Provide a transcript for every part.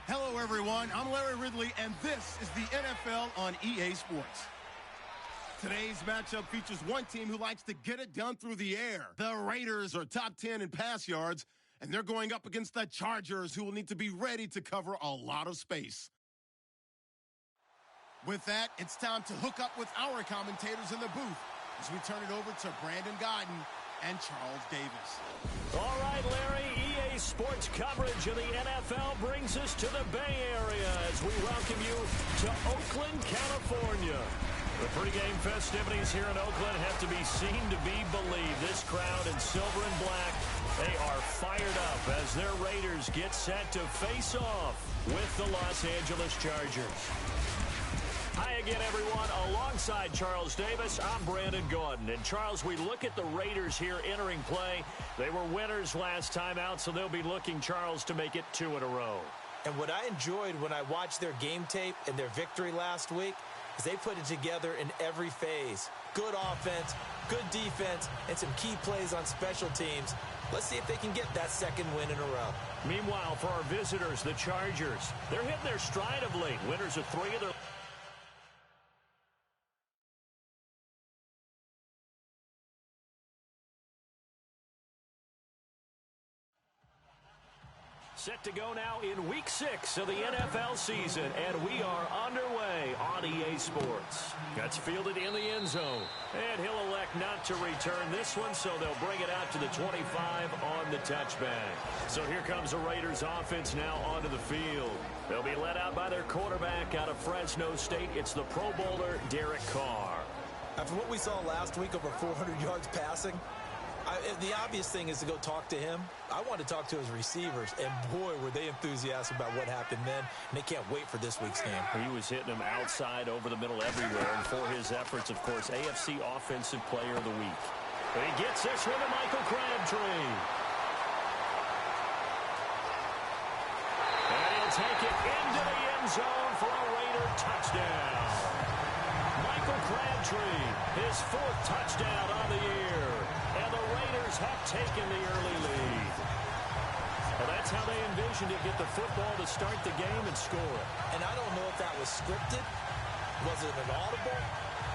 Hello, everyone. I'm Larry Ridley, and this is the NFL on EA Sports. Today's matchup features one team who likes to get it done through the air. The Raiders are top 10 in pass yards, and they're going up against the Chargers, who will need to be ready to cover a lot of space. With that, it's time to hook up with our commentators in the booth as we turn it over to Brandon Godden and Charles Davis. All right, Larry, EA Sports coverage of the NFL brings us to the Bay Area as we welcome you to Oakland, California. The pregame festivities here in Oakland have to be seen to be believed. This crowd in silver and black, they are fired up as their Raiders get set to face off with the Los Angeles Chargers. Hi again, everyone. Alongside Charles Davis, I'm Brandon Gaudin. And Charles, we look at the Raiders here entering play. They were winners last time out, so they'll be looking, Charles, to make it 2 in a row. And what I enjoyed when I watched their game tape and their victory last week is they put it together in every phase. Good offense, good defense, and some key plays on special teams. Let's see if they can get that second win in a row. Meanwhile, for our visitors, the Chargers, they're hitting their stride of late. Winners of 3 of their... Set to go now in Week 6 of the NFL season, and we are underway on EA Sports. That's fielded in the end zone, and he'll elect not to return this one, so they'll bring it out to the 25 on the touchback. So here comes the Raiders offense now onto the field. They'll be led out by their quarterback out of Fresno State. It's the Pro Bowler, Derek Carr. After what we saw last week, over 400 yards passing, the obvious thing is to go talk to him. I want to talk to his receivers, and boy, were they enthusiastic about what happened then, and they can't wait for this week's game. He was hitting them outside, over the middle, everywhere, and for his efforts, of course, AFC Offensive Player of the Week. But he gets this one to Michael Crabtree. And he'll take it into the end zone for a Raider touchdown. Michael Crabtree, his 4th touchdown on the year. And the Raiders have taken the early lead. Well, that's how they envisioned it, get the football to start the game and score. And I don't know if that was scripted. Was it an audible?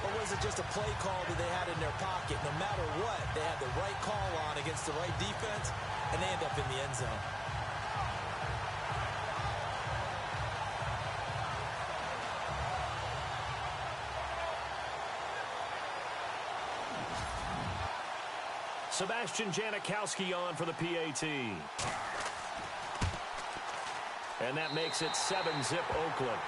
Or was it just a play call that they had in their pocket? No matter what, they had the right call on against the right defense, and they end up in the end zone. Sebastian Janikowski on for the PAT. And that makes it 7-zip Oakland.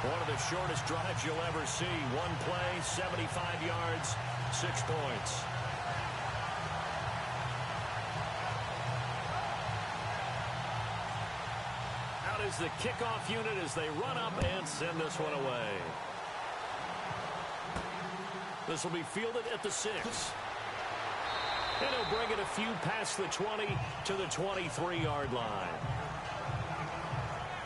One of the shortest drives you'll ever see. One play, 75 yards, 6 points. Out is the kickoff unit as they run up and send this one away. This will be fielded at the 6. And he'll bring it a few past the 20 to the 23-yard line.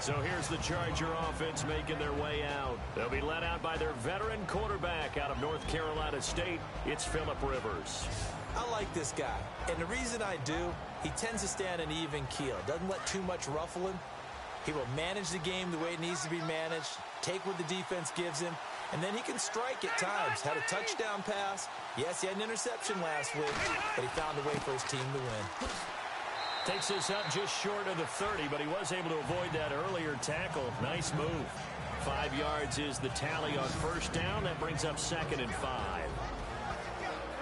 So here's the Charger offense making their way out. They'll be led out by their veteran quarterback out of North Carolina State. It's Phillip Rivers. I like this guy. And the reason I do, he tends to stand an even keel. Doesn't let too much ruffle him. He will manage the game the way it needs to be managed, take what the defense gives him, and then he can strike at times. Had a touchdown pass. Yes, he had an interception last week, but he found a way for his team to win. Takes this up just short of the 30, but he was able to avoid that earlier tackle. Nice move. 5 yards is the tally on first down. That brings up 2nd and 5.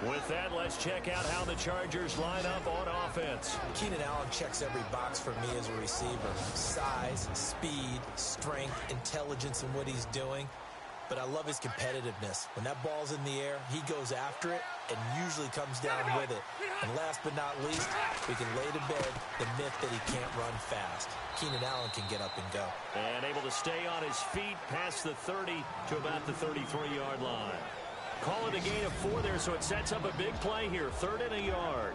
With that, let's check out how the Chargers line up on offense. Keenan Allen checks every box for me as a receiver. Size, speed, strength, intelligence in what he's doing. But I love his competitiveness. When that ball's in the air, he goes after it and usually comes down with it. And last but not least, we can lay to bed the myth that he can't run fast. Keenan Allen can get up and go. And able to stay on his feet past the 30 to about the 33-yard line. Call it a gain of 4 there, so it sets up a big play here. 3rd and a yard.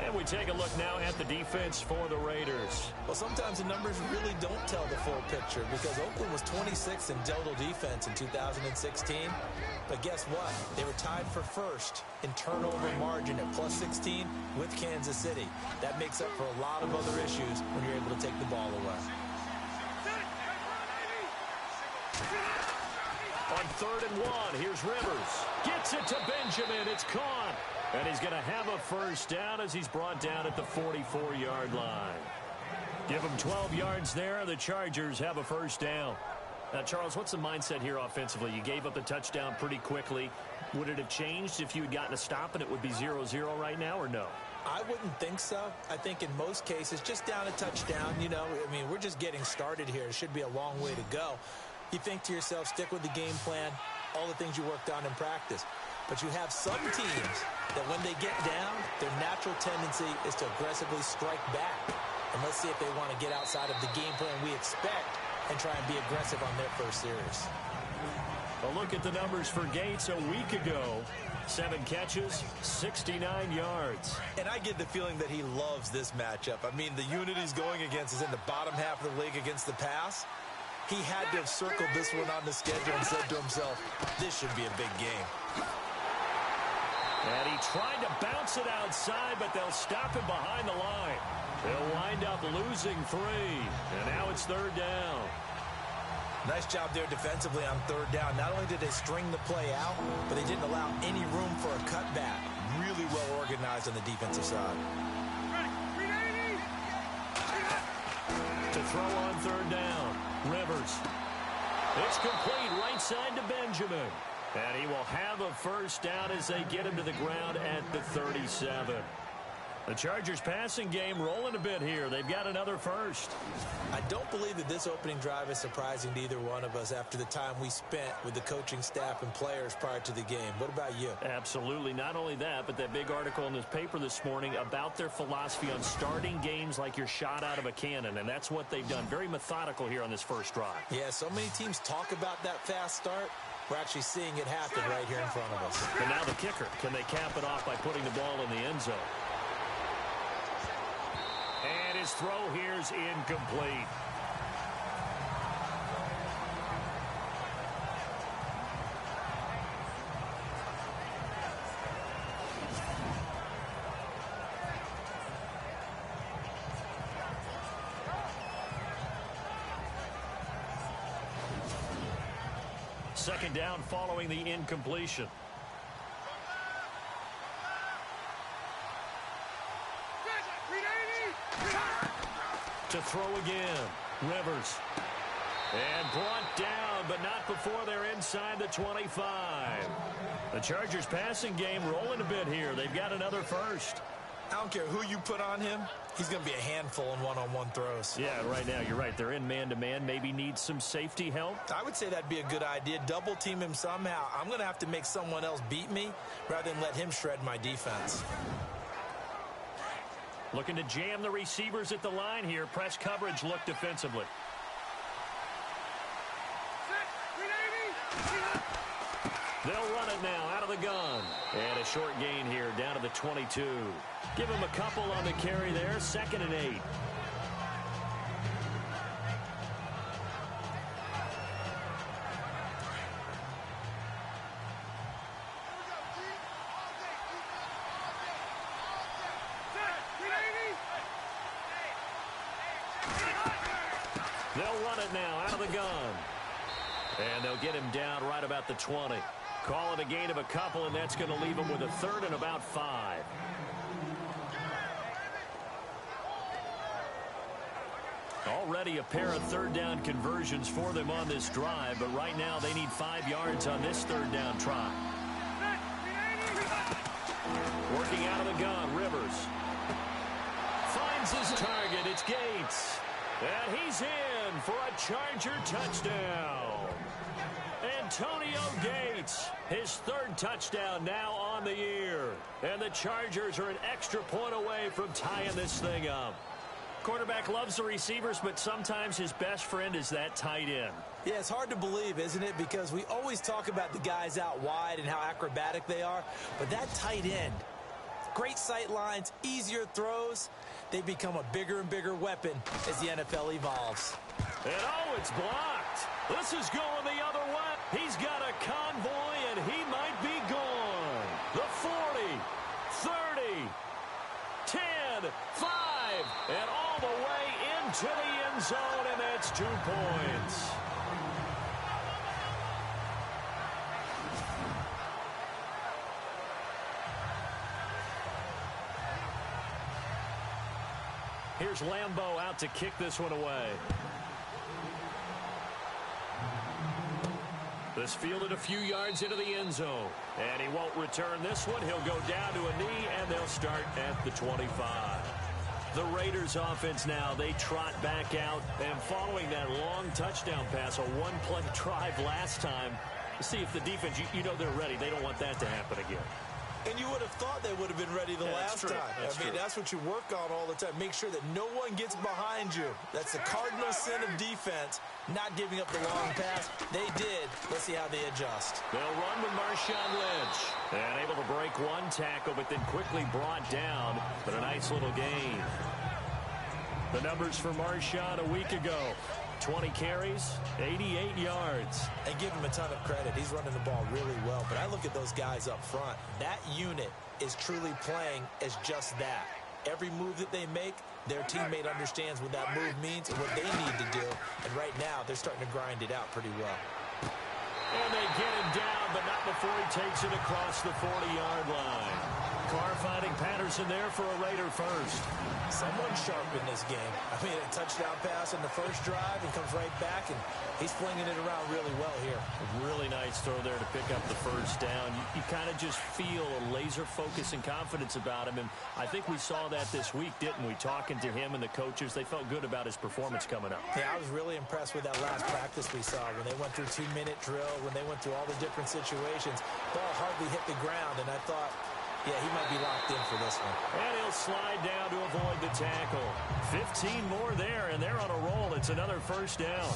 And And we take a look now at the defense for the Raiders. Well, sometimes the numbers really don't tell the full picture because Oakland was 26th in total defense in 2016. But guess what? They were tied for first in turnover margin at plus 16 with Kansas City. That makes up for a lot of other issues when you're able to take the ball away. On 3rd and 1, here's Rivers. Gets it to Benjamin. It's caught. And he's going to have a first down as he's brought down at the 44-yard line. Give him 12 yards there. The Chargers have a first down. Now, Charles, what's the mindset here offensively? You gave up a touchdown pretty quickly. Would it have changed if you had gotten a stop and it would be 0-0 right now, or no? I wouldn't think so. I think in most cases, just down a touchdown, you know, I mean, we're just getting started here. It should be a long way to go. You think to yourself, stick with the game plan, all the things you worked on in practice. But you have some teams that when they get down, their natural tendency is to aggressively strike back. And let's see if they want to get outside of the game plan we expect and try and be aggressive on their first series. A look at the numbers for Gates a week ago. 7 catches, 69 yards. And I get the feeling that he loves this matchup. I mean, the unit he's going against is in the bottom half of the league against the pass. He had to have circled this one on the schedule and said to himself, this should be a big game. And he tried to bounce it outside, but they'll stop him behind the line. They'll wind up losing 3. And now it's 3rd down. Nice job there defensively on 3rd down. Not only did they string the play out, but they didn't allow any room for a cutback. Really well organized on the defensive side. To throw on 3rd down. Rivers. It's complete right side to Benjamin. And he will have a first down as they get him to the ground at the 37. The Chargers passing game rolling a bit here. They've got another first. I don't believe that this opening drive is surprising to either one of us after the time we spent with the coaching staff and players prior to the game. What about you? Absolutely. Not only that, but that big article in this paper this morning about their philosophy on starting games like you're shot out of a cannon, and that's what they've done. Very methodical here on this first drive. Yeah, so many teams talk about that fast start. We're actually seeing it happen right here in front of us. And now the kicker. Can they cap it off by putting the ball in the end zone? And his throw here's incomplete. Second down following the incompletion. To throw again. Rivers. And brought down, but not before they're inside the 25. The Chargers passing game rolling a bit here. They've got another first. I don't care who you put on him. He's going to be a handful in one-on-one throws. Yeah, right now, you're right. They're in man-to-man. Maybe need some safety help. I would say that'd be a good idea. Double team him somehow. I'm going to have to make someone else beat me rather than let him shred my defense. Looking to jam the receivers at the line here. Press coverage look defensively. They'll run it now out of the gun. And a short gain here down to the 22. Give him a couple on the carry there. 2nd and 8. They'll run it now out of the gun. And they'll get him down right about the 20. Call it a gain of a couple, and that's going to leave him with a 3rd and about 5. Already a pair of 3rd down conversions for them on this drive, but right now they need 5 yards on this 3rd down try. Working out of the gun, Rivers. Finds his target. It's Gates. And he's in for a Charger touchdown. Antonio Gates, his 3rd touchdown now on the year. And the Chargers are an extra point away from tying this thing up. Quarterback loves the receivers, but sometimes his best friend is that tight end. Yeah, it's hard to believe, isn't it? Because we always talk about the guys out wide and how acrobatic they are. But that tight end, Great sight lines, easier throws. They become a bigger and bigger weapon as the NFL evolves. And oh, it's blocked. This is going the other way. He's got a convoy, and he might be gone. The 40, 30, 10, 5, and all the way into the end zone, and that's 2 points. Here's Lambeau out to kick this one away. This fielded a few yards into the end zone. And he won't return this one. He'll go down to a knee, and they'll start at the 25. The Raiders offense now, they trot back out. And following that long touchdown pass, a one-play drive last time, see if the defense, you know they're ready. They don't want that to happen again. And you would have thought they would have been ready the last time. That's what you work on all the time. Make sure that no one gets behind you. That's the cardinal sin of defense, not giving up the long pass. They did. Let's see how they adjust. They'll run with Marshawn Lynch. And able to break one tackle, but then quickly brought down. But a nice little gain. The numbers for Marshawn a week ago. 20 carries, 88 yards. And give him a ton of credit. He's running the ball really well. But I look at those guys up front. That unit is truly playing as just that. Every move that they make, their teammate understands what that move means and what they need to do. And right now, they're starting to grind it out pretty well. And they get him down, but not before he takes it across the 40-yard line. Carr finding Patterson there for a Raider first. Someone sharp in this game. I mean, a touchdown pass in the first drive and comes right back, and he's flinging it around really well here. A really nice throw there to pick up the first down. You kind of just feel a laser focus and confidence about him, and I think we saw that this week, didn't we? Talking to him and the coaches, they felt good about his performance coming up. Yeah, I was really impressed with that last practice we saw when they went through 2-minute drill, when they went through all the different situations. Ball hardly hit the ground, and I thought, yeah, he might be locked in for this one. And he'll slide down to avoid the tackle. 15 more there, and they're on a roll. It's another first down.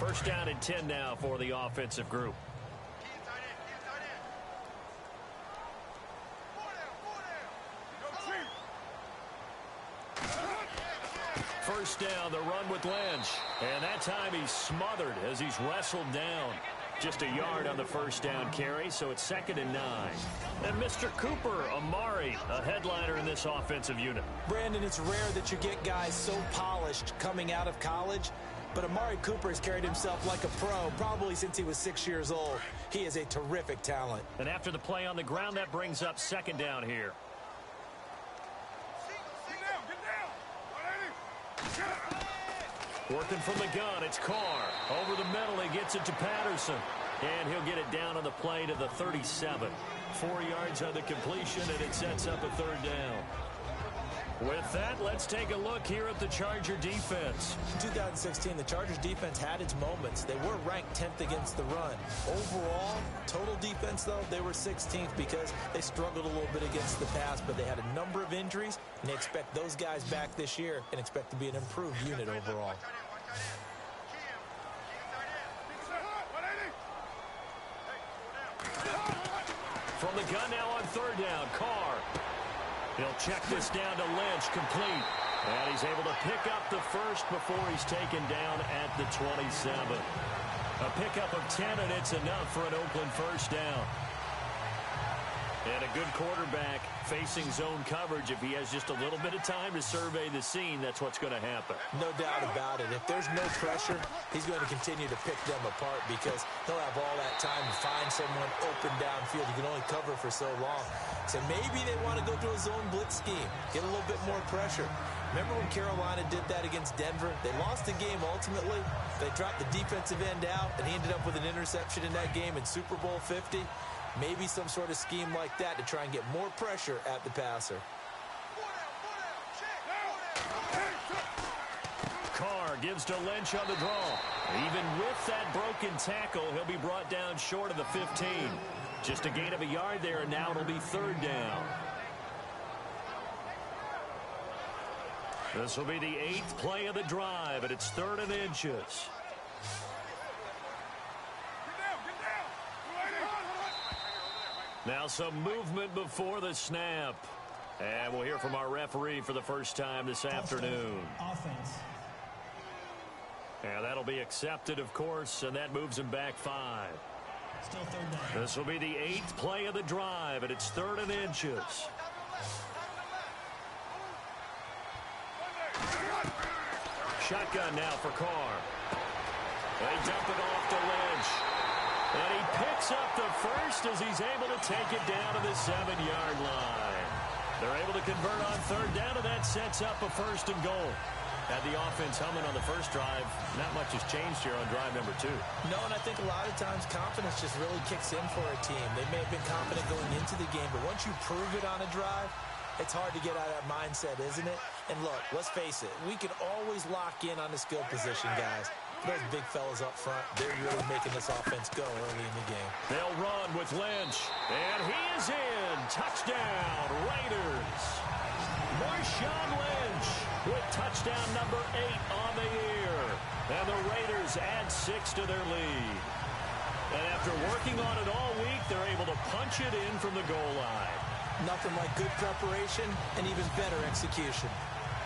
First down and 10 now for the offensive group. First down, the run with Lynch. And that time he's smothered as he's wrestled down. Just a yard on the first down carry, so it's 2nd and 9. And Mr. Cooper, Amari, a headliner in this offensive unit. Brandon, it's rare that you get guys so polished coming out of college, but Amari Cooper has carried himself like a pro probably since he was 6 years old. He is a terrific talent. And after the play on the ground, that brings up 2nd down here. Working from the gun, it's Carr. Over the middle, he gets it to Patterson. And he'll get it down on the play to the 37. 4 yards on the completion, and it sets up a 3rd down. With that, let's take a look here at the Charger defense. In 2016, the Chargers defense had its moments. They were ranked 10th against the run. Overall, total defense, though, they were 16th because they struggled a little bit against the pass, but they had a number of injuries, and they expect those guys back this year and expect to be an improved unit overall. From the gun now on 3rd down, Carr. He'll check this down to Lynch, complete. And he's able to pick up the first before he's taken down at the 27. A pickup of 10, and it's enough for an Oakland first down. And a good quarterback facing zone coverage. If he has just a little bit of time to survey the scene, that's what's going to happen. No doubt about it. If there's no pressure, he's going to continue to pick them apart because he'll have all that time to find someone open downfield. You can only cover for so long. So maybe they want to go to a zone blitz scheme, get a little bit more pressure. Remember when Carolina did that against Denver? They lost the game ultimately. They dropped the defensive end out, and he ended up with an interception in that game in Super Bowl 50. Maybe some sort of scheme like that to try and get more pressure at the passer. Carr gives to Lynch on the draw. Even with that broken tackle, he'll be brought down short of the 15. Just a gain of a yard there, and now it'll be 3rd down. This will be the 8th play of the drive, and it's 3rd and inches. Now some movement before the snap. And we'll hear from our referee for the first time this afternoon. Offense. And that'll be accepted, of course, and that moves him back 5. Still 3rd down. This will be the 8th play of the drive, and it's 3rd and inches. Shotgun now for Carr. They dump it off to Lynch. And he picks up the first as he's able to take it down to the 7-yard line. They're able to convert on 3rd down, and that sets up a 1st and goal. Had the offense humming on the first drive. Not much has changed here on drive number 2. No, and I think a lot of times confidence just really kicks in for a team. They may have been confident going into the game, but once you prove it on a drive, it's hard to get out of that mindset, isn't it? And look, let's face it, we can always lock in on the skill position, guys. Those big fellas up front, they're really making this offense go early in the game. They'll run with Lynch, and he is in. Touchdown, Raiders. Marshawn Lynch with touchdown number 8 on the year. And the Raiders add 6 to their lead. And after working on it all week, they're able to punch it in from the goal line. Nothing like good preparation and even better execution.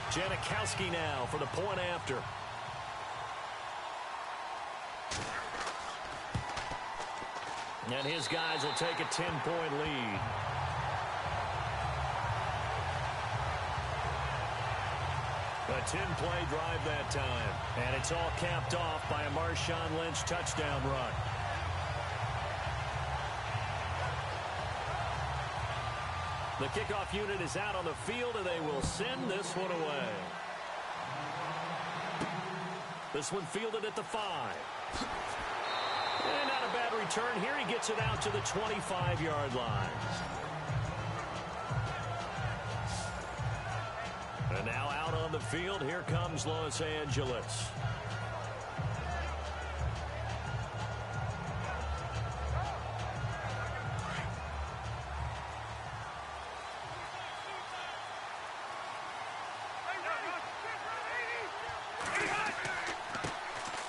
Janikowski now for the point after. And his guys will take a 10-point lead. A 10-play drive that time. And it's all capped off by a Marshawn Lynch touchdown run. The kickoff unit is out on the field, and they will send this one away. This one fielded at the 5. And not a bad return here. He gets it out to the 25-yard line. And now out on the field, here comes Los Angeles.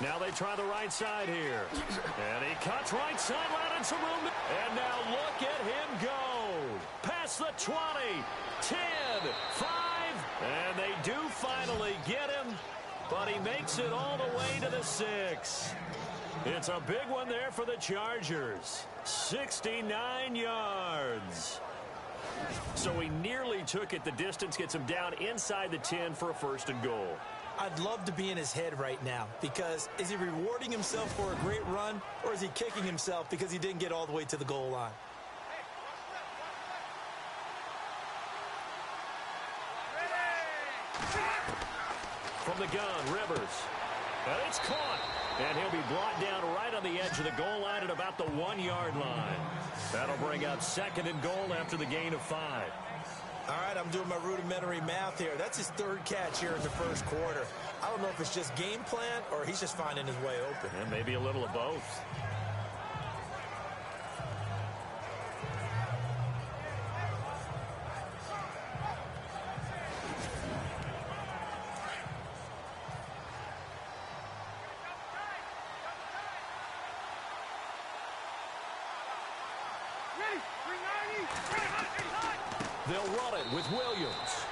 Now they try the right side here. And he cuts right sideline and some room. And now look at him go. Past the 20, 10, 5. And they do finally get him. But he makes it all the way to the 6. It's a big one there for the Chargers. 69 yards. So he nearly took it the distance, gets him down inside the 10 for a 1st and goal. I'd love to be in his head right now, because is he rewarding himself for a great run, or is he kicking himself because he didn't get all the way to the goal line? From the gun, Rivers. And it's caught. And he'll be brought down right on the edge of the goal line at about the 1-yard line. That'll bring up 2nd and goal after the gain of 5. All right, I'm doing my rudimentary math here. That's his 3rd catch here in the 1st quarter. I don't know if it's just game plan or he's just finding his way open. And maybe a little of both. They'll run it with Williams.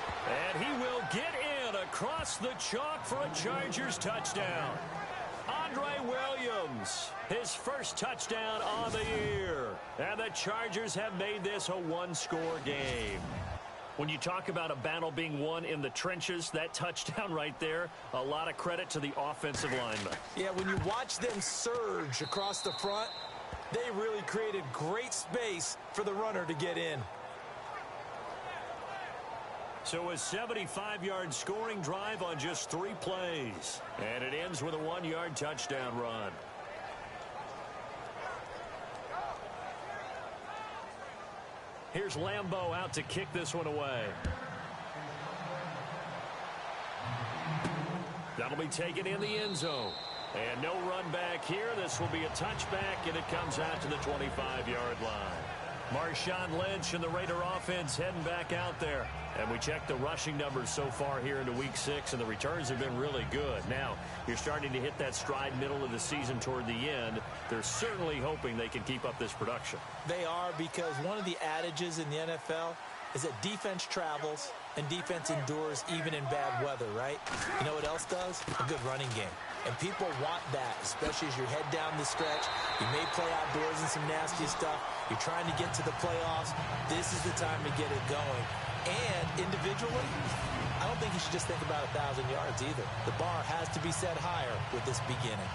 And he will get in across the chalk for a Chargers touchdown. Andre Williams, his 1st touchdown on the year. And the Chargers have made this a 1-score game. When you talk about a battle being won in the trenches, that touchdown right there, a lot of credit to the offensive lineman. Yeah, when you watch them surge across the front, they really created great space for the runner to get in. So a 75-yard scoring drive on just 3 plays. And it ends with a 1-yard touchdown run. Here's Lambeau out to kick this one away. That'll be taken in the end zone. And no run back here. This will be a touchback, and it comes out to the 25-yard line. Marshawn Lynch and the Raider offense heading back out there. And we checked the rushing numbers so far here into Week 6, and the returns have been really good. Now, you're starting to hit that stride middle of the season toward the end. They're certainly hoping they can keep up this production. They are, because one of the adages in the NFL is that defense travels and defense endures even in bad weather, right? You know what else does? A good running game. And people want that, especially as you head down the stretch. You may play outdoors in some nasty stuff. You're trying to get to the playoffs. This is the time to get it going. And individually, I don't think you should just think about 1,000 yards either. The bar has to be set higher with this beginning.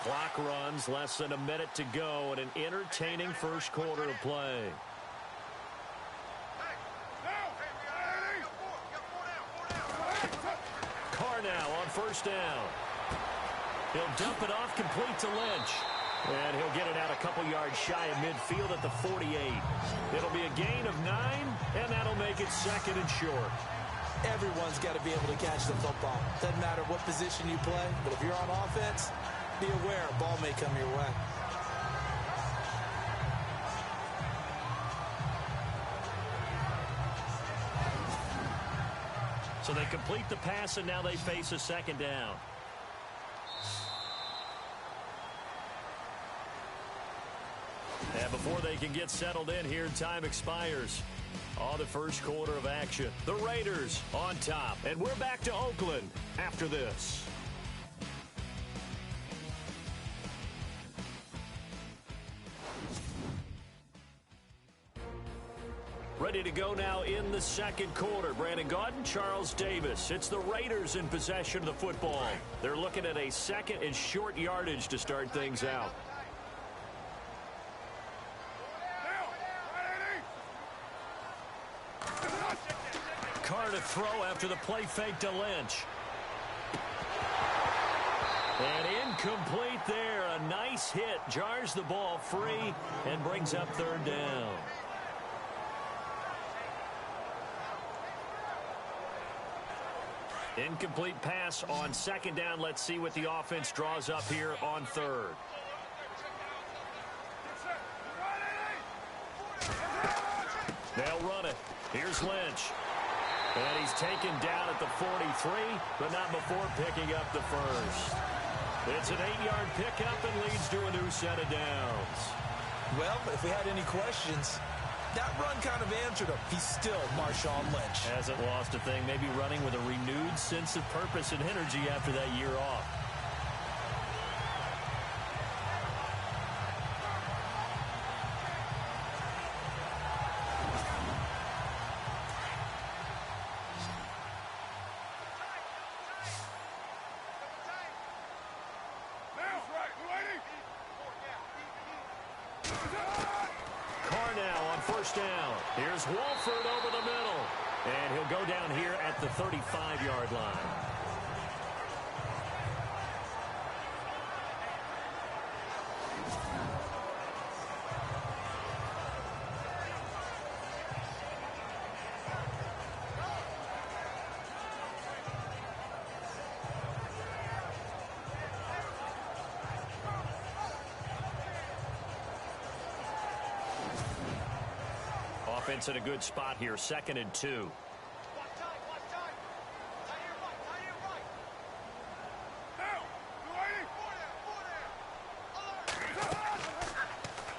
Clock runs, less than a minute to go, and an entertaining first quarter of play. Carr now on first down. He'll dump it off, complete to Lynch. And he'll get it out a couple yards shy of midfield at the 48. It'll be a gain of 9, and that'll make it second and short. Everyone's got to be able to catch the football. Doesn't matter what position you play, but if you're on offense, be aware a ball may come your way. So they complete the pass, and now they face a second down. And before they can get settled in here, time expires. The first quarter of action. The Raiders on top. And we're back to Oakland after this. Ready to go now in the second quarter. Brandon Gaudin, Charles Davis. It's the Raiders in possession of the football. They're looking at a second and short yardage to start things out. Carr to throw after the play fake to Lynch. And incomplete there. A nice hit. Jars the ball free and brings up third down. Incomplete pass on second down. Let's see what the offense draws up here on third. They'll run it. Here's Lynch. And he's taken down at the 43, but not before picking up the first. It's an 8-yard pickup and leads to a new set of downs. Well, if we had any questions, that run kind of answered him. He's still Marshawn Lynch. Hasn't lost a thing. Maybe running with a renewed sense of purpose and energy after that year off. Here's Wolford over the middle. And he'll go down here at the 35-yard line. Offense in a good spot here, 2nd and 2.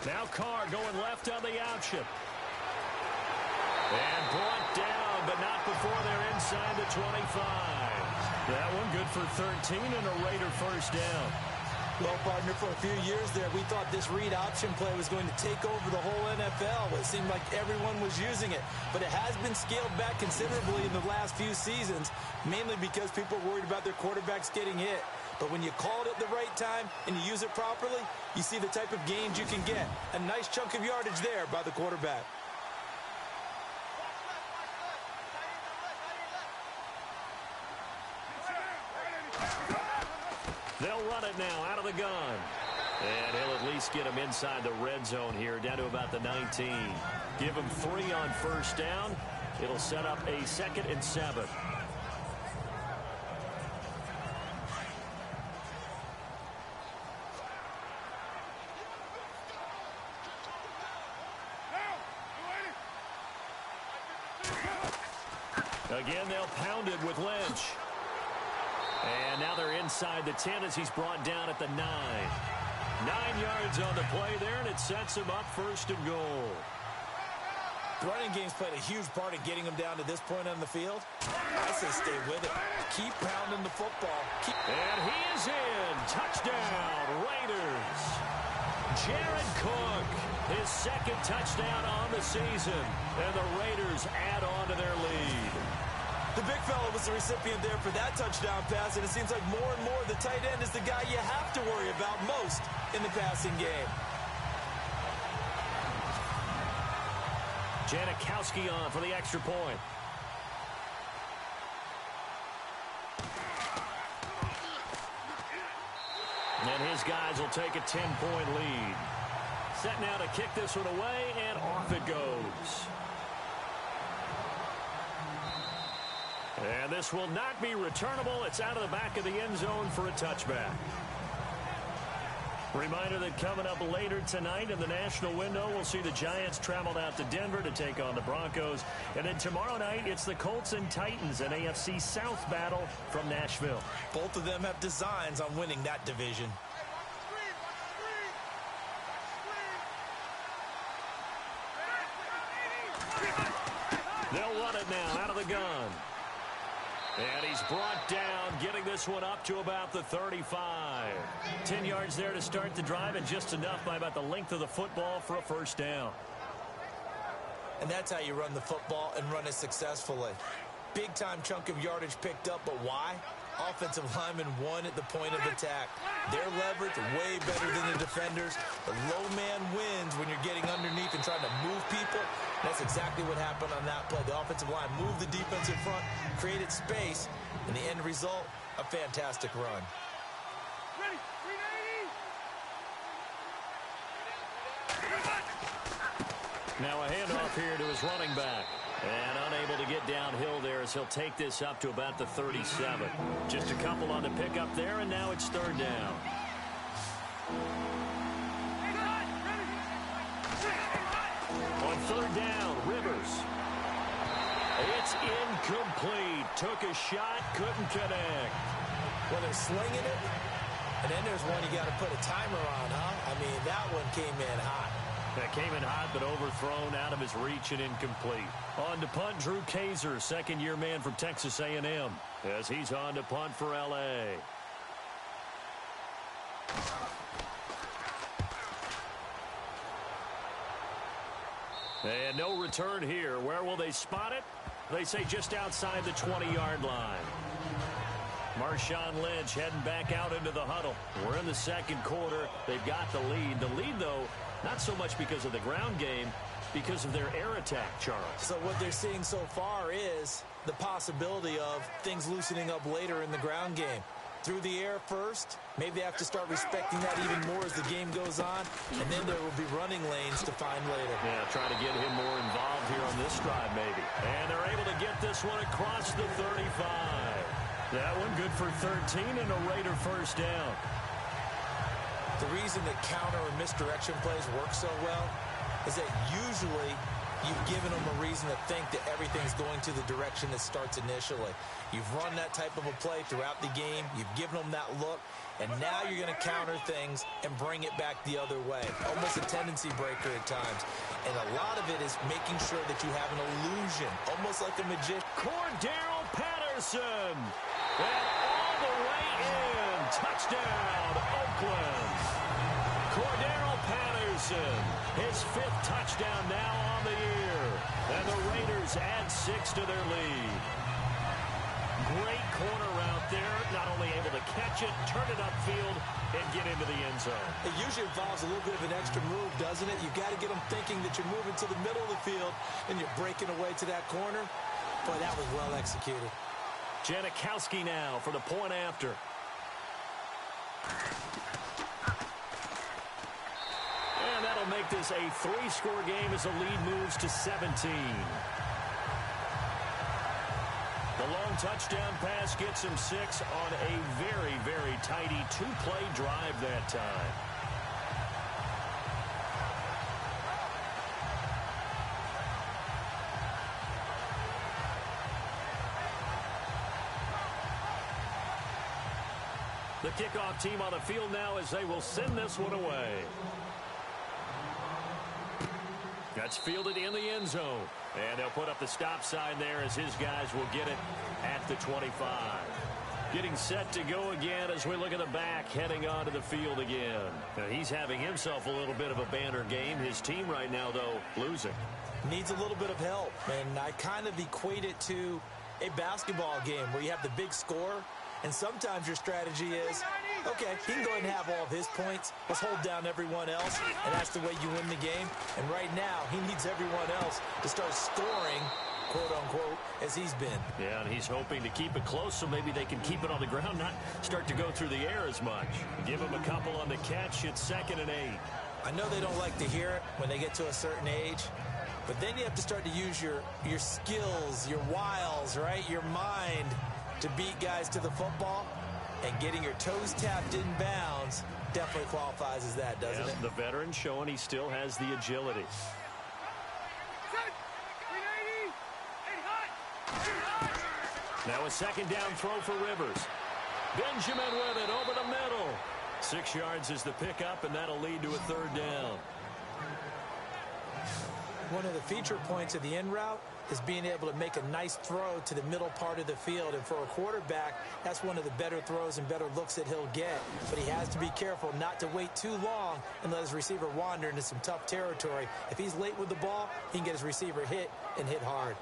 Now Carr going left on the option. And brought down, but not before they're inside the 25. That one good for 13 and a Raider first down. Well, partner, for a few years there, we thought this read option play was going to take over the whole NFL. It seemed like everyone was using it. But it has been scaled back considerably in the last few seasons, mainly because people are worried about their quarterbacks getting hit. But when you call it at the right time and you use it properly, you see the type of gains you can get. A nice chunk of yardage there by the quarterback. They'll run it now out of the gun. And he'll at least get him inside the red zone here, down to about the 19. Give him 3 on first down. It'll set up a 2nd and 7. Again, they'll pound it with Lynch. And now they're inside the 10 as he's brought down at the 9. 9 yards on the play there, and it sets him up 1st and goal. The running game's played a huge part in getting him down to this point on the field. I say stay with it. Keep pounding the football. And he is in. Touchdown, Raiders. Jared Cook, his 2nd touchdown on the season. And the Raiders add on to their lead. The big fella was the recipient there for that touchdown pass, and it seems like more and more the tight end is the guy you have to worry about most in the passing game. Janikowski on for the extra point. And his guys will take a 10-point lead. Set now to kick this one away, and off it goes. And this will not be returnable. It's out of the back of the end zone for a touchback. Reminder that coming up later tonight in the national window, we'll see the Giants travel out to Denver to take on the Broncos. And then tomorrow night, it's the Colts and Titans, an AFC South battle from Nashville. Both of them have designs on winning that division. They'll run it now out of the gun. And he's brought down, getting this one up to about the 35. 10 yards there to start the drive, and just enough by about the length of the football for a 1st down. And that's how you run the football and run it successfully. Big-time chunk of yardage picked up, but why? Offensive linemen won at the point of attack. Their leverage way better than the defenders. The low man wins when you're getting underneath and trying to move people. That's exactly what happened on that play. The offensive line moved the defense in front, created space, and the end result, a fantastic run. Now a handoff here to his running back. And unable to get downhill there as he'll take this up to about the 37. Just a couple on the pickup there, and now it's 3rd down. On 3rd down, Rivers. It's incomplete. Took a shot, couldn't connect. Well, they're slinging it, and then there's one you got to put a timer on, huh? I mean, that one came in hot. That came in hot, but overthrown out of his reach and incomplete. On to punt, Drew Kaiser, 2nd-year man from Texas A&M, as he's on to punt for L.A. And no return here. Where will they spot it? They say just outside the 20-yard line. Marshawn Lynch heading back out into the huddle. We're in the 2nd quarter. They've got the lead. The lead, though, not so much because of the ground game, because of their air attack, Charles. So what they're seeing so far is the possibility of things loosening up later in the ground game. Through the air first, maybe they have to start respecting that even more as the game goes on, and then there will be running lanes to find later. Yeah, try to get him more involved here on this drive, maybe. And they're able to get this one across the 35. That one good for 13 and a Raider 1st down. The reason that counter or misdirection plays work so well is that usually you've given them a reason to think that everything's going to the direction that starts initially. You've run that type of a play throughout the game. You've given them that look. And now you're going to counter things and bring it back the other way. Almost a tendency breaker at times. And a lot of it is making sure that you have an illusion, almost like a magician. Cordero Patterson. And all the way in. Touchdown, Oakland. Cordero Patterson, his 5th touchdown now on the year. And the Raiders add 6 to their lead. Great corner out there, not only able to catch it, turn it upfield, and get into the end zone. It usually involves a little bit of an extra move, doesn't it? You've got to get them thinking that you're moving to the middle of the field and you're breaking away to that corner. Boy, that was well executed. Janikowski now for the point after. make this a 3-score game as the lead moves to 17. The long touchdown pass gets him 6 on a very, very tidy 2-play drive that time. The kickoff team on the field now as they will send this one away. That's fielded in the end zone. And they'll put up the stop sign there as his guys will get it at the 25. Getting set to go again as we look at the back heading onto the field again. Now, he's having himself a little bit of a banner game. His team right now, though, losing. Needs a little bit of help. And I kind of equate it to a basketball game where you have the big score. And sometimes your strategy is, okay, he can go ahead and have all of his points. Let's hold down everyone else, and that's the way you win the game. And right now, he needs everyone else to start scoring, quote-unquote, as he's been. Yeah, and he's hoping to keep it close so maybe they can keep it on the ground, not start to go through the air as much. Give him a couple on the catch. It's 2nd and 8. I know they don't like to hear it when they get to a certain age, but then you have to start to use your skills, your wiles, right, your mind to beat guys to the football, and getting your toes tapped in bounds definitely qualifies as that, doesn't it? The veteran showing he still has the agility. Now a 2nd down throw for Rivers. Benjamin with it over the middle. 6 yards is the pickup, and that'll lead to a 3rd down. One of the feature points of the in route is being able to make a nice throw to the middle part of the field. And for a quarterback, that's one of the better throws and better looks that he'll get. But he has to be careful not to wait too long and let his receiver wander into some tough territory. If he's late with the ball, he can get his receiver hit and hit hard.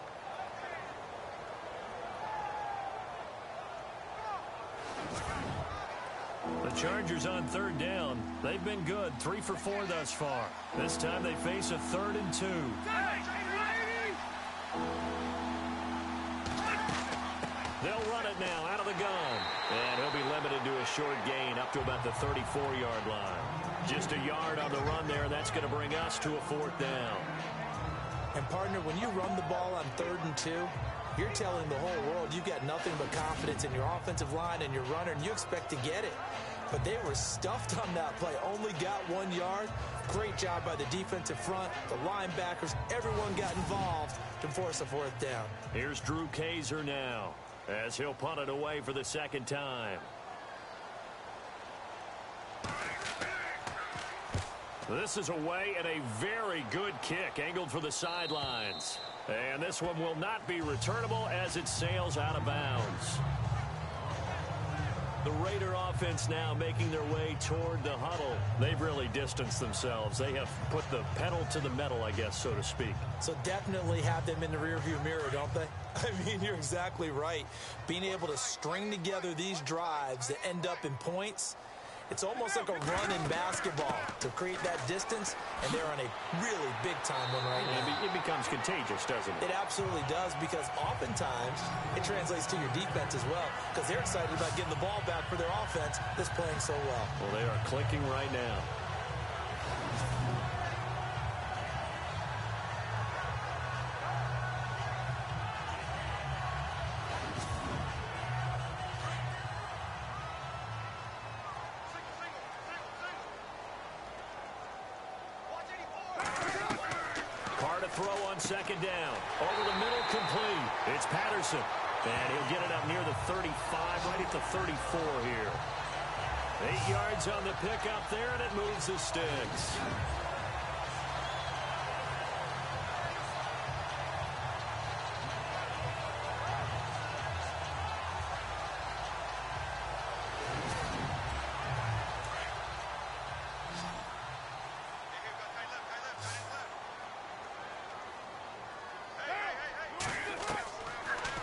The Chargers on 3rd down. They've been good, 3 for 4 thus far. This time they face a 3rd and 2. They'll run it now out of the gun. And he'll be limited to a short gain up to about the 34-yard line. Just a yard on the run there. That's going to bring us to a 4th down. And, partner, when you run the ball on 3rd and 2, you're telling the whole world you've got nothing but confidence in your offensive line and your runner, and you expect to get it. But they were stuffed on that play. Only got 1 yard. Great job by the defensive front, the linebackers. Everyone got involved to force a 4th down. Here's Drew Kaiser now as he'll punt it away for the 2nd time. This is away and a very good kick angled for the sidelines. And this one will not be returnable as it sails out of bounds. The Raider offense now making their way toward the huddle. They've really distanced themselves. They have put the pedal to the metal, I guess, so to speak. So definitely have them in the rearview mirror, don't they? I mean, you're exactly right. Being able to string together these drives that end up in points, it's almost like a run in basketball to create that distance, and they're on a really big-time one right now. It becomes contagious, doesn't it? It absolutely does, because oftentimes it translates to your defense as well, because they're excited about getting the ball back for their offense that's playing so well. Well, they are clicking right now. Throw on 2nd down. Over the middle, complete. It's Patterson. And he'll get it up near the 35, right at the 34 here. 8 yards on the pickup there, and it moves the sticks.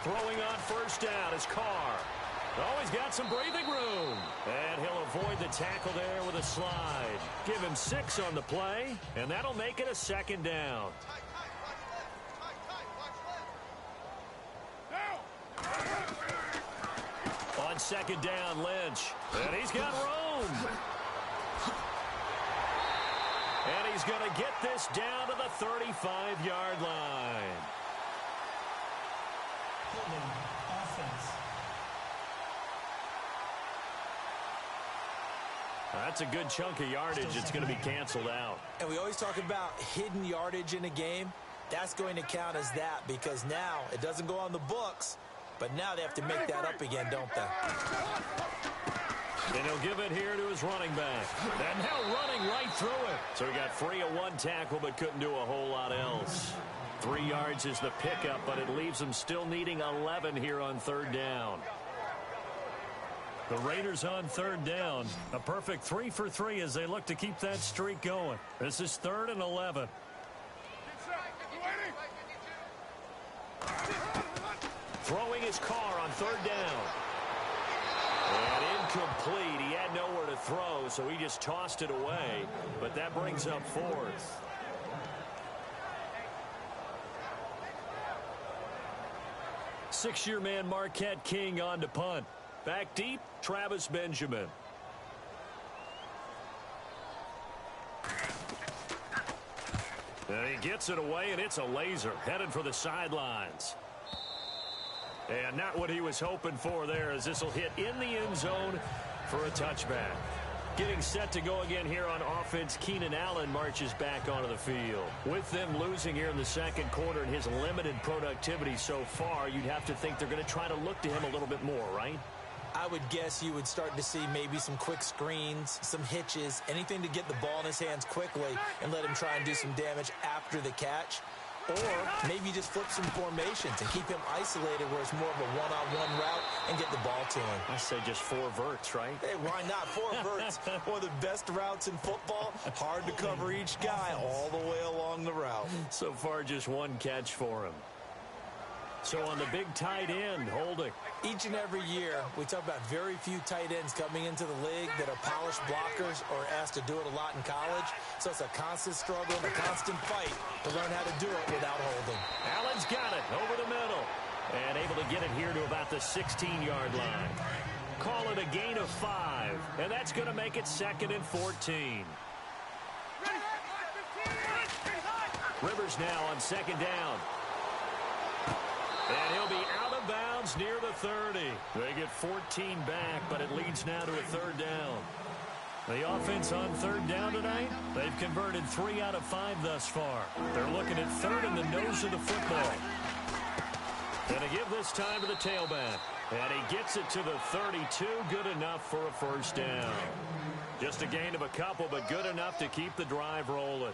Throwing on 1st down is Carr. Oh, he's got some breathing room. And he'll avoid the tackle there with a slide. Give him 6 on the play, and that'll make it a 2nd down. On 2nd down, Lynch. And he's got room. And he's going to get this down to the 35-yard line. Holding offense. That's a good chunk of yardage. It's going to be canceled out. And we always talk about hidden yardage in a game. That's going to count as that because now it doesn't go on the books, but now they have to make that up again, don't they? And he'll give it here to his running back. And now running right through it. So he got free of one tackle but couldn't do a whole lot else. 3 yards is the pickup, but it leaves him still needing 11 here on third down. The Raiders on third down. A perfect 3 for 3 as they look to keep that streak going. This is 3rd and 11. Throwing his car on third down. And incomplete. He had nowhere to throw, so he just tossed it away. But that brings up 4th. Six-year man Marquette King on to punt. Back deep, Travis Benjamin. And he gets it away, and it's a laser headed for the sidelines. And not what he was hoping for there, as this will hit in the end zone for a touchback. Getting set to go again here on offense, Keenan Allen marches back onto the field. With them losing here in the second quarter and his limited productivity so far, you'd have to think they're going to try to look to him a little bit more, right? I would guess you would start to see maybe some quick screens, some hitches, anything to get the ball in his hands quickly and let him try and do some damage after the catch. Or maybe just flip some formations and keep him isolated where it's more of a one-on-one route and get the ball to him. I say just 4 verts, right? Hey, why not? 4 verts, one of the best routes in football. Hard to cover each guy all the way along the route. So far, just 1 catch for him. So on the big tight end, Holding. Each and every year, we talk about very few tight ends coming into the league that are polished blockers or asked to do it a lot in college. So it's a constant struggle and a constant fight to learn how to do it without holding. Allen's got it over the middle and able to get it here to about the 16-yard line. Call it a gain of 5, and that's going to make it 2nd and 14. Rivers now on 2nd down. And he'll be out of bounds near the 30. They get 14 back, but it leads now to a 3rd down. The offense on 3rd down tonight, they've converted 3 out of 5 thus far. They're looking at 3rd in the nose of the football. And to give this time to the tailback. And he gets it to the 32, good enough for a 1st down. Just a gain of a couple, but good enough to keep the drive rolling.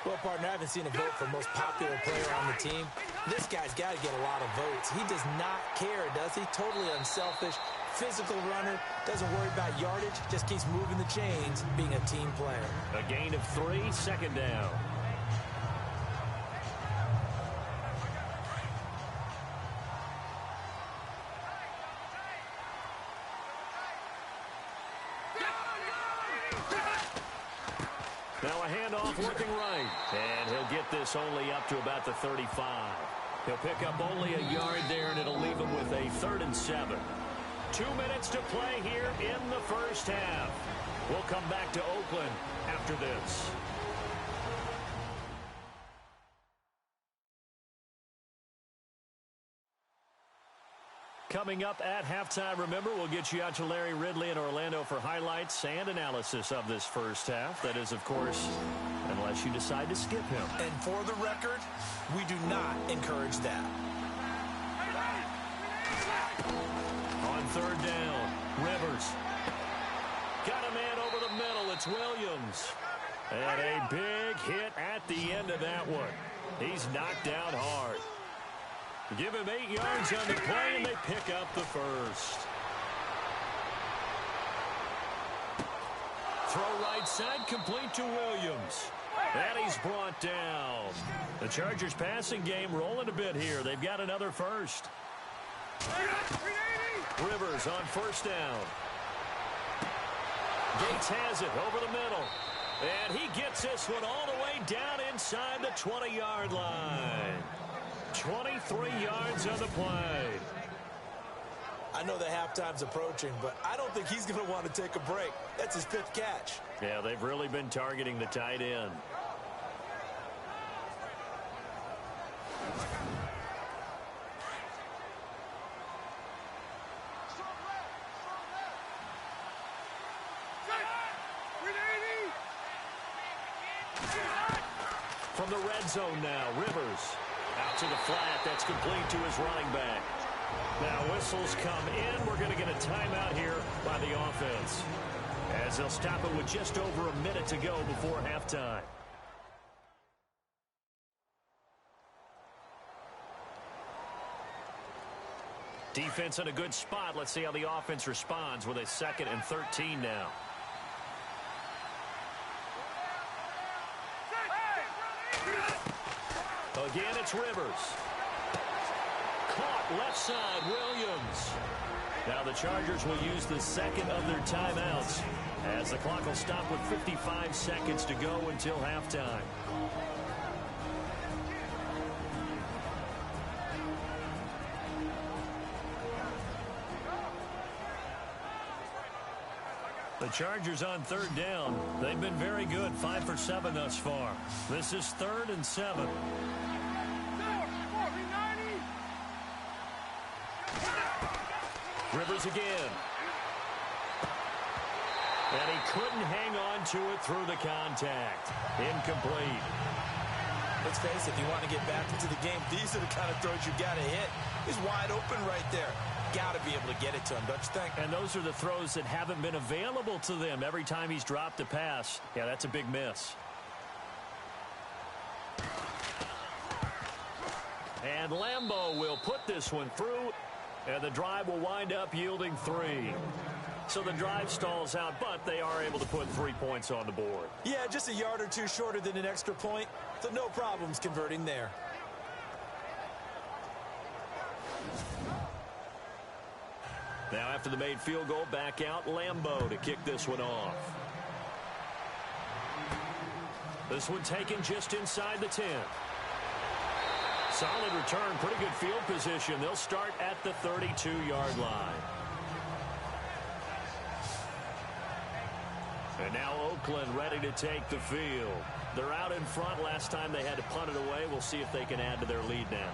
Well, partner, I haven't seen a vote for most popular player on the team. This guy's got to get a lot of votes. He does not care, does he? Totally unselfish, physical runner, doesn't worry about yardage, just keeps moving the chains, being a team player. A gain of 3, 2nd down. Now a handoff working right. And he'll get this only up to about the 35. He'll pick up only a yard there, and it'll leave him with a 3rd and 7. 2 minutes to play here in the first half. We'll come back to Oakland after this. Coming up at halftime, remember, we'll get you out to Larry Ridley in Orlando for highlights and analysis of this first half. That is, of course, unless you decide to skip him. And for the record, we do not encourage that. On 3rd down, Rivers. Got a man over the middle. It's Williams. And a big hit at the end of that one. He's knocked down hard. Give him 8 yards on the play, and they pick up the 1st. Throw right side, complete to Williams. And he's brought down. The Chargers passing game rolling a bit here. They've got another 1st. Rivers on 1st down. Gates has it over the middle. And he gets this one all the way down inside the 20-yard line. 23 yards on the play. I know the halftime's approaching, but I don't think he's going to want to take a break. That's his 5th catch. Yeah, they've really been targeting the tight end. From the red zone now, Rivers. Out to the flat. That's complete to his running back. Now whistles come in. We're going to get a timeout here by the offense, as they'll stop it with just over a minute to go before halftime. Defense in a good spot. Let's see how the offense responds with a 2nd and 13 now. Again, it's Rivers. Caught left side, Williams. Now the Chargers will use the 2nd of their timeouts, as the clock will stop with 55 seconds to go until halftime. The Chargers on 3rd down. They've been very good, 5 for 7 thus far. This is 3rd and 7. Rivers again. And he couldn't hang on to it through the contact. Incomplete. Let's face it, if you want to get back into the game, these are the kind of throws you got to hit. He's wide open right there. Got to be able to get it to him, don't you think? And those are the throws that haven't been available to them every time he's dropped a pass. Yeah, that's a big miss. And Lambeau will put this one through, and the drive will wind up yielding 3. So the drive stalls out, but they are able to put 3 points on the board. Yeah, just a yard or two shorter than an extra point, so no problems converting there. Now after the made field goal, back out Lambeau to kick this one off. This one taken just inside the 10. Solid return, pretty good field position. They'll start at the 32-yard line. And now Oakland ready to take the field. They're out in front. Last time they had to punt it away. We'll see if they can add to their lead now.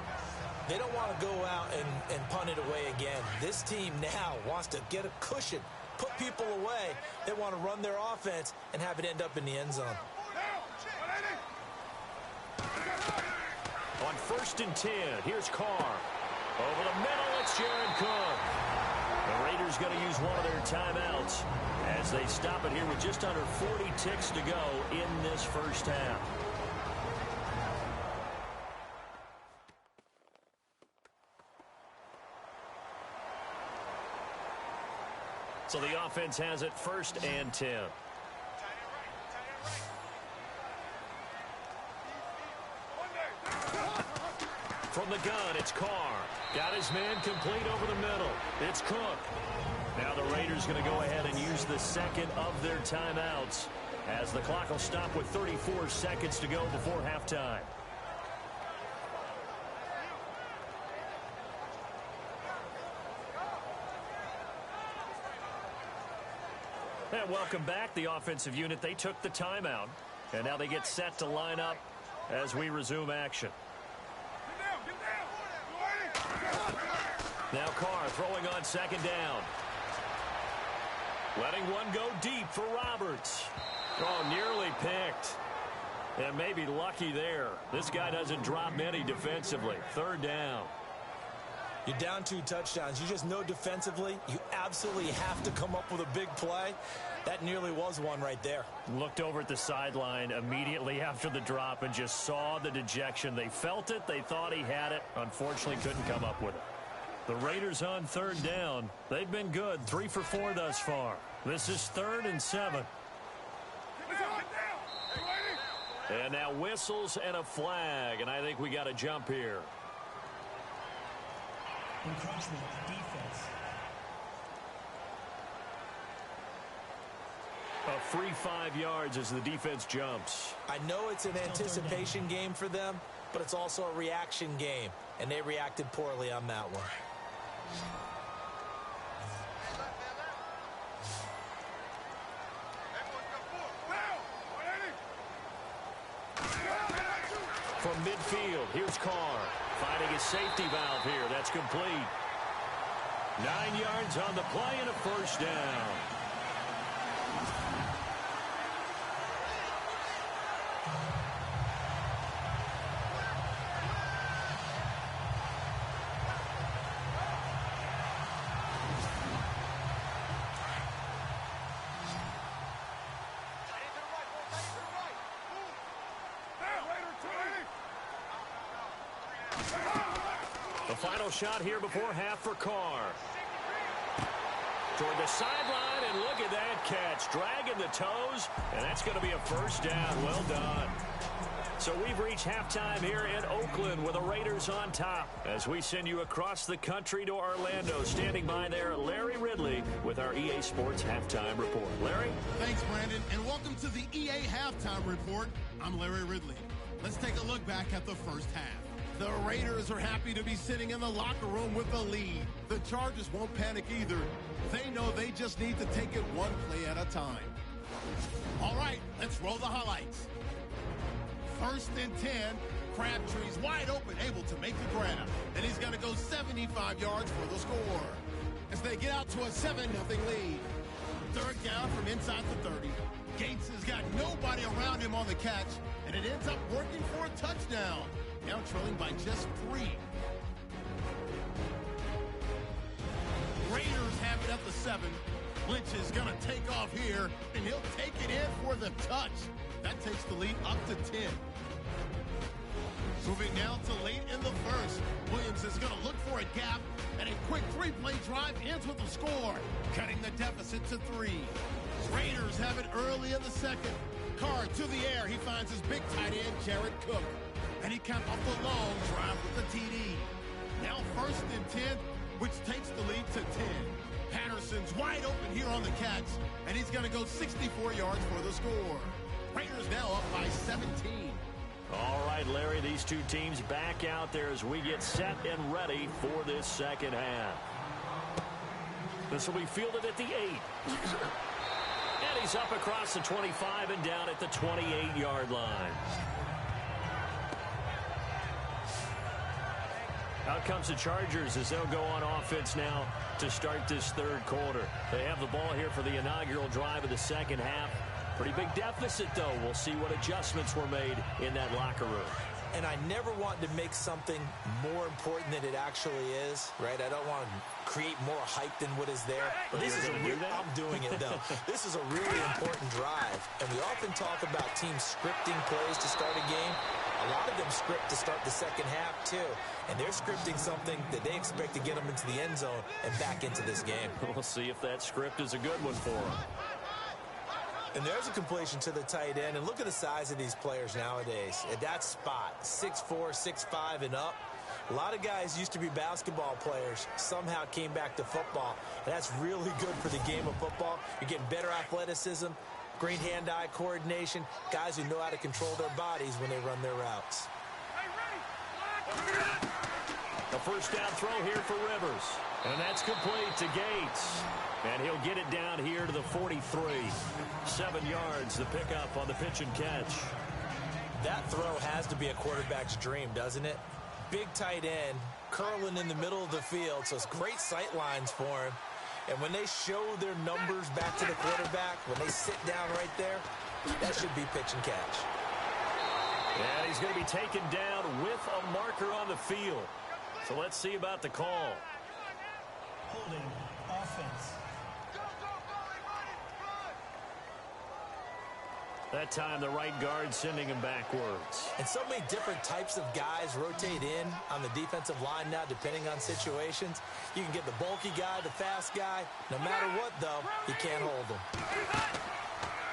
They don't want to go out and punt it away again. This team now wants to get a cushion, put people away. They want to run their offense and have it end up in the end zone. On 1st and 10, here's Carr. Over the middle, it's Jared Cook. The Raiders going to use one of their timeouts as they stop it here with just under 40 ticks to go in this first half. So the offense has it 1st and 10. From the gun, it's Carr. Got his man complete over the middle. It's Cook. Now the Raiders going to go ahead and use the 2nd of their timeouts, as the clock will stop with 34 seconds to go before halftime. And welcome back. The offensive unit, they took the timeout, and now they get set to line up as we resume action. Now Carr throwing on 2nd down. Letting one go deep for Roberts. Oh, nearly picked. And maybe lucky there. This guy doesn't drop many defensively. 3rd down. You're down 2 touchdowns. You just know defensively you absolutely have to come up with a big play. That nearly was one right there. Looked over at the sideline immediately after the drop and just saw the dejection. They felt it. They thought he had it. Unfortunately, couldn't come up with it. The Raiders on 3rd down. They've been good. 3 for 4 thus far. This is 3rd and 7. And now whistles and a flag. And I think we got a jump here. Encroachment, defense. A free 5 yards as the defense jumps. I know it's an anticipation game for them, but it's also a reaction game, and they reacted poorly on that one. From midfield, here's Carr. Finding his safety valve here. That's complete. 9 yards on the play and a first down. The final shot here before half for Carr. Toward the sideline, and look at that catch. Dragging the toes, and that's going to be a first down. Well done. So we've reached halftime here in Oakland with the Raiders on top. As we send you across the country to Orlando, standing by there, Larry Ridley with our EA Sports Halftime Report. Larry? Thanks, Brandon, and welcome to the EA Halftime Report. I'm Larry Ridley. Let's take a look back at the first half. The Raiders are happy to be sitting in the locker room with the lead. The Chargers won't panic either. They know they just need to take it one play at a time. All right, let's roll the highlights. 1st and 10, Crabtree's wide open, able to make the grab. And he's going to go 75 yards for the score. As they get out to a 7-0 lead. 3rd down from inside the 30. Gates has got nobody around him on the catch, and it ends up working for a touchdown. Now trailing by just 3. Raiders have it at the 7. Lynch is going to take off here, and he'll take it in for the touch. That takes the lead up to 10. Moving now to late in the first. Williams is going to look for a gap, and a quick 3-play drive ends with a score, cutting the deficit to 3. Raiders have it early in the second. Carr to the air. He finds his big tight end, Jared Cook. And he capped off the long drive with the TD. Now 1st and 10, which takes the lead to 10. Patterson's wide open here on the catch, and he's going to go 64 yards for the score. Raiders now up by 17. All right, Larry, these two teams back out there as we get set and ready for this second half. This will be fielded at the 8. And he's up across the 25 and down at the 28-yard line. Out comes the Chargers as they'll go on offense now to start this 3rd quarter. They have the ball here for the inaugural drive of the second half. Pretty big deficit, though. We'll see what adjustments were made in that locker room. And I never want to make something more important than it actually is, right? I don't want to create more hype than what is there. But this is I'm doing it, though. This is a really important drive. And we often talk about teams scripting plays to start a game. A lot of them script to start the second half, too. And they're scripting something that they expect to get them into the end zone and back into this game. We'll see if that script is a good one for them. And there's a completion to the tight end. And look at the size of these players nowadays. At that spot, 6'4", 6'5", and up. A lot of guys used to be basketball players, somehow came back to football. And that's really good for the game of football. You're getting better athleticism, great hand-eye coordination, guys who know how to control their bodies when they run their routes. A first down throw here for Rivers. And that's complete to Gates. And he'll get it down here to the 43. 7 yards, the pickup on the pitch and catch. That throw has to be a quarterback's dream, doesn't it? Big tight end, curling in the middle of the field, so it's great sight lines for him. And when they show their numbers back to the quarterback, when they sit down right there, that should be pitch and catch. And he's going to be taken down with a marker on the field. So let's see about the call. Holding offense. That time the right guard sending him backwards. And so many different types of guys rotate in on the defensive line now, depending on situations. You can get the bulky guy, the fast guy. No matter what, though, you can't hold them.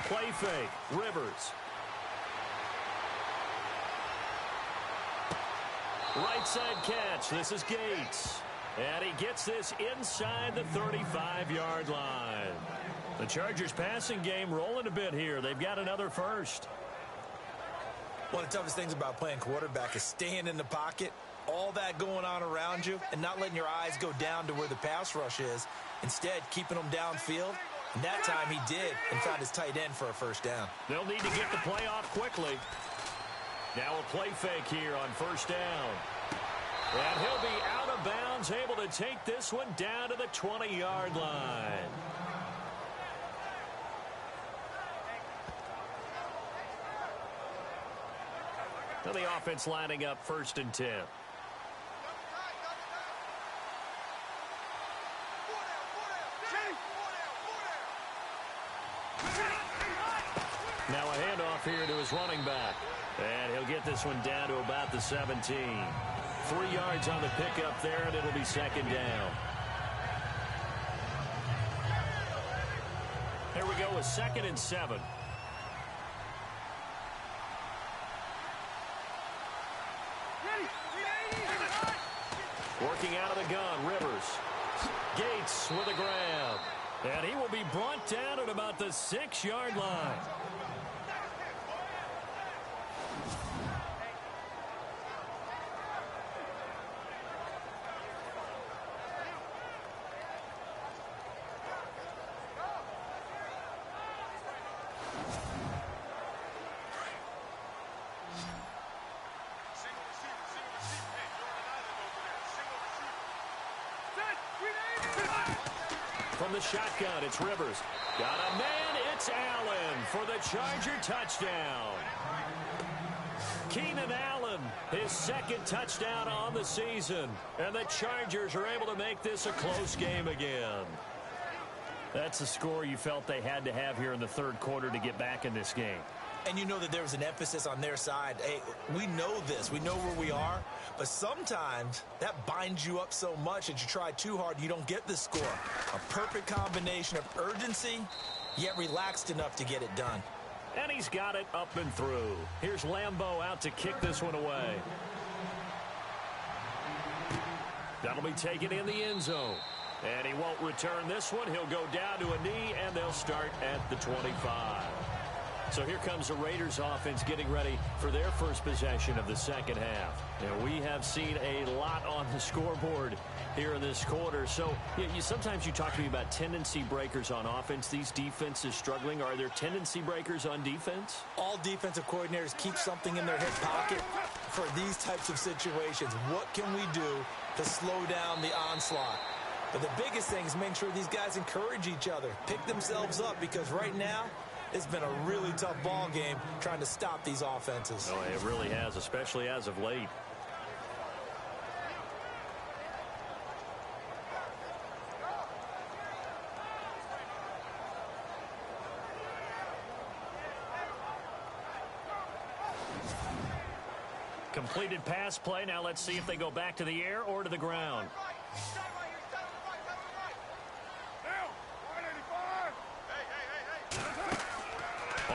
Play fake. Rivers. Right side catch. This is Gates. And he gets this inside the 35-yard line. The Chargers passing game rolling a bit here. They've got another first. One of the toughest things about playing quarterback is staying in the pocket, all that going on around you, and not letting your eyes go down to where the pass rush is. Instead, keeping them downfield. And that time he did and found his tight end for a first down. They'll need to get the play off quickly. Now a play fake here on first down. And he'll be out of bounds, able to take this one down to the 20-yard line. Now the offense lining up 1st and 10. Now a handoff here to his running back. And he'll get this one down to about the 17. 3 yards on the pickup there, and it'll be 2nd down. Here we go with 2nd and 7. Working out of the gun, Rivers. Gates with a grab. And he will be brought down at about the 6-yard line. From the shotgun, it's Rivers. Got a man, it's Allen for the Charger touchdown. Keenan Allen, his 2nd touchdown on the season. And the Chargers are able to make this a close game again. That's a score you felt they had to have here in the 3rd quarter to get back in this game. And you know that there was an emphasis on their side. Hey, we know this. We know where we are. But sometimes that binds you up so much that you try too hard, you don't get the score. A perfect combination of urgency, yet relaxed enough to get it done. And he's got it up and through. Here's Lambeau out to kick this one away. That'll be taken in the end zone. And he won't return this one. He'll go down to a knee, and they'll start at the 25. So here comes the Raiders offense getting ready for their first possession of the 2nd half. Now, we have seen a lot on the scoreboard here in this quarter. So sometimes you talk to me about tendency breakers on offense. These defenses struggling. Are there tendency breakers on defense? All defensive coordinators keep something in their hip pocket for these types of situations. What can we do to slow down the onslaught? But the biggest thing is making sure these guys encourage each other, pick themselves up, because right now, it's been a really tough ball game trying to stop these offenses. Oh, it really has, especially as of late. Completed pass play. Now let's see if they go back to the air or to the ground.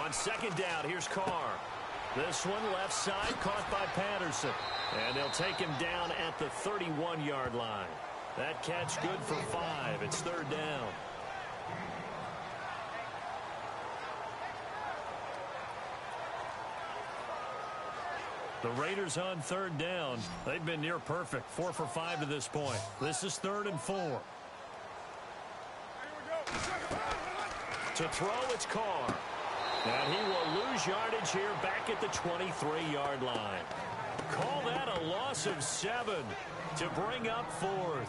On 2nd down, here's Carr. This one left side, caught by Patterson. And they'll take him down at the 31-yard line. That catch good for 5. It's 3rd down. The Raiders on 3rd down. They've been near perfect. 4 for 5 to this point. This is 3rd and 4. To throw, it's Carr. And he will lose yardage here back at the 23-yard line. Call that a loss of 7 to bring up 4th.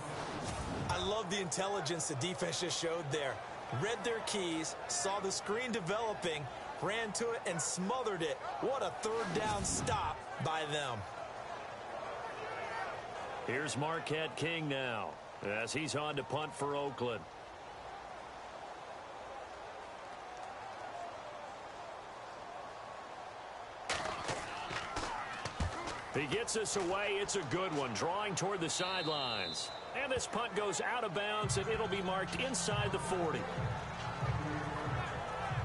I love the intelligence the defense just showed there. Read their keys, saw the screen developing, ran to it, and smothered it. What a 3rd down stop by them. Here's Marquette King now as he's on to punt for Oakland. He gets this away. It's a good one, drawing toward the sidelines. And this punt goes out of bounds, and it'll be marked inside the 40.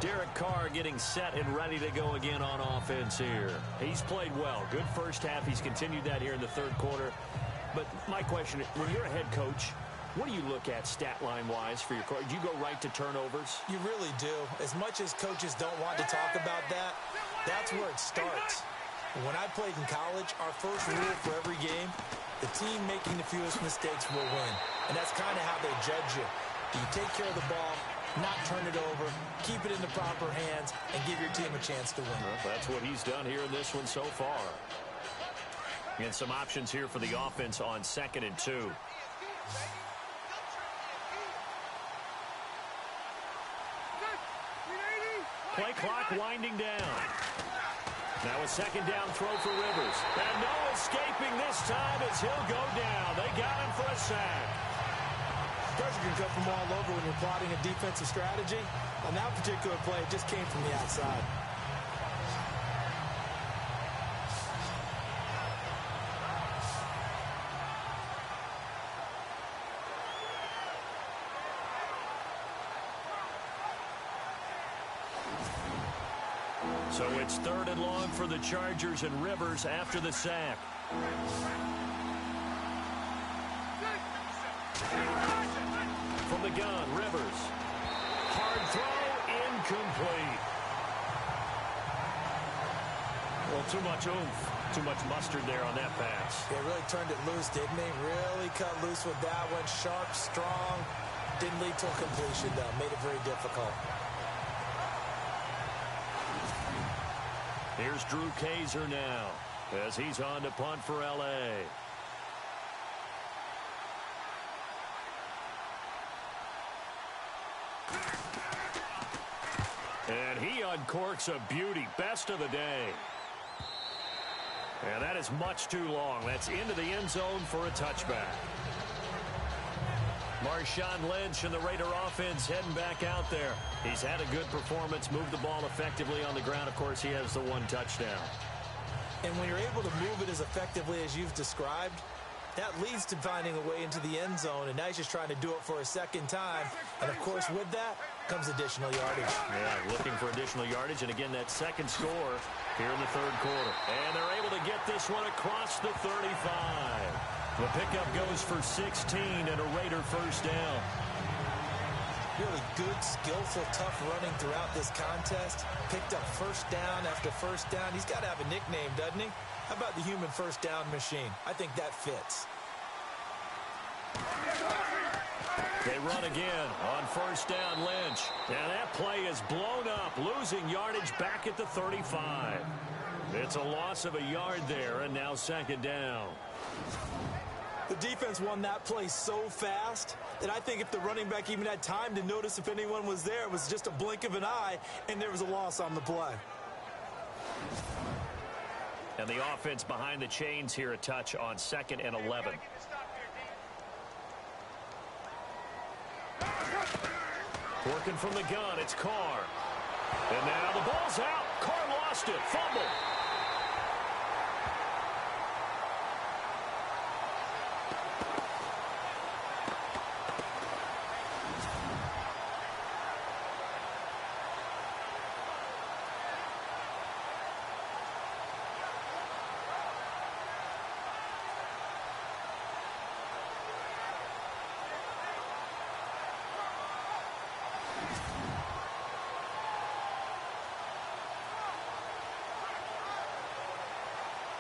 Derek Carr getting set and ready to go again on offense here. He's played well. Good first half. He's continued that here in the 3rd quarter. But my question, when you're a head coach, what do you look at stat line-wise for your coach? Do you go right to turnovers? You really do. As much as coaches don't want to talk about that, that's where it starts. When I played in college, our first rule for every game, the team making the fewest mistakes will win. And that's kind of how they judge you. Do you take care of the ball? not turn it over, keep it in the proper hands, and give your team a chance to win. Well, that's what he's done here in this one so far. And some options here for the offense on 2nd and 2. Play clock winding down. Now a 2nd down throw for Rivers. And no escaping this time as he'll go down. They got him for a sack. Pressure can come from all over when you're plotting a defensive strategy. On that particular play, it just came from the outside. So it's 3rd and long for the Chargers and Rivers after the sack. From the gun, Rivers. Hard throw, incomplete. Well, too much oomph, too much mustard there on that pass. They really turned it loose, didn't they? Really cut loose with that one. Sharp, strong. Didn't lead to a completion, though. Made it very difficult. Here's Drew Kaiser now as he's on to punt for L.A. And he uncorks a beauty. Best of the day. And that is much too long. That's into the end zone for a touchback. Marshawn Lynch and the Raider offense heading back out there. He's had a good performance, moved the ball effectively on the ground. Of course, he has the 1 touchdown. And when you're able to move it as effectively as you've described, that leads to finding a way into the end zone, and now he's just trying to do it for a 2nd time. And, of course, with that comes additional yardage. Yeah, looking for additional yardage. And, again, that 2nd score here in the 3rd quarter. And they're able to get this one across the 35. The pickup goes for 16 and a Raider 1st down. Really good, skillful, tough running throughout this contest. Picked up 1st down after 1st down. He's got to have a nickname, doesn't he? How about the human 1st down machine? I think that fits. They run again on 1st down, Lynch. And that play is blown up, losing yardage back at the 35. It's a loss of a yard there, and now 2nd down. The defense won that play so fast that I think if the running back even had time to notice if anyone was there, it was just a blink of an eye, and there was a loss on the play. And the offense behind the chains here, a touch on 2nd and 11. Working from the gun, it's Carr. And now the ball's out. Carr lost it. Fumble.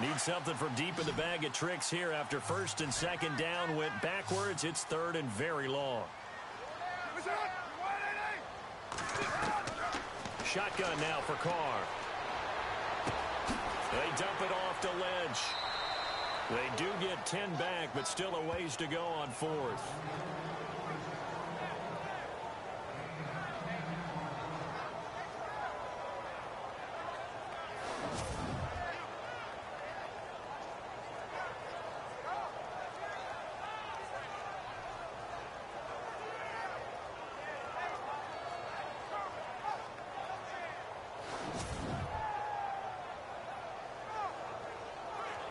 Need something from deep in the bag of tricks here after 1st and 2nd down went backwards. It's 3rd and very long. Shotgun now for Carr. They dump it off to Lynch. They do get 10 back, but still a ways to go on 4th.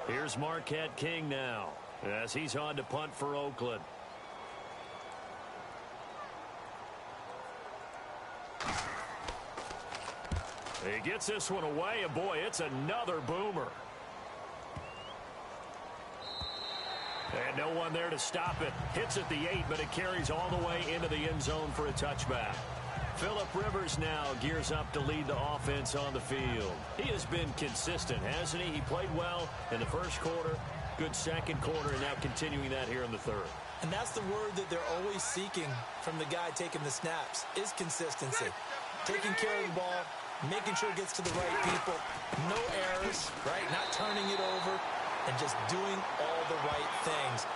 Here's Marquette King now as he's on to punt for Oakland. He gets this one away, and boy, it's another boomer. And no one there to stop it. Hits at the 8, but it carries all the way into the end zone for a touchback. Phillip Rivers now gears up to lead the offense on the field. He has been consistent, hasn't he? He played well in the 1st quarter, good 2nd quarter, and now continuing that here in the 3rd. And that's the word that they're always seeking from the guy taking the snaps, is consistency. Taking care of the ball, making sure it gets to the right people, no errors, right? Not turning it over, and just doing all the right things.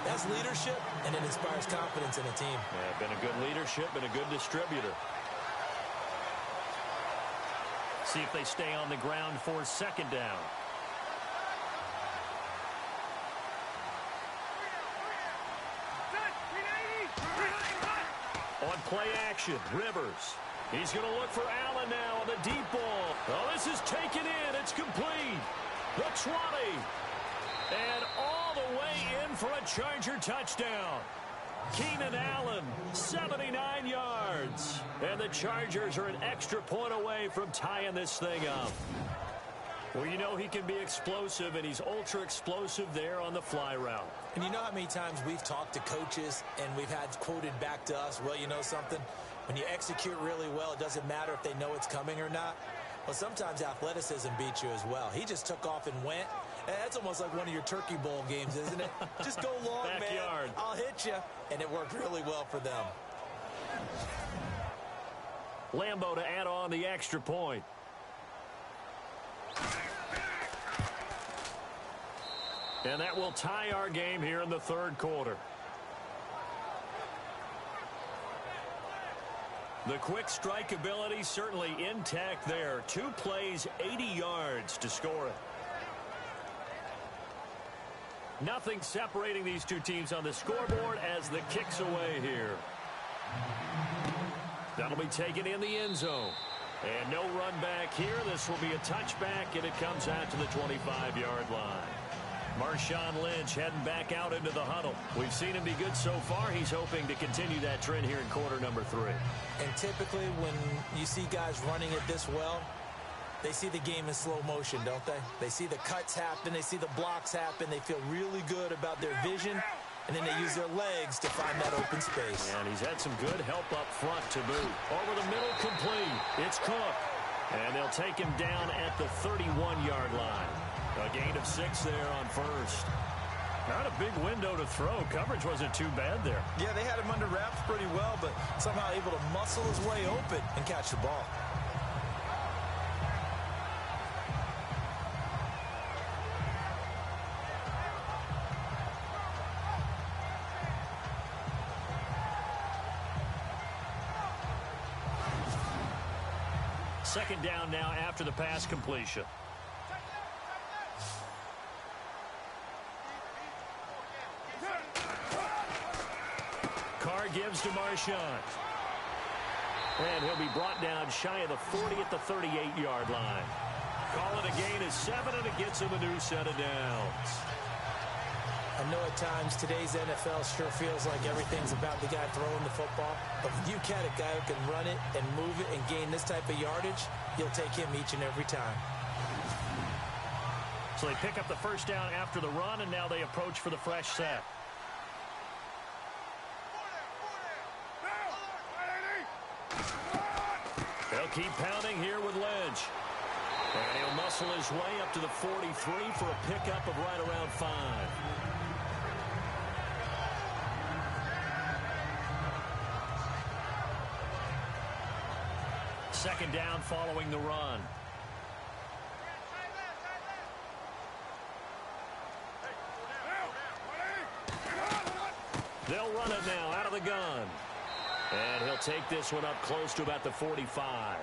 That's leadership, and it inspires confidence in a team. Yeah, been a good leadership, been a good distributor. See if they stay on the ground for second down. On play action, Rivers. He's going to look for Allen now on the deep ball. Oh, this is taken in. It's complete. The 20. And all the way in for a Charger touchdown. Keenan Allen, 79 yards. And the Chargers are an extra point away from tying this thing up. Well, you know he can be explosive, and he's ultra-explosive there on the fly route. And you know how many times we've talked to coaches and we've had quoted back to us, well, you know something? When you execute really well, it doesn't matter if they know it's coming or not. Well, sometimes athleticism beats you as well. He just took off and went. And that's almost like one of your Turkey Bowl games, isn't it? Just go long, Backyard. man. I'll hit you. And it worked really well for them. Lambo to add on the extra point. And that will tie our game here in the third quarter. The quick strike ability certainly intact there. 2 plays, 80 yards to score it. Nothing separating these two teams on the scoreboard as the kick's away here. That'll be taken in the end zone. And no run back here. This will be a touchback, and it comes out to the 25-yard line. Marshawn Lynch heading back out into the huddle. We've seen him be good so far. He's hoping to continue that trend here in quarter number 3. And typically when you see guys running it this well, they see the game in slow motion, don't they? They see the cuts happen. They see the blocks happen. They feel really good about their vision. And then they use their legs to find that open space. And he's had some good help up front to boot. Over the middle, complete. It's Cook. And they'll take him down at the 31-yard line. A gain of 6 there on first. Not a big window to throw. Coverage wasn't too bad there. Yeah, they had him under wraps pretty well, but somehow able to muscle his way open and catch the ball. Second down now after the pass completion. Carr gives to Marshawn. And he'll be brought down shy of the 40 at the 38-yard line. Call it a gain of 7, and it gets him a new set of downs. I know at times today's NFL sure feels like everything's about the guy throwing the football. But when you get a guy who can run it and move it and gain this type of yardage, you'll take him each and every time. So they pick up the first down after the run, and now they approach for the fresh set. They'll keep pounding here with Lynch. And he'll muscle his way up to the 43 for a pickup of right around 5. Second down following the run. They'll run it now out of the gun. And he'll take this one up close to about the 45.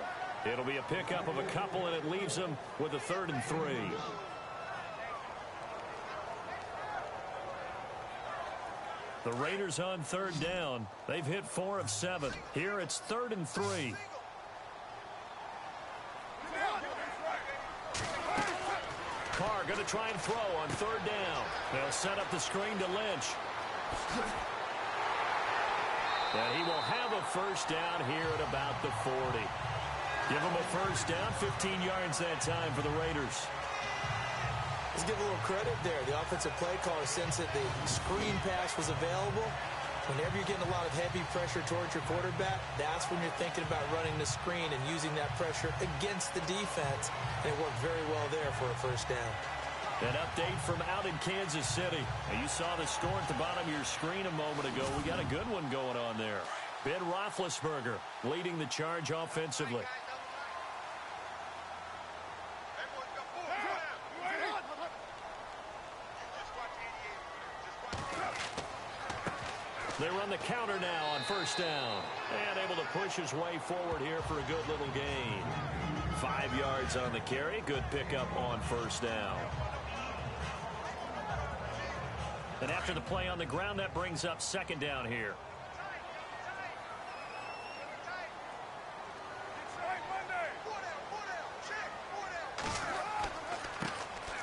It'll be a pickup of a couple, and it leaves them with a 3rd and 3. The Raiders on 3rd down. They've hit 4 of 7. Here it's 3rd and 3. Carr going to try and throw on 3rd down. They'll set up the screen to Lynch. And he will have a first down here at about the 40. Give him a first down, 15 yards that time for the Raiders. Let's give a little credit there. The offensive play caller sensed that the screen pass was available. Whenever you're getting a lot of heavy pressure towards your quarterback, that's when you're thinking about running the screen and using that pressure against the defense. And it worked very well there for a first down. An update from out in Kansas City. Now, you saw the score at the bottom of your screen a moment ago. We got a good one going on there. Ben Roethlisberger leading the charge offensively. They run the counter now on first down. And able to push his way forward here for a good little gain. 5 yards on the carry. Good pickup on first down. And after the play on the ground, that brings up second down here.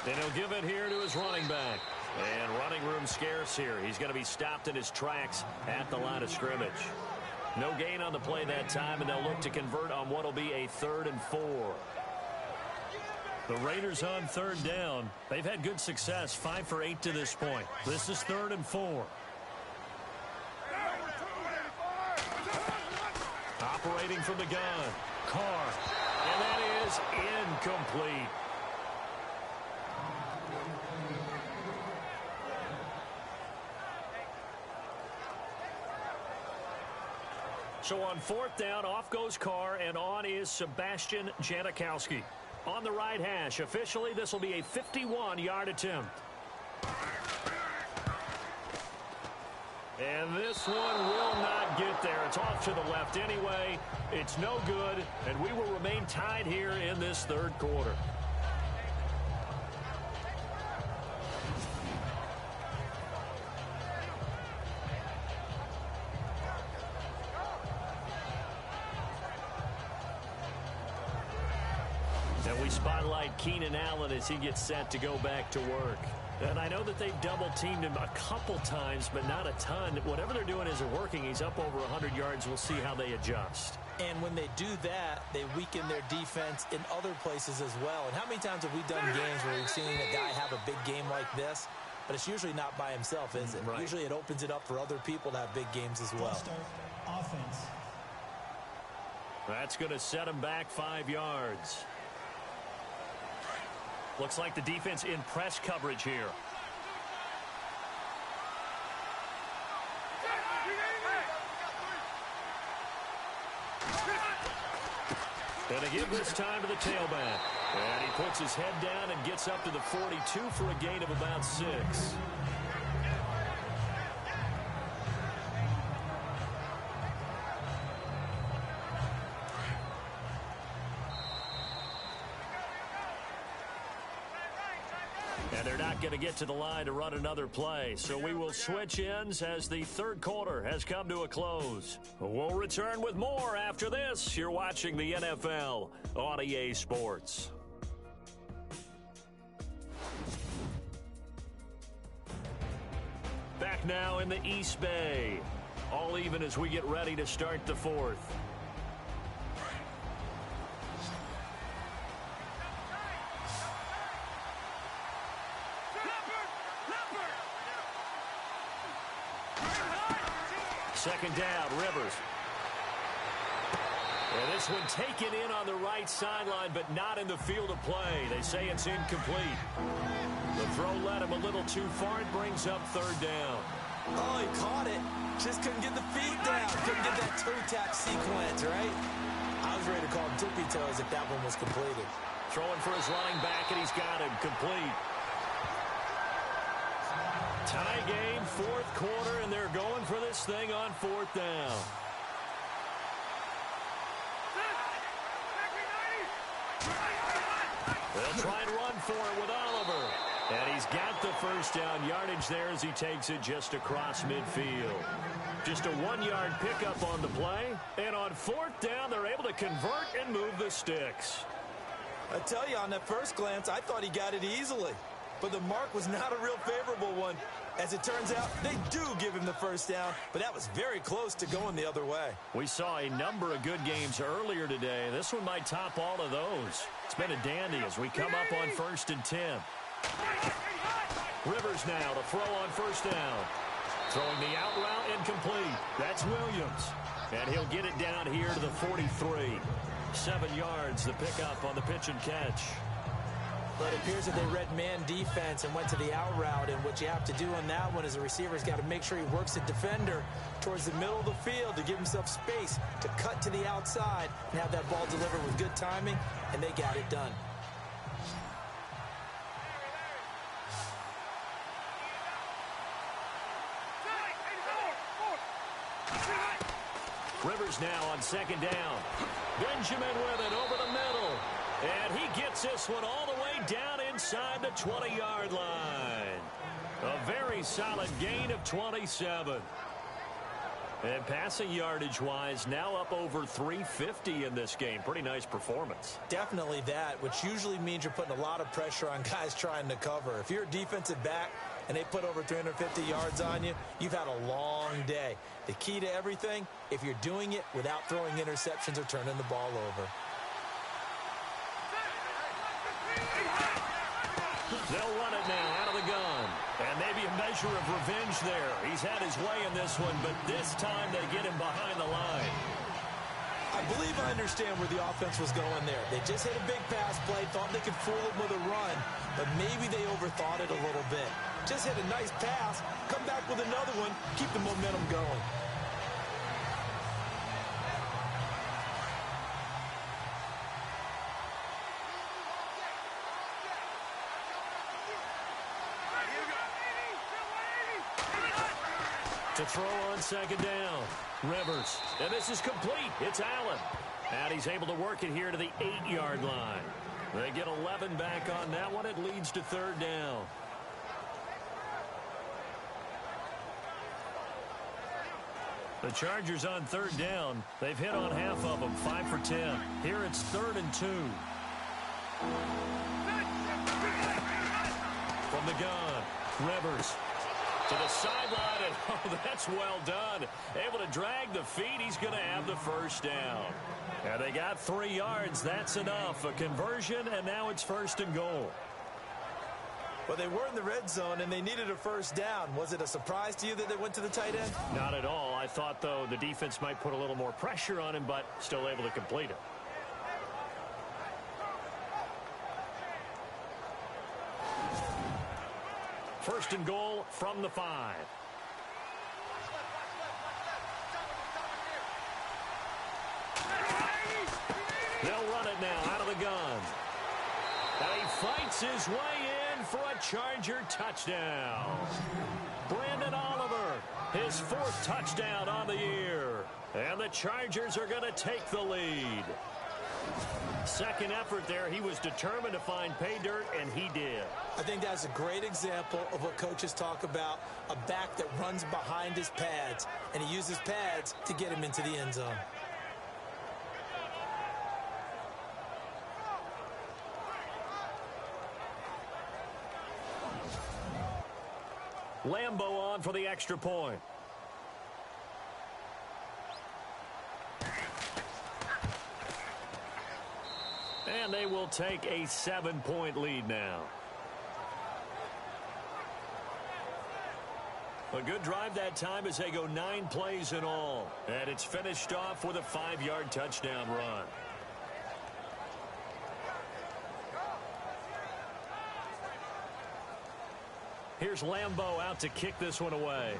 And he'll give it here to his running back. And running room scarce here. He's going to be stopped in his tracks at the line of scrimmage. No gain on the play that time, and they'll look to convert on what will be a 3rd and 4. The Raiders on third down. They've had good success, 5 for 8 to this point. This is 3rd and 4. Operating from the gun. Carr. And that is incomplete. So on 4th down, off goes Carr, and on is Sebastian Janikowski. On the right hash, officially, this will be a 51-yard attempt. And this one will not get there. It's off to the left anyway. It's no good, and we will remain tied here in this 3rd quarter. And we spotlight Keenan Allen as he gets set to go back to work. And I know that they've double-teamed him a couple times, but not a ton. Whatever they're doing isn't working. He's up over 100 yards. We'll see how they adjust. And when they do that, they weaken their defense in other places as well. And how many times have we done games where we've seen a guy have a big game like this? But it's usually not by himself, is it? Right. Usually it opens it up for other people to have big games as well. Offense. That's going to set him back 5 yards. Looks like the defense in press coverage here. And again this time to the tailback. And he puts his head down and gets up to the 42 for a gain of about 6. And they're not going to get to the line to run another play. So we will switch ends as the 3rd quarter has come to a close. We'll return with more after this. You're watching the NFL on EA Sports. Back now in the East Bay. All even as we get ready to start the 4th. Second down, Rivers. And this one taken in on the right sideline, but not in the field of play. They say it's incomplete. The throw led him a little too far. It brings up 3rd down. Oh, he caught it. Just couldn't get the feet down. Couldn't get that toe tap sequence, right? I was ready to call him tippy toes if that one was completed. Throwing for his running back, and he's got him complete. Tie game, 4th quarter, and they're going for this thing on 4th down. They'll try and run for it with Oliver. And he's got the first down yardage there as he takes it just across midfield. Just a 1-yard pickup on the play. And on 4th down, they're able to convert and move the sticks. I tell you, on that first glance, I thought he got it easily. But the mark was not a real favorable one. As it turns out, they do give him the first down, but that was very close to going the other way. We saw a number of good games earlier today. This one might top all of those. It's been a dandy as we come up on 1st and 10. Rivers now to throw on first down. Throwing the out route incomplete. That's Williams. And he'll get it down here to the 43. 7 yards, the pickup on the pitch and catch. But it appears that they read man defense and went to the out route. And what you have to do on that one is the receiver's got to make sure he works the defender towards the middle of the field to give himself space to cut to the outside and have that ball delivered with good timing, and they got it done. Rivers now on second down. Benjamin with it over the middle. And he gets this one all the way down inside the 20-yard line. A very solid gain of 27. And passing yardage-wise, now up over 350 in this game. Pretty nice performance. Definitely that, which usually means you're putting a lot of pressure on guys trying to cover. If you're a defensive back and they put over 350 yards on you, you've had a long day. The key to everything, if you're doing it without throwing interceptions or turning the ball over. They'll run it now out of the gun. And maybe a measure of revenge there. He's had his way in this one, but this time they get him behind the line. I believe I understand where the offense was going there. They just hit a big pass play, thought they could fool him with a run, but maybe they overthought it a little bit. Just hit a nice pass, come back with another one, keep the momentum going. To throw on second down. Rivers. And this is complete. It's Allen. And he's able to work it here to the 8-yard line. They get 11 back on that one. It leads to third down. The Chargers on third down. They've hit on half of them, 5 for 10. Here it's 3rd and 2. From the gun, Rivers. To the sideline, and oh, that's well done. Able to drag the feet. He's going to have the first down. And they got 3 yards. That's enough. A conversion, and now it's 1st and goal. Well, they were in the red zone, and they needed a first down. Was it a surprise to you that they went to the tight end? Not at all. I thought, though, the defense might put a little more pressure on him, but still able to complete it. First and goal from the 5. They'll run it now out of the gun. And he fights his way in for a Charger touchdown. Brandon Oliver, his 4th touchdown on the year. And the Chargers are going to take the lead. Second effort there, he was determined to find pay dirt, and he did. I think that's a great example of what coaches talk about, a back that runs behind his pads, and he uses pads to get him into the end zone. Lambo on for the extra point. And they will take a 7-point lead now. A good drive that time as they go 9 plays in all. And it's finished off with a 5-yard touchdown run. Here's Lambo out to kick this one away.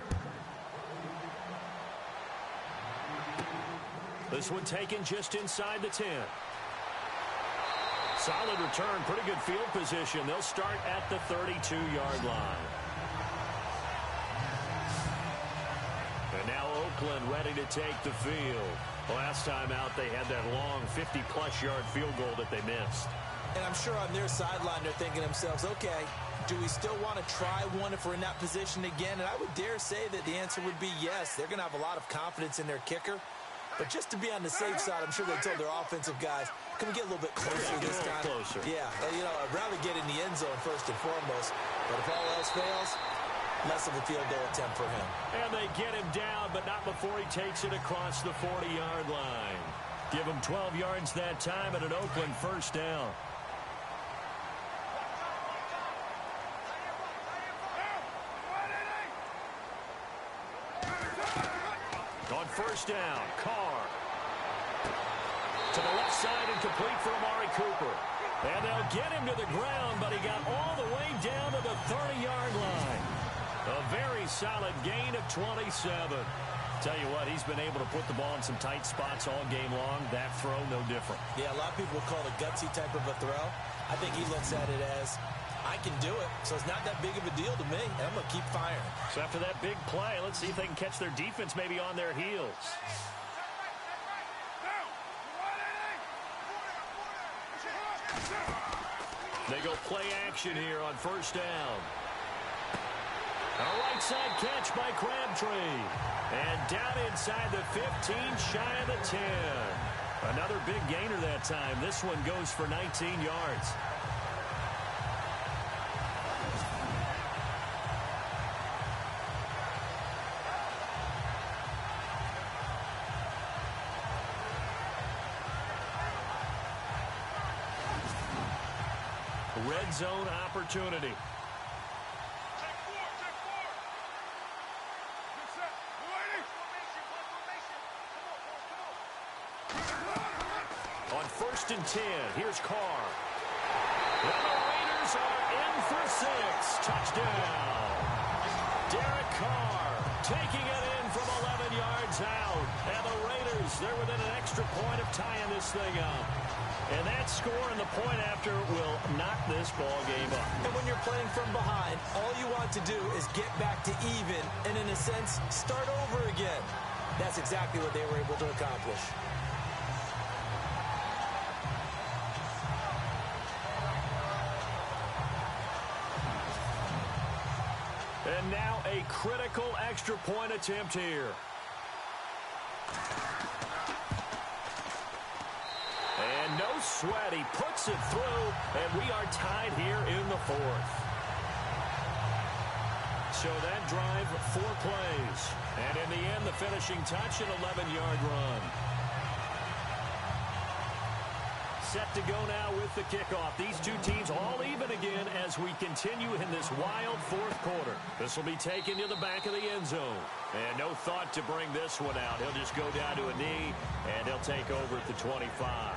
This one taken just inside the 10. Solid return, pretty good field position. They'll start at the 32-yard line. And now Oakland ready to take the field. Last time out, they had that long 50-plus yard field goal that they missed. And I'm sure on their sideline, they're thinking to themselves, okay, do we still want to try one if we're in that position again? And I would dare say that the answer would be yes. They're going to have a lot of confidence in their kicker. But just to be on the safe side, I'm sure they told their offensive guys, can we get a little bit closer this time? Closer. Yeah, you know, I'd rather get in the end zone first and foremost. But if all else fails, less of a field goal attempt for him. And they get him down, but not before he takes it across the 40-yard line. Give him 12 yards that time and an Oakland first down. On first down, Carr. To To the left side and complete for Amari Cooper. And they'll get him to the ground, but he got all the way down to the 30-yard line. A very solid gain of 27. Tell you what, he's been able to put the ball in some tight spots all game long. That throw, no different. Yeah, a lot of people will call it a gutsy type of a throw. I think he looks at it as, I can do it, so it's not that big of a deal to me, and I'm going to keep firing. So after that big play, let's see if they can catch their defense maybe on their heels. They go play action here on first down. A right side catch by Crabtree. And down inside the 15, shy of the 10. Another big gainer that time. This one goes for 19 yards. Red zone opportunity. On 1st and 10, here's Carr. And the Raiders are in for 6. Touchdown. Derek Carr taking it in from 11 yards out. And the Raiders, they're within an extra point of tying this thing up. And that score and the point after will knock this ball game up. And when you're playing from behind, all you want to do is get back to even and, in a sense, start over again. That's exactly what they were able to accomplish. And now a critical extra point attempt here. And no sweat. He puts it through, and we are tied here in the 4th. So that drive, 4 plays. And in the end, the finishing touch, an 11-yard run. Set to go now with the kickoff. These two teams all even again as we continue in this wild 4th quarter. This will be taken to the back of the end zone. And no thought to bring this one out. He'll just go down to a knee, and he'll take over at the 25.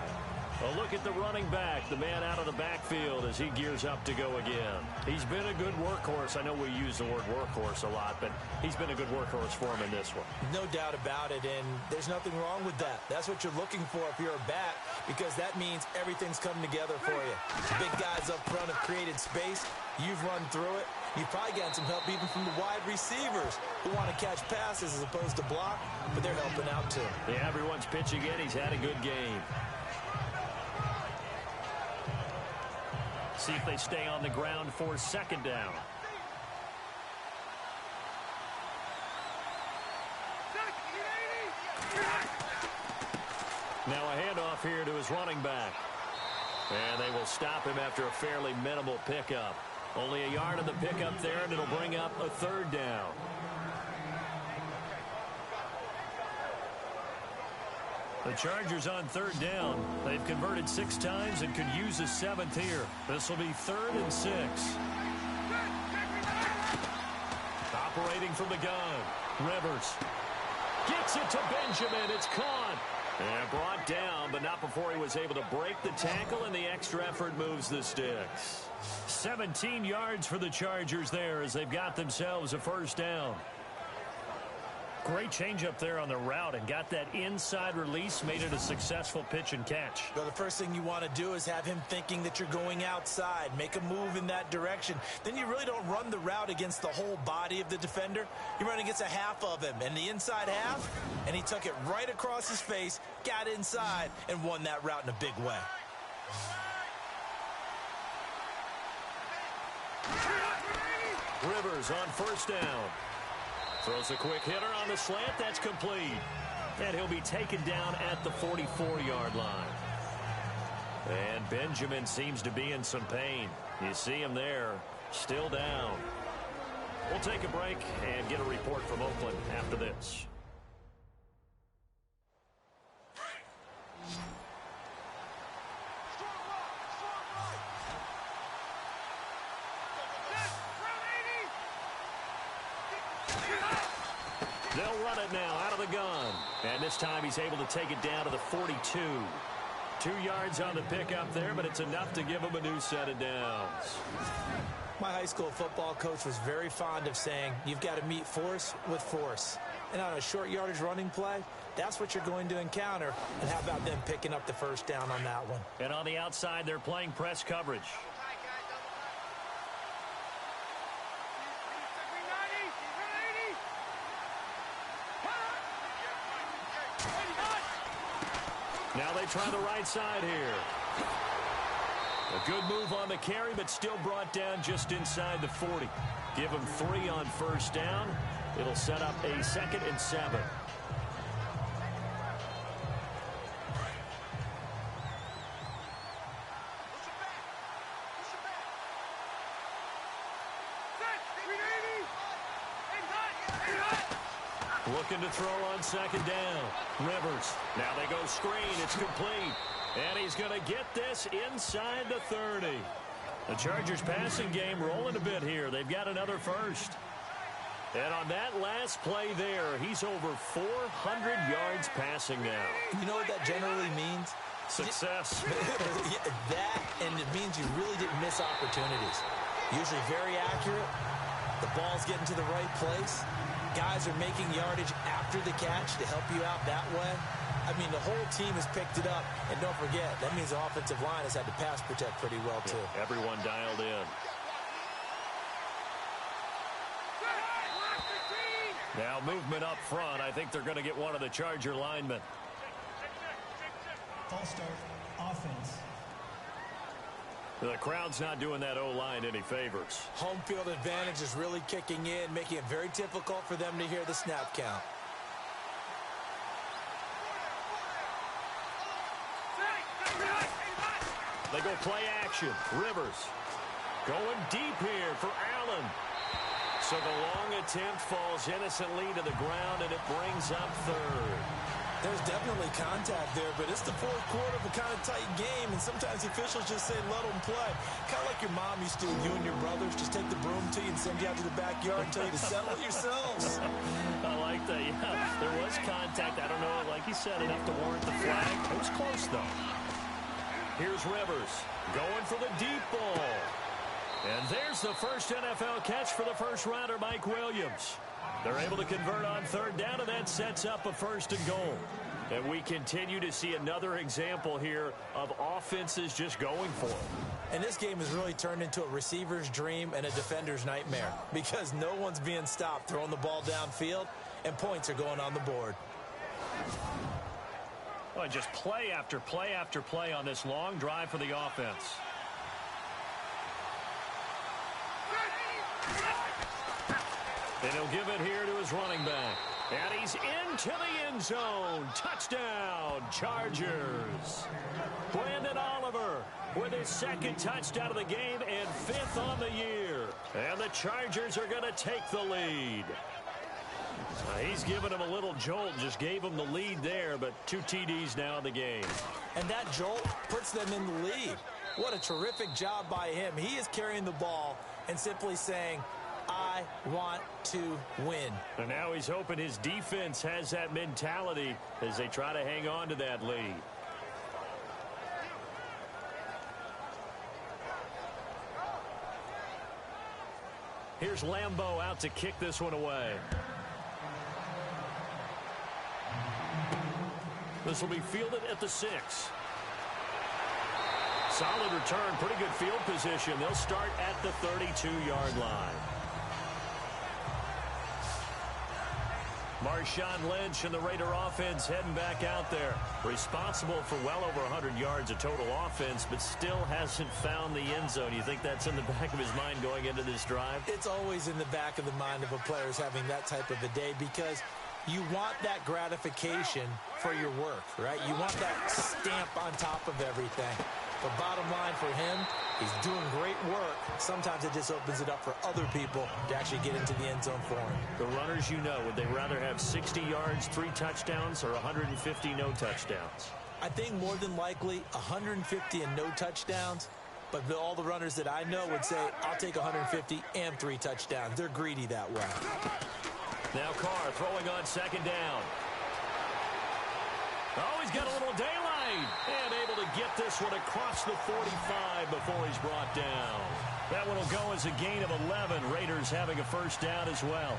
A look at the running back, the man out of the backfield as he gears up to go again. He's been a good workhorse. I know we use the word workhorse a lot, but he's been a good workhorse for him in this one. No doubt about it, and there's nothing wrong with that. That's what you're looking for if you're a back, because that means everything's coming together for you. Big guys up front have created space. You've run through it. You've probably gotten some help even from the wide receivers who want to catch passes as opposed to block, but they're helping out too. Yeah, everyone's pitching in. He's had a good game. See if they stay on the ground for 2nd down. Now a handoff here to his running back. And they will stop him after a fairly minimal pickup. Only a yard of the pickup there, and it'll bring up a 3rd down. The Chargers on 3rd down. They've converted 6 times and could use a 7th here. This will be 3rd and 6. Operating from the gun. Rivers gets it to Benjamin. It's caught. And brought down, but not before he was able to break the tackle, and the extra effort moves the sticks. 17 yards for the Chargers there as they've got themselves a 1st down. Great change up there on the route and got that inside release, made it a successful pitch and catch. Well, the first thing you want to do is have him thinking that you're going outside, make a move in that direction. Then you really don't run the route against the whole body of the defender. You run against a half of him, and the inside half, and he took it right across his face, got inside, and won that route in a big way. Rivers on 1st down. Throws a quick hitter on the slant. That's complete. And he'll be taken down at the 44-yard line. And Benjamin seems to be in some pain. You see him there, still down. We'll take a break and get a report from Oakland after this. They'll run it now out of the gun. And this time he's able to take it down to the 42. 2 yards on the pickup there, but it's enough to give him a new set of downs. My high school football coach was very fond of saying, you've got to meet force with force. And on a short yardage running play, that's what you're going to encounter. And how about them picking up the first down on that one? And on the outside, they're playing press coverage. Now they try the right side here. A good move on the carry, but still brought down just inside the 40. Give him 3 on first down. It'll set up a 2nd and 7. Looking to throw on 2nd down. Rivers. Now they go screen. It's complete. And he's going to get this inside the 30. The Chargers passing game rolling a bit here. They've got another first. And on that last play there, he's over 400 yards passing now. You know what that generally means? Success. That, and it means you really didn't miss opportunities. Usually very accurate. The ball's getting to the right place. Guys are making yardage after the catch to help you out that way. I mean, the whole team has picked it up. And don't forget, that means the offensive line has had to pass protect pretty well, too. Yeah, everyone dialed in. Now movement up front. I think they're going to get one of the Charger linemen. False start, offense. The crowd's not doing that O-line any favors. Home field advantage is really kicking in, making it very difficult for them to hear the snap count. They go play action. Rivers going deep here for Allen. So the long attempt falls innocently to the ground, and it brings up 3rd. There's definitely contact there, but it's the 4th quarter of a kind of tight game, and sometimes the officials just say, let them play. Kind of like your mom used to with you and your brothers. Just take the broom to you and send you out to the backyard and tell you to settle it yourselves. I like that, yeah. There was contact. I don't know, like you said, enough to warrant the flag. It was close, though. Here's Rivers going for the deep ball. And there's the first NFL catch for the first-rounder, Mike Williams. They're able to convert on 3rd down, and that sets up a 1st and goal. And we continue to see another example here of offenses just going for it. And this game has really turned into a receiver's dream and a defender's nightmare because no one's being stopped throwing the ball downfield, and points are going on the board. Well, just play after play after play on this long drive for the offense. And he'll give it here to his running back. And he's into the end zone. Touchdown, Chargers. Brandon Oliver with his 2nd touchdown of the game and 5th on the year. And the Chargers are going to take the lead. He's given him a little jolt, just gave him the lead there, but 2 TDs now in the game. And that jolt puts them in the lead. What a terrific job by him. He is carrying the ball and simply saying, I want to win. And now he's hoping his defense has that mentality as they try to hang on to that lead. Here's Lambeau out to kick this one away. This will be fielded at the 6. Solid return, pretty good field position. They'll start at the 32-yard line. Marshawn Lynch and the Raider offense heading back out there. Responsible for well over 100 yards of total offense, but still hasn't found the end zone. You think that's in the back of his mind going into this drive? It's always in the back of the mind of a player who's having that type of a day because you want that gratification for your work, right? You want that stamp on top of everything. But bottom line for him, he's doing great work. Sometimes it just opens it up for other people to actually get into the end zone for him. The runners, you know, would they rather have 60 yards, 3 touchdowns, or 150 no touchdowns? I think more than likely 150 and no touchdowns. But all the runners that I know would say, I'll take 150 and 3 touchdowns. They're greedy that way. Now Carr throwing on 2nd down. Oh, he's got a little daylight right. And able to get this one across the 45 before he's brought down. That one will go as a gain of 11. Raiders having a first down as well.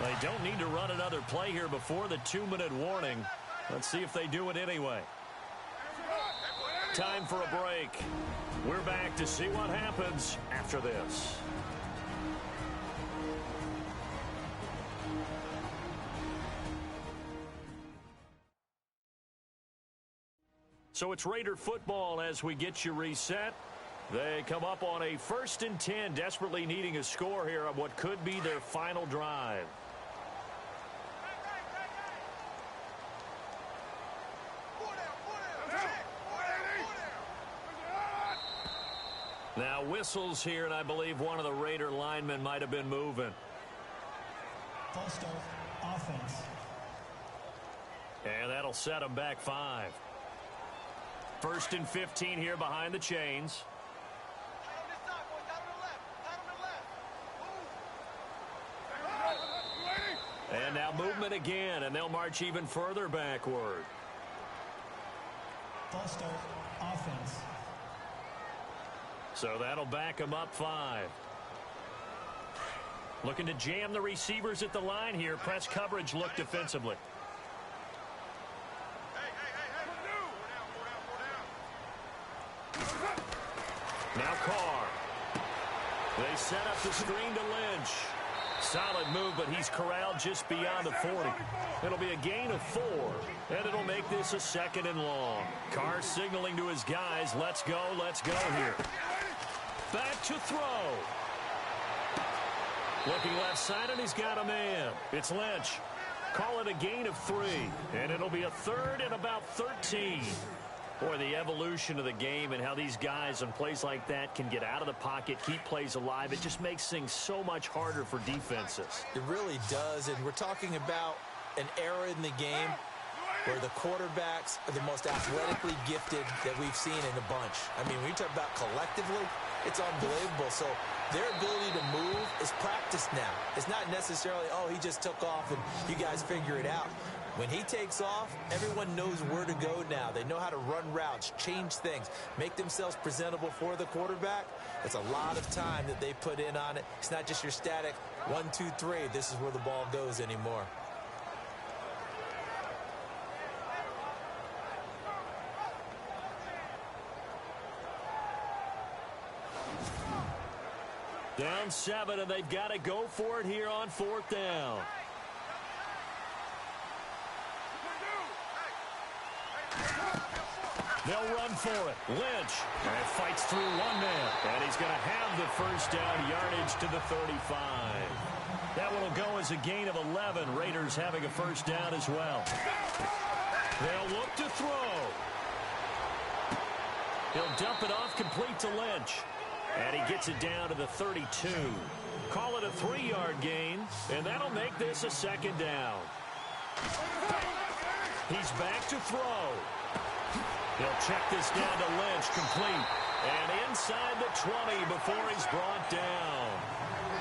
They don't need to run another play here before the 2-minute warning. Let's see if they do it anyway. Time for a break. We're back to see what happens after this. So it's Raider football as we get you reset. They come up on a 1st and 10, desperately needing a score here on what could be their final drive. Now whistles here, and I believe one of the Raider linemen might have been moving. False start, offense. And that'll set them back 5. 1st and 15 here behind the chains. And now movement again, and they'll march even further backward. False start, offense. So that'll back them up 5. Looking to jam the receivers at the line here. Press coverage look defensively. Now Carr. They set up the screen to Lynch. Solid move, but he's corralled just beyond the 40. It'll be a gain of 4, and it'll make this a 2nd and long. Carr signaling to his guys, let's go here. Back to throw. Looking left side, and he's got a man. It's Lynch. Call it a gain of 3, and it'll be a 3rd and about 13. Boy, the evolution of the game and how these guys on plays like that can get out of the pocket, keep plays alive, it just makes things so much harder for defenses. It really does, and we're talking about an era in the game where the quarterbacks are the most athletically gifted that we've seen in a bunch. I mean, when you talk about collectively, it's unbelievable. So their ability to move is practiced now. It's not necessarily, oh, he just took off and you guys figure it out. When he takes off, everyone knows where to go now. They know how to run routes, change things, make themselves presentable for the quarterback. It's a lot of time that they put in on it. It's not just your static 1, 2, 3. This is where the ball goes anymore. Down 7, and they've got to go for it here on 4th down. They'll run for it. Lynch and fights through one man. And he's going to have the first down, yardage to the 35. That one will go as a gain of 11. Raiders having a first down as well. They'll look to throw. He'll dump it off complete to Lynch. And he gets it down to the 32. Call it a 3-yard gain, and that'll make this a 2nd down. He's back to throw. He'll check this down to Lynch, complete. And inside the 20 before he's brought down.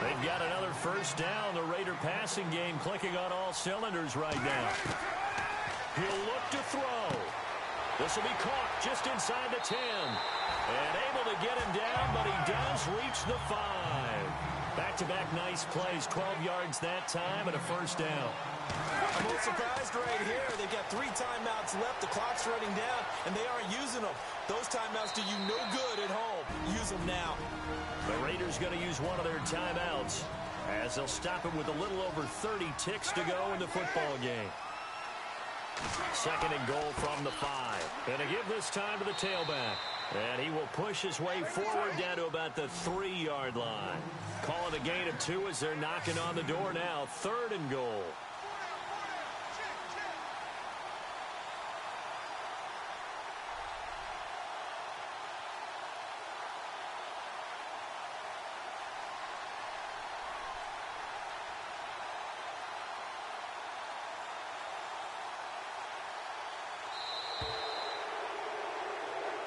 They've got another first down. The Raider passing game clicking on all cylinders right now. He'll look to throw. This will be caught just inside the 10. And able to get him down, but he does reach the 5. Back-to-back nice plays, 12 yards that time and a first down. I'm a little surprised right here. They've got 3 timeouts left. The clock's running down, and they aren't using them. Those timeouts do you no good at home. Use them now. The Raiders going to use one of their timeouts as they'll stop it with a little over 30 ticks to go in the football game. 2nd and goal from the 5. And to give this time to the tailback. And he will push his way forward down to about the 3-yard line. Call it a gain of 2 as they're knocking on the door now. 3rd and goal.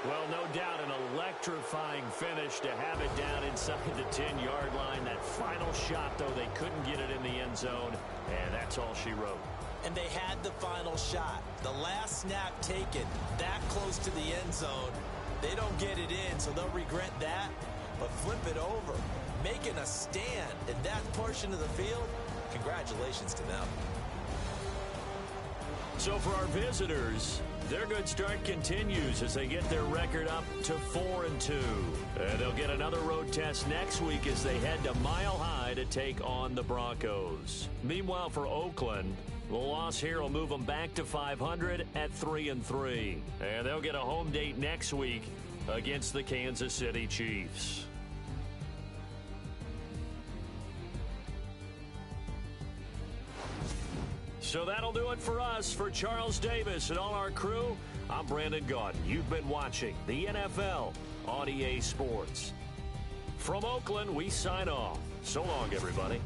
Well, no doubt an electrifying finish to have it down inside the 10-yard line. That final shot, though, they couldn't get it in the end zone, and that's all she wrote. And they had the final shot. The last snap taken that close to the end zone. They don't get it in, so they'll regret that. But flip it over, making a stand in that portion of the field, congratulations to them. So for our visitors, their good start continues as they get their record up to 4-2. They'll get another road test next week as they head to Mile High to take on the Broncos. Meanwhile, for Oakland, the loss here will move them back to 500 at 3-3. And they'll get a home date next week against the Kansas City Chiefs. So that'll do it for us. For Charles Davis and all our crew, I'm Brandon Gaudin. You've been watching the NFL on EA Sports. From Oakland, we sign off. So long, everybody.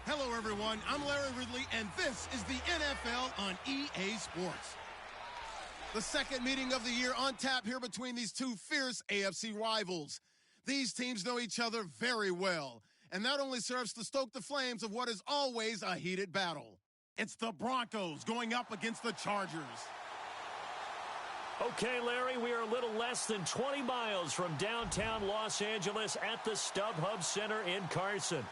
Hello, everyone. I'm Larry Ridley, and this is the NFL on EA Sports. The second meeting of the year on tap here between these two fierce AFC rivals. These teams know each other very well, and that only serves to stoke the flames of what is always a heated battle. It's the Broncos going up against the Chargers. Okay, Larry, we are a little less than 20 miles from downtown Los Angeles at the StubHub Center in Carson.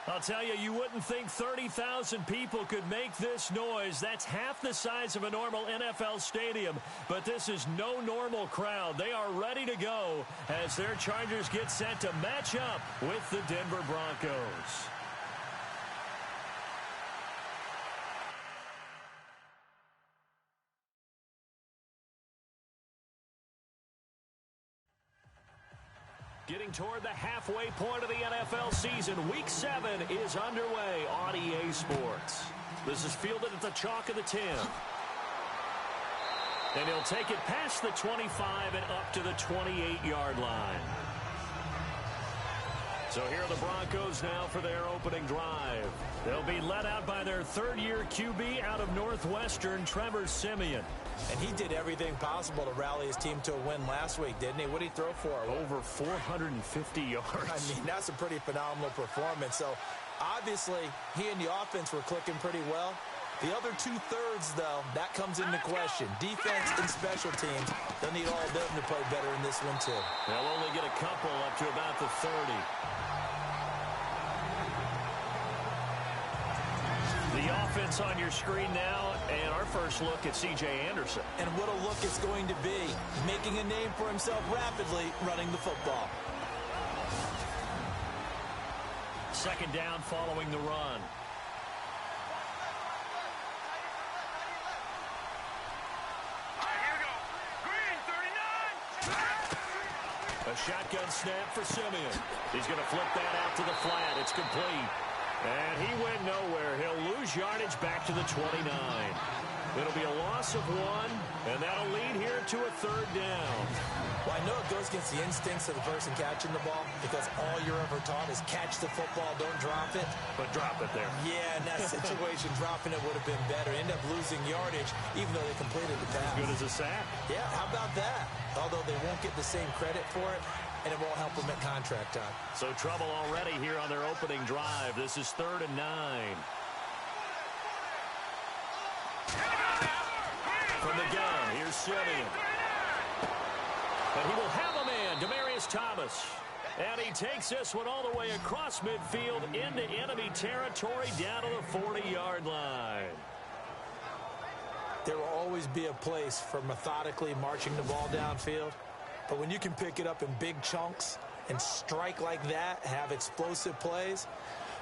I'll tell you, you wouldn't think 30,000 people could make this noise. That's half the size of a normal NFL stadium, but this is no normal crowd. They are ready to go as their Chargers get set to match up with the Denver Broncos. Getting toward the halfway point of the NFL season, Week 7 is underway on EA Sports. This is fielded at the chalk of the 10. And he'll take it past the 25 and up to the 28-yard line. So here are the Broncos now for their opening drive. They'll be led out by their third-year QB out of Northwestern, Trevor Siemian. And he did everything possible to rally his team to a win last week, didn't he? What did he throw for? Over 450 yards. I mean, that's a pretty phenomenal performance. So, obviously, he and the offense were clicking pretty well. The other two-thirds, though, that comes into question. Defense and special teams, they'll need all of them to play better in this one, too. They'll only get a couple up to about the 30. The offense on your screen now, and our first look at C.J. Anderson. And what a look it's going to be, making a name for himself rapidly running the football. Second down following the run. A shotgun snap for Siemian. He's going to flip that out to the flat. It's complete. And he went nowhere. He'll lose yardage back to the 29. It'll be a loss of 1, and that'll lead here to a third down. Well, I know it goes against the instincts of the person catching the ball because all you're ever taught is catch the football, don't drop it. But drop it there. Yeah, in that situation, dropping it would have been better. End up losing yardage, even though they completed the pass. Good as a sack. Yeah, how about that? Although they won't get the same credit for it, and it won't help them at contract time. So trouble already here on their opening drive. This is 3rd and 9. From the gun, here's Siemian. And he will have a man, Demaryius Thomas. And he takes this one all the way across midfield into enemy territory down to the 40-yard line. There will always be a place for methodically marching the ball downfield. But when you can pick it up in big chunks and strike like that, have explosive plays,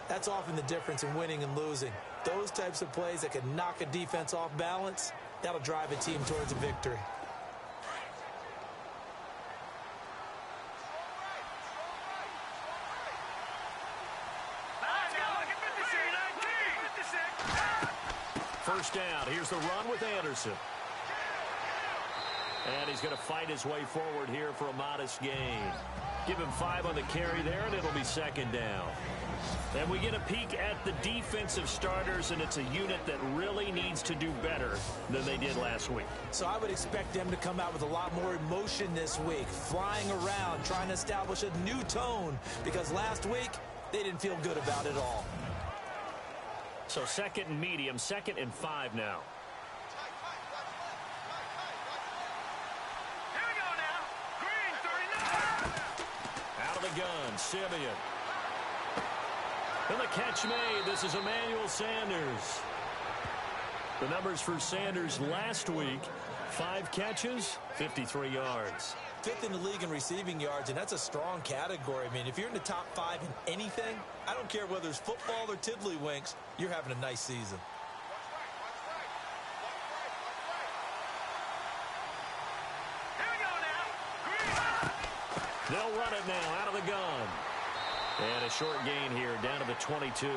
that's often the difference in winning and losing. Those types of plays that can knock a defense off balance, that'll drive a team towards a victory. First down. Here's the run with Anderson. And he's going to fight his way forward here for a modest gain. Give him 5 on the carry there, and it'll be second down. And we get a peek at the defensive starters, and it's a unit that really needs to do better than they did last week. So I would expect them to come out with a lot more emotion this week, flying around, trying to establish a new tone, because last week they didn't feel good about it all. So 2nd and medium, 2nd and 5 now. Gun, Siemian. And the catch made. This is Emmanuel Sanders. The numbers for Sanders last week, 5 catches, 53 yards. 5th in the league in receiving yards, and that's a strong category. I mean, if you're in the top 5 in anything, I don't care whether it's football or tiddlywinks, you're having a nice season. They'll run it now out of the gun. And a short gain here down to the 22.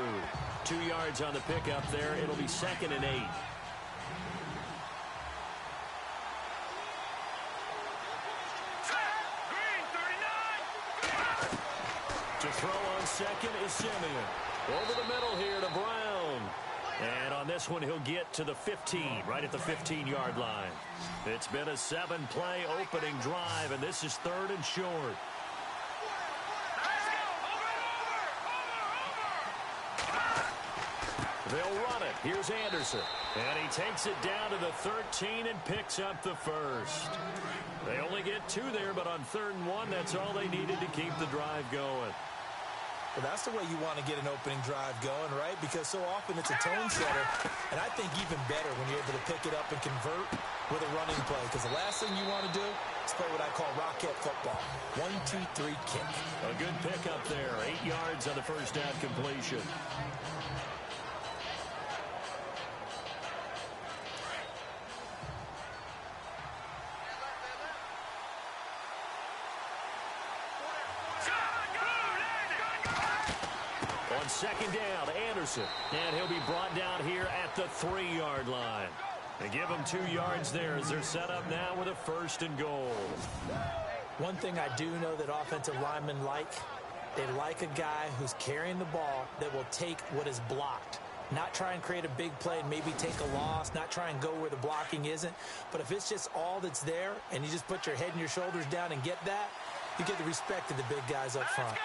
2 yards on the pickup there. It'll be 2nd and 8. To throw on second is Siemian. Over the middle here to Brown. And on this one, he'll get to the 15, right at the 15-yard line. It's been a 7-play opening drive, and this is 3rd and short. They'll run it. Here's Anderson. And he takes it down to the 13 and picks up the first. They only get 2 there, but on 3rd and 1, that's all they needed to keep the drive going. Well, that's the way you want to get an opening drive going, right? Because so often it's a tone setter. And I think even better when you're able to pick it up and convert with a running play. Because the last thing you want to do is play what I call rocket football. 1, 2, 3, kick. A good pickup there. 8 yards on the first down completion. On 2nd down, Anderson. And he'll be brought down here at the 3-yard line. They give him 2 yards there as they're set up now with a 1st and goal. One thing I do know that offensive linemen like They like a guy who's carrying the ball that will take what is blocked. Not try and create a big play and maybe take a loss, not try and go where the blocking isn't. But if it's just all that's there and you just put your head and your shoulders down and get that, you get the respect of the big guys up front.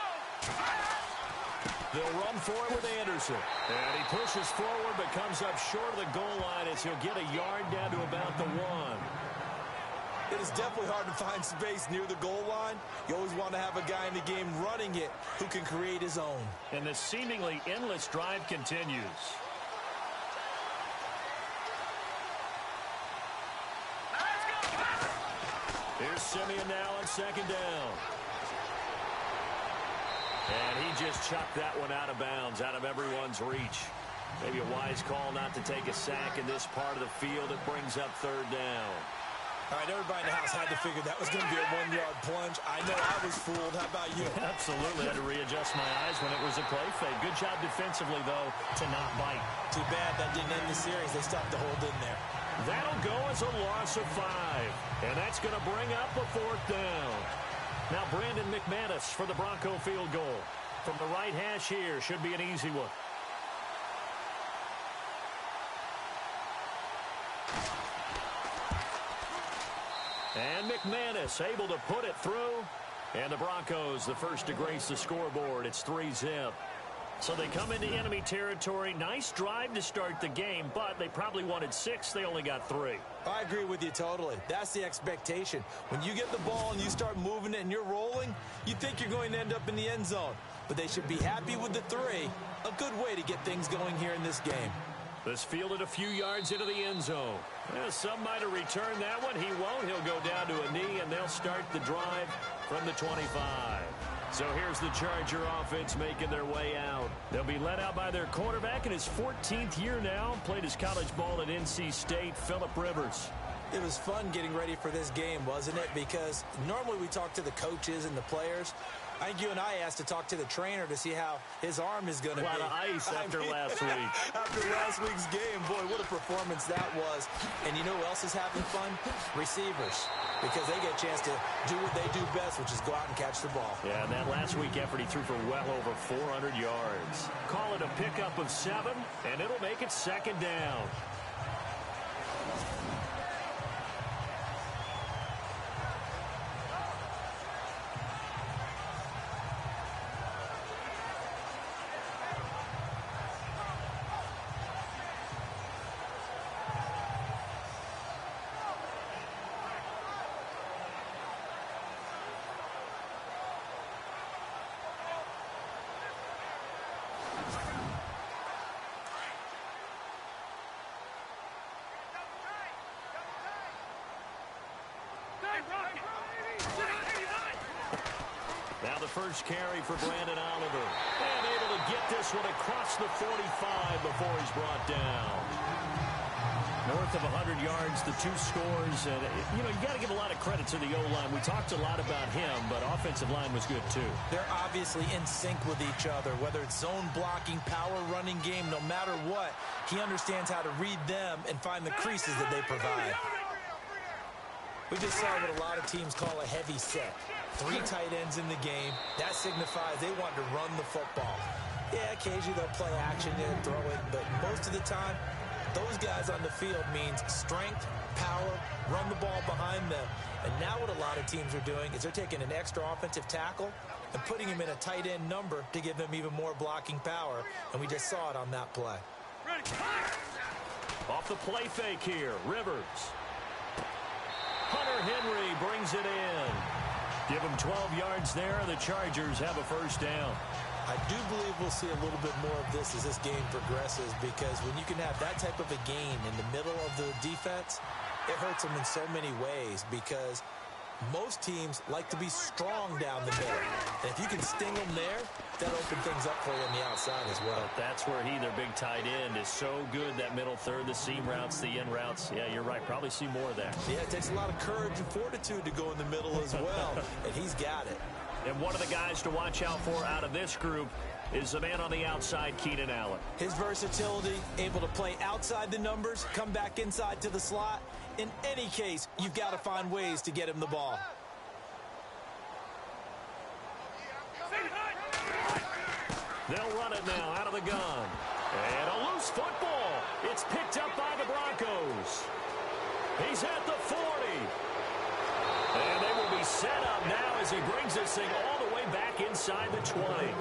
They'll run for it with Anderson. And he pushes forward but comes up short of the goal line as he'll get a yard down to about the 1. It is definitely hard to find space near the goal line. You always want to have a guy in the game running it who can create his own. And the seemingly endless drive continues. Here's Simeon now on second down. And he just chucked that one out of bounds, out of everyone's reach. Maybe a wise call not to take a sack in this part of the field. It brings up third down. All right, everybody in the house had to figure that was going to be a 1-yard plunge. I know I was fooled. How about you? Absolutely. I had to readjust my eyes when it was a play fake. Good job defensively, though, to not bite. Too bad that didn't end the series. They stopped the hold in there. That'll go as a loss of 5. And that's going to bring up a fourth down. Now Brandon McManus for the Bronco field goal. From the right hash here, should be an easy one. And McManus able to put it through. And the Broncos, the first to grace the scoreboard. It's 3-zip. So they come into enemy territory. Nice drive to start the game, but they probably wanted 6. They only got 3. I agree with you totally. That's the expectation. When you get the ball and you start moving it and you're rolling, you think you're going to end up in the end zone. But they should be happy with the 3. A good way to get things going here in this game. This fielded a few yards into the end zone. Well, some might have returned that one. He won't. He'll go down to a knee, and they'll start the drive from the 25. So here's the Charger offense making their way out. They'll be led out by their quarterback in his 14th year now. Played his college ball at NC State, Phillip Rivers. It was fun getting ready for this game, wasn't it? Because normally we talk to the coaches and the players. I think you and I asked to talk to the trainer to see how his arm is going to be. A lot of ice after last week. After last week's game, boy, what a performance that was. And you know who else is having fun? Receivers. Because they get a chance to do what they do best, which is go out and catch the ball. Yeah, and that last week effort, he threw for well over 400 yards. Call it a pickup of 7, and it'll make it second down. Now the first carry for Brandon Oliver. And able to get this one across the 45 before he's brought down. North of 100 yards, the 2 scores. And, you know, you got to give a lot of credit to the O-line. We talked a lot about him, but offensive line was good, too. They're obviously in sync with each other, whether it's zone blocking, power running game, no matter what. He understands how to read them and find the creases that they provide. We just saw what a lot of teams call a heavy set. 3 tight ends in the game. That signifies they want to run the football. Yeah, occasionally they'll play action and throw it, but most of the time, those guys on the field means strength, power, run the ball behind them. And now what a lot of teams are doing is they're taking an extra offensive tackle and putting him in a tight end number to give them even more blocking power. And we just saw it on that play. Off the play fake here, Rivers. Hunter Henry brings it in. Give him 12 yards there. The Chargers have a first down. I do believe we'll see a little bit more of this as this game progresses, because when you can have that type of a gain in the middle of the defense, it hurts them in so many ways, because most teams like to be strong down the middle. And if you can sting them there, that'll open things up for you on the outside as well. But that's where their big tight end, is so good, that middle third, the seam routes, the in routes. Yeah, you're right. Probably see more of that. Yeah, it takes a lot of courage and fortitude to go in the middle as well, and he's got it. And one of the guys to watch out for out of this group is the man on the outside, Keenan Allen. His versatility, able to play outside the numbers, come back inside to the slot. In any case, you've got to find ways to get him the ball. They'll run it now out of the gun. And a loose football. It's picked up by the Broncos. He's at the 40. And they will be set up now as he brings this thing all the way back inside the 20.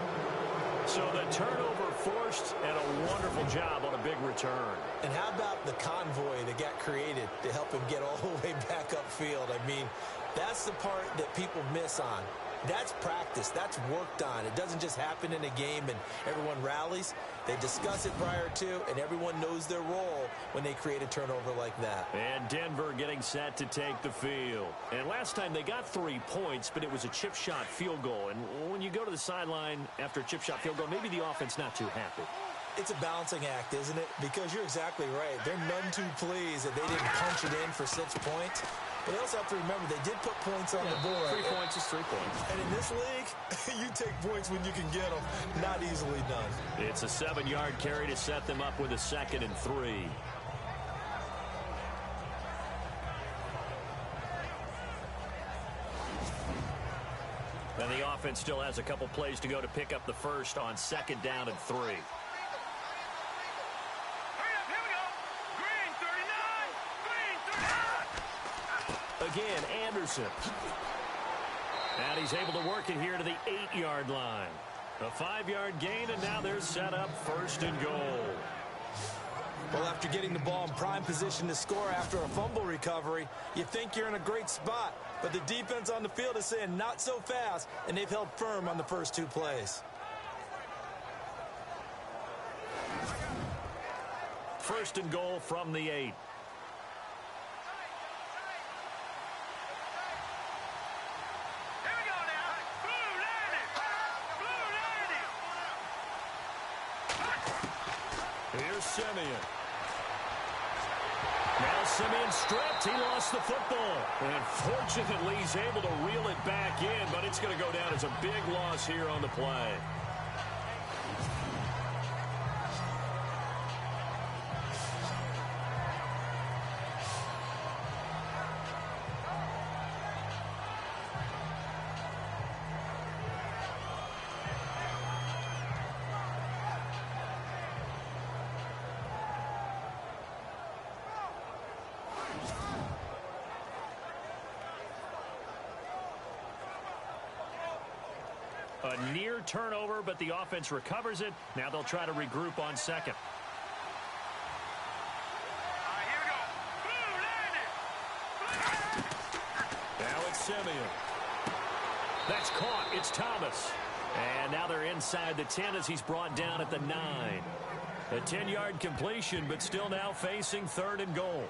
So the turnover forced, and a wonderful job on a big return. And how about the convoy that got created to help him get all the way back upfield? I mean, that's the part that people miss on. That's practice. That's worked on. It doesn't just happen in a game and everyone rallies. They discuss it prior to, and everyone knows their role when they create a turnover like that. And Denver getting set to take the field. And last time they got 3 points, but it was a chip shot field goal. And when you go to the sideline after a chip shot field goal, maybe the offense not too happy. It's a balancing act, isn't it? Because you're exactly right. They're none too pleased that they didn't punch it in for 6 points. But they also have to remember they did put points on the board. 3 points is 3 points. And in this league, you take points when you can get them. Not easily done. It's a 7-yard carry to set them up with a 2nd and 3. And the offense still has a couple plays to go to pick up the first on 2nd down and 3. Again, Anderson. And he's able to work it here to the 8-yard line. A 5-yard gain, and now they're set up 1st and goal. Well, after getting the ball in prime position to score after a fumble recovery, you think you're in a great spot. But the defense on the field is saying not so fast, and they've held firm on the first 2 plays. 1st and goal from the 8. Here's Simeon. Now Simeon stripped. He lost the football. And fortunately, he's able to reel it back in, but it's going to go down as a big loss here on the play. A near turnover, but the offense recovers it. Now they'll try to regroup on 2nd. Now it's Simeon. That's caught. It's Thomas. And now they're inside the 10 as he's brought down at the 9. A 10-yard completion, but still now facing 3rd and goal.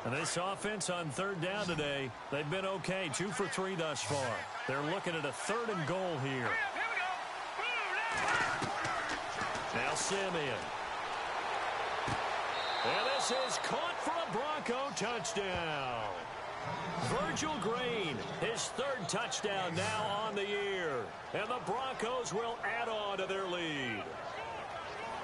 And this offense on 3rd down today, they've been okay. 2 for 3 thus far. They're looking at a 3rd and goal here. Now Simeon. And this is caught for a Bronco touchdown. Virgil Green, his 3rd touchdown now on the year. And the Broncos will add on to their lead.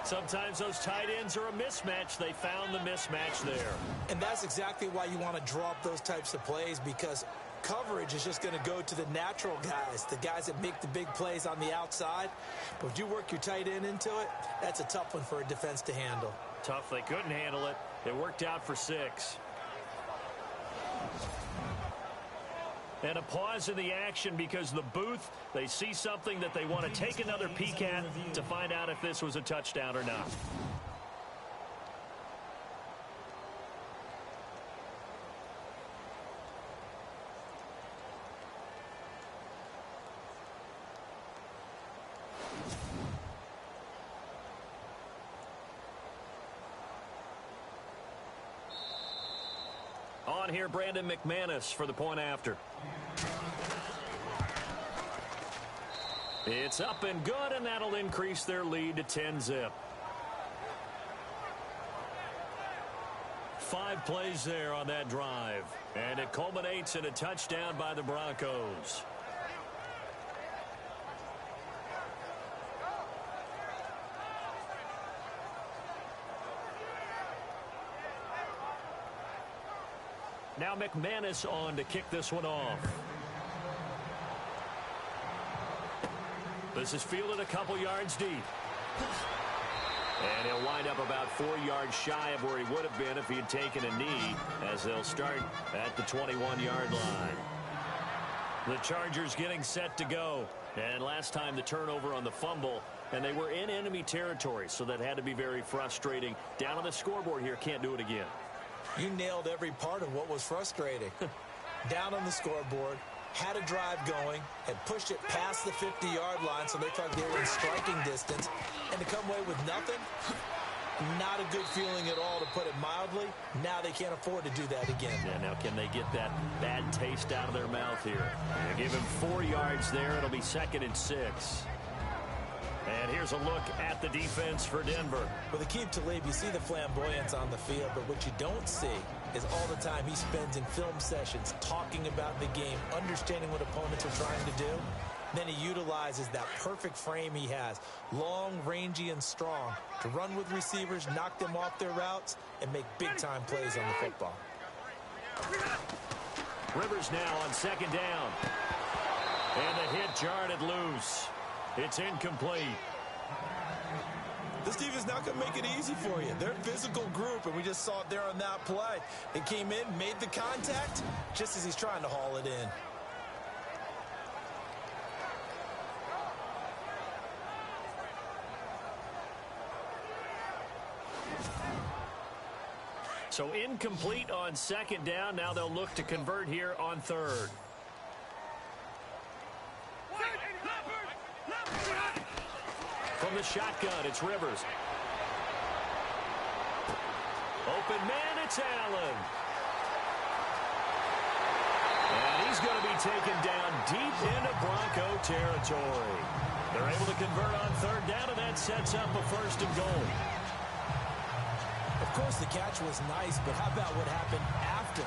Sometimes those tight ends are a mismatch. They found the mismatch there. And that's exactly why you want to draw up those types of plays, because coverage is just going to go to the natural guys, the guys that make the big plays on the outside. But if you work your tight end into it, that's a tough one for a defense to handle. Tough. They couldn't handle it. It worked out for 6. And a pause in the action because the booth, they see something that they want to take another peek at to find out if this was a touchdown or not. On here, Brandon McManus for the point after. It's up and good, and that'll increase their lead to 10-zip. 5 plays there on that drive, and it culminates in a touchdown by the Broncos. Now McManus on to kick this one off. This is fielded a couple yards deep. And he'll wind up about 4 yards shy of where he would have been if he had taken a knee, as they'll start at the 21-yard line. The Chargers getting set to go. And last time the turnover on the fumble, and they were in enemy territory, so that had to be very frustrating. Down on the scoreboard here, can't do it again. You nailed every part of what was frustrating. Down on the scoreboard, had a drive going, had pushed it past the 50-yard line so they thought they were in striking distance, and to come away with nothing, not a good feeling at all, to put it mildly. Now they can't afford to do that again. Yeah, now can they get that bad taste out of their mouth here? They give him 4 yards there. It'll be 2nd and 6. And here's a look at the defense for Denver. With Aqib Talib, you see the flamboyance on the field, but what you don't see is all the time he spends in film sessions talking about the game, understanding what opponents are trying to do. Then he utilizes that perfect frame he has, long, rangy, and strong, to run with receivers, knock them off their routes, and make big-time plays on the football. Rivers now on 2nd down. And the hit jarred it loose. It's incomplete. This defense is not going to make it easy for you. They're a physical group, and we just saw it there on that play. It came in, made the contact, just as he's trying to haul it in. So incomplete on 2nd down. Now they'll look to convert here on 3rd. From the shotgun, it's Rivers. Open man, it's Allen. And he's going to be taken down deep into Bronco territory. They're able to convert on 3rd down, and that sets up a 1st and goal. Of course, the catch was nice, but how about what happened after?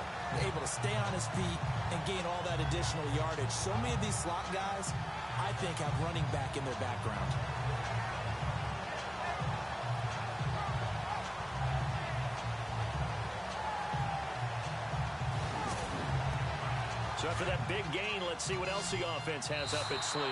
Able to stay on his feet and gain all that additional yardage. So many of these slot guys, I think, have running back in their background. So after that big gain, let's see what else the offense has up its sleeve.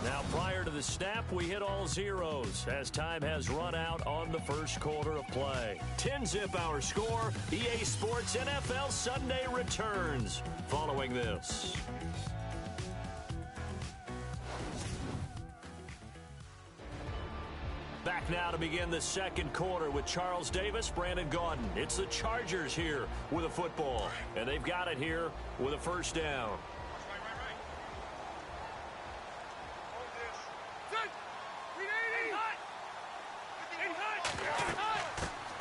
Now, prior to the snap, we hit all zeros as time has run out on the 1st quarter of play. 10-zip our score. EA Sports NFL Sunday returns following this. Back now to begin the 2nd quarter with Charles Davis, Brandon Gaudin. It's the Chargers here with a football, and they've got it here with a 1st down.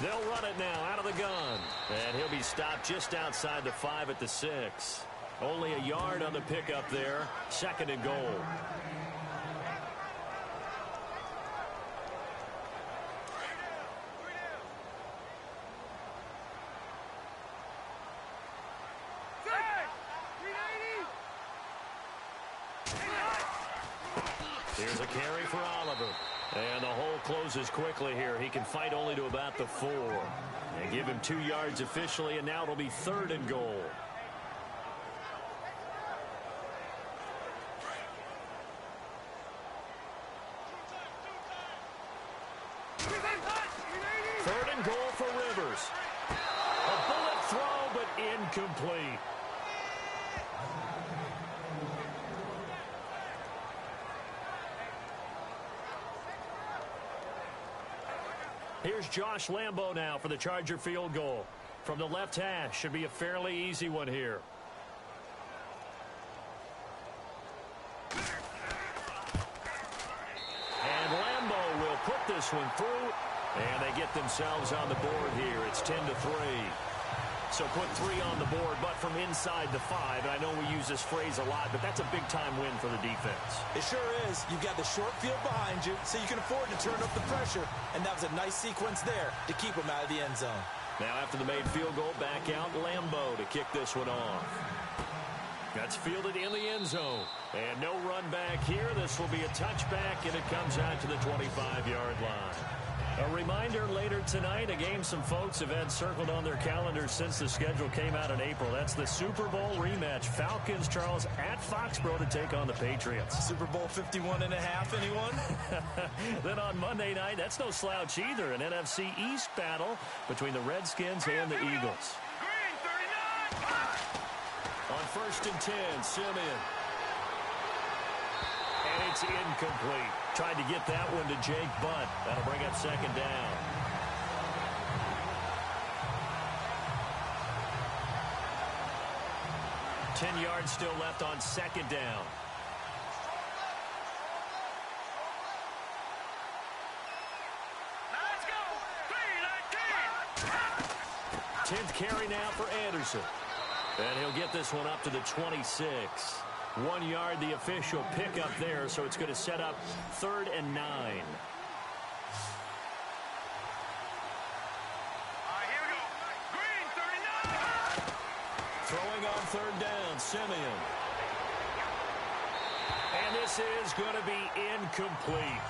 They'll run it now out of the gun. And he'll be stopped just outside the 5 at the 6. Only a yard on the pickup there. 2nd and goal. Here's a carry for Oliver. And the hole closes quickly here. He can fight only to about the 4. They give him 2 yards officially, and now it'll be 3rd and goal. Third and goal for Rivers. A bullet throw, but incomplete. Here's Josh Lambo now for the Charger field goal. From the left hash, should be a fairly easy one here. And Lambo will put this one through, and they get themselves on the board here. It's 10-3. So put 3 on the board, but from inside the 5. And I know we use this phrase a lot, but that's a big-time win for the defense. It sure is. You've got the short field behind you, so you can afford to turn up the pressure. And that was a nice sequence there to keep them out of the end zone. Now after the made field goal, back out Lambo to kick this one off. That's fielded in the end zone. And no run back here. This will be a touchback, and it comes out to the 25-yard line. A reminder later tonight, a game some folks have had circled on their calendars since the schedule came out in April. That's the Super Bowl rematch. Falcons, Charles, at Foxborough to take on the Patriots. Super Bowl 51 and a half, anyone? Then on Monday night, that's no slouch either. An NFC East battle between the Redskins and the Eagles. On 1st and 10, Simeon. And it's incomplete. Tried to get that one to Jake Butt. That'll bring up 2nd down. Ten yards still left on 2nd down. Let's go. 10th carry now for Anderson. And he'll get this one up to the 26. 1 yard, the official pickup there, so it's going to set up 3rd and 9. Here we go. Green, 39. Throwing on 3rd down, Simeon. And this is going to be incomplete.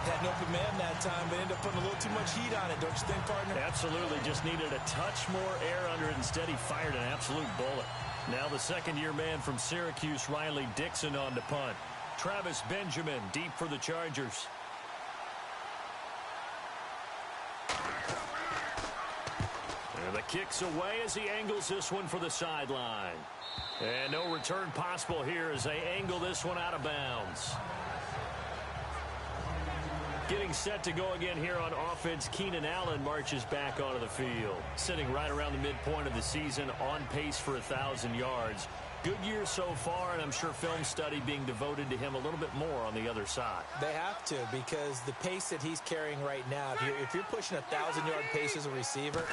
Had an open man that time, but ended up putting a little too much heat on it, don't you think, partner? Absolutely. Just needed a touch more air under it. Instead, he fired an absolute bullet. Now the second-year man from Syracuse, Riley Dixon, on to punt. Travis Benjamin deep for the Chargers. And the kick's away as he angles this one for the sideline. And no return possible here as they angle this one out of bounds. Getting set to go again here on offense, Keenan Allen marches back onto the field. Sitting right around the midpoint of the season, on pace for 1,000 yards. Good year so far, and I'm sure film study being devoted to him a little bit more on the other side. They have to, because the pace that he's carrying right now, if you're pushing 1,000-yard pace as a receiver,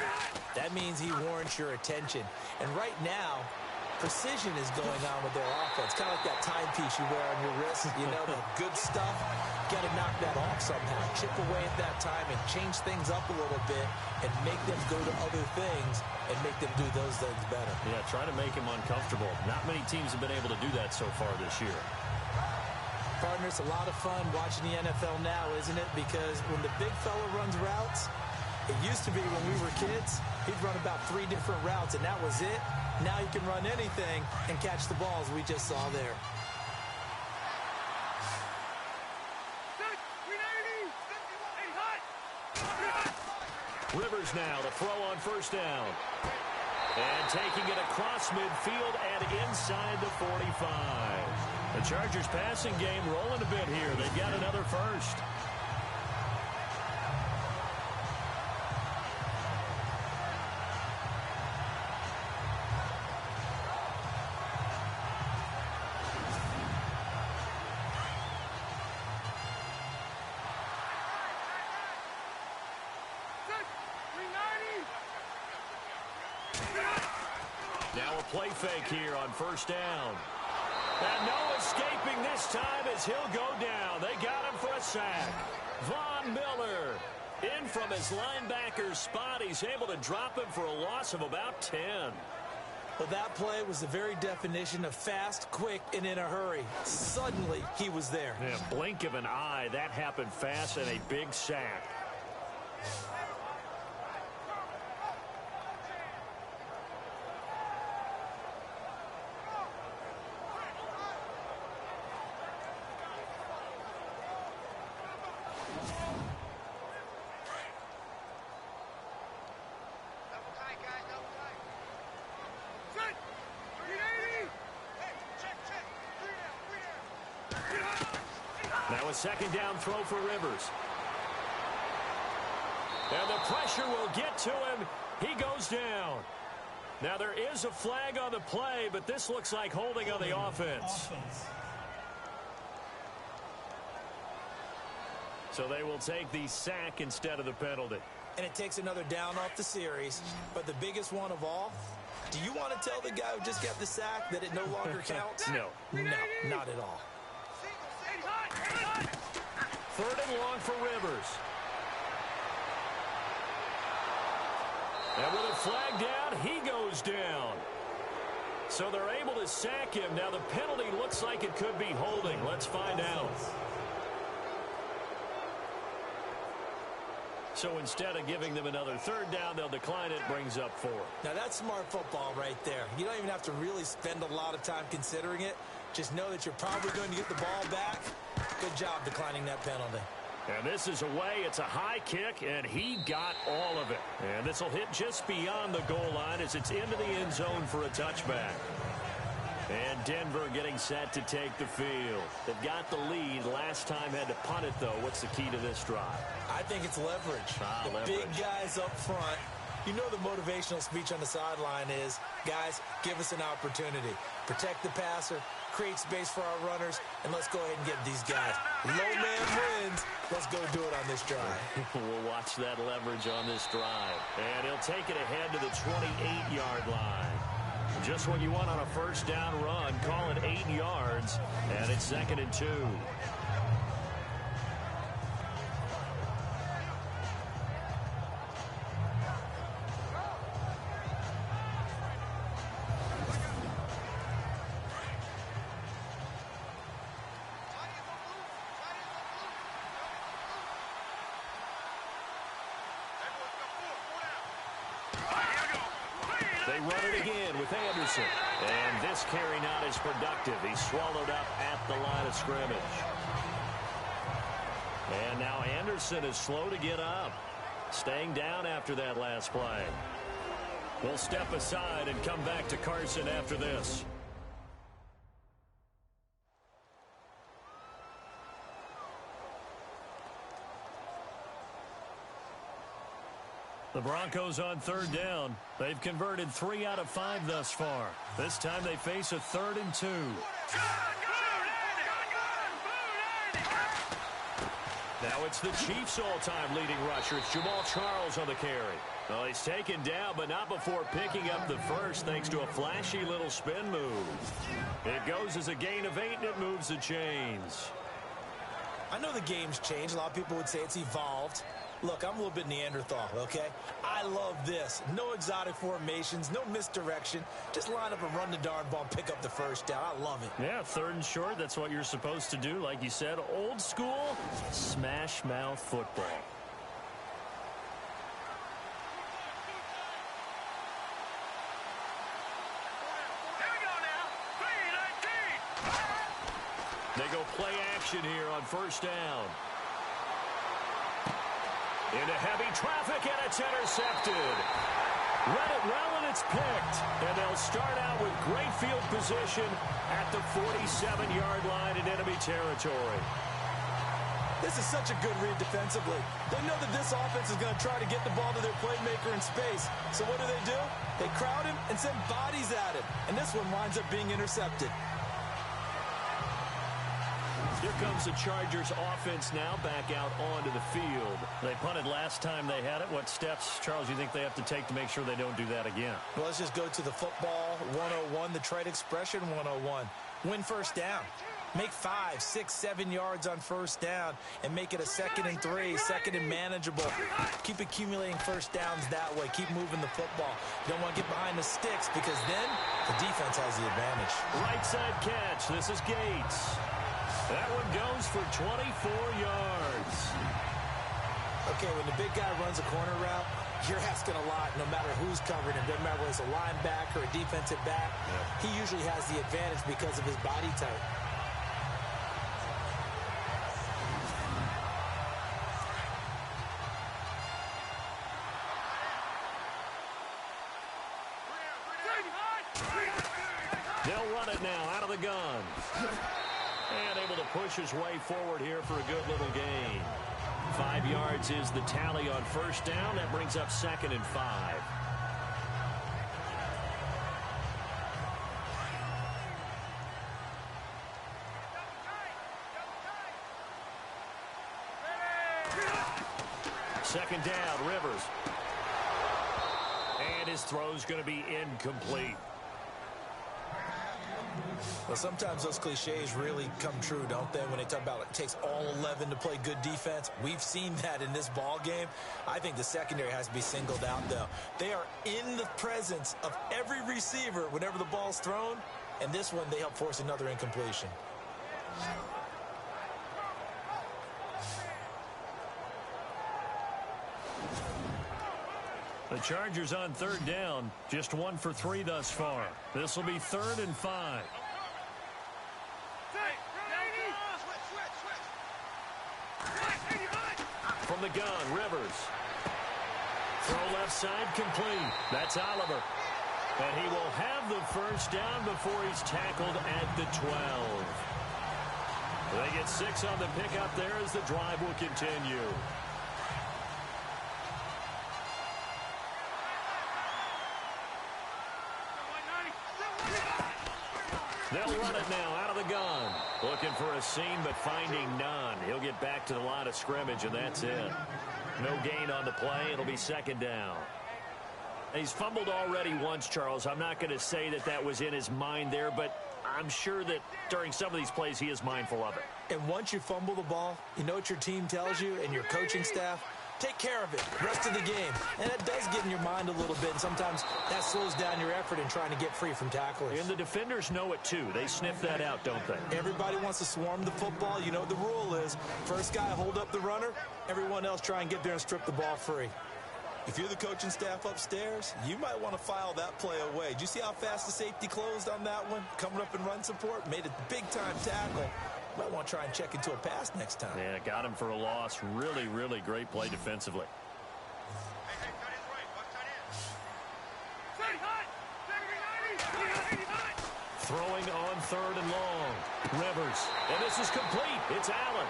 that means he warrants your attention. And right now, precision is going on with their offense. Kind of like that timepiece you wear on your wrist. You know, the good stuff. Got to knock that off somehow. Chip away at that time and change things up a little bit and make them go to other things and make them do those things better. Yeah, try to make him uncomfortable. Not many teams have been able to do that so far this year. Partner, it's a lot of fun watching the NFL now, isn't it? Because when the big fella runs routes, it used to be when we were kids, he'd run about 3 different routes, and that was it. Now he can run anything and catch the balls we just saw there. Rivers now to throw on 1st down. And taking it across midfield and inside the 45. The Chargers passing game rolling a bit here. They've got another first. Now a play fake here on 1st down. And no escaping this time as he'll go down. They got him for a sack. Von Miller in from his linebacker's spot. He's able to drop him for a loss of about 10. Well, that play was the very definition of fast, quick, and in a hurry. Suddenly, he was there. Yeah, blink of an eye. That happened fast and a big sack. Now a 2nd down throw for Rivers. And the pressure will get to him. He goes down. Now there is a flag on the play, but this looks like holding on the offense. So they will take the sack instead of the penalty. And it takes another down off the series. But the biggest one of all, do you want to tell the guy who just got the sack that it no longer counts? No. No, not at all. 3rd and long for Rivers. And with a flag down, he goes down. So they're able to sack him. Now the penalty looks like it could be holding. Let's find out. So instead of giving them another third down, they'll decline it, brings up 4. Now, that's smart football right there. You don't even have to really spend a lot of time considering it. Just know that you're probably going to get the ball back. Good job declining that penalty. And this is away. It's a high kick, and he got all of it. And this will hit just beyond the goal line as it's into the end zone for a touchback. And Denver getting set to take the field. They've got the lead. Last time had to punt it, though. What's the key to this drive? I think it's leverage. The big guys up front. You know the motivational speech on the sideline is, guys, give us an opportunity. Protect the passer, create space for our runners, and let's go ahead and get these guys. Low man wins. Let's go do it on this drive. We'll watch that leverage on this drive. And he'll take it ahead to the 28-yard line. Just what you want on a first down run. Call it 8 yards, and it's 2nd and 2. They run it again with Anderson. And this carry not as productive. He's swallowed up at the line of scrimmage. And now Anderson is slow to get up. Staying down after that last play. We'll step aside and come back to Carson after this. The Broncos on 3rd down. They've converted 3 out of 5 thus far. This time they face a 3rd and 2. Now it's the Chiefs' all-time leading rusher. It's Jamal Charles on the carry. Well, he's taken down, but not before picking up the first thanks to a flashy little spin move. It goes as a gain of 8, and it moves the chains. I know the game's changed. A lot of people would say it's evolved. Look, I'm a little bit Neanderthal, okay? I love this. No exotic formations, no misdirection. Just line up and run the darn ball and pick up the first down. I love it. Yeah, 3rd and short, that's what you're supposed to do. Like you said, old school, smash mouth football. Here we go now. 3-19. They go play action here on 1st down. Into heavy traffic, and it's intercepted. Read it well, and it's picked. And they'll start out with great field position at the 47-yard line in enemy territory. This is such a good read defensively. They know that this offense is going to try to get the ball to their playmaker in space. So what do? They crowd him and send bodies at him. And this one winds up being intercepted. Here comes the Chargers offense now back out onto the field. They punted last time they had it. What steps, Charles, you think they have to take to make sure they don't do that again? Well, let's just go to the football 101, the trade expression 101. Win first down. Make 5, 6, 7 yards on first down and make it a 2nd and 3, 2nd and manageable. Keep accumulating first downs that way. Keep moving the football. You don't want to get behind the sticks because then the defense has the advantage. Right side catch. This is Gates. That one goes for 24 yards. Okay, when the big guy runs a corner route, you're asking a lot no matter who's covering him. Doesn't matter whether it's a linebacker or a defensive back. He usually has the advantage because of his body type. They'll run it now out of the gun. And able to push his way forward here for a good little gain. 5 yards is the tally on first down. That brings up 2nd and 5. Second down, Rivers. And his throw's going to be incomplete. Well, sometimes those cliches really come true, don't they? When they talk about it takes all 11 to play good defense. We've seen that in this ball game. I think the secondary has to be singled out, though. They are in the presence of every receiver whenever the ball's thrown. And this one, they help force another incompletion. The Chargers on third down, just 1 for 3 thus far. This will be 3rd and 5. From the gun, Rivers. Throw left side complete. That's Oliver. And he will have the first down before he's tackled at the 12. They get 6 on the pickup there as the drive will continue. They'll run it now out of the gun. Looking for a seam, but finding none. He'll get back to the line of scrimmage, and that's it. No gain on the play. It'll be 2nd down. He's fumbled already once, Charles. I'm not going to say that that was in his mind there, but I'm sure that during some of these plays he is mindful of it. And once you fumble the ball, you know what your team tells you and your coaching staff? Take care of it rest of the game. And it does get in your mind a little bit, and sometimes that slows down your effort in trying to get free from tacklers. And the defenders know it too. They sniff that out, don't they? Everybody wants to swarm the football. You know what the rule is. First guy hold up the runner, everyone else try and get there and strip the ball free. If you're the coaching staff upstairs, you might want to file that play away. Did you see how fast the safety closed on that one? Coming up in run support, made a big-time tackle. Might want to try and check into a pass next time. Yeah, got him for a loss. Really, really great play defensively. Throwing on 3rd and long. Rivers. And this is complete. It's Allen.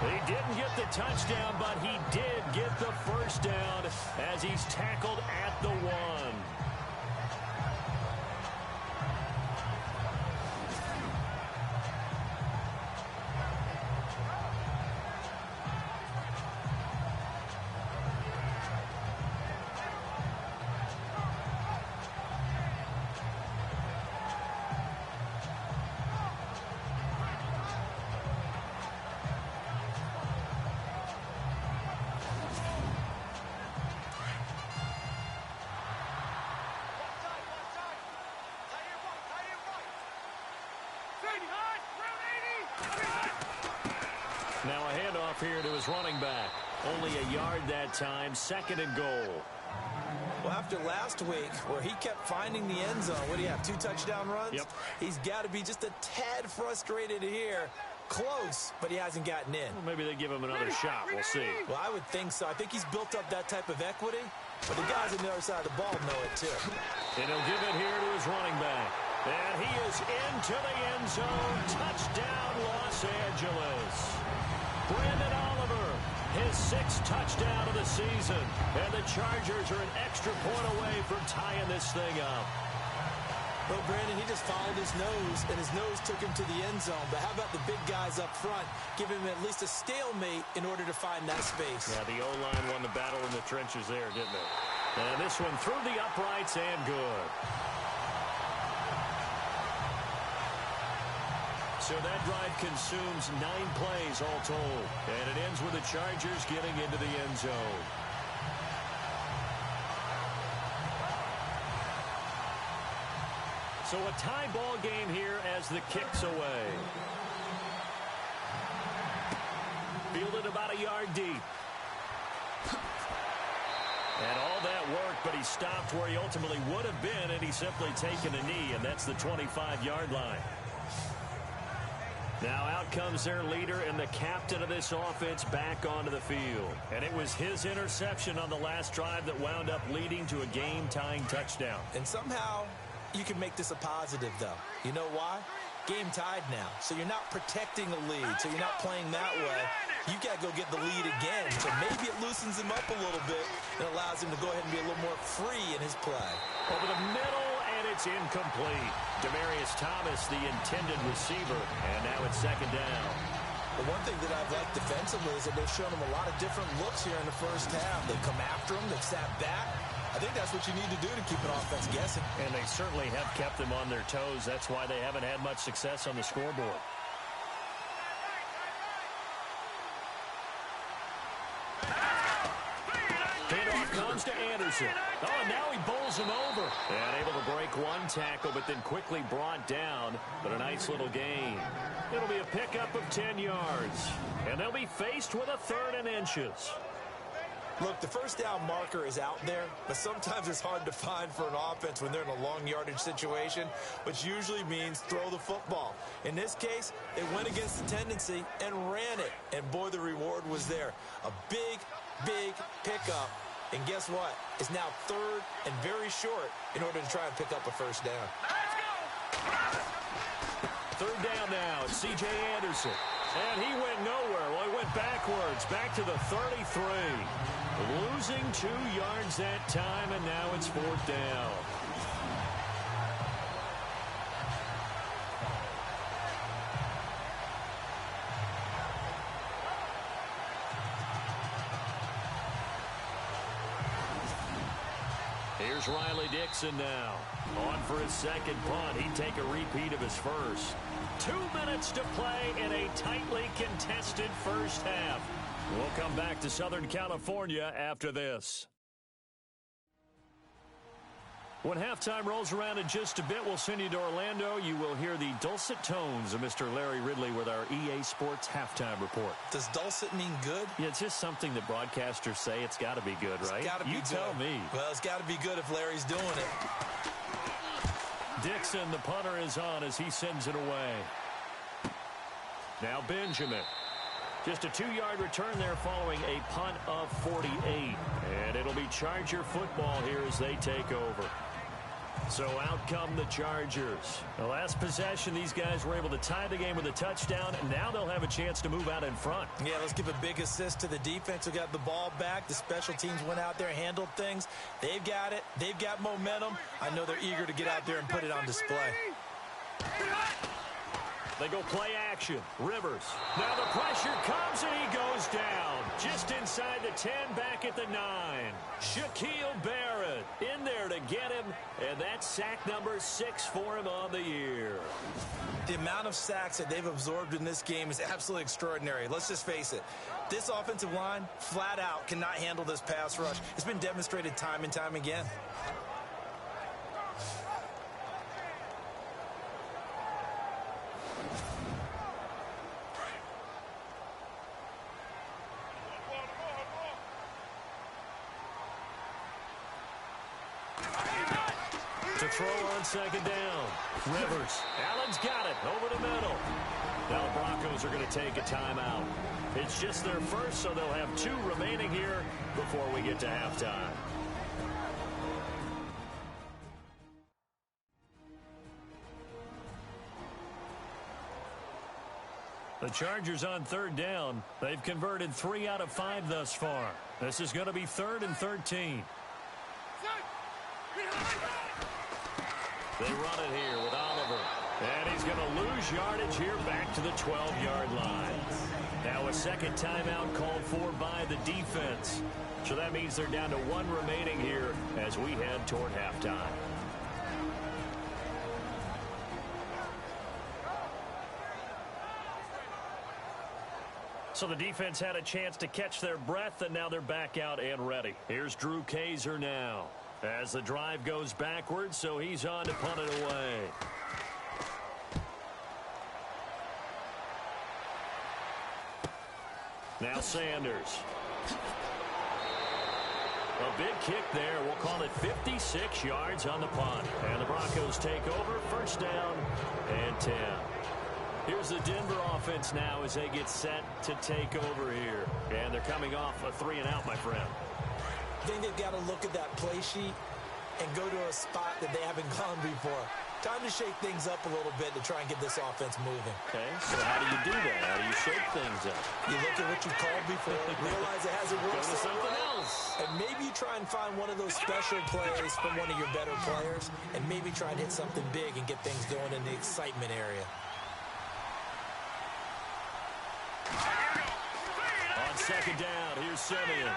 He didn't get the touchdown, but he did get the first down as he's tackled at the 1. Now a handoff here to his running back. Only a yard that time, 2nd and goal. Well, after last week where he kept finding the end zone, what do you have, 2 touchdown runs? Yep. He's got to be just a tad frustrated here. Close, but he hasn't gotten in. Well, maybe they give him another shot. We'll see. Well, I would think so. I think he's built up that type of equity, but the guys on the other side of the ball know it too. And he'll give it here to his running back. And he is into the end zone. Touchdown, Los Angeles. Brandon Oliver, his 6th touchdown of the season. And the Chargers are an extra point away from tying this thing up. Well, Brandon, he just followed his nose, and his nose took him to the end zone. But how about the big guys up front? Give him at least a stalemate in order to find that space. Yeah, the O-line won the battle in the trenches there, didn't it? And this one through the uprights and good. So that drive consumes 9 plays all told. And it ends with the Chargers getting into the end zone. So a tie ball game here as the kick's away. Fielded about a yard deep. And all that work, but he stopped where he ultimately would have been, and he's simply taken a knee, and that's the 25-yard line. Now out comes their leader and the captain of this offense back onto the field. And it was his interception on the last drive that wound up leading to a game-tying touchdown. And somehow you can make this a positive, though. You know why? Game tied now. So you're not protecting a lead. So you're not playing that way. You got to go get the lead again. So maybe it loosens him up a little bit and allows him to go ahead and be a little more free in his play. Over the middle, and it's incomplete. Demaryius Thomas, the intended receiver, and now it's 2nd down. The one thing that I've liked defensively is that they've shown him a lot of different looks here in the first half. They've come after him. They've sat back. I think that's what you need to do to keep an offense guessing. And they certainly have kept them on their toes. That's why they haven't had much success on the scoreboard. Handoff comes to Anderson. Oh, and now he bowls him over. And able to break one tackle, but then quickly brought down. But a nice little gain. It'll be a pickup of 10 yards. And they'll be faced with a 3rd and inches. Look, the first down marker is out there, but sometimes it's hard to find for an offense when they're in a long yardage situation, which usually means throw the football. In this case, they went against the tendency and ran it, and boy, the reward was there. A big, big pickup, and guess what? It's now third and very short in order to try and pick up a first down. Third down now, it's C.J. Anderson. And he went nowhere. Well, he went backwards, back to the 33. Losing 2 yards that time, and now it's fourth down. Here's Riley Dixon now. On for his second punt. He'd take a repeat of his first. 2 minutes to play in a tightly contested first half. We'll come back to Southern California after this. When halftime rolls around in just a bit, we'll send you to Orlando. You will hear the dulcet tones of Mr. Larry Ridley with our EA Sports halftime report. Does dulcet mean good? Yeah, it's just something that broadcasters say. It's got to be good, right? It's got to be good. You tell me. Well, it's got to be good if Larry's doing it. Dixon, the punter, is on as he sends it away. Now Benjamin. Just a 2-yard return there following a punt of 48. And it'll be Charger football here as they take over. So out come the Chargers. The last possession, these guys were able to tie the game with a touchdown, and now they'll have a chance to move out in front. Yeah, let's give a big assist to the defense who got the ball back. The special teams went out there, handled things. They've got it. They've got momentum. I know they're eager to get out there and put it on display. They go play action. Rivers. Now the pressure comes, and he goes down. Just inside the 10, back at the 9. Shaquille Barrett in there to get him, and that's sack number 6 for him on the year. The amount of sacks that they've absorbed in this game is absolutely extraordinary. Let's just face it. This offensive line, flat out, cannot handle this pass rush. It's been demonstrated time and time again. To throw on second down. Rivers. Allen's got it over the middle. Now the Broncos are going to take a timeout. It's just their first, so they'll have 2 remaining here before we get to halftime. The Chargers on third down. They've converted 3 out of 5 thus far. This is going to be 3rd and 13. They run it here with Oliver. And he's going to lose yardage here back to the 12-yard line. Now a second timeout called for by the defense. So that means they're down to 1 remaining here as we head toward halftime. So the defense had a chance to catch their breath, and now they're back out and ready. Here's Drew Kaiser now. As the drive goes backwards, so he's on to punt it away. Now Sanders. A big kick there. We'll call it 56 yards on the punt. And the Broncos take over. First down and 10. Here's the Denver offense now as they get set to take over here. And they're coming off a 3-and-out, my friend. I think they've got to look at that play sheet and go to a spot that they haven't gone before. Time to shake things up a little bit to try and get this offense moving. Okay, so how do you do that? How do you shake things up? You look at what you called before, realize it hasn't worked. Go to something else. And maybe you try and find one of those special plays from one of your better players, and maybe try and hit something big and get things going in the excitement area. On second down, here's Simeon.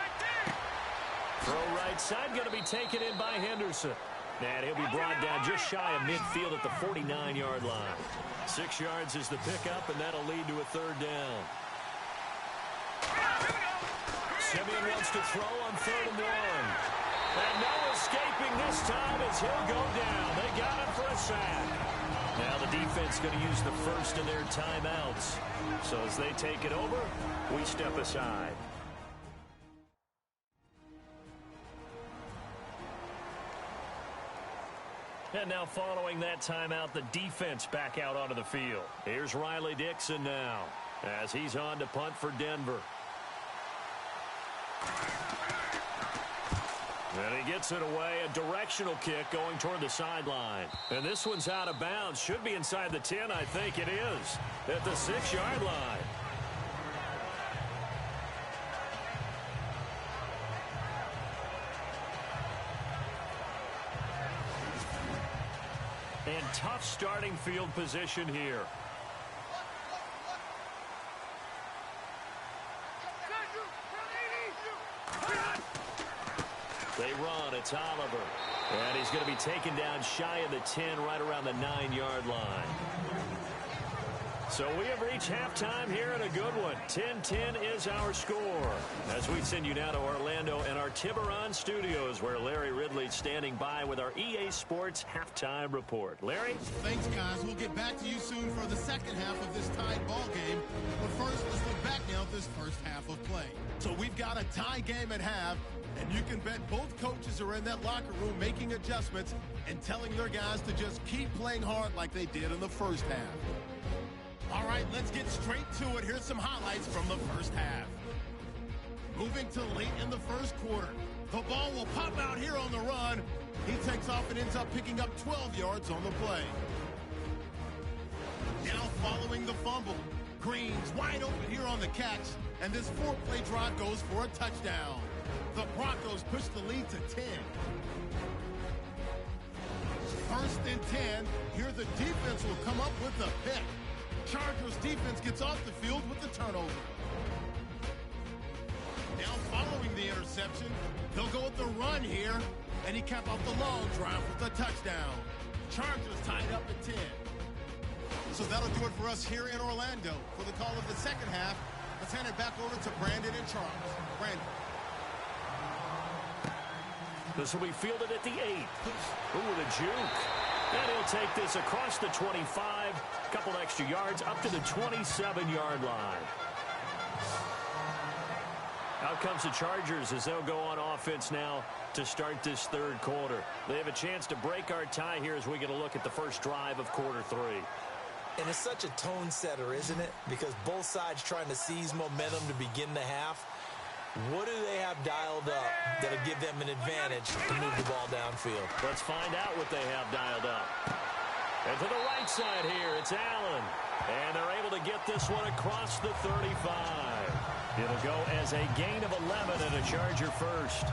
Throw right side, going to be taken in by Henderson. And he'll be brought down just shy of midfield at the 49-yard line. 6 yards is the pickup, and that'll lead to a third down. Simeon wants to throw on 3rd and 1. And no escaping this time as he'll go down. They got him for a sack. Now the defense going to use the first of their timeouts. So as they take it over, we step aside. And now following that timeout, the defense back out onto the field. Here's Riley Dixon now as he's on to punt for Denver. And he gets it away, a directional kick going toward the sideline. And this one's out of bounds. Should be inside the 10, I think it is, at the 6-yard line. And tough starting field position here. They run. It's Oliver. And he's going to be taken down shy of the 10, right around the 9-yard line. So we have reached halftime here in a good one. 10-10 is our score. As we send you now to Orlando and our Tiburon studios, where Larry Ridley's standing by with our EA Sports halftime report. Larry? Thanks, guys. We'll get back to you soon for the second half of this tied ball game. But first, let's look back now at this first half of play. So we've got a tie game at half, and you can bet both coaches are in that locker room making adjustments and telling their guys to just keep playing hard like they did in the first half. All right, let's get straight to it. Here's some highlights from the first half. Moving to late in the first quarter. The ball will pop out here on the run. He takes off and ends up picking up 12 yards on the play. Now following the fumble. Green's wide open here on the catch, and this 4-play drive goes for a touchdown. The Broncos push the lead to 10. First and 10. Here the defense will come up with the pick. Chargers defense gets off the field with the turnover. Now following the interception, they'll go with the run here, and he capped off the long drive with a touchdown. Chargers tied up at 10. So that'll do it for us here in Orlando. For the call of the second half, let's hand it back over to Brandon and Charles. Brandon. This will be fielded at the 8. Ooh, the juke. And he'll take this across the 25, a couple extra yards, up to the 27-yard line. Out comes the Chargers as they'll go on offense now to start this third quarter. They have a chance to break our tie here as we get a look at the first drive of quarter 3. And it's such a tone setter, isn't it? Because both sides trying to seize momentum to begin the half. What do they have dialed up that'll give them an advantage to move the ball downfield? Let's find out what they have dialed up. And to the right side here, it's Allen. And they're able to get this one across the 35. It'll go as a gain of 11 and a Charger first.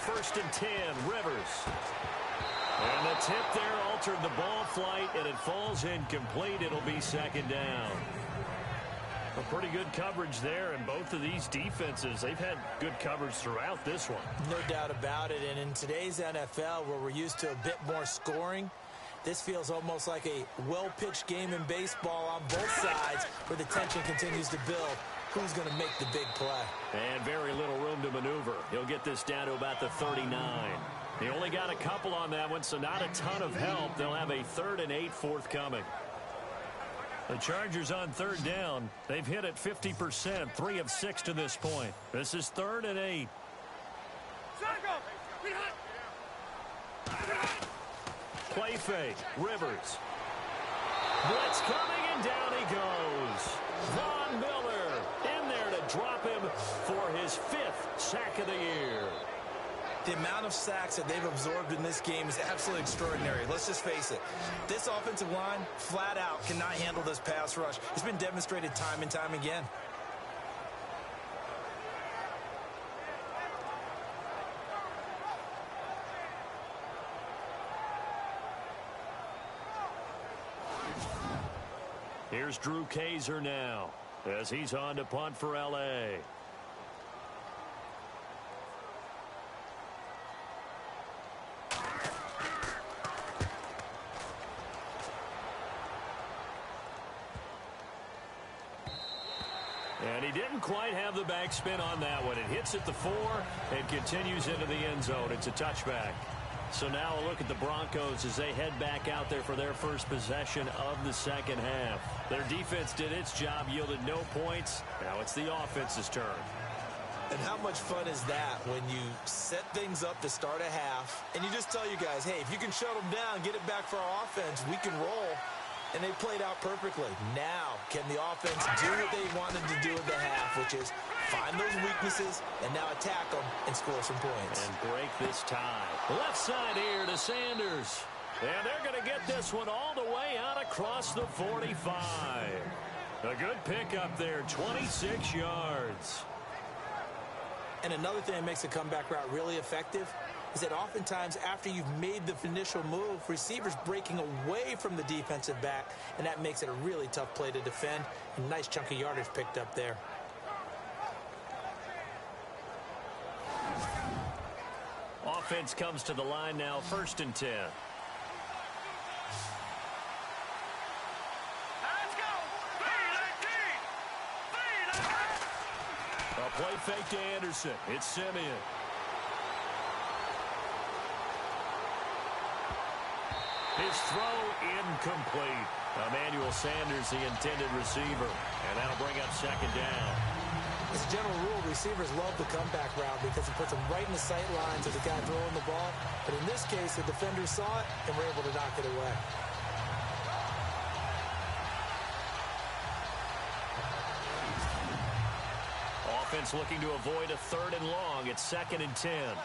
First and 10, Rivers. And the tip there altered the ball flight, and it falls incomplete. It'll be second down. A pretty good coverage there, and both of these defenses, they've had good coverage throughout this one. No doubt about it, and in today's NFL, where we're used to a bit more scoring, this feels almost like a well-pitched game in baseball on both sides, where the tension continues to build. Who's going to make the big play? And very little room to maneuver. He'll get this down to about the 39. He only got a couple on that one, so not a ton of help. They'll have a 3rd and 8 forthcoming. The Chargers on third down. They've hit it 50%, 3 of 6 to this point. This is 3rd and 8. Play fake. Rivers. Blitz coming, and down he goes. Von Miller in there to drop him for his 5th sack of the year. The amount of sacks that they've absorbed in this game is absolutely extraordinary. Let's just face it. This offensive line, flat out, cannot handle this pass rush. It's been demonstrated time and time again. Here's Drew Kaiser now as he's on to punt for L.A. And he didn't quite have the backspin on that one. It hits at the 4 and continues into the end zone. It's a touchback. So now a look at the Broncos as they head back out there for their first possession of the second half. Their defense did its job, yielded no points. Now it's the offense's turn. And how much fun is that when you set things up to start a half and you just tell you guys, hey, if you can shut them down, get it back for our offense, we can roll. And they played out perfectly. Now, can the offense do what they wanted to do at the half, which is find those weaknesses and now attack them and score some points. And break this tie. Left side here to Sanders. And they're going to get this one all the way out across the 45. A good pickup there, 26 yards. And another thing that makes a comeback route really effective is that oftentimes after you've made the initial move, receivers breaking away from the defensive back, and that makes it a really tough play to defend. A nice chunk of yardage picked up there. Offense comes to the line now, 1st and 10. Let's go. 3-19. A play fake to Anderson. It's Simeon. His throw incomplete. Emmanuel Sanders, the intended receiver. And that'll bring up 2nd down. As a general rule, receivers love the comeback route because it puts them right in the sight lines of the guy throwing the ball. But in this case, the defender saw it and were able to knock it away. Offense looking to avoid a 3rd and long. It's 2nd and 10.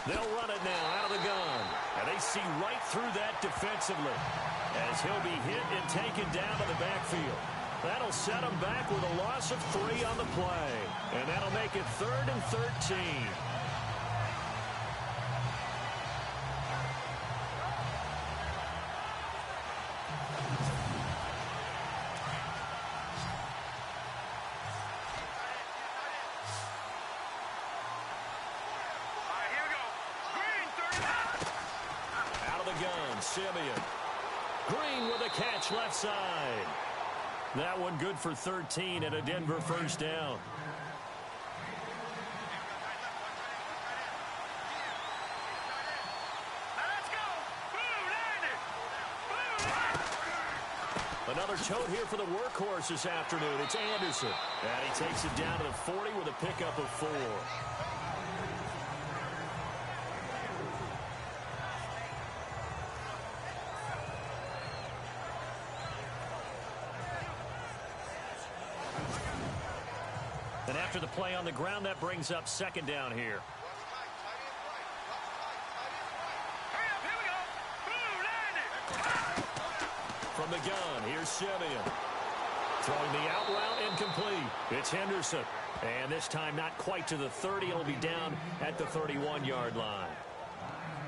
They'll run it now out of the gun. And they see right through that defensively as he'll be hit and taken down to the backfield. That'll set him back with a loss of 3 on the play. And that'll make it 3rd and 13. Simeon. Green with a catch left side. That one good for 13 and a Denver 1st down. Let's go. Another tote here for the workhorse this afternoon. It's Anderson. And he takes it down to the 40 with a pickup of 4. And after the play on the ground, that brings up 2nd down here. From the gun, here's Simeon. Throwing the out route incomplete. It's Henderson. And this time not quite to the 30. It'll be down at the 31-yard line.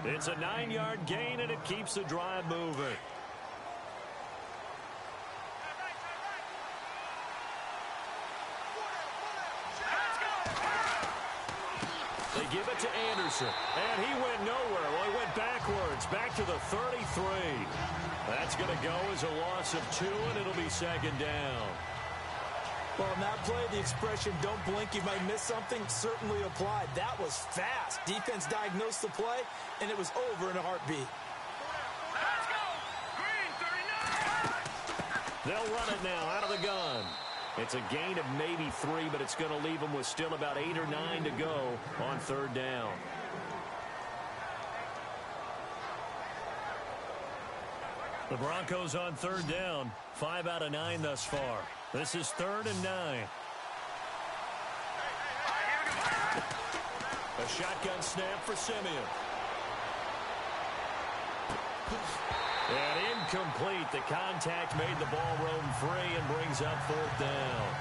It's a 9-yard gain, and it keeps the drive moving. They give it to Anderson, and he went nowhere. Well, he went backwards, back to the 33. That's going to go as a loss of 2, and it'll be 2nd down. Well, in that play, the expression, don't blink, you might miss something, certainly applied. That was fast. Defense diagnosed the play, and it was over in a heartbeat. Let's go. Green 39. They'll run it now out of the gun. It's a gain of maybe 3, but it's going to leave them with still about 8 or 9 to go on 3rd down. The Broncos on 3rd down. 5 out of 9 thus far. This is 3rd and 9. A shotgun snap for Simeon. And incomplete. The contact made the ball roam free and brings up 4th down.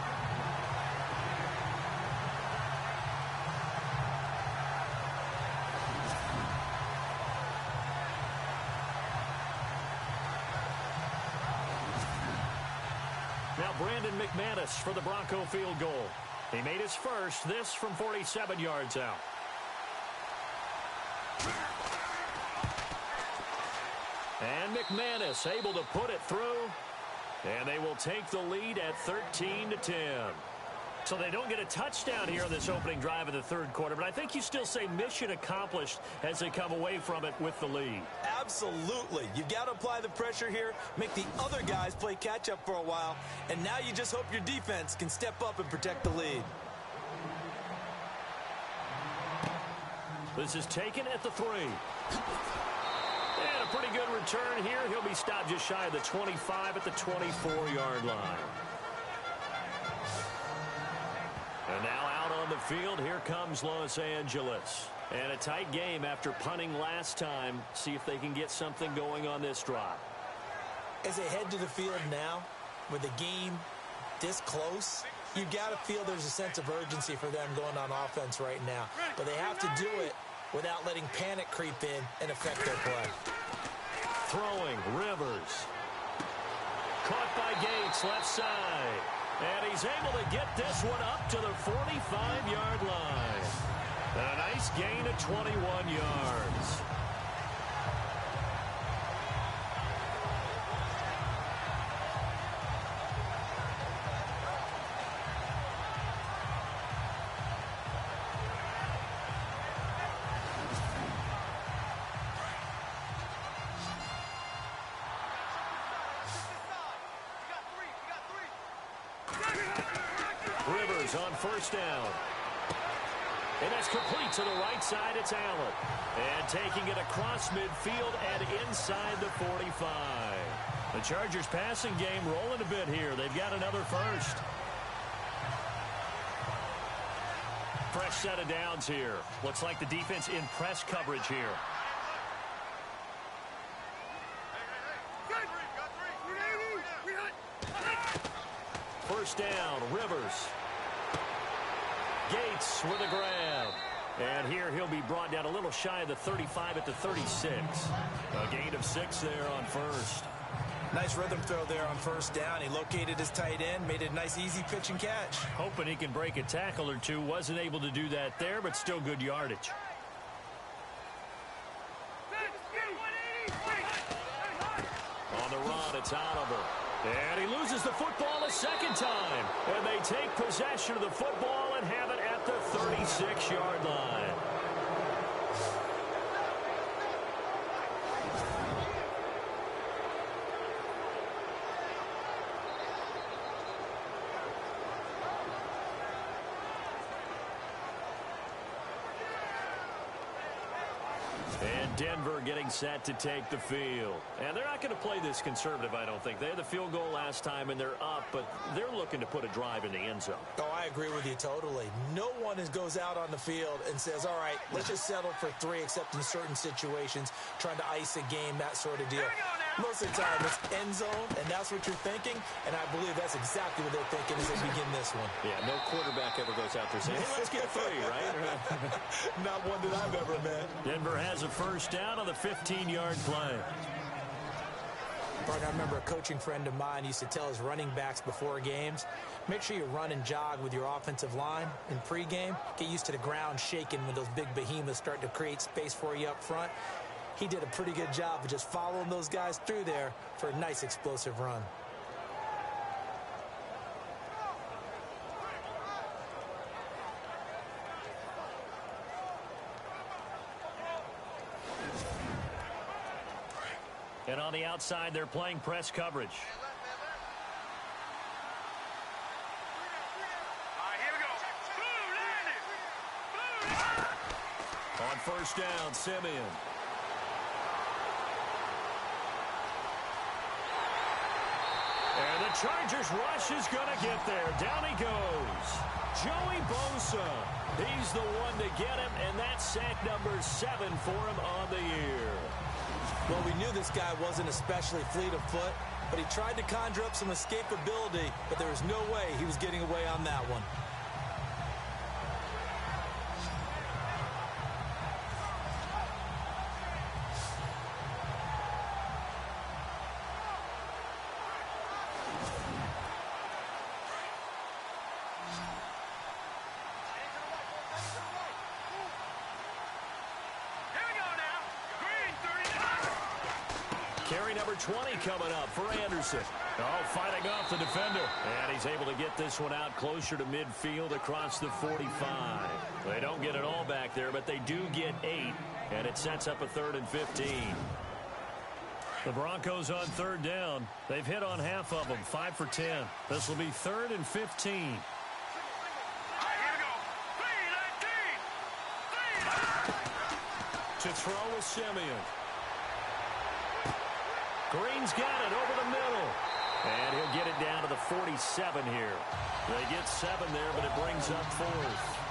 Now Brandon McManus for the Bronco field goal. He made his first, this from 47 yards out. And McManus able to put it through. And they will take the lead at 13-10. So they don't get a touchdown here in this opening drive of the third quarter, but I think you still say mission accomplished as they come away from it with the lead. Absolutely. You've got to apply the pressure here, make the other guys play catch-up for a while, and now you just hope your defense can step up and protect the lead. This is taken at the 3. And a pretty good return here. He'll be stopped just shy of the 25 at the 24-yard line. And now out on the field, here comes Los Angeles. And a tight game after punting last time. See if they can get something going on this drive. As they head to the field now, with the game this close, you've got to feel there's a sense of urgency for them going on offense right now. But they have to do it without letting panic creep in and affect their play. Throwing, Rivers. Caught by Gates, left side. And he's able to get this one up to the 45-yard line. And a nice gain of 21 yards. Rivers on first down. And that's complete to the right side. It's Allen. And taking it across midfield and inside the 45. The Chargers passing game rolling a bit here. They've got another first. Fresh set of downs here. Looks like the defense in press coverage here. First down, Rivers. Gates with a grab. And here he'll be brought down a little shy of the 35 at the 36. A gain of 6 there on first. Nice rhythm throw there on first down. He located his tight end, made it a nice easy pitch and catch. Hoping he can break a tackle or two. Wasn't able to do that there, but still good yardage. On the run, it's Oliver. And he loses the football a second time. And they take possession of the football and have it at the 36-yard line. And Denver getting set to take the field. And they're not going to play this conservative, I don't think. They had the field goal last time, and they're up, but they're looking to put a drive in the end zone. Oh, I agree with you totally. No one goes out on the field and says, all right, let's just settle for 3, except in certain situations, trying to ice a game, that sort of deal. Most of the time, it's end zone, and that's what you're thinking, and I believe that's exactly what they're thinking as they begin this one. Yeah, no quarterback ever goes out there saying, hey, let's get 3, right? Not one that I've ever met. Denver has a first down on the 15-yard play. Mark, I remember a coaching friend of mine used to tell his running backs before games, make sure you run and jog with your offensive line in pregame. Get used to the ground shaking when those big behemoths start to create space for you up front. He did a pretty good job of just following those guys through there for a nice explosive run. And on the outside, they're playing press coverage. On first down, Simeon. And the Chargers rush is going to get there. Down he goes. Joey Bosa. He's the one to get him, and that's sack number 7 for him on the year. Well, we knew this guy wasn't especially fleet of foot, but he tried to conjure up some escapability, but there was no way he was getting away on that one. Carry number 20 coming up for Anderson. Oh, fighting off the defender. And he's able to get this one out closer to midfield across the 45. They don't get it all back there, but they do get 8. And it sets up a 3rd and 15. The Broncos on 3rd down. They've hit on half of them, 5 for 10. This will be 3rd and 15. To throw with Simeon. Green's got it over the middle. And he'll get it down to the 47 here. They get 7 there, but it brings up 4th.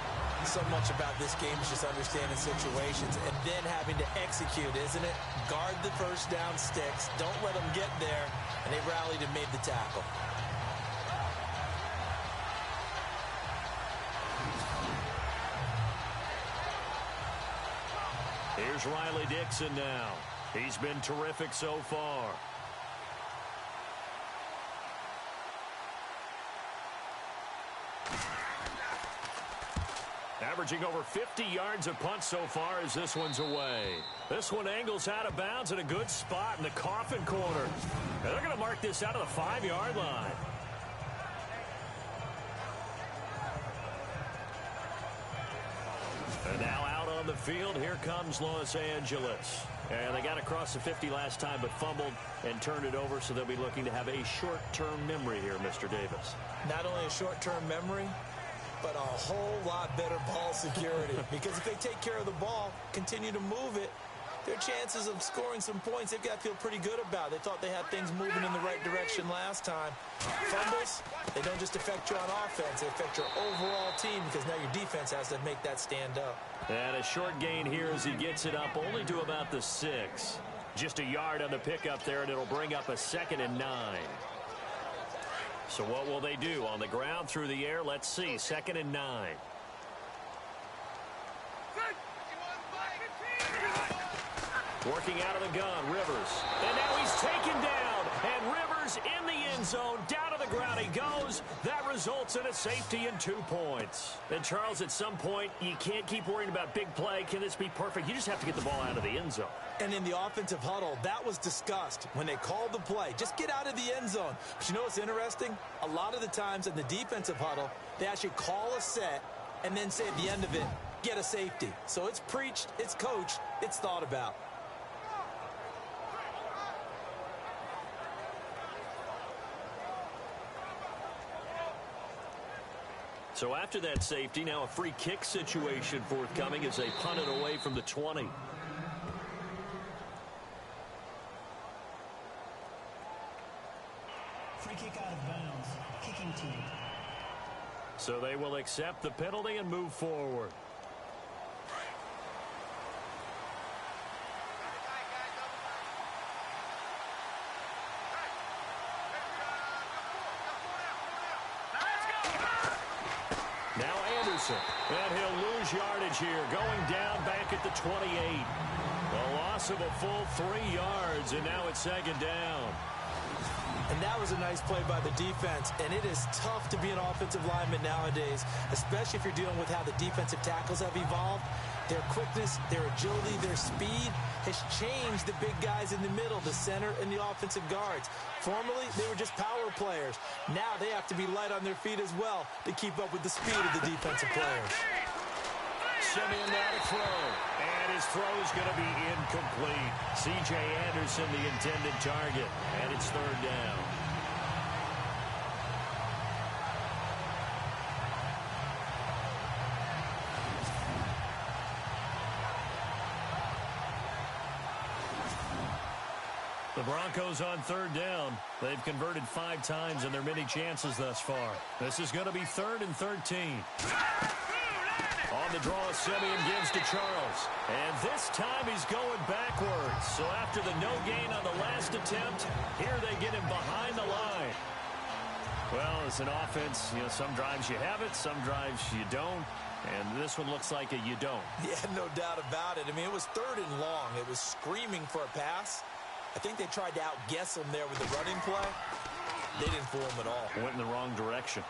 So much about this game is just understanding situations and then having to execute, isn't it? Guard the first down sticks. Don't let them get there. And they rallied and made the tackle. Here's Riley Dixon now. He's been terrific so far. Averaging over 50 yards a punt so far as this one's away. This one angles out of bounds in a good spot in the coffin corner. And they're going to mark this out of the 5-yard line. And now out on the field, here comes Los Angeles. And they got across the 50 last time, but fumbled and turned it over, so they'll be looking to have a short-term memory here, Mr. Davis. Not only a short-term memory, but a whole lot better ball security. Because if they take care of the ball, continue to move it, their chances of scoring some points, they've got to feel pretty good about. They thought they had things moving in the right direction last time. Fumbles, they don't just affect you on offense, they affect your overall team because now your defense has to make that stand up. And a short gain here as he gets it up only to about the 6. Just a yard on the pickup there, and it'll bring up a 2nd and 9. So what will they do? On the ground, through the air, let's see. 2nd and 9. Working out of the gun, Rivers. And now he's taken down. And Rivers in the end zone. Down to the ground he goes. That results in a safety and 2 points. And Charles, at some point, you can't keep worrying about big play. Can this be perfect? You just have to get the ball out of the end zone. And in the offensive huddle, that was discussed when they called the play. Just get out of the end zone. But you know what's interesting? A lot of the times in the defensive huddle, they actually call a set and then say at the end of it, get a safety. So it's preached, it's coached, it's thought about. So after that safety, now a free kick situation forthcoming as they punt it away from the 20. Free kick out of bounds. Kicking team. So they will accept the penalty and move forward. And he'll lose yardage here, going down back at the 28. A loss of a full 3 yards, and now it's 2nd down. And that was a nice play by the defense, and it is tough to be an offensive lineman nowadays, especially if you're dealing with how the defensive tackles have evolved. Their quickness, their agility, their speed has changed the big guys in the middle, the center, and the offensive guards. Formerly, they were just power players. Now they have to be light on their feet as well to keep up with the speed of the defensive players. Simeon now to throw. And his throw is going to be incomplete. C.J. Anderson, the intended target. And it's 3rd down. The Broncos on 3rd down. They've converted 5 times in their many chances thus far. This is going to be 3rd and 13. On the draw, Simeon gives to Charles. And this time he's going backwards. So after the no gain on the last attempt, here they get him behind the line. Well, as an offense, you know, some drives you have it, some drives you don't. And this one looks like a you don't. Yeah, no doubt about it. I mean, it was 3rd and long. It was screaming for a pass. I think they tried to outguess him there with the running play. They didn't fool him at all. Went in the wrong direction.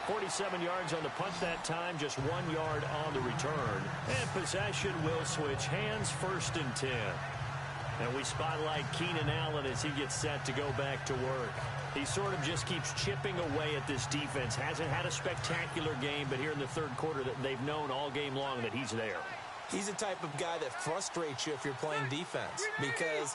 47 yards on the punt that time, just 1 yard on the return. And possession will switch hands, 1st and 10. And we spotlight Keenan Allen as he gets set to go back to work. He sort of just keeps chipping away at this defense. Hasn't had a spectacular game, but here in the third quarter, that they've known all game long that he's there. He's the type of guy that frustrates you if you're playing defense, because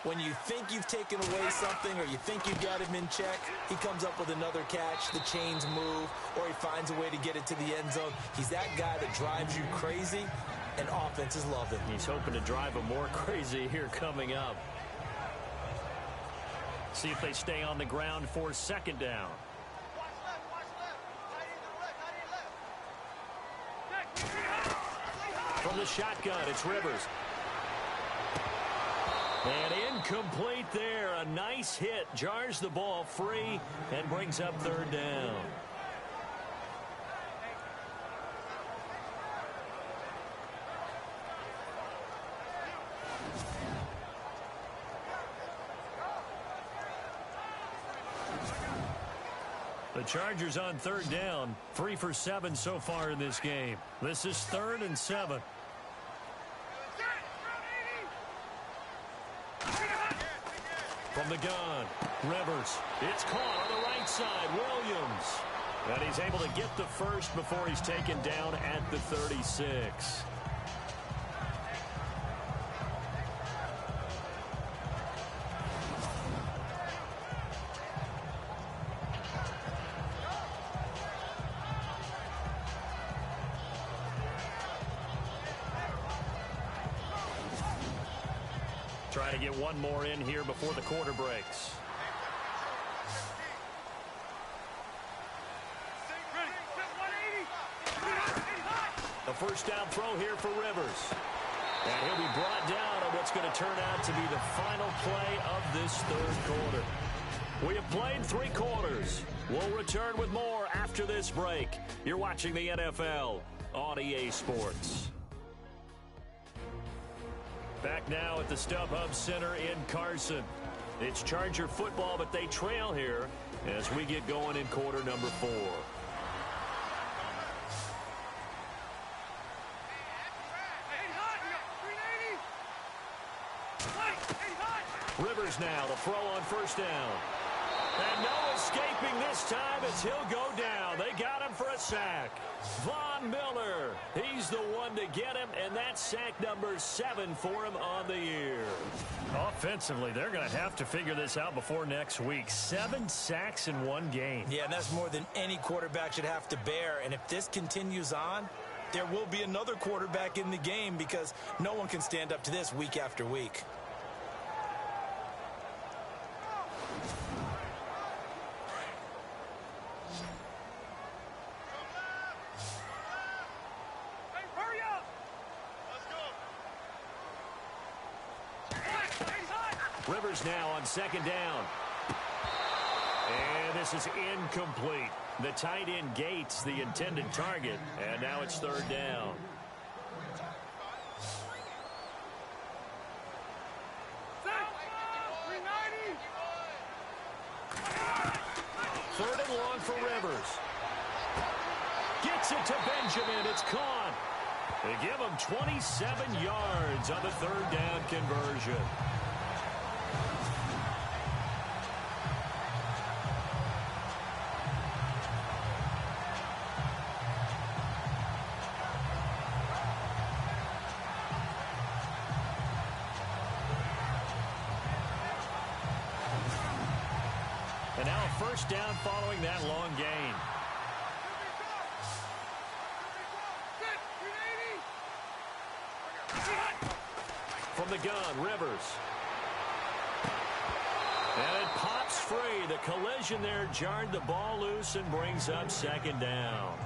when you think you've taken away something or you think you've got him in check, he comes up with another catch, the chains move, or he finds a way to get it to the end zone. He's that guy that drives you crazy, and offenses love him. He's hoping to drive him more crazy here coming up. See if they stay on the ground for 2nd down. From the shotgun, it's Rivers. And incomplete there. A nice hit. Jars the ball free and brings up 3rd down. The Chargers on 3rd down. 3 for 7 so far in this game. This is 3rd and 7. From the gun, Rivers. It's caught on the right side. Williams. And he's able to get the first before he's taken down at the 36. Trying to get one more in here before the quarter breaks. A 1st down throw here for Rivers. And he'll be brought down on what's going to turn out to be the final play of this 3rd quarter. We have played 3 quarters. We'll return with more after this break. You're watching the NFL on EA Sports. Back now at the StubHub Center in Carson. It's Charger football, but they trail here as we get going in quarter number 4. Rivers now, the throw on 1st down. And no escaping this time as he'll go down. They got him for a sack. Von Miller, he's the one to get him, and that's sack number 7 for him on the year. Offensively, they're going to have to figure this out before next week. 7 sacks in 1 game. Yeah, and that's more than any quarterback should have to bear. And if this continues on, there will be another quarterback in the game because no one can stand up to this week after week. Rivers now on 2nd down. And this is incomplete. The tight end Gates, the intended target. And now it's 3rd down. Third and long for Rivers. Gets it to Benjamin. It's caught. They give him 27 yards on the 3rd down conversion. And now a 1st down following that long gain. From the gun, Rivers. And it pops free. The collision there jarred the ball loose and brings up 2nd down.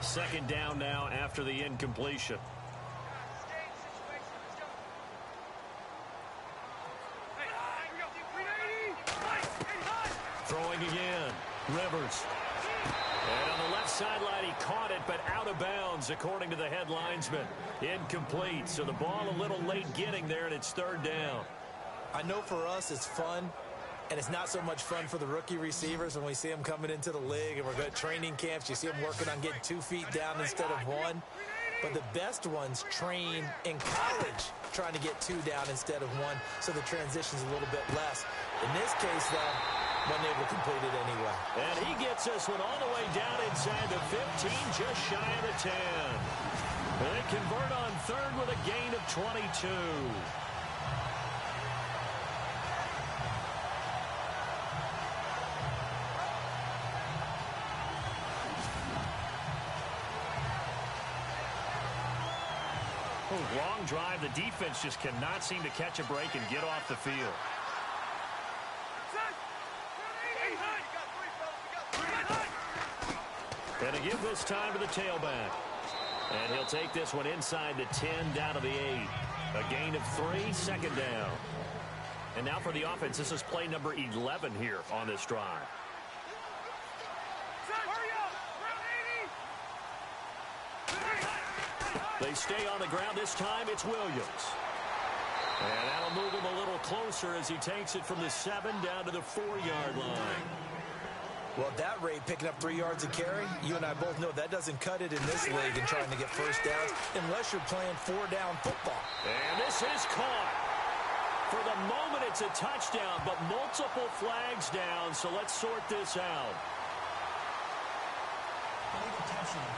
Second down now after the incompletion. Throwing again. Rivers. And on the left sideline, he caught it, but out of bounds, according to the head linesman. Incomplete, so the ball a little late getting there, and it's 3rd down. I know for us it's fun, and it's not so much fun for the rookie receivers when we see them coming into the league and we're going to training camps. You see them working on getting 2 feet down instead of 1. But the best ones train in college trying to get 2 down instead of 1, so the transition's a little bit less. In this case, though, wasn't able to complete it anyway. And he gets this one all the way down inside the 15, just shy of the 10. They convert on third with a gain of 22. Long drive. The defense just cannot seem to catch a break and get off the field. And to give this time to the tailback. And he'll take this one inside the 10 down to the 8. A gain of 3, second down. And now for the offense, this is play number 11 here on this drive. They stay on the ground. This time it's Williams. And that'll move him a little closer as he takes it from the 7 down to the 4-yard line. Well, at that rate, picking up 3 yards a carry, you and I both know that doesn't cut it in this league and trying to get first downs unless you're playing 4-down football. And this is caught. For the moment, it's a touchdown, but multiple flags down, so let's sort this out. Illegal touching.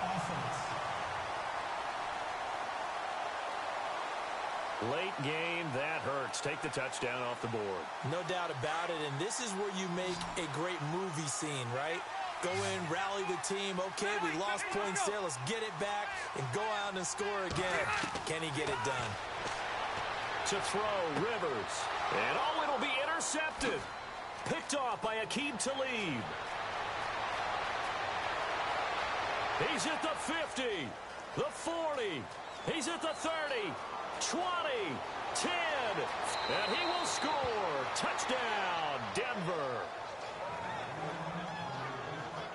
Offense. Late game, that hurts. Take the touchdown off the board. No doubt about it, and this is where you make a great movie scene, right? Go in, rally the team. Okay, we lost points there. Let's get it back and go out and score again. Can he get it done? To throw, Rivers. And oh, it'll be intercepted. Picked off by Aqib Talib. He's at the 50, the 40. He's at the 30. 20, 10, and he will score. Touchdown, Denver.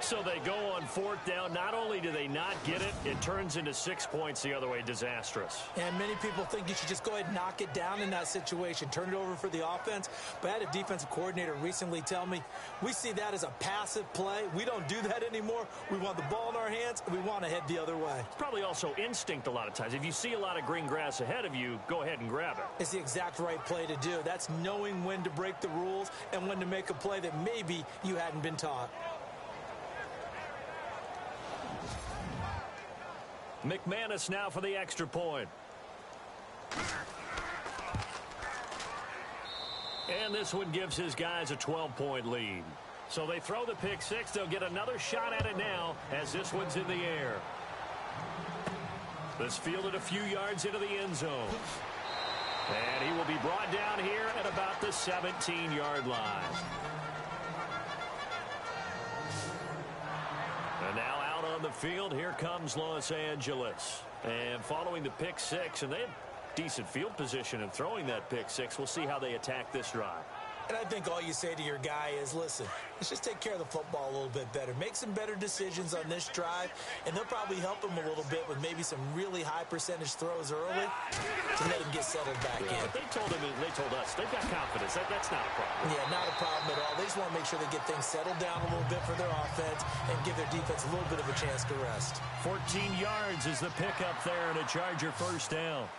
So they go on 4th down. Not only do they not get it, it turns into 6 points the other way. Disastrous. And many people think you should just go ahead and knock it down in that situation. Turn it over for the offense. But I had a defensive coordinator recently tell me, we see that as a passive play. We don't do that anymore. We want the ball in our hands, and we want to head the other way. It's probably also instinct a lot of times. If you see a lot of green grass ahead of you, go ahead and grab it. It's the exact right play to do. That's knowing when to break the rules and when to make a play that maybe you hadn't been taught. McManus now for the extra point. And this one gives his guys a 12-point lead. So they throw the pick 6. They'll get another shot at it now as this one's in the air. This fielded a few yards into the end zone. And he will be brought down here at about the 17-yard line. And now out on the field, here comes Los Angeles. And following the pick 6, and they have decent field position in throwing that pick 6. We'll see how they attack this drive. And I think all you say to your guy is, listen, let's just take care of the football a little bit better. Make some better decisions on this drive, and they'll probably help him a little bit with maybe some really high percentage throws early to let him get settled back in. They told us, they've got confidence. That's not a problem. Yeah, not a problem at all. They just want to make sure they get things settled down a little bit for their offense and give their defense a little bit of a chance to rest. 14 yards is the pickup there, and a Charger first down.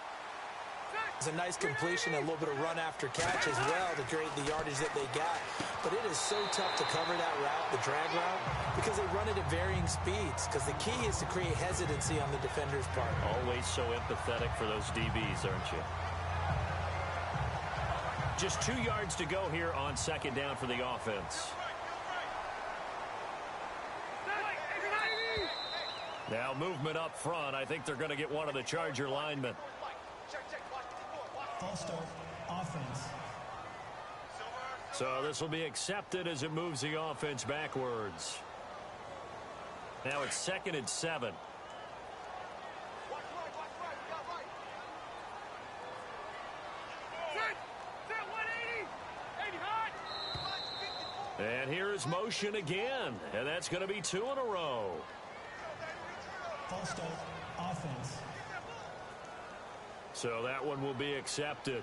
It's a nice completion, a little bit of run after catch as well to create the yardage that they got. But it is so tough to cover that route, the drag route, because they run it at varying speeds. Because the key is to create hesitancy on the defender's part. Always so empathetic for those DBs, aren't you? Just 2 yards to go here on second down for the offense. Now movement up front. I think they're going to get one of the Charger linemen. False start. Offense. So this will be accepted as it moves the offense backwards. Now it's 2nd and 7. And here is motion again. And that's going to be 2 in a row. False start. Offense. So that one will be accepted.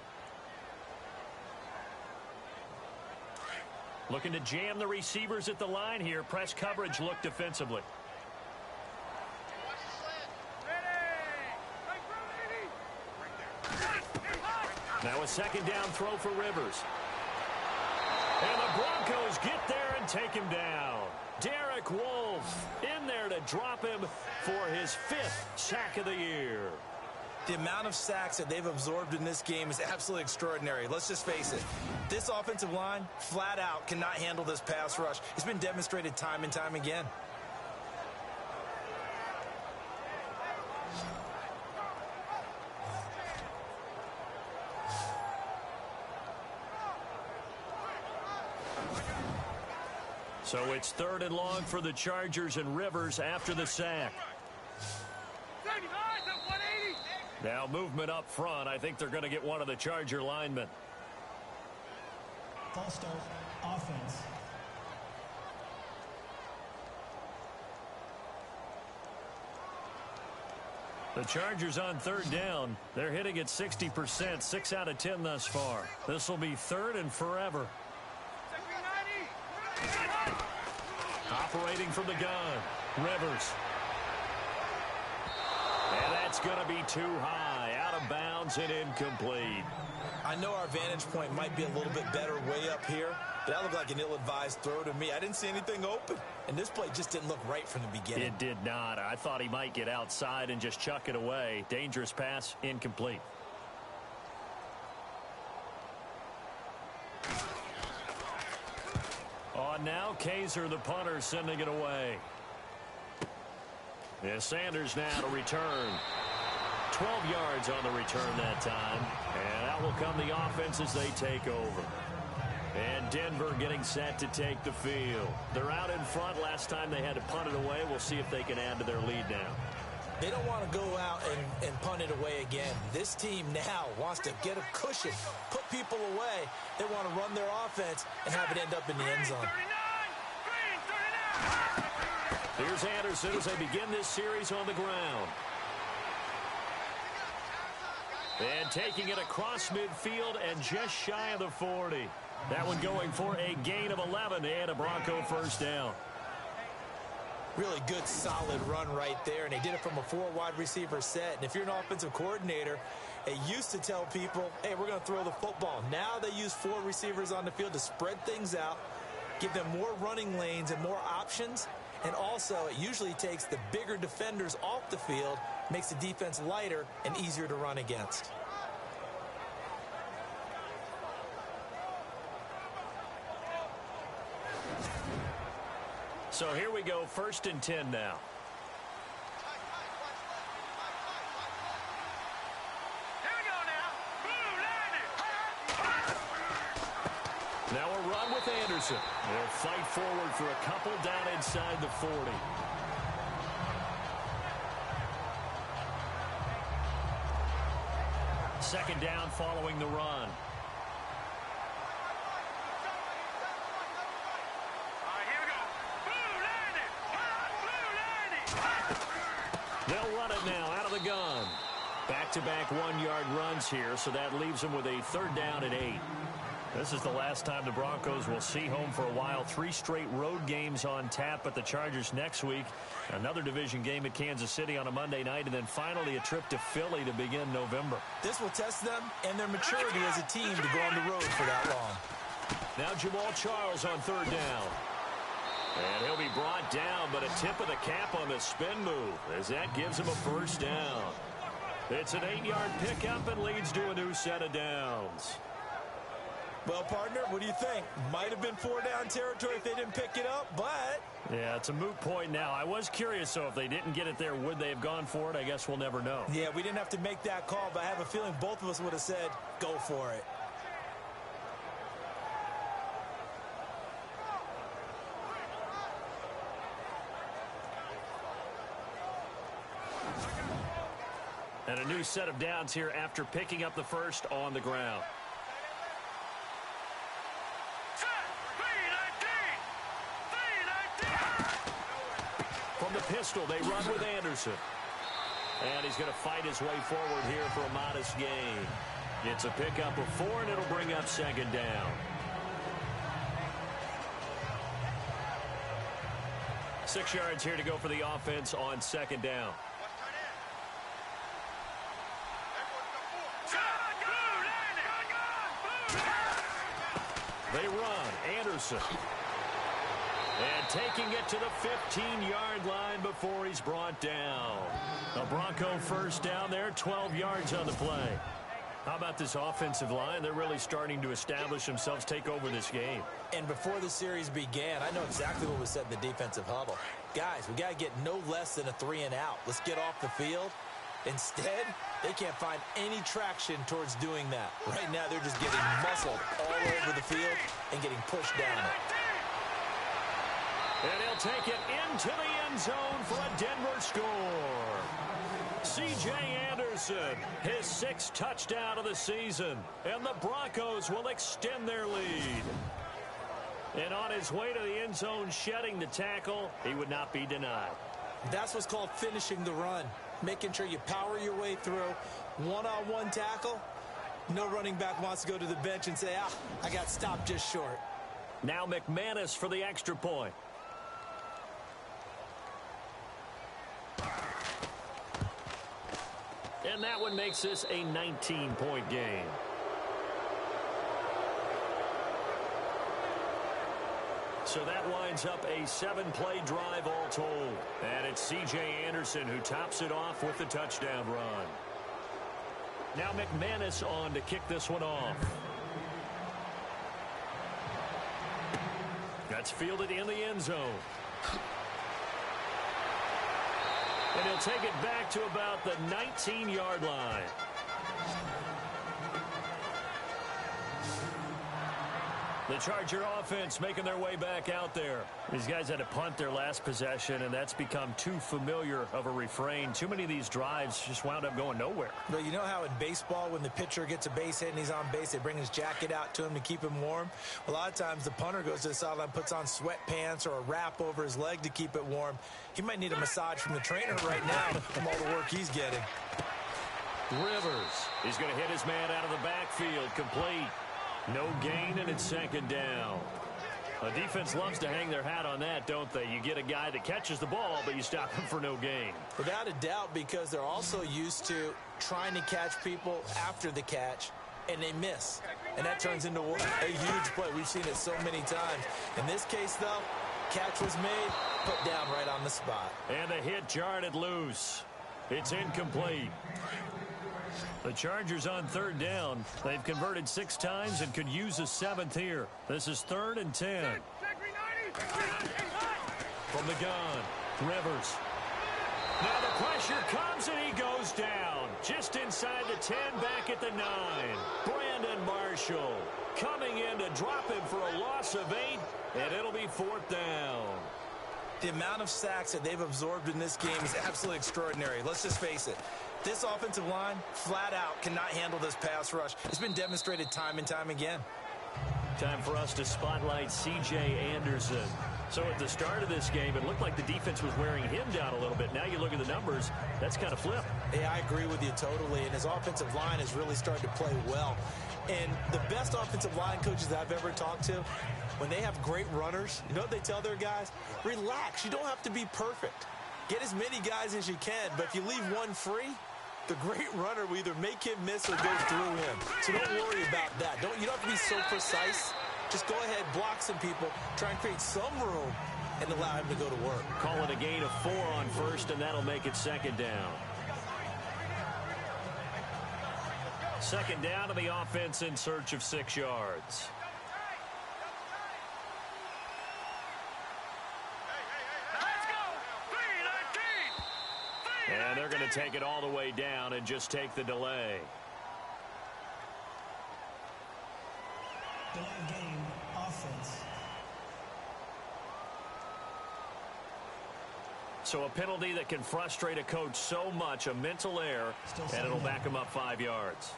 Looking to jam the receivers at the line here. Press coverage look defensively. Now a second down throw for Rivers. And the Broncos get there and take him down. Derek Wolfe in there to drop him for his 5th sack of the year. The amount of sacks that they've absorbed in this game is absolutely extraordinary. Let's just face it. This offensive line, flat out, cannot handle this pass rush. It's been demonstrated time and time again. So it's 3rd and long for the Chargers and Rivers after the sack. Now movement up front. I think they're going to get one of the Charger linemen. False start, offense. The Chargers on 3rd down. They're hitting at 60%, 6 out of 10 thus far. This will be 3rd and forever. Operating from the gun, Rivers. And that's going to be too high, out of bounds and incomplete. I know our vantage point might be a little bit better way up here, but that looked like an ill-advised throw to me. I didn't see anything open, and this play just didn't look right from the beginning. It did not. I thought he might get outside and just chuck it away. Dangerous pass, incomplete. On now, Kaiser, the punter, sending it away. Yeah, Sanders now to return. 12 yards on the return that time. And out will come the offense as they take over. And Denver getting set to take the field. They're out in front. Last time they had to punt it away. We'll see if they can add to their lead now. They don't want to go out and punt it away again. This team now wants to get a cushion, put people away. They want to run their offense and have it end up in the end zone. Here's Anderson as they begin this series on the ground. And taking it across midfield and just shy of the 40. That one going for a gain of 11 and a Bronco first down. Really good, solid run right there, and they did it from a 4 wide receiver set. And if you're an offensive coordinator, they used to tell people, hey, we're going to throw the football. Now they use 4 receivers on the field to spread things out, give them more running lanes and more options. And also, it usually takes the bigger defenders off the field, makes the defense lighter and easier to run against. So here we go, 1st and 10 now. Here we go now. Now a run with Anderson. They'll fight forward for a couple down inside the 40. Second down following the run. They'll run it now out of the gun. Back-to-back 1-yard runs here, so that leaves them with a 3rd down and 8. This is the last time the Broncos will see home for a while. 3 straight road games on tap at the Chargers next week. Another division game at Kansas City on a Monday night, and then finally a trip to Philly to begin November. This will test them and their maturity as a team to go on the road for that long. Now Jamal Charles on 3rd down. And he'll be brought down, but a tip of the cap on the spin move as that gives him a first down. It's an 8-yard pickup and leads to a new set of downs. Well, partner, what do you think? Might have been 4-down territory if they didn't pick it up, but... Yeah, it's a moot point now. I was curious, so if they didn't get it there, would they have gone for it? I guess we'll never know. Yeah, we didn't have to make that call, but I have a feeling both of us would have said, go for it. And a new set of downs here after picking up the first on the ground. From the pistol, they run with Anderson. And he's going to fight his way forward here for a modest gain. It's a pickup of 4, and it'll bring up 2nd down. 6 yards here to go for the offense on second down. They run. Anderson. And taking it to the 15-yard line before he's brought down. A Bronco first down there, 12 yards on the play. How about this offensive line? They're really starting to establish themselves, take over this game. And before the series began, I know exactly what was said in the defensive huddle. Guys, we got to get no less than a 3-and-out. Let's get off the field. Instead, they can't find any traction towards doing that. Right now, they're just getting muscled all over the field and getting pushed down it. And he'll take it into the end zone for a Denver score. C.J. Anderson, his 6th touchdown of the season. And the Broncos will extend their lead. And on his way to the end zone, shedding the tackle, he would not be denied. That's what's called finishing the run. Making sure you power your way through. One-on-one tackle. No running back wants to go to the bench and say, I got stopped just short. Now McManus for the extra point. And that one makes this a 19-point game. So that winds up a 7-play drive all told. And it's C.J. Anderson who tops it off with the touchdown run. Now McManus on to kick this one off. That's fielded in the end zone. And he'll take it back to about the 19-yard line. The Charger offense making their way back out there. These guys had to punt their last possession, and that's become too familiar of a refrain. Too many of these drives just wound up going nowhere. But you know how in baseball, when the pitcher gets a base hit and he's on base, they bring his jacket out to him to keep him warm? A lot of times the punter goes to the sideline, puts on sweatpants or a wrap over his leg to keep it warm. He might need a massage from the trainer right now from all the work he's getting. Rivers, he's going to hit his man out of the backfield, complete. No gain, and it's second down. A defense loves to hang their hat on that, don't they? You get a guy that catches the ball, but you stop him for no gain. Without a doubt, because they're also used to trying to catch people after the catch, and they miss. And that turns into a huge play. We've seen it so many times. In this case, though, catch was made, put down right on the spot. And the hit jarred it loose. It's incomplete. The Chargers on third down. They've converted 6 times and could use a 7th here. This is 3rd and 10. From the gun, Rivers. Now the pressure comes and he goes down. Just inside the 10, back at the 9. Brandon Marshall coming in to drop him for a loss of 8, and it'll be 4th down. The amount of sacks that they've absorbed in this game is absolutely extraordinary. Let's just face it. This offensive line, flat out, cannot handle this pass rush. It's been demonstrated time and time again. Time for us to spotlight C.J. Anderson. So at the start of this game, it looked like the defense was wearing him down a little bit. Now you look at the numbers, that's kind of flipped. Yeah, I agree with you totally, and his offensive line has really started to play well. And the best offensive line coaches that I've ever talked to, when they have great runners, you know what they tell their guys? Relax, you don't have to be perfect. Get as many guys as you can, but if you leave one free, the great runner will either make him miss or go through him. So don't worry about that. You don't have to be so precise. Just go ahead, block some people, try and create some room, and allow him to go to work. Call it a gain of 4 on first, and that'll make it second down. Second down to the offense in search of 6 yards. And they're going to take it all the way down and just take the delay. Delay game, offense. So a penalty that can frustrate a coach so much, a mental error, and it'll back him up 5 yards.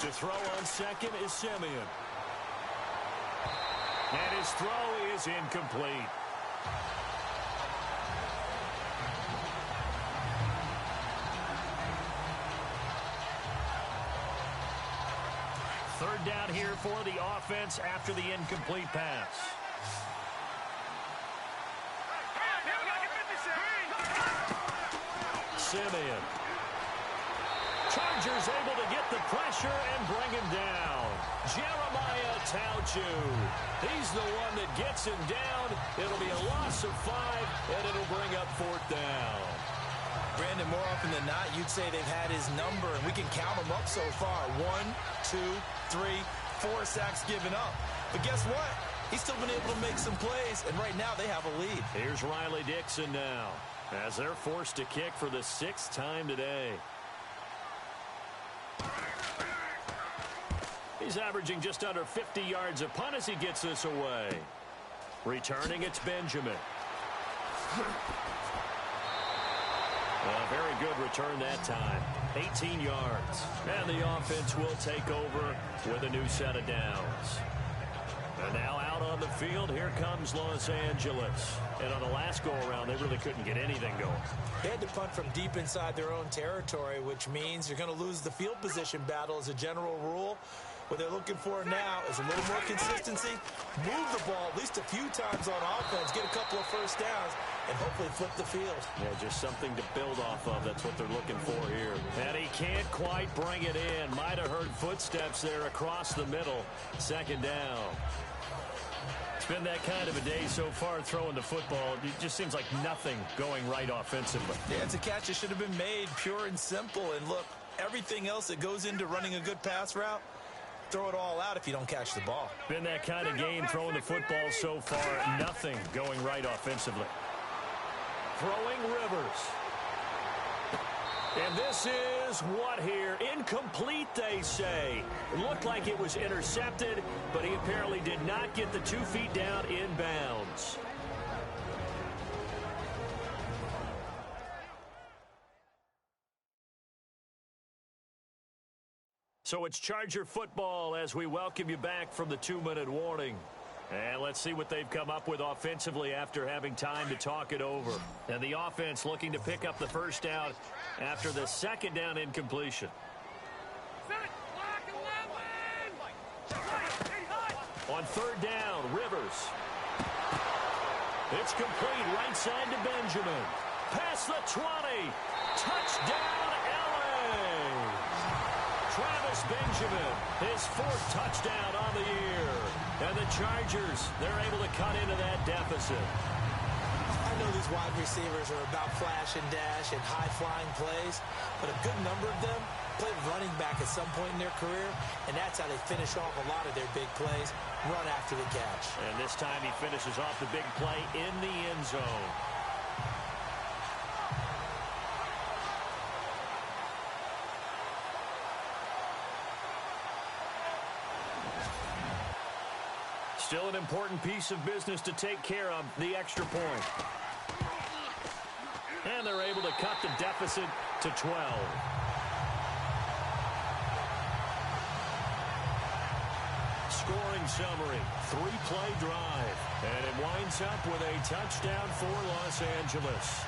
To throw on second is Simeon. And his throw is incomplete. third down here for the offense after the incomplete pass. Simeon. Chargers able to get the pressure and bring him down. Jeremiah Tauchu. He's the one that gets him down. It'll be a loss of 5, and it'll bring up fourth down. Brandon, more often than not, you'd say they've had his number, and we can count them up so far. 1, 2, 3, 4 sacks given up. But guess what? He's still been able to make some plays, and right now they have a lead. Here's Riley Dixon now, as they're forced to kick for the 6th time today. He's averaging just under 50 yards a punt as he gets this away. Returning, it's Benjamin. A very good return that time. 18 yards. And the offense will take over with a new set of downs. And now out on the field, here comes Los Angeles. And on the last go-around, they really couldn't get anything going. They had to punt from deep inside their own territory, which means you're going to lose the field position battle as a general rule. What they're looking for now is a little more consistency, move the ball at least a few times on offense, get a couple of first downs, and hopefully flip the field. Yeah, just something to build off of. That's what they're looking for here. And he can't quite bring it in. Might have heard footsteps there across the middle. Second down. It's been that kind of a day so far throwing the football. It just seems like nothing going right offensively. Yeah, it's a catch that should have been made, pure and simple. And look, everything else that goes into running a good pass route, throw it all out if you don't catch the ball. Been that kind of game throwing the football so far. Nothing going right offensively. Throwing Rivers. And this is what here? Incomplete, they say. It looked like it was intercepted, but he apparently did not get the 2 feet down in bounds. So it's Charger football as we welcome you back from the 2-minute warning. And let's see what they've come up with offensively after having time to talk it over. And the offense looking to pick up the first down after the second down incompletion. On third down, Rivers. It's complete right side to Benjamin. Past the 20. Touchdown, LA. Travis Benjamin, his 4th touchdown on the year. And the Chargers, they're able to cut into that deficit. I know these wide receivers are about flash and dash and high-flying plays, but a good number of them played running back at some point in their career, and that's how they finish off a lot of their big plays, run after the catch. And this time he finishes off the big play in the end zone. Still an important piece of business to take care of, the extra point. And they're able to cut the deficit to 12. Scoring summary, 3-play drive. And it winds up with a touchdown for Los Angeles.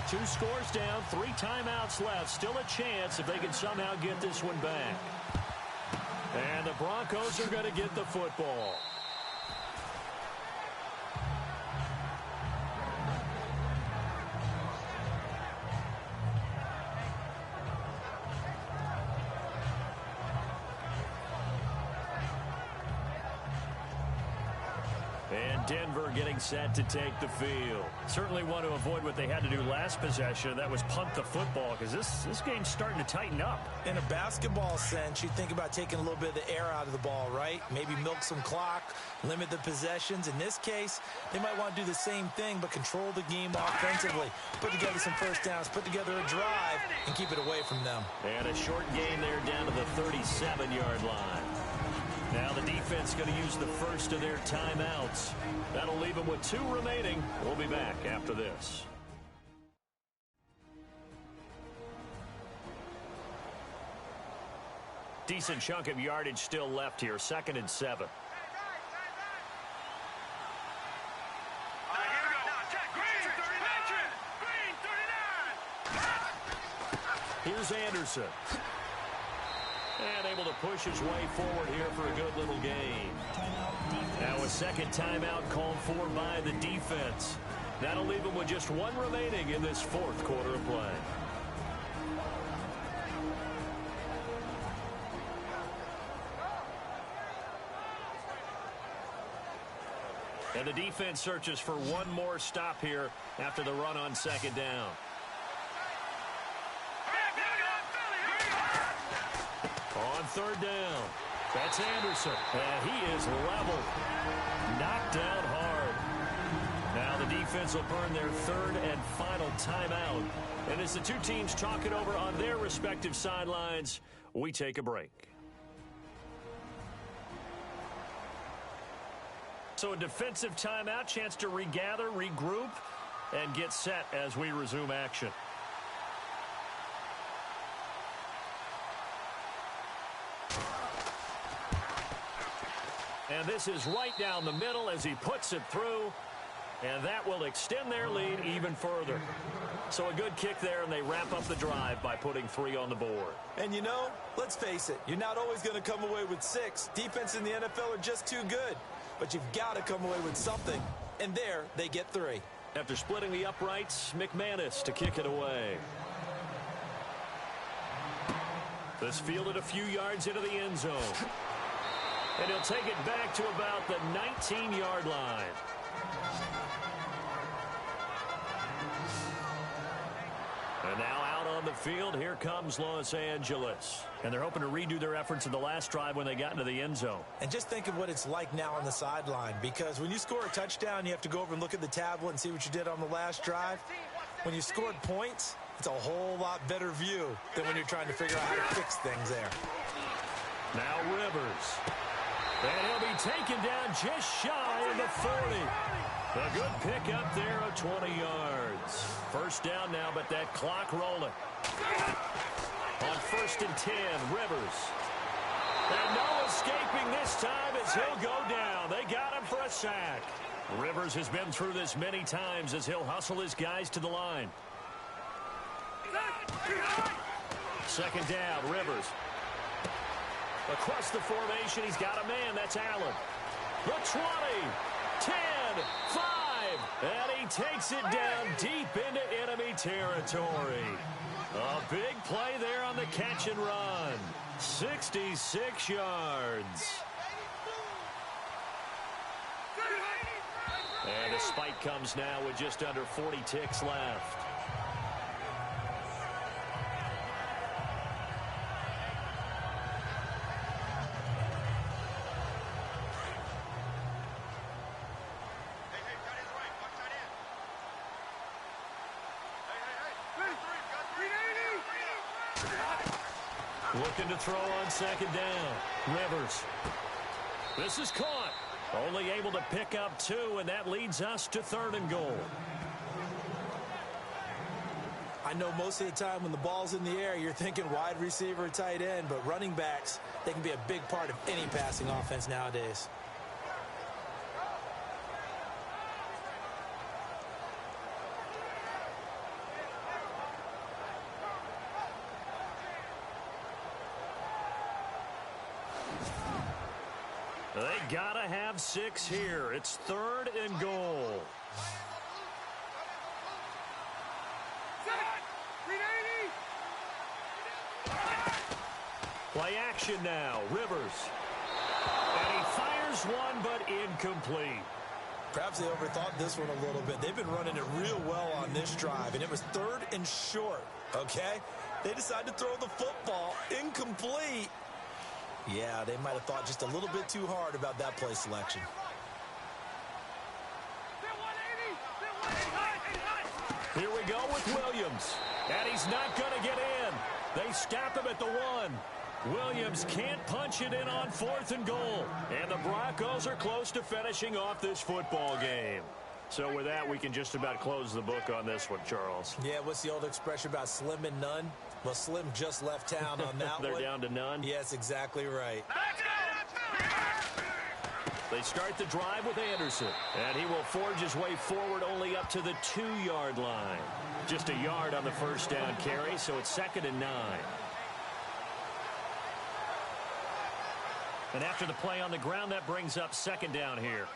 Two scores down, 3 timeouts left. Still a chance if they can somehow get this one back. And the Broncos are going to get the football. And Denver getting set to take the field. Certainly want to avoid what they had to do last possession. That was punt the football, because this game's starting to tighten up. In a basketball sense, you think about taking a little bit of the air out of the ball, right? Maybe milk some clock, limit the possessions. In this case, they might want to do the same thing, but control the game offensively. Put together some first downs, put together a drive, and keep it away from them. And a short gain there down to the 37-yard line. Now the defense going to use the first of their timeouts. That'll leave them with 2 remaining. We'll be back after this. Decent chunk of yardage still left here. 2nd and 7. Here's Anderson. And able to push his way forward here for a good little gain. Now a second timeout called for by the defense. That'll leave him with just one remaining in this fourth quarter of play. And the defense searches for one more stop here after the run on second down. On third down, that's Anderson. And he is leveled. Knocked down hard. Now the defense will burn their third and final timeout. And as the two teams talk it over on their respective sidelines, we take a break. So a defensive timeout, chance to regather, regroup, and get set as we resume action. And this is right down the middle as he puts it through. And that will extend their lead even further. So a good kick there, and they wrap up the drive by putting 3 on the board. And you know, let's face it, you're not always going to come away with 6. Defense in the NFL are just too good. But you've got to come away with something. And there, they get 3. After splitting the uprights, McManus to kick it away. This fielded a few yards into the end zone. And he'll take it back to about the 19-yard line. And now out on the field, here comes Los Angeles. And they're hoping to redo their efforts in the last drive when they got into the end zone. And just think of what it's like now on the sideline, because when you score a touchdown, you have to go over and look at the tablet and see what you did on the last drive. When you scored points, it's a whole lot better view than when you're trying to figure out how to fix things there. Now Rivers. And he'll be taken down just shy of the 40. A good pick up there of 20 yards. First down now, but that clock rolling. On 1st and 10, Rivers. And no escaping this time as he'll go down. They got him for a sack. Rivers has been through this many times as he'll hustle his guys to the line. Second down, Rivers. Across the formation, he's got a man. That's Allen. The 20, 10, 5, and he takes it down deep into enemy territory. A big play there on the catch and run. 66 yards. And a spike comes now with just under 40 ticks left. Looking to throw on second down. Rivers. This is caught. Only able to pick up 2, and that leads us to 3rd and goal. I know most of the time when the ball's in the air, you're thinking wide receiver, tight end, but running backs, they can be a big part of any passing offense nowadays. They gotta have 6 here. It's 3rd and goal. Play action now. Rivers. And he fires one, but incomplete. Perhaps they overthought this one a little bit. They've been running it real well on this drive, and it was 3rd and short, okay? They decided to throw the football incomplete. Yeah, they might have thought just a little bit too hard about that play selection. Here we go with Williams. And he's not going to get in. They stop him at the 1. Williams can't punch it in on 4th and goal. And the Broncos are close to finishing off this football game. So with that, we can just about close the book on this one, Charles. Yeah, what's the old expression about slim and none? Well, Slim just left town on that They're one. down to none? Yes, exactly right. They start the drive with Anderson, and he will forge his way forward only up to the 2-yard line. Just a yard on the first down carry, so it's 2nd and 9. And after the play on the ground, that brings up 2nd down here.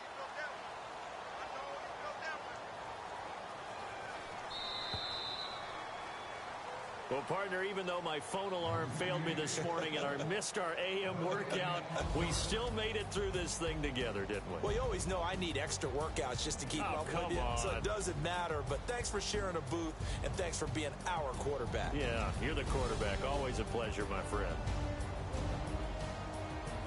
Well, partner, even though my phone alarm failed me this morning and I missed our AM workout, we still made it through this thing together, didn't we? Well, you always know I need extra workouts just to keep up with you, so it doesn't matter. But thanks for sharing a booth, and thanks for being our quarterback. Yeah, you're the quarterback. Always a pleasure, my friend.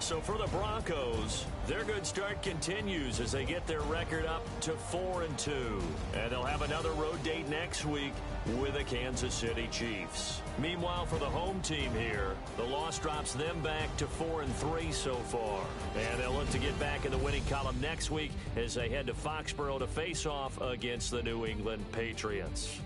So for the Broncos, their good start continues as they get their record up to 4-2. And they'll have another road date next week with the Kansas City Chiefs. Meanwhile, for the home team here, the loss drops them back to 4-3 so far. And they'll look to get back in the winning column next week as they head to Foxborough to face off against the New England Patriots.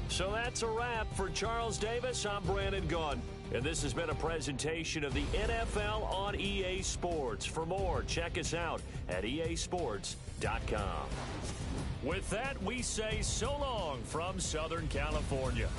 So that's a wrap. For Charles Davis, I'm Brandon Gunn. And this has been a presentation of the NFL on EA Sports. For more, check us out at easports.com. With that, we say so long from Southern California.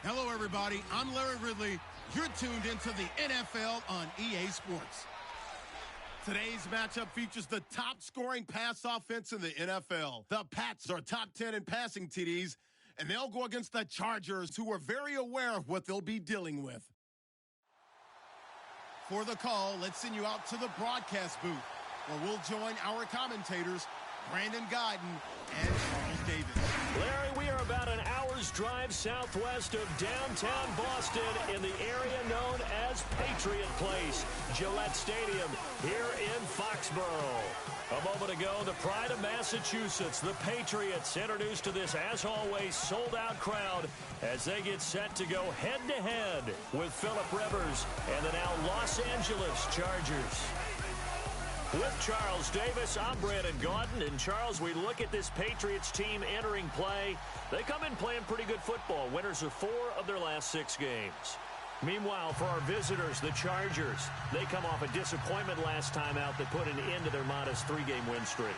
Hello, everybody. I'm Larry Ridley. You're tuned into the NFL on EA Sports. Today's matchup features the top-scoring pass offense in the NFL. The Pats are top 10 in passing TDs, and they'll go against the Chargers, who are very aware of what they'll be dealing with. For the call, let's send you out to the broadcast booth, where we'll join our commentators, Brandon Godden and Charles Davis. Larry, we are about an hour's drive southwest of downtown Boston in the area known as Patriot Place, Gillette Stadium, here in Foxborough. A moment ago, the pride of Massachusetts, the Patriots, introduced to this, as always, sold-out crowd as they get set to go head-to-head with Phillip Rivers and the now Los Angeles Chargers. With Charles Davis, I'm Brandon Gaudin. And Charles, we look at this Patriots team entering play. They come in playing pretty good football. Winners of 4 of their last 6 games. Meanwhile, for our visitors, the Chargers, they come off a disappointment last time out that put an end to their modest 3-game win streak.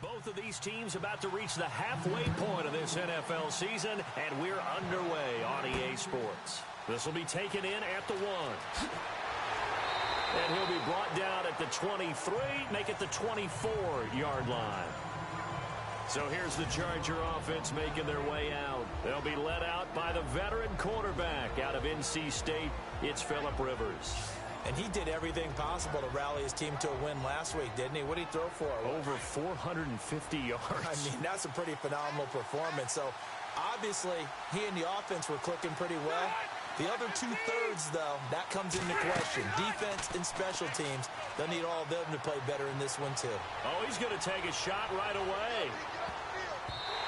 Both of these teams about to reach the halfway point of this NFL season, and we're underway on EA Sports. This will be taken in at the 1. And he'll be brought down at the 23, make it the 24-yard line. So here's the Charger offense making their way out. They'll be led out by the veteran quarterback out of NC State. It's Phillip Rivers. And he did everything possible to rally his team to a win last week, didn't he? What did he throw for? Over 450 yards. I mean, that's a pretty phenomenal performance. So, obviously, he and the offense were clicking pretty well. The other 2/3, though, that comes into question. Defense and special teams, they'll need all of them to play better in this one, too. Oh, he's going to take a shot right away.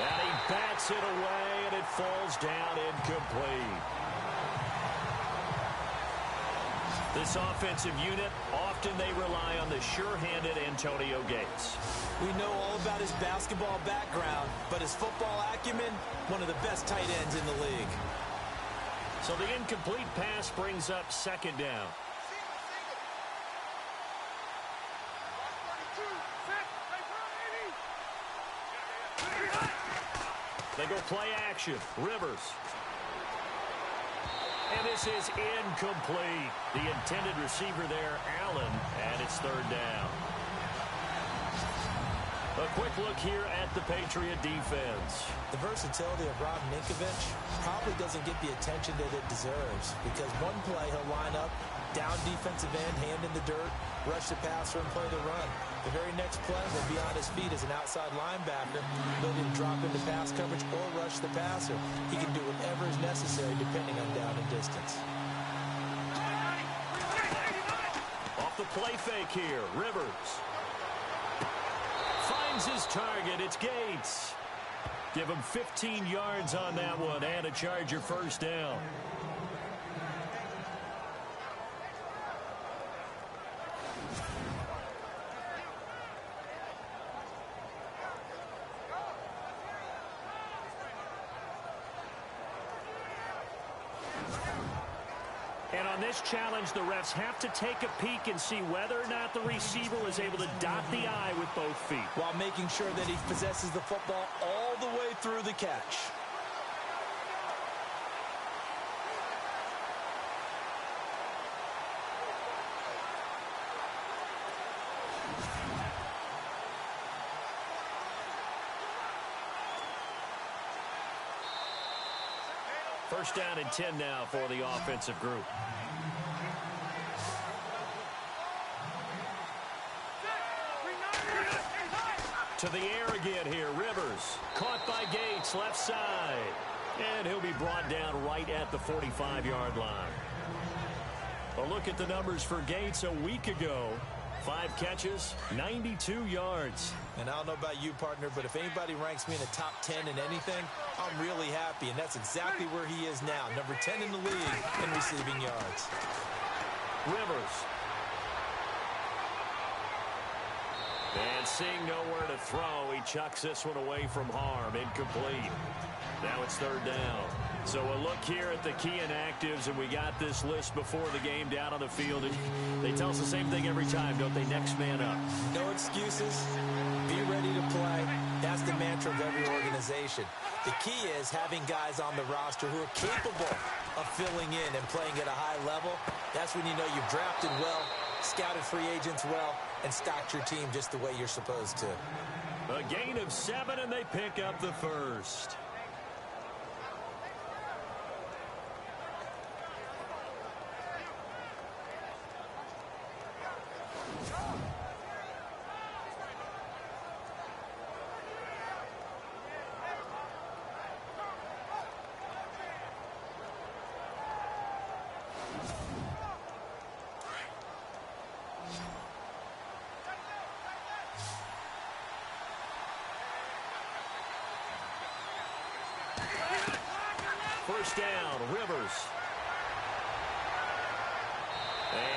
And he bats it away, and it falls down incomplete. This offensive unit, often they rely on the sure-handed Antonio Gates. We know all about his basketball background, but his football acumen, one of the best tight ends in the league. So the incomplete pass brings up 2nd down. They go play action. Rivers. And this is incomplete. The intended receiver there, Allen, and it's 3rd down. A quick look here at the Patriot defense. The versatility of Rob Ninkovich probably doesn't get the attention that it deserves, because one play he'll line up, down defensive end, hand in the dirt, rush the passer, and play the run. The very next play will be on his feet as an outside linebacker, ready to drop into pass coverage or rush the passer. He can do whatever is necessary depending on down and distance. Off the play fake here, Rivers. Finds his target, it's Gates. Give him 15 yards on that one and a Charger 1st down. And on this challenge, the refs have to take a peek and see whether or not the receiver was able to dot the I with both feet, while making sure that he possesses the football all the way through the catch. First down and 10 now for the offensive group. To the air again here, Rivers. Caught by Gates, left side. And he'll be brought down right at the 45-yard line. A look at the numbers for Gates a week ago. 5 catches, 92 yards. And I don't know about you, partner, but if anybody ranks me in the top 10 in anything, I'm really happy. And that's exactly where he is now, number 10 in the league in receiving yards. Rivers. And seeing nowhere to throw, he chucks this one away from harm. Incomplete. Now it's 3rd down. So a look here at the key inactives, and we got this list before the game down on the field. They tell us the same thing every time, don't they? Next man up. No excuses. Be ready to play. That's the mantra of every organization. The key is having guys on the roster who are capable of filling in and playing at a high level. That's when you know you've drafted well, scouted free agents well, and stocked your team just the way you're supposed to. A gain of 7, and they pick up the first. First down, Rivers.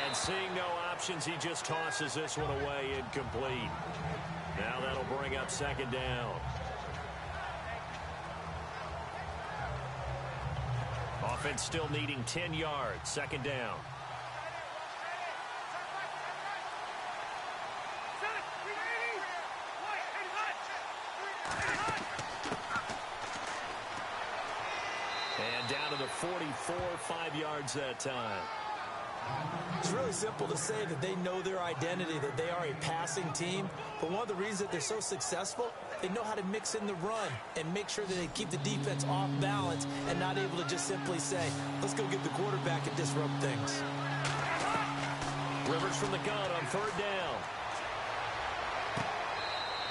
And seeing no options, he just tosses this one away, incomplete. Now that'll bring up second down. Offense still needing 10 yards, second down. And down to the 44, 5 yards that time. It's really simple to say that they know their identity, that they are a passing team. But one of the reasons that they're so successful, they know how to mix in the run and make sure that they keep the defense off balance and not able to just simply say, let's go get the quarterback and disrupt things. Rivers from the gun on third down.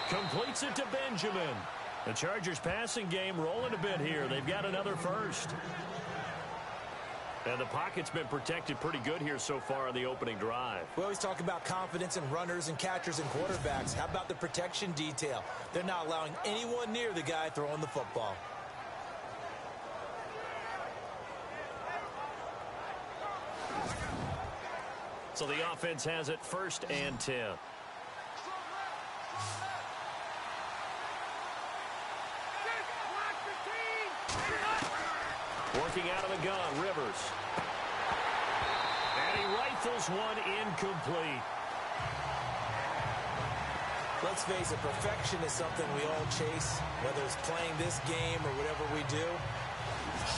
Completes it to Benjamin. The Chargers passing game rolling a bit here. They've got another first. And the pocket's been protected pretty good here so far on the opening drive. We always talk about confidence in runners and catchers and quarterbacks. How about the protection detail? They're not allowing anyone near the guy throwing the football. So the offense has it first and 10. Working out of the gun, Rivers. And he rifles one incomplete. Let's face it, perfection is something we all chase, whether it's playing this game or whatever we do.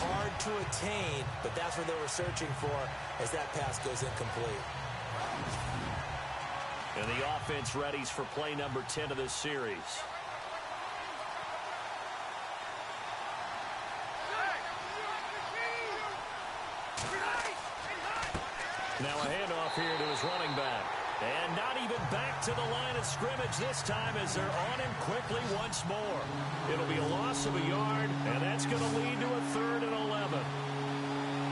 Hard to attain, but that's what they were searching for as that pass goes incomplete. And the offense readies for play number 10 of this series. Now a handoff here to his running back. And not even back to the line of scrimmage this time as they're on him quickly once more. It'll be a loss of a yard, and that's going to lead to a 3rd and 11.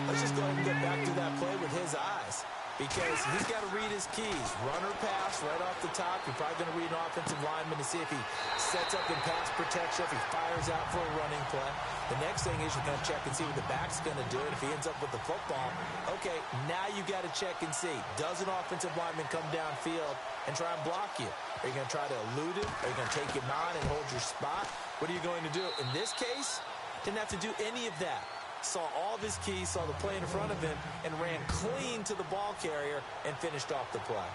Let's just go ahead and get back to that play with his eyes, because he's got to read his keys. Run or pass right off the top. You're probably going to read an offensive lineman to see if he sets up in pass protection, if he fires out for a running play. The next thing is you're going to check and see what the back's going to do. And if he ends up with the football, okay, now you got to check and see. Does an offensive lineman come downfield and try and block you? Are you going to try to elude him? Are you going to take him on and hold your spot? What are you going to do? In this case, didn't have to do any of that. Saw all of his keys, saw the play in front of him, and ran clean to the ball carrier and finished off the play.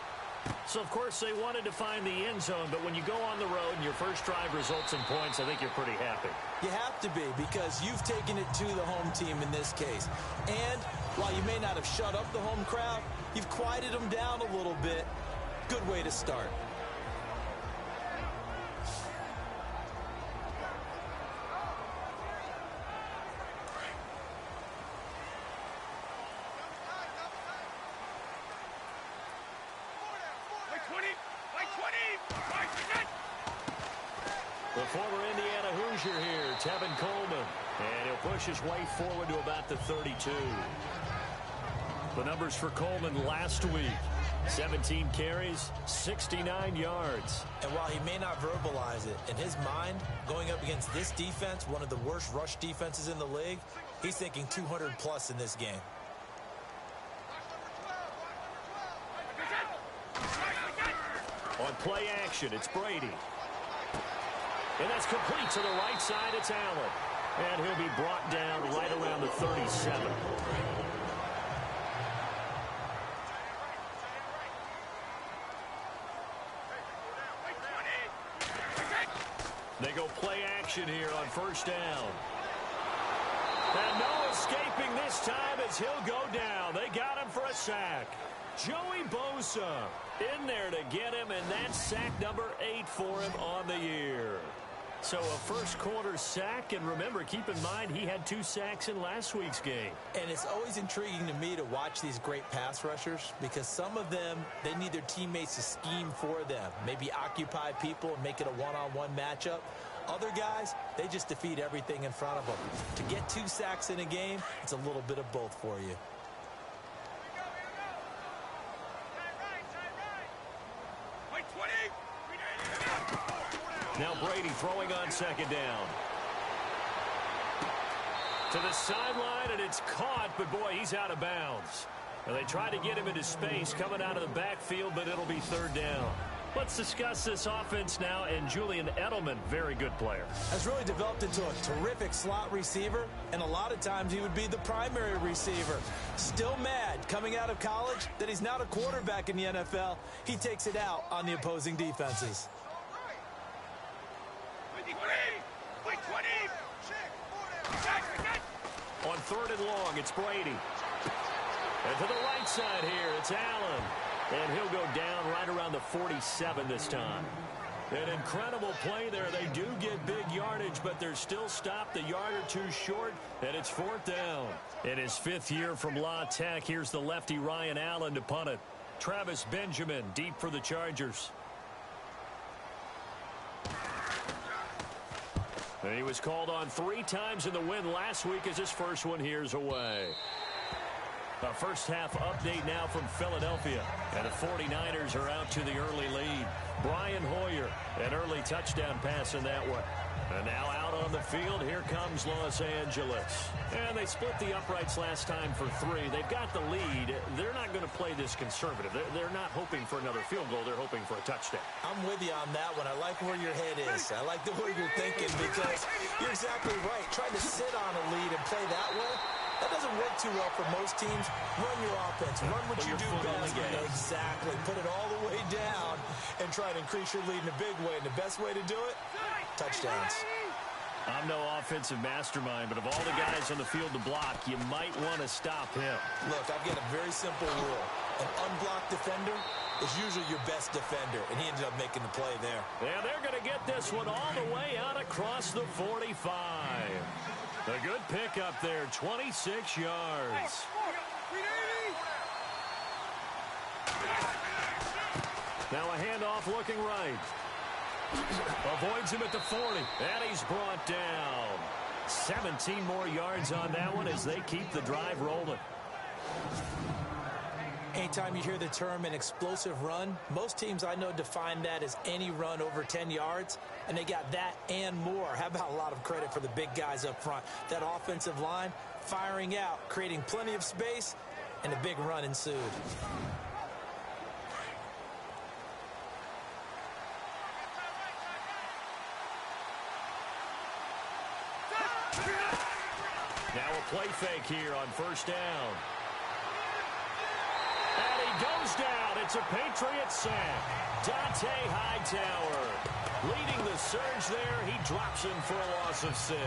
So, of course, they wanted to find the end zone, but when you go on the road and your first drive results in points, I think you're pretty happy. You have to be, because you've taken it to the home team in this case. And while you may not have shut up the home crowd, you've quieted them down a little bit. Good way to start. The former Indiana Hoosier here, Tevin Coleman. And he'll push his way forward to about the 32. The numbers for Coleman last week. 17 carries, 69 yards. And while he may not verbalize it, in his mind, going up against this defense, one of the worst rush defenses in the league, he's thinking 200 plus in this game. On play action, it's Brady. And that's complete to the right side. It's Allen. And he'll be brought down right around the 37. They go play action here on first down. And no escaping this time as he'll go down. They got him for a sack. Joey Bosa in there to get him, and that's sack number 8 for him on the year. So a first quarter sack, and remember, keep in mind, he had 2 sacks in last week's game. And it's always intriguing to me to watch these great pass rushers because some of them, they need their teammates to scheme for them, maybe occupy people and make it a one-on-one matchup. Other guys, they just defeat everything in front of them. To get 2 sacks in a game, it's a little bit of both for you. Now Brady throwing on second down. To the sideline, and it's caught, but boy, he's out of bounds. And they try to get him into space coming out of the backfield, but it'll be third down. Let's discuss this offense now, and Julian Edelman, very good player. Has really developed into a terrific slot receiver, and a lot of times he would be the primary receiver. Still mad coming out of college that he's not a quarterback in the NFL. He takes it out on the opposing defenses. On third and long, it's Brady. And to the right side here, it's Allen. And he'll go down right around the 47 this time. An incredible play there. They do get big yardage, but they're still stopped a yard or 2 short, and it's fourth down. In his 5th year from La Tech, here's the lefty Ryan Allen to punt it. Travis Benjamin deep for the Chargers. And he was called on 3 times in the win last week as his first one here's away. A first half update now from Philadelphia. And the 49ers are out to the early lead. Brian Hoyer, an early touchdown pass in that one. And now out on the field, here comes Los Angeles. And they split the uprights last time for 3. They've got the lead. They're not going to play this conservative. They're not hoping for another field goal. They're hoping for a touchdown. I'm with you on that one. I like where your head is. I like the way you're thinking because you're exactly right. Trying to sit on a lead and play that way, that doesn't work too well for most teams. Run your offense. Run what you do best. Exactly. Put it all the way down and try to increase your lead in a big way. And the best way to do it, touchdowns. I'm no offensive mastermind, but of all the guys on the field to block, you might want to stop him. Look, I've got a very simple rule. An unblocked defender is usually your best defender, and he ended up making the play there. And they're going to get this one all the way out across the 45. A good pickup there, 26 yards. Now a handoff looking right. Avoids him at the 40, and he's brought down. 17 more yards on that one as they keep the drive rolling. Anytime you hear the term an explosive run, most teams I know define that as any run over 10 yards, and they got that and more. How about a lot of credit for the big guys up front? That offensive line firing out, creating plenty of space, and a big run ensued. Now a play fake here on first down. And he goes down. It's a Patriots sack. Dante Hightower leading the surge there. He drops him for a loss of 6.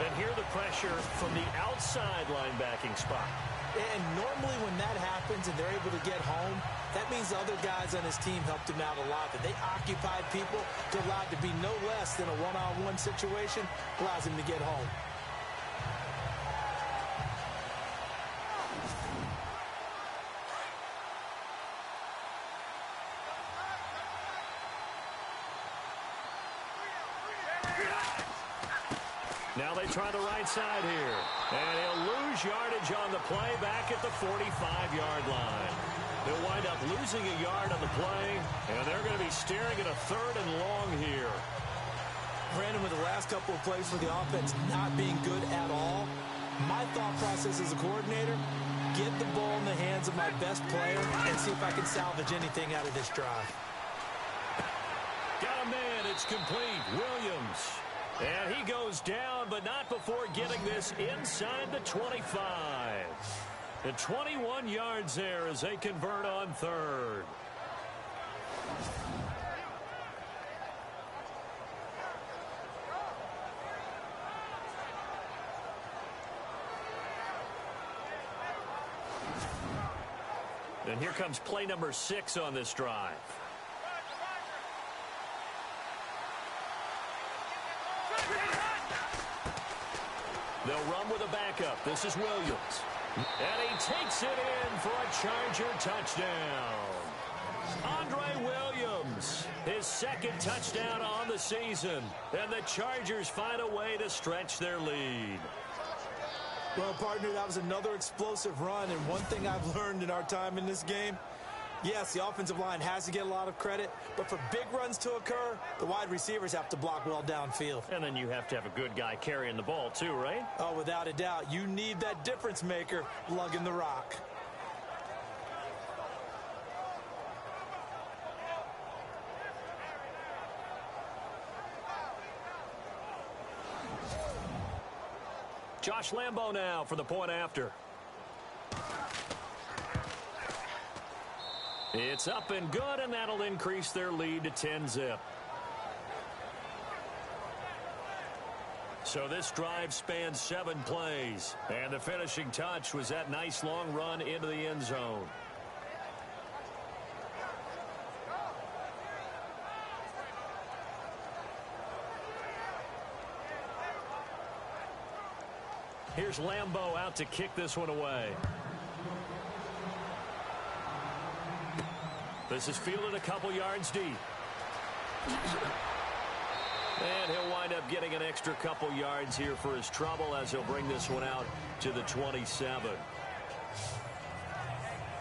And here the pressure from the outside linebacking spot. And normally when that happens and they're able to get home, that means the other guys on his team helped him out a lot. That they occupied people to allow it to be no less than a one-on-one situation, allows him to get home. Now they try the right side here. And he'll lose yardage on the play back at the 45-yard line. They'll wind up losing a yard on the play, and they're going to be staring at a third and long here. Brandon, with the last couple of plays for the offense not being good at all, my thought process as a coordinator, get the ball in the hands of my best player and see if I can salvage anything out of this drive. Got a man. It's complete. Williams. And he goes down, but not before getting this inside the 25. And 21 yards there as they convert on third. And here comes play number 6 on this drive. They'll run with a backup. This is Williams. And he takes it in for a Charger touchdown. Andre Williams, his second touchdown on the season. And the Chargers find a way to stretch their lead. Well, partner, that was another explosive run. And one thing I've learned in our time in this game, yes, the offensive line has to get a lot of credit, but for big runs to occur, the wide receivers have to block well downfield. And then you have to have a good guy carrying the ball too, right? Oh, without a doubt. You need that difference maker lugging the rock. Josh Lambo now for the point after. It's up and good, and that'll increase their lead to 10-zip. So this drive spans 7 plays, and the finishing touch was that nice long run into the end zone. Here's Lambo out to kick this one away. This is fielded a couple yards deep. And he'll wind up getting an extra couple yards here for his trouble as he'll bring this one out to the 27.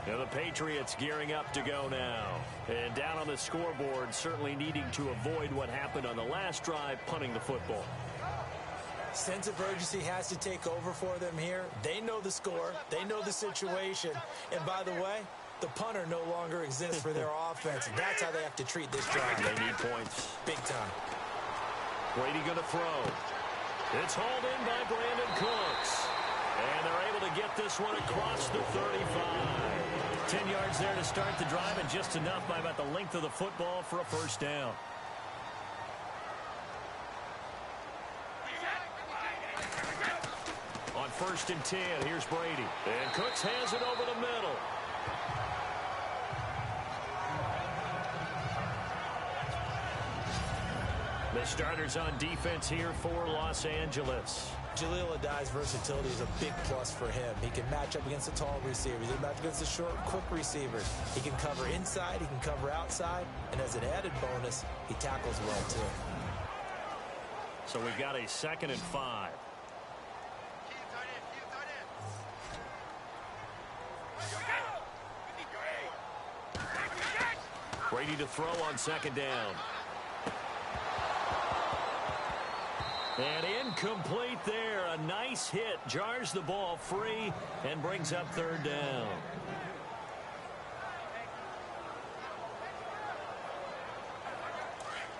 Now the Patriots gearing up to go now. And down on the scoreboard, certainly needing to avoid what happened on the last drive, punting the football. Sense of urgency has to take over for them here. They know the score. They know the situation. And by the way, the punter no longer exists for their offense. And that's how they have to treat this drive. They need points. Big time. Brady going to throw. It's hauled in by Brandon Cooks. And they're able to get this one across the 35. 10 yards there to start the drive, and just enough by about the length of the football for a first down. On 1st and 10, here's Brady. And Cooks has it over the middle. The starters on defense here for Los Angeles. Jaleel Adai's versatility is a big plus for him. He can match up against the tall receivers. He can match against the short, quick receivers. He can cover inside. He can cover outside. And as an added bonus, he tackles well, too. So we've got a 2nd and 5. Brady to throw on 2nd down. And incomplete there. A nice hit. Jars the ball free and brings up 3rd down.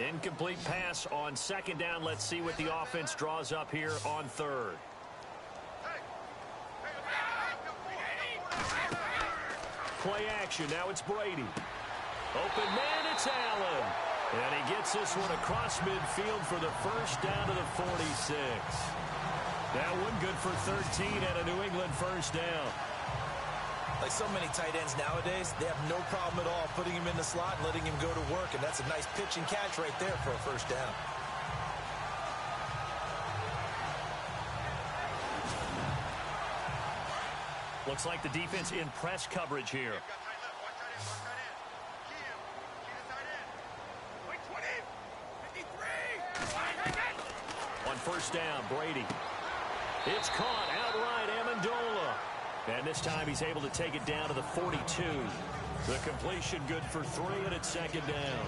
Incomplete pass on 2nd down. Let's see what the offense draws up here on 3rd. Play action. Now it's Brady. Open man, it's Allen. And he gets this one across midfield for the first down to the 46. That one good for 13 and a New England first down. Like so many tight ends nowadays, they have no problem at all putting him in the slot and letting him go to work. And that's a nice pitch and catch right there for a first down. Looks like the defense in press coverage here. On 1st down, Brady. It's caught outright, Amendola. And this time he's able to take it down to the 42. The completion good for 3, and it's 2nd down.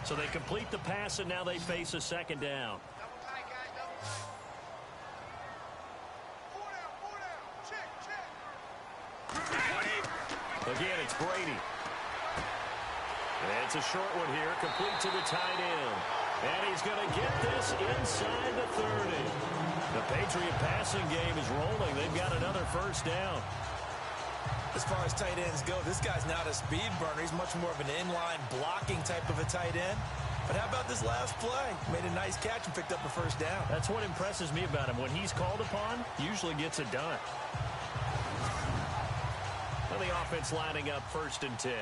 So they complete the pass, and now they face a second down. Again, it's Brady. And it's a short one here, complete to the tight end. And he's going to get this inside the 30. The Patriot passing game is rolling. They've got another first down. As far as tight ends go, this guy's not a speed burner. He's much more of an inline blocking type of a tight end. But how about this last play? Made a nice catch and picked up a first down. That's what impresses me about him. When he's called upon, usually gets it done. And the offense lining up 1st and 10.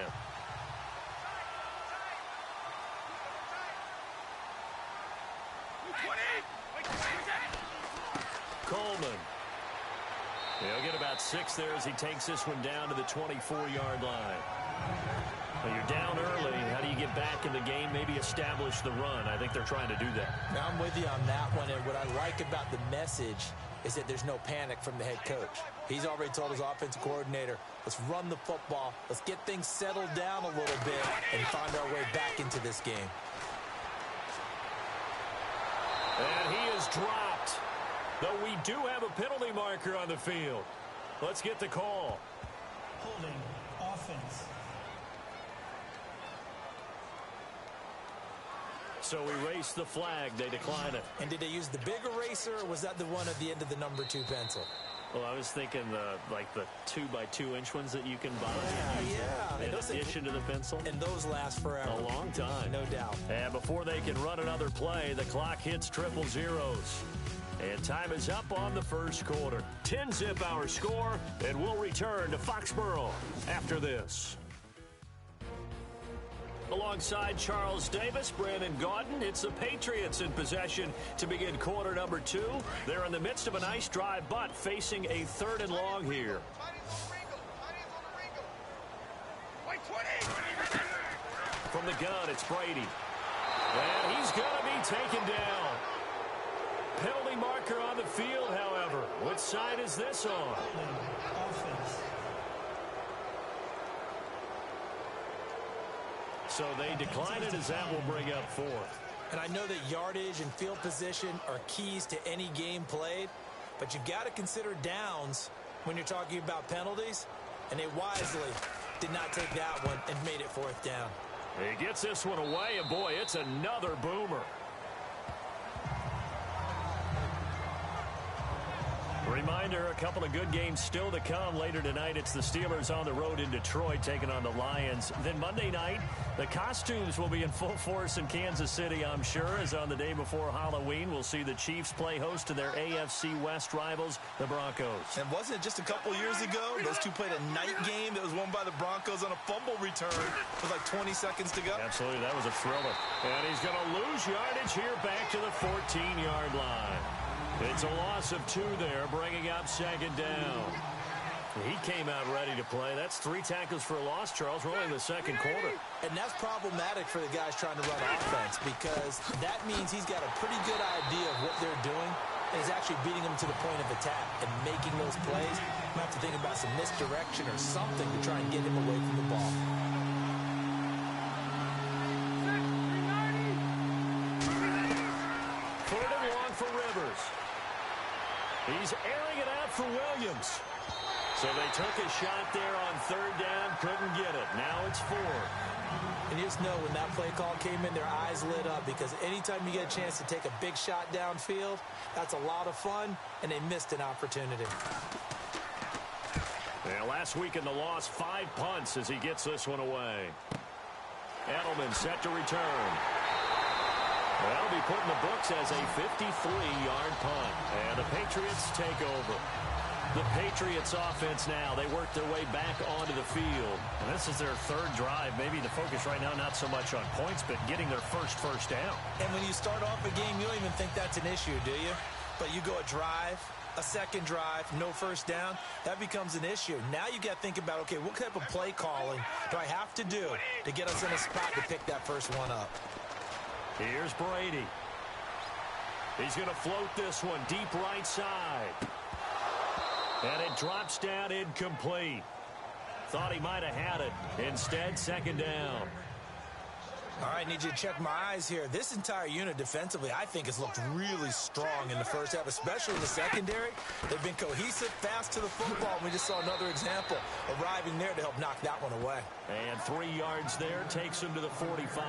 Coleman. He'll get about 6 there as he takes this one down to the 24-yard line. Well, you're down early. How do you get back in the game? Maybe establish the run. I think they're trying to do that. Now, I'm with you on that one. And what I like about the message is that there's no panic from the head coach. He's already told his offensive coordinator, let's run the football. Let's get things settled down a little bit and find our way back into this game. And he is dropped. Though we do have a penalty marker on the field. Let's get the call. Holding offense. So we race the flag. They decline it. And did they use the big eraser, or was that the one at the end of the number 2 pencil? Well, I was thinking the 2x2-inch ones that you can buy. Yeah. In addition to the pencil. And those last forever. A long time. No doubt. And before they can run another play, the clock hits triple zeros. And time is up on the first quarter. 10-zip our score, and we'll return to Foxborough after this. Alongside Charles Davis, Brandon Gaudin, it's the Patriots in possession to begin quarter number 2. They're in the midst of a nice drive, but facing a 3rd and long here. From the gun, it's Brady. And he's going to be taken down. Penalty marker on the field, however. Which side is this on? Offense. So they decline it as that will bring up 4th. And I know that yardage and field position are keys to any game played, but you've got to consider downs when you're talking about penalties, and they wisely did not take that one and made it 4th down. He gets this one away, and boy, it's another boomer. Reminder, a couple of good games still to come. Later tonight, it's the Steelers on the road in Detroit taking on the Lions. Then Monday night, the costumes will be in full force in Kansas City, I'm sure, as on the day before Halloween, we'll see the Chiefs play host to their AFC West rivals, the Broncos. And wasn't it just a couple years ago, those two played a night game that was won by the Broncos on a fumble return with like 20 seconds to go? Absolutely, that was a thriller. And he's going to lose yardage here back to the 14-yard line. It's a loss of 2 there, bringing up 2nd down. He came out ready to play. That's 3 tackles for a loss, Charles. We're only in the 2nd quarter. And that's problematic for the guys trying to run offense, because that means he's got a pretty good idea of what they're doing, and he's actually beating them to the point of attack and making those plays. You might have to think about some misdirection or something to try and get him away from the ball. Third and long for Rivers. He's airing it out for Williams. So they took a shot there on 3rd down, couldn't get it. Now it's 4th. And you just know when that play call came in, their eyes lit up, because anytime you get a chance to take a big shot downfield, that's a lot of fun, and they missed an opportunity. Yeah, last week in the loss, 5 punts as he gets this one away. Edelman set to return. That'll be put in the books as a 53-yard punt. And the Patriots take over. The Patriots offense now, they work their way back onto the field. And this is their 3rd drive. Maybe the focus right now not so much on points, but getting their first down. And when you start off a game, you don't even think that's an issue, do you? But you go a drive, a 2nd drive, no 1st down, that becomes an issue. Now you got to think about, okay, what type of play calling do I have to do to get us in a spot to pick that first one up? Here's Brady. He's going to float this one deep right side. And it drops down incomplete. Thought he might have had it. Instead, 2nd down. All right, need you to check my eyes here. This entire unit defensively, I think, has looked really strong in the first half, especially in the secondary. They've been cohesive, fast to the football, and we just saw another example arriving there to help knock that one away. And 3 yards there takes him to the 45.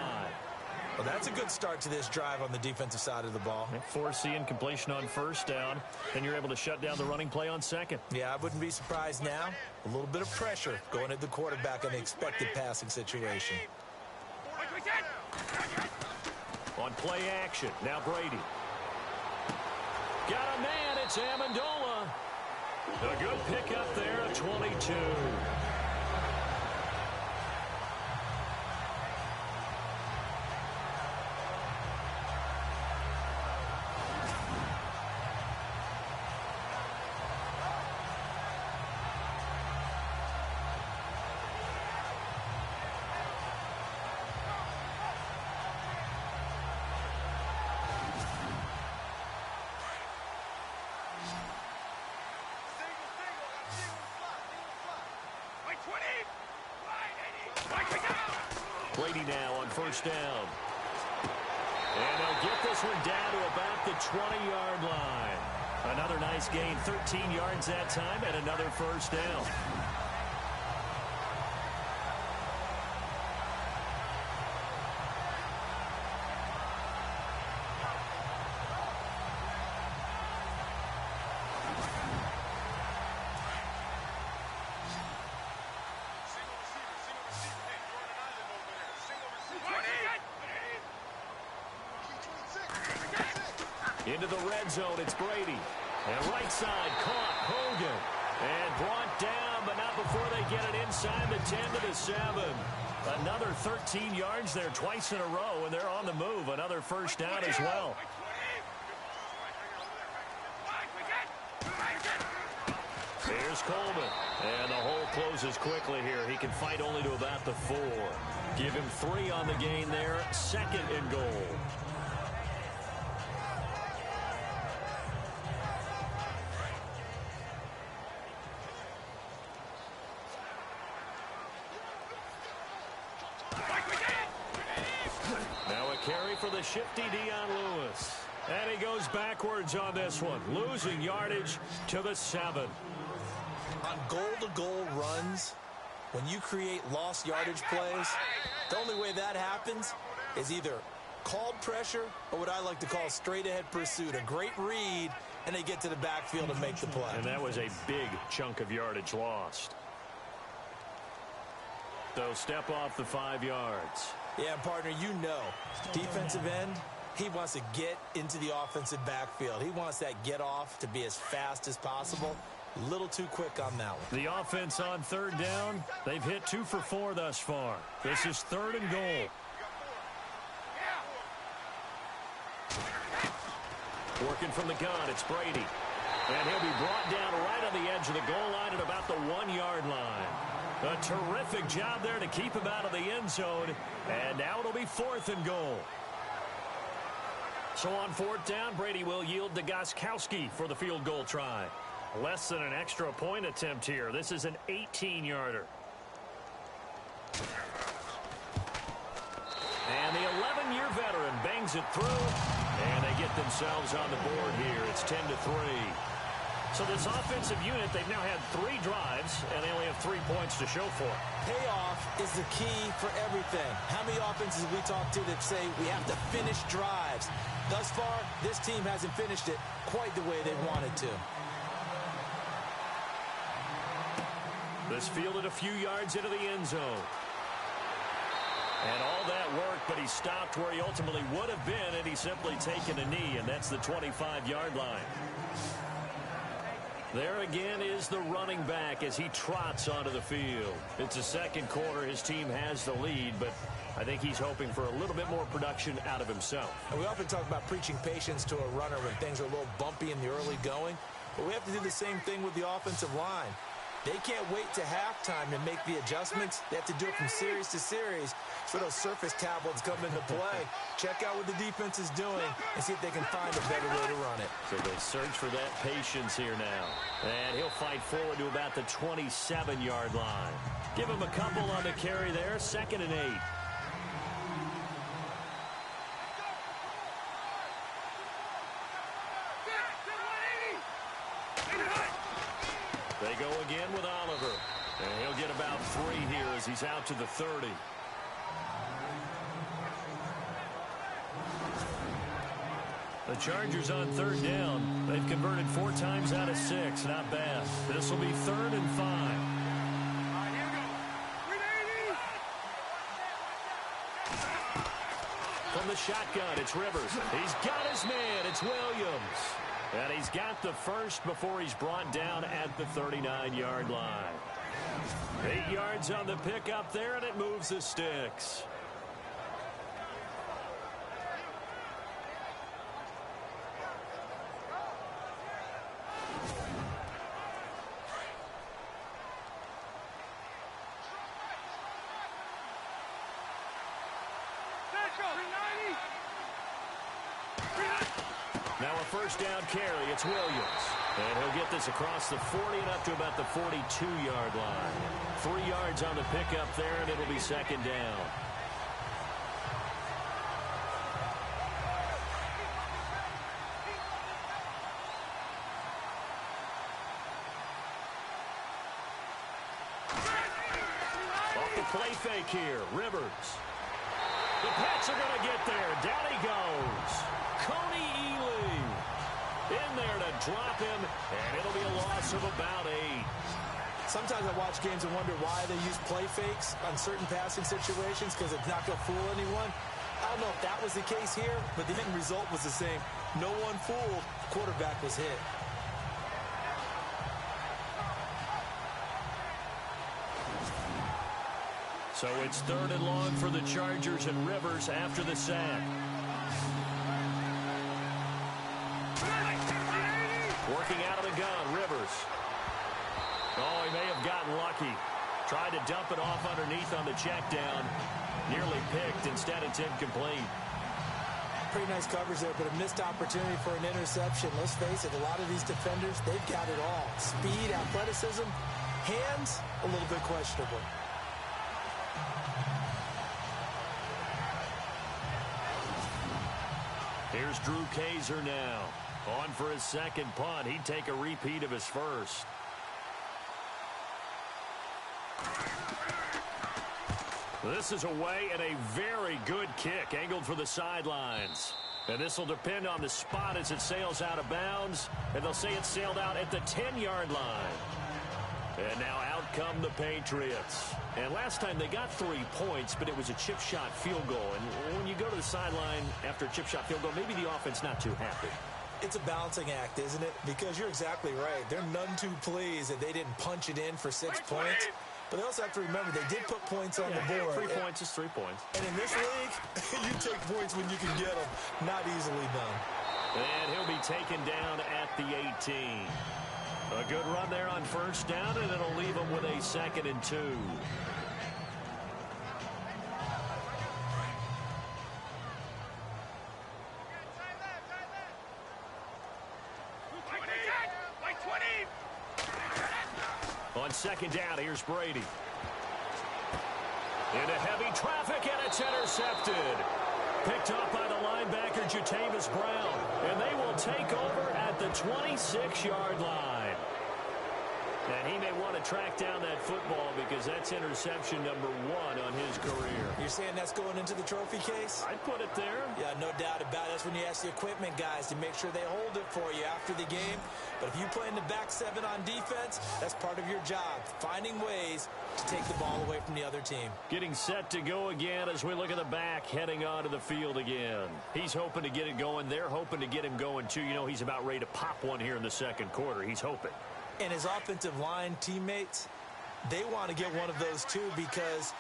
Well, that's a good start to this drive on the defensive side of the ball. Forcing incompletion on first down, and you're able to shut down the running play on second. Yeah, I wouldn't be surprised now. A little bit of pressure going at the quarterback in the expected passing situation. On play action, now Brady. Got a man, it's Amendola. A good pickup there at 22. Brady now on first down. And they'll get this one down to about the 20-yard line. Another nice gain, 13 yards that time, and another first down. Into the red zone, it's Brady. And right side, caught, Hogan. And brought down, but not before they get it inside the 10 to the 7. Another 13 yards there twice in a row, and they're on the move. Another first down as well. Here's Coleman. And the hole closes quickly here. He can fight only to about the 4. Give him 3 on the gain there. Second and goal. For the shifty Dion Lewis. And he goes backwards on this one, losing yardage to the 7. On goal-to-goal runs, when you create lost yardage plays, the only way that happens is either called pressure or what I like to call straight-ahead pursuit. A great read, and they get to the backfield and make the play. And that was a big chunk of yardage lost. So step off the 5 yards. Yeah, partner, you know, defensive end, he wants to get into the offensive backfield. He wants that get off to be as fast as possible. A little too quick on that one. The offense on third down, they've hit 2 for 4 thus far. This is 3rd and goal. Working from the gun, it's Brady. And he'll be brought down right on the edge of the goal line at about the 1-yard line. A terrific job there to keep him out of the end zone. And now it'll be 4th and goal. So on 4th down, Brady will yield to Gostkowski for the field goal try. Less than an extra point attempt here. This is an 18-yarder. And the 11-year veteran bangs it through. And they get themselves on the board here. It's 10-3. So this offensive unit, they've now had 3 drives, and they only have 3 points to show for it. Payoff is the key for everything. How many offenses have we talked to that say we have to finish drives? Thus far, this team hasn't finished it quite the way they wanted to. This fielded a few yards into the end zone. And all that worked, but he stopped where he ultimately would have been, and he's simply taken a knee, and that's the 25-yard line. There again is the running back as he trots onto the field. It's the second quarter. His team has the lead, but I think he's hoping for a little bit more production out of himself. And we often talk about preaching patience to a runner when things are a little bumpy in the early going, but we have to do the same thing with the offensive line. They can't wait to halftime to make the adjustments. They have to do it from series to series. So those surface tablets come into play. Check out what the defense is doing and see if they can find a better way to run it. So they search for that patience here now. And he'll fight forward to about the 27-yard line. Give him a couple on the carry there. 2nd and 8. They go again with Oliver. And he'll get about 3 here as he's out to the 30. The Chargers on 3rd down. They've converted 4 times out of 6. Not bad. This will be 3rd and 5. From the shotgun, it's Rivers. He's got his man. It's Williams. And he's got the first before he's brought down at the 39-yard line. 8 yards on the pickup there, and it moves the sticks. Now a first down carry. It's Williams. And he'll get this across the 40 and up to about the 42-yard line. 3 yards on the pickup there, and it'll be 2nd down. Off the play fake here, Rivers. The Pats are going to get there. Down he goes. Coney Ely in there to drop him, and it'll be a loss of about 8. Sometimes I watch games and wonder why they use play fakes on certain passing situations because it's not going to fool anyone. I don't know if that was the case here, but the end result was the same. No one fooled. The quarterback was hit. So it's 3rd and long for the Chargers and Rivers after the sack. Working out of the gun, Rivers. Oh, he may have gotten lucky. Tried to dump it off underneath on the check down. Nearly picked. Instead, it's incomplete. Pretty nice coverage there, but a missed opportunity for an interception. Let's face it, a lot of these defenders, they've got it all. Speed, athleticism, hands, a little bit questionable. Here's Drew Kaiser now. On for his 2nd punt. He'd take a repeat of his first. This is away and a very good kick angled for the sidelines. And this will depend on the spot as it sails out of bounds. And they'll say it sailed out at the 10-yard line. And now out come the Patriots. And last time they got 3 points, but it was a chip shot field goal. And when you go to the sideline after a chip shot field goal, maybe the offense not too happy. It's a balancing act, isn't it? Because you're exactly right. They're none too pleased that they didn't punch it in for 6 points. But they also have to remember they did put points on the board. 3 points is 3 points. And in this league, you take points when you can get them. Not easily done. And he'll be taken down at the 18. A good run there on first down, and it'll leave him with a 2nd and 2. On 2nd down, here's Brady. Into heavy traffic, and it's intercepted. Picked off by the linebacker, Jatavis Brown. And they will take over at the 26-yard line. And he may want to track down that football because that's interception number 1 on his career. You're saying that's going into the trophy case? I'd put it there. Yeah, no doubt about it. That's when you ask the equipment guys to make sure they hold it for you after the game. But if you play in the back 7 on defense, that's part of your job, finding ways to take the ball away from the other team. Getting set to go again as we look at the back, heading onto the field again. He's hoping to get it going. They're hoping to get him going, too. You know, he's about ready to pop one here in the 2nd quarter. He's hoping. And his offensive line teammates, they want to get one of those, too, because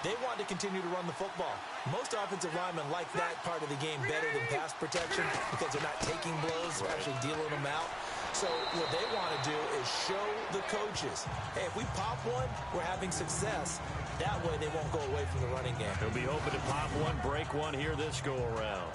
they want to continue to run the football. Most offensive linemen like that part of the game better than pass protection because they're not taking blows, they're actually dealing them out. So what they want to do is show the coaches, hey, if we pop one, we're having success. That way they won't go away from the running game. He'll be hoping to pop one, break one here this go-around.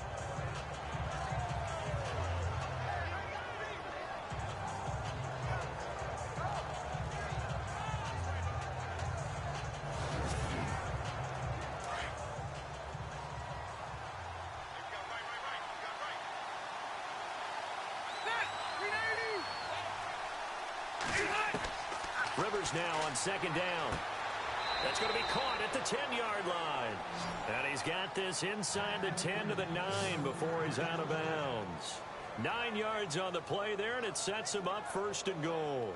Rivers now on second down. That's going to be caught at the 10-yard line. And he's got this inside the 10 to the 9 before he's out of bounds. 9 yards on the play there, and it sets him up first and goal.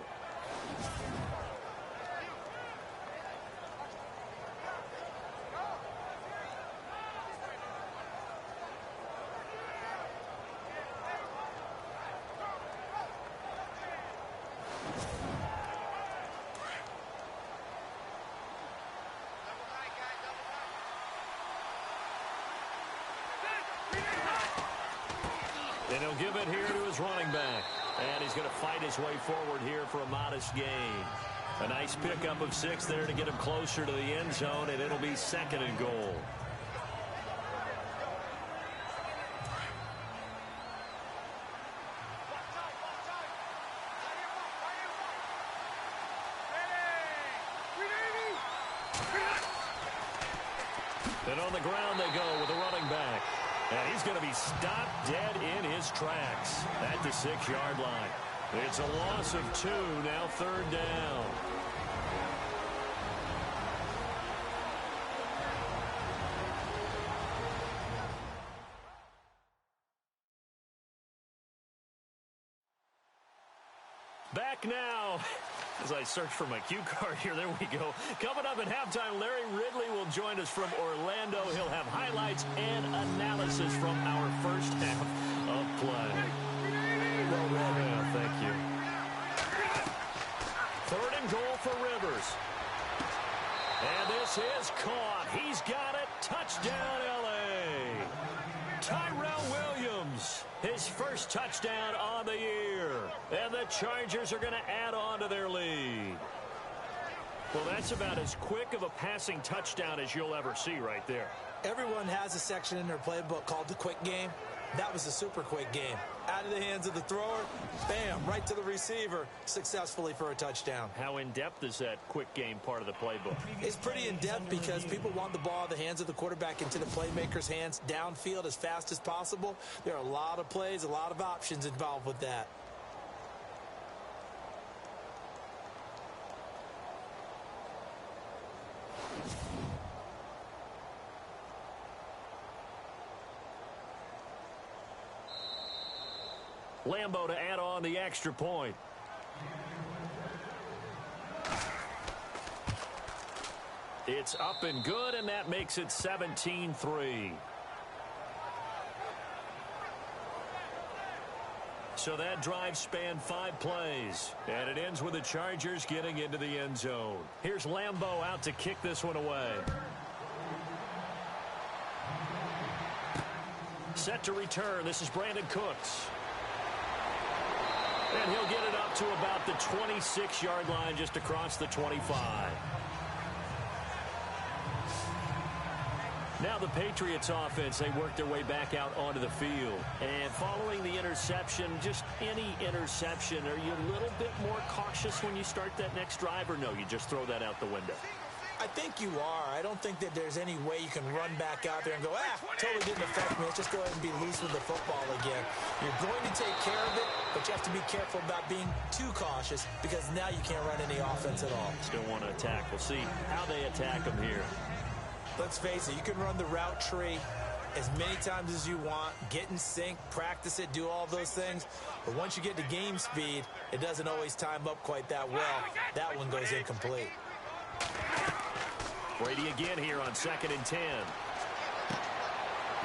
And he'll give it here to his running back. And he's going to fight his way forward here for a modest gain. A nice pickup of 6 there to get him closer to the end zone, and it'll be second and goal. And on the ground they go with a running back. And he's going to be stopped dead in his tracks at the 6-yard line. It's a loss of 2, now third down. Back now. As I search for my cue card here, there we go. Coming up at halftime, Larry Ridley will join us from Orlando. He'll have highlights and analysis from our first half of play. Well read. Yeah, thank you. Third and goal for Rivers. And this is caught. He's got it. Touchdown, L.A. Tyrell Williams, his first touchdown on the year. And the Chargers are going to add on to their lead. Well, that's about as quick of a passing touchdown as you'll ever see right there. Everyone has a section in their playbook called the quick game. That was a super quick game. Out of the hands of the thrower, bam, right to the receiver, successfully for a touchdown. How in-depth is that quick game part of the playbook? It's pretty in-depth because people want the ball out of the hands of the quarterback into the playmaker's hands downfield as fast as possible. There are a lot of plays, a lot of options involved with that. Lambo to add on the extra point. It's up and good, and that makes it 17-3. So that drive spanned 5 plays, and it ends with the Chargers getting into the end zone. Here's Lambo out to kick this one away. Set to return. This is Brandon Cooks. And he'll get it up to about the 26-yard line, just across the 25. Now the Patriots offense, they work their way back out onto the field. And following the interception, just any interception, are you a little bit more cautious when you start that next drive, or no, you just throw that out the window? I think you are. I don't think that there's any way you can run back out there and go, totally didn't affect me. Let's just go ahead and be loose with the football again. You're going to take care of it, but you have to be careful about being too cautious because now you can't run any offense at all. Still want to attack. We'll see how they attack them here. Let's face it, you can run the route tree as many times as you want, get in sync, practice it, do all those things. But once you get to game speed, it doesn't always time up quite that well. That one goes incomplete. Brady again here on 2nd and 10.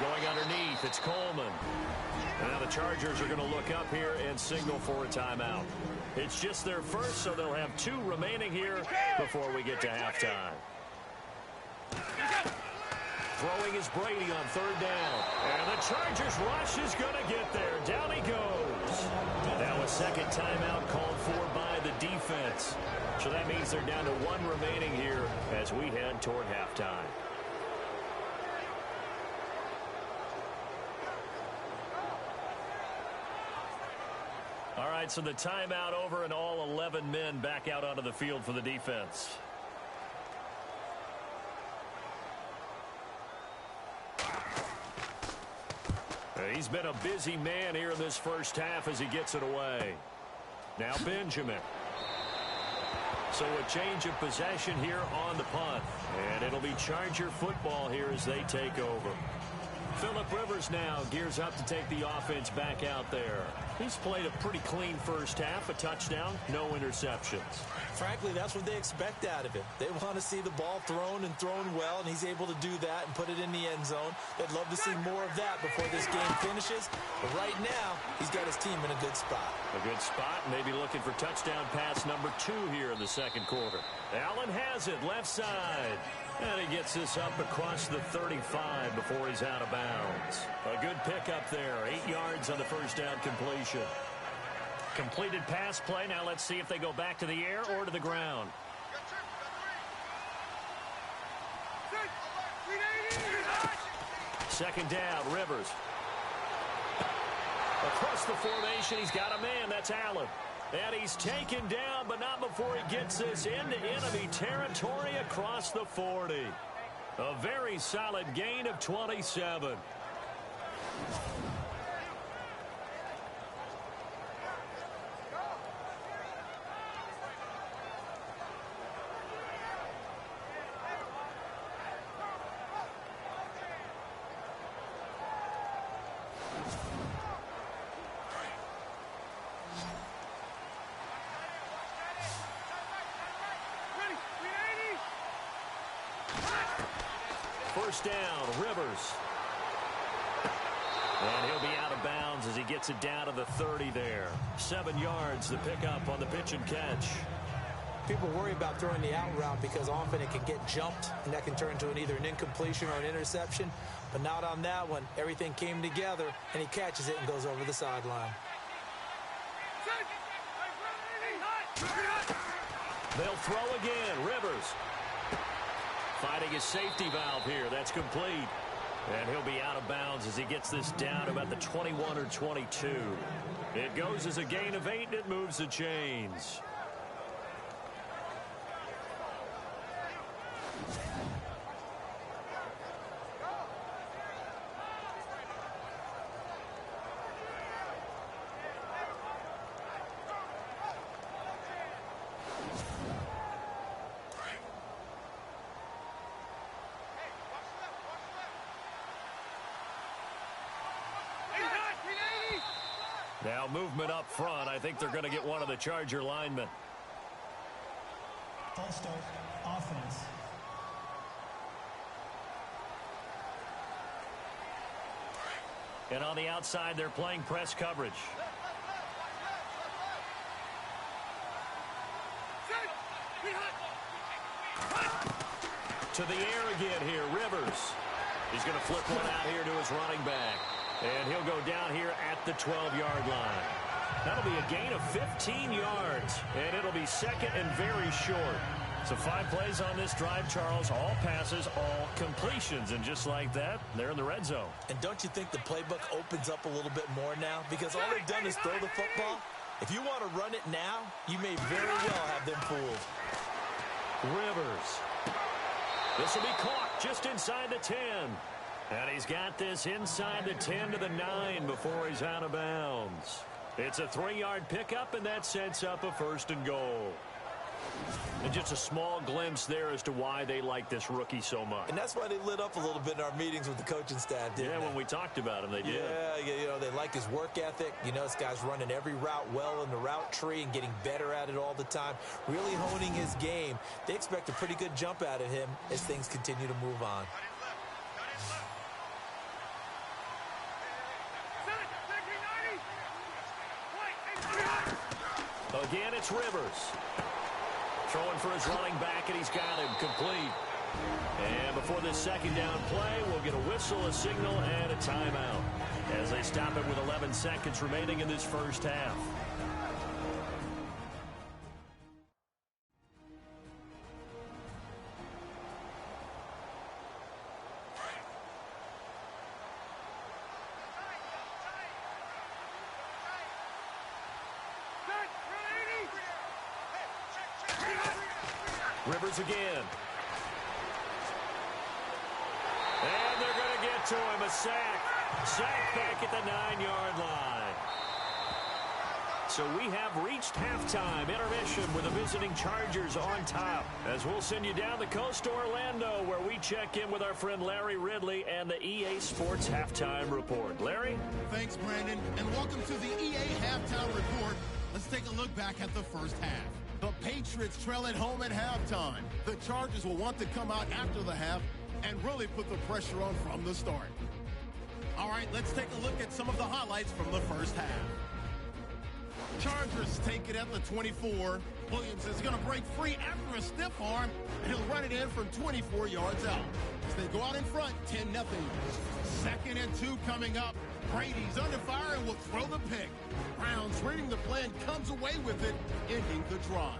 Going underneath, it's Coleman. And now the Chargers are going to look up here and signal for a timeout. It's just their first, so they'll have 2 remaining here before we get to halftime. Throwing is Brady on 3rd down. And the Chargers rush is going to get there. Down he goes. Now a second timeout called for by the defense. So that means they're down to 1 remaining here as we head toward halftime. All right, so the timeout over and all 11 men back out onto the field for the defense. He's been a busy man here in this first half as he gets it away. Now Benjamin. So a change of possession here on the punt. And it'll be Charger football here as they take over. Phillip Rivers now gears up to take the offense back out there. He's played a pretty clean first half, a touchdown, no interceptions. Frankly, that's what they expect out of him. They want to see the ball thrown and thrown well, and he's able to do that and put it in the end zone. They'd love to see more of that before this game finishes. But right now, he's got his team in a good spot. A good spot, and maybe looking for touchdown pass number 2 here in the second quarter. Allen has it, left side. And he gets this up across the 35 before he's out of bounds. A good pickup there, 8 yards on the first down completion. Completed pass play. Now let's see if they go back to the air or to the ground. Second down, Rivers. Across the formation, he's got a man. That's Allen. And he's taken down, but not before he gets this into enemy territory across the 40. A very solid gain of 27. First down, Rivers. And he'll be out of bounds as he gets it down to the 30 there. 7 yards, the pickup on the pitch and catch. People worry about throwing the out route because often it can get jumped, and that can turn into either an incompletion or an interception. But not on that one. Everything came together, and he catches it and goes over the sideline. They'll throw again. Rivers finding his safety valve here. That's complete. And he'll be out of bounds as he gets this down about the 21 or 22. It goes as a gain of 8, and it moves the chains. Now movement up front. I think they're going to get one of the Charger linemen. False start, offense. And on the outside, they're playing press coverage. To the air again here, Rivers. He's going to flip one out here to his running back. And he'll go down here at the 12-yard line. That'll be a gain of 15 yards. And it'll be second and very short. So 5 plays on this drive, Charles. All passes, all completions. And just like that, they're in the red zone. And don't you think the playbook opens up a little bit more now? Because all they've done is throw the football. If you want to run it now, you may very well have them fooled. Rivers. This will be caught just inside the 10. And he's got this inside the 10 to the 9 before he's out of bounds. It's a 3-yard pickup, and that sets up a first and goal. And just a small glimpse there as to why they like this rookie so much. And that's why they lit up a little bit in our meetings with the coaching staff, didn't they? Yeah, when we talked about him, they did. Yeah, you know, they like his work ethic. You know, this guy's running every route well in the route tree and getting better at it all the time, really honing his game. They expect a pretty good jump out of him as things continue to move on. Again, it's Rivers. Throwing for his running back, and he's got him complete. And before this second down play, we'll get a whistle, a signal, and a timeout as they stop it with 11 seconds remaining in this first half. Rivers again. And they're going to get to him. A sack. Sack back at the 9-yard line. So we have reached halftime intermission with the visiting Chargers on top. As we'll send you down the coast to Orlando, where we check in with our friend Larry Ridley and the EA Sports Halftime Report. Larry? Thanks, Brandon, and welcome to the EA Halftime Report. Let's take a look back at the first half. The Patriots trail at home at halftime. The Chargers will want to come out after the half and really put the pressure on from the start. All right, let's take a look at some of the highlights from the first half. Chargers take it at the 24. Williams is going to break free after a stiff arm, and he'll run it in from 24 yards out. As they go out in front, 10-0. 2nd and 2 coming up. Brady's under fire and will throw the pick. Browns reading the play and comes away with it, ending the drive.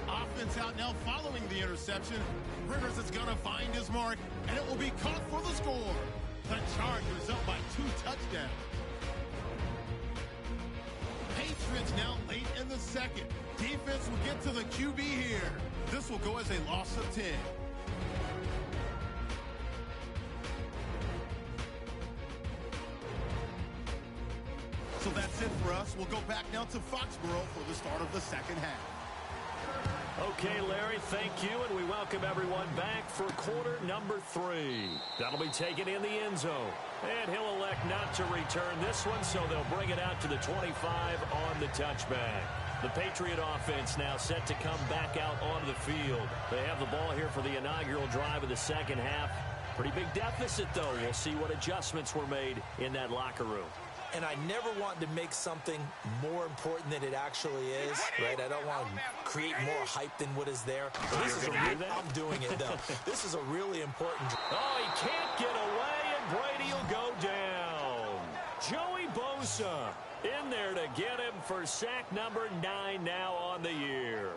Offense out now following the interception. Rivers is going to find his mark, and it will be caught for the score. The Chargers up by 2 touchdowns. Patriots now late in the second. Defense will get to the QB here. This will go as a loss of 10. So that's it for us. We'll go back now to Foxborough for the start of the second half. Okay, Larry, thank you, and we welcome everyone back for quarter number 3. That'll be taken in the end zone, and he'll elect not to return this one, so they'll bring it out to the 25 on the touchback. The Patriot offense now set to come back out onto the field. They have the ball here for the inaugural drive of the second half. Pretty big deficit, though. We'll see what adjustments were made in that locker room. And I never want to make something more important than it actually is, right? I don't want to create more hype than what is there. I'm doing it, though. This is a really important. Oh, he can't get away, and Brady will go down. Joey Bosa in there to get him for sack number 9 now on the year.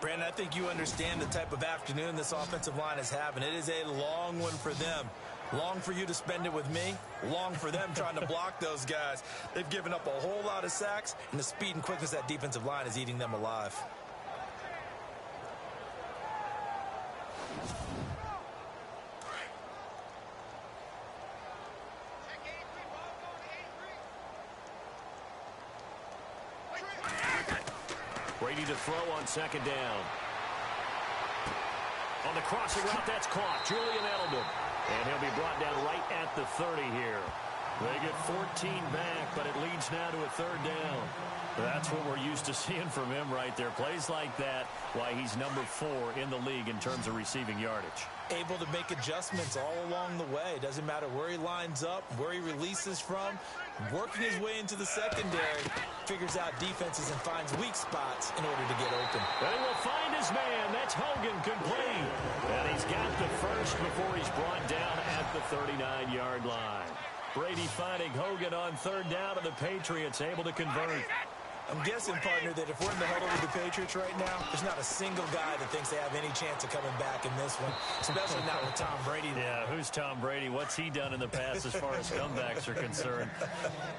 Brandon, I think you understand the type of afternoon this offensive line is having. It is a long one for them. Long for you to spend it with me. Long for them trying to block those guys. They've given up a whole lot of sacks, and the speed and quickness of that defensive line is eating them alive. Brady to throw on second down. On the crossing route, that's caught. Julian Edelman. And he'll be brought down right at the 30 here. They get 14 back, but it leads now to a 3rd down. That's what we're used to seeing from him right there. Plays like that, why he's number 4 in the league in terms of receiving yardage. Able to make adjustments all along the way. Doesn't matter where he lines up, where he releases from. Working his way into the secondary, figures out defenses and finds weak spots in order to get open. They will find his man. That's Hogan complete. And he's got the first before he's brought down at the 39-yard line. Brady finding Hogan on 3rd down, and the Patriots able to convert. I'm guessing, partner, that if we're in the huddle with the Patriots right now, there's not a single guy that thinks they have any chance of coming back in this one, especially not with Tom Brady. Yeah, who's Tom Brady? What's he done in the past as far as comebacks are concerned?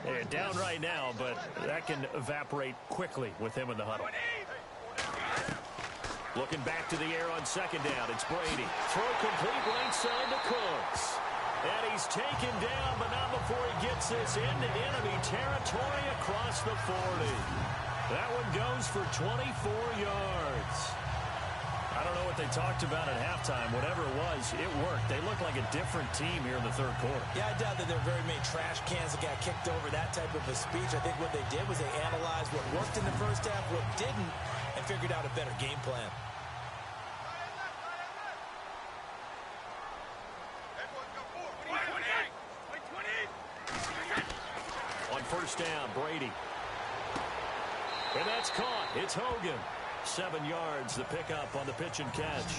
Yeah, down right now, but that can evaporate quickly with him in the huddle. Looking back to the air on second down, it's Brady. Throw complete right side to Cooks. And he's taken down, but not before he gets this into enemy territory across the 40. That one goes for 24 yards. I don't know what they talked about at halftime. Whatever it was, it worked. They look like a different team here in the 3rd quarter. Yeah, I doubt that there are very many trash cans that got kicked over, that type of a speech. I think what they did was they analyzed what worked in the first half, what didn't, and figured out a better game plan. On 1st down, Brady. And that's caught. It's Hogan. 7 yards, the pickup on the pitch and catch.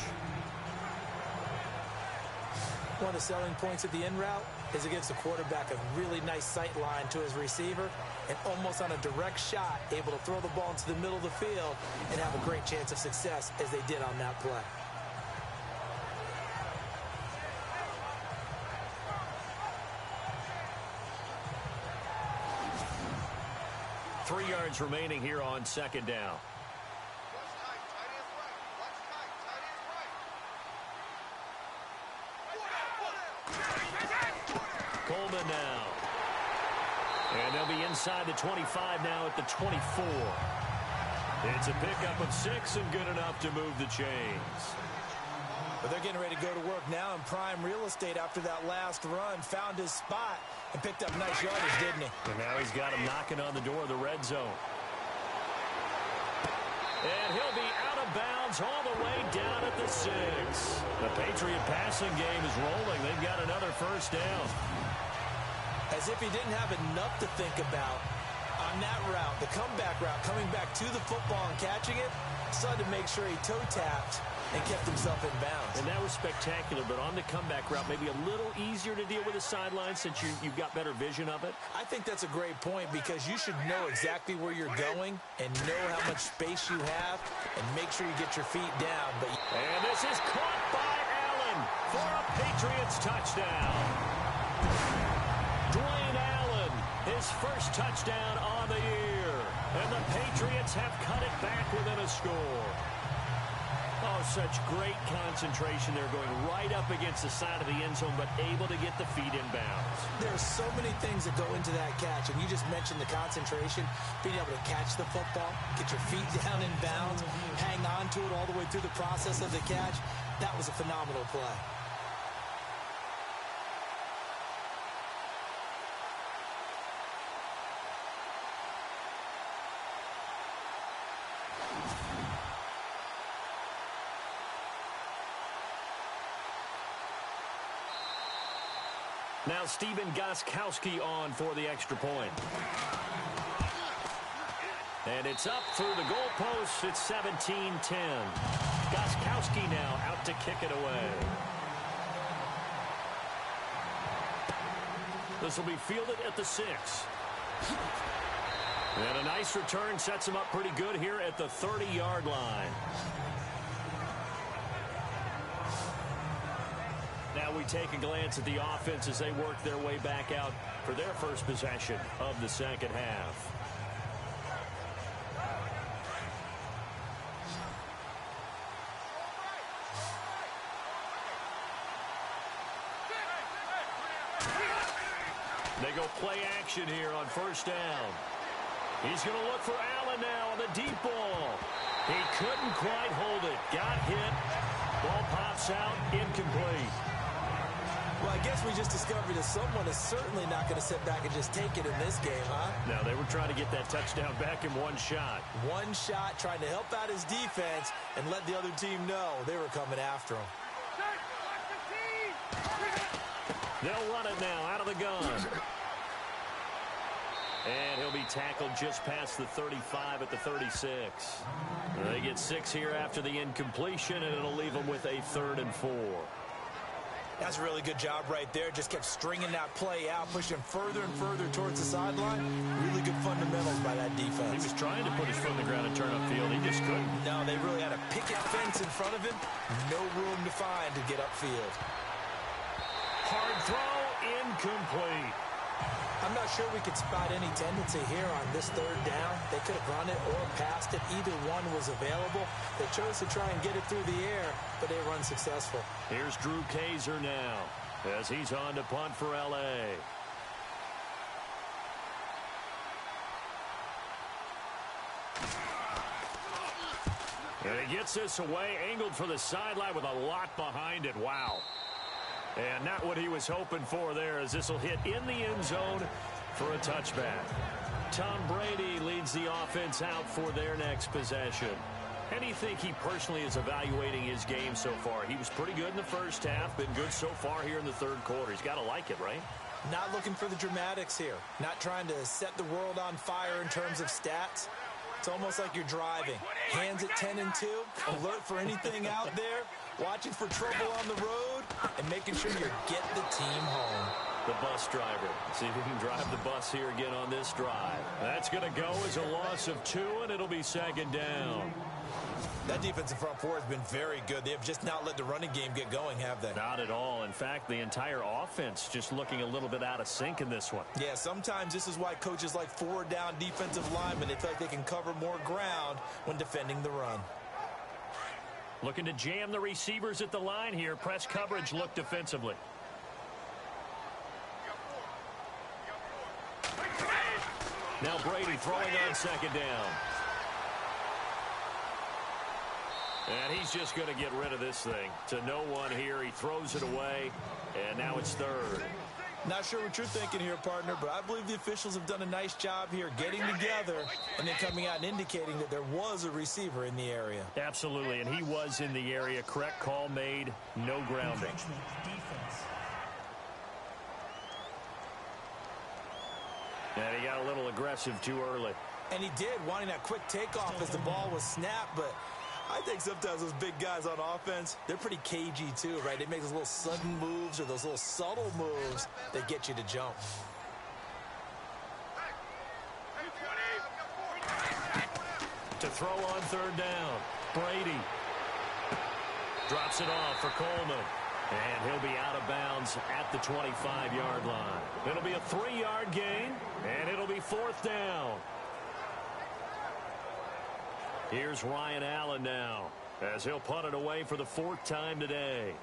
One of the selling points of the in route is it gives the quarterback a really nice sight line to his receiver, and almost on a direct shot, able to throw the ball into the middle of the field and have a great chance of success as they did on that play. Three yards remaining here on second down. Coleman now. And they'll be inside inside the 25 now at the 24. It's a pickup of 6 and good enough to move the chains. But they're getting ready to go to work now in prime real estate after that last run. Found his spot and picked up nice yardage, didn't he? And now he's got him knocking on the door of the red zone. And he'll be out of bounds all the way down at the 6. The Patriot passing game is rolling. They've got another first down. As if he didn't have enough to think about on that route, the comeback route, coming back to the football and catching it, decided to make sure he toe-tapped and kept himself in bounds. And that was spectacular, but on the comeback route, maybe a little easier to deal with the sideline since you've got better vision of it. I think that's a great point because you should know exactly where you're going and know how much space you have and make sure you get your feet down. And this is caught by Allen for a Patriots touchdown. Dwayne Allen, his first touchdown on the year. And the Patriots have cut it back within a score. Oh, such great concentration. They're going right up against the side of the end zone, but able to get the feet in bounds. There's so many things that go into that catch, and you just mentioned the concentration, being able to catch the football, get your feet down in bounds, hang on to it all the way through the process of the catch. That was a phenomenal play. Now Stephen Gostkowski on for the extra point. And it's up through the goalpost. It's 17-10. Gostkowski now out to kick it away. This will be fielded at the 6. And a nice return sets him up pretty good here at the 30-yard line. Now we take a glance at the offense as they work their way back out for their first possession of the second half. They go play action here on first down. He's going to look for Allen now on the deep ball. He couldn't quite hold it. Got hit. Ball pops out. Incomplete. Well, I guess we just discovered that someone is certainly not going to sit back and just take it in this game, huh? No, they were trying to get that touchdown back in one shot. One shot, trying to help out his defense and let the other team know they were coming after him. They'll run it now out of the gun. And he'll be tackled just past the 35 at the 36. They get 6 here after the incompletion, and it'll leave them with a 3rd and 4. That's a really good job right there. Just kept stringing that play out, pushing further and further towards the sideline. Really good fundamentals by that defense. He was trying to put his foot in the ground and turn upfield. He just couldn't. No, they really had a picket fence in front of him. No room to find to get upfield. Hard throw, incomplete. I'm not sure we could spot any tendency here on this 3rd down. They could have run it or passed it. Either one was available. They chose to try and get it through the air, but they were unsuccessful. Here's Drew Kaiser now as he's on to punt for L.A. And he gets this away, angled for the sideline with a lot behind it. Wow. And not what he was hoping for there, as this will hit in the end zone for a touchback. Tom Brady leads the offense out for their next possession. How do you think he personally is evaluating his game so far? He was pretty good in the first half, been good so far here in the 3rd quarter. He's got to like it, right? Not looking for the dramatics here. Not trying to set the world on fire in terms of stats. It's almost like you're driving. Hands at 10 and 2, alert for anything out there, watching for trouble on the road, and making sure you get the team home. The bus driver. See if he can drive the bus here again on this drive. That's going to go as a loss of 2, and it'll be 2nd down. That defensive front four has been very good. They have just not let the running game get going, have they? Not at all. In fact, the entire offense just looking a little bit out of sync in this one. Yeah, sometimes this is why coaches like 4-down defensive linemen, they feel like they can cover more ground when defending the run. Looking to jam the receivers at the line here. Press coverage look defensively. Now Brady throwing on second down. And he's just going to get rid of this thing. To no one here. He throws it away. And now it's third. Not sure what you're thinking here, partner, but I believe the officials have done a nice job here getting together and then coming out and indicating that there was a receiver in the area. Absolutely, and he was in the area. Correct call made. No grounding. And he got a little aggressive too early. And he did, wanting that quick takeoff as the ball was snapped, but I think sometimes those big guys on offense, they're pretty cagey too, right? They make those little sudden moves or those little subtle moves that get you to jump. To throw on third down, Brady drops it off for Coleman. And he'll be out of bounds at the 25-yard line. It'll be a 3-yard gain, and it'll be fourth down. Here's Ryan Allen now, as he'll punt it away for the 4th time today.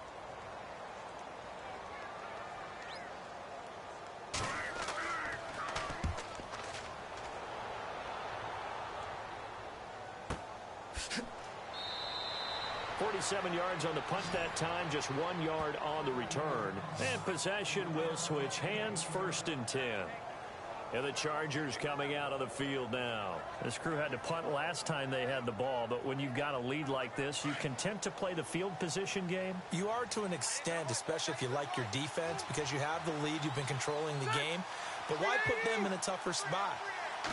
Seven yards on the punt that time, just 1 yard on the return. And possession will switch hands, 1st and 10. And the Chargers coming out of the field now. This crew had to punt last time they had the ball, but when you've got a lead like this, you content to play the field position game? You are to an extent, especially if you like your defense, because you have the lead, you've been controlling the game. But why put them in a tougher spot?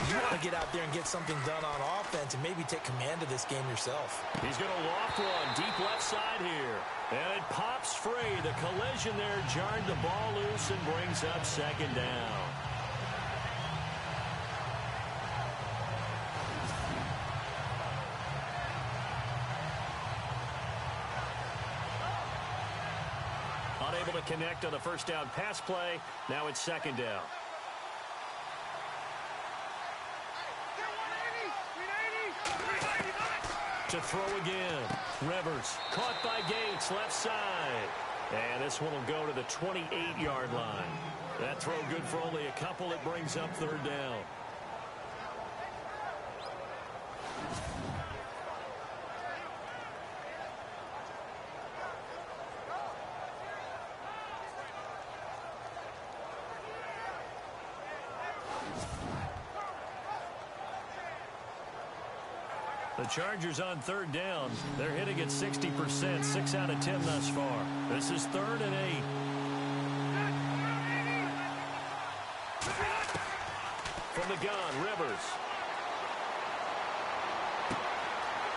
You want to get out there and get something done on offense and maybe take command of this game yourself. He's going to loft one deep left side here. And it pops free. The collision there jarred the ball loose and brings up second down. Unable to connect on the first down pass play. Now it's second down. To throw again. Rivers caught by Gates, left side. And this one will go to the 28-yard line. That throw good for only a couple. It brings up third down. The Chargers on third down. They're hitting at 60%, 6 out of 10 thus far. This is 3rd and 8. From the gun, Rivers.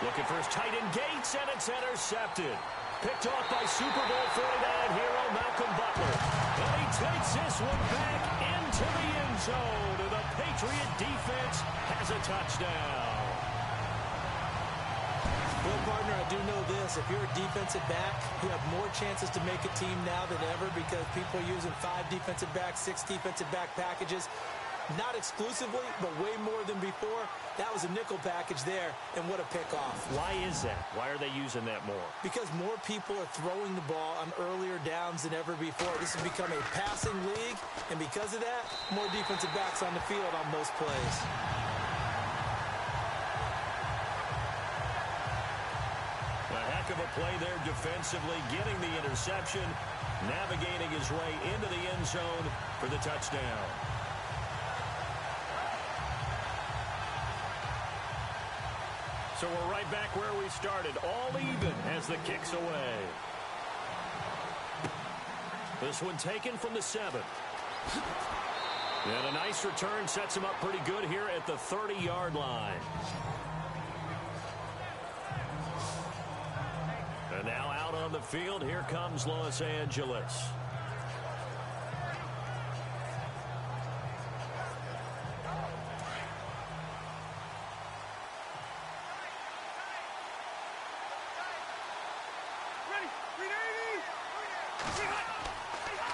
Looking for his tight end Gates, and it's intercepted. Picked off by Super Bowl 49 hero Malcolm Butler. And he takes this one back into the end zone. And the Patriot defense has a touchdown. Well, partner, I do know this. If you're a defensive back, you have more chances to make a team now than ever because people are using 5 defensive backs, 6 defensive back packages. Not exclusively, but way more than before. That was a nickel package there, and what a pickoff. Why is that? Why are they using that more? Because more people are throwing the ball on earlier downs than ever before. This has become a passing league, and because of that, more defensive backs on the field on most plays. Of a play there defensively, getting the interception, navigating his way into the end zone for the touchdown. So we're right back where we started, all even as the kick's away. This one taken from the 7. And a nice return sets him up pretty good here at the 30-yard line. And now out on the field, here comes Los Angeles.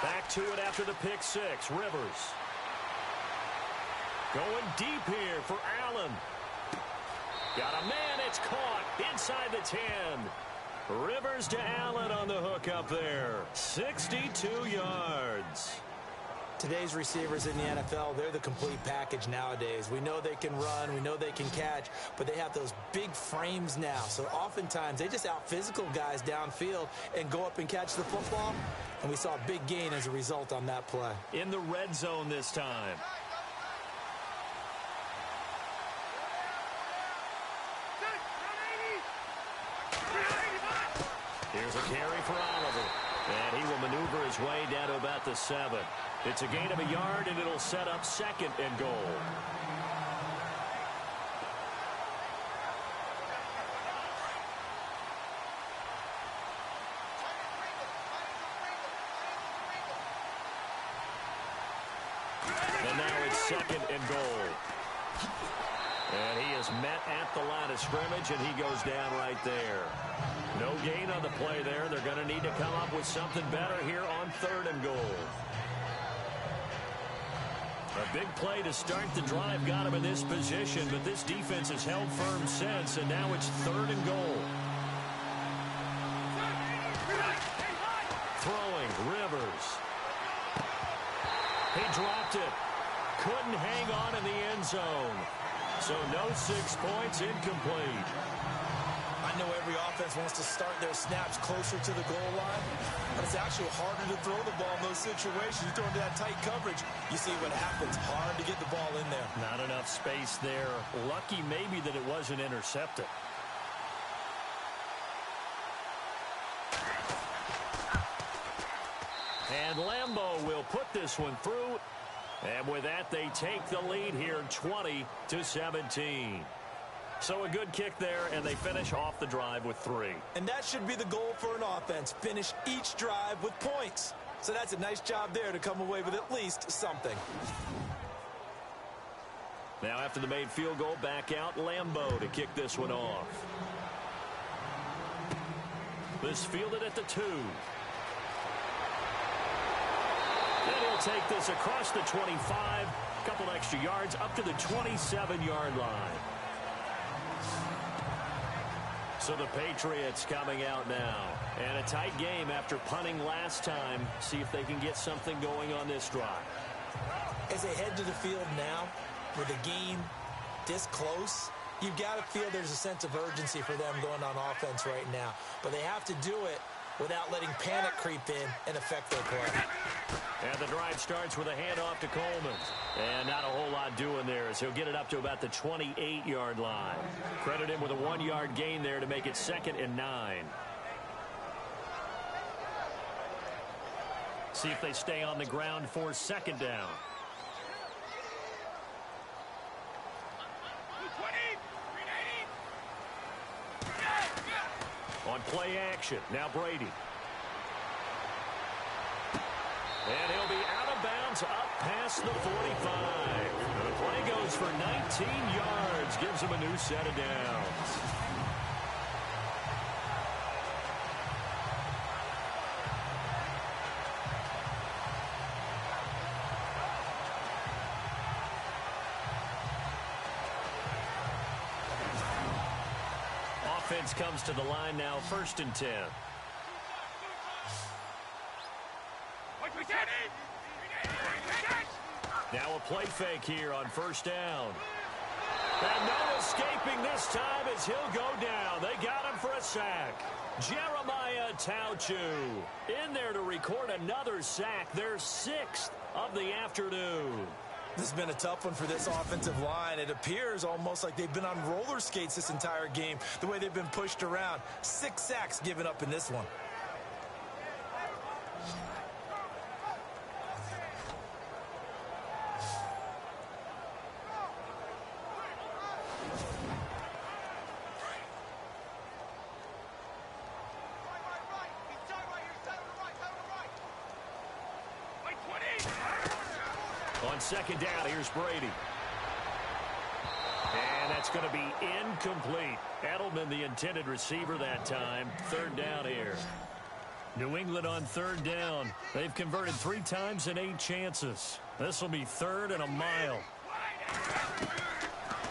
Back to it after the pick 6. Rivers. Going deep here for Allen. Got a man, it's caught inside the 10. Rivers to Allen on the hook up there. 62 yards. Today's receivers in the NFL, they're the complete package nowadays. We know they can run, we know they can catch, but they have those big frames now. So oftentimes they just out-physical guys downfield and go up and catch the football. And we saw a big gain as a result on that play. In the red zone this time. Here's a carry for Oliver. And he will maneuver his way down to about the 7. It's a gain of a yard, and it'll set up 2nd and goal. And now it's 2nd and goal. And he is met at the line of scrimmage, and he goes down right there. No gain on the play there. They're going to need to come up with something better here on 3rd and goal. A big play to start the drive got him in this position, but this defense has held firm since, and now it's 3rd and goal. Throwing, Rivers. He dropped it. Couldn't hang on in the end zone. So no 6 points, incomplete. I know every offense wants to start their snaps closer to the goal line, but it's actually harder to throw the ball in those situations. You throw into that tight coverage, you see what happens. Hard to get the ball in there. Not enough space there. Lucky maybe that it wasn't intercepted. And Lambeau will put this one through. And with that, they take the lead here 20-17. So a good kick there, and they finish off the drive with 3. And that should be the goal for an offense. Finish each drive with points. So that's a nice job there to come away with at least something. Now after the made field goal, back out Lambeau to kick this one off. This fielded at the 2. And he'll take this across the 25, a couple extra yards up to the 27-yard line. So the Patriots coming out now. And a tight game after punting last time. See if they can get something going on this drive. As they head to the field now, with the game this close, you've got to feel there's a sense of urgency for them going on offense right now. But they have to do it without letting panic creep in and affect their play. And the drive starts with a handoff to Coleman. And not a whole lot doing there as he'll get it up to about the 28-yard line. Credit him with a 1-yard gain there to make it 2nd and 9. See if they stay on the ground for 2nd down. On play action, now Brady. And he'll be out of bounds up past the 45. And the play goes for 19 yards, gives him a new set of downs. Offense comes to the line now, 1st and 10. Now a play fake here on 1st down. And no escaping this time as he'll go down. They got him for a sack. Jeremiah Tauchu in there to record another sack, their 6th of the afternoon. This has been a tough one for this offensive line. It appears almost like they've been on roller skates this entire game, the way they've been pushed around. 6 sacks given up in this one. On 2nd down, here's Brady. And that's going to be incomplete. Edelman, the intended receiver that time. 3rd down here. New England on 3rd down. They've converted 3 times in 8 chances. This will be 3rd and a mile.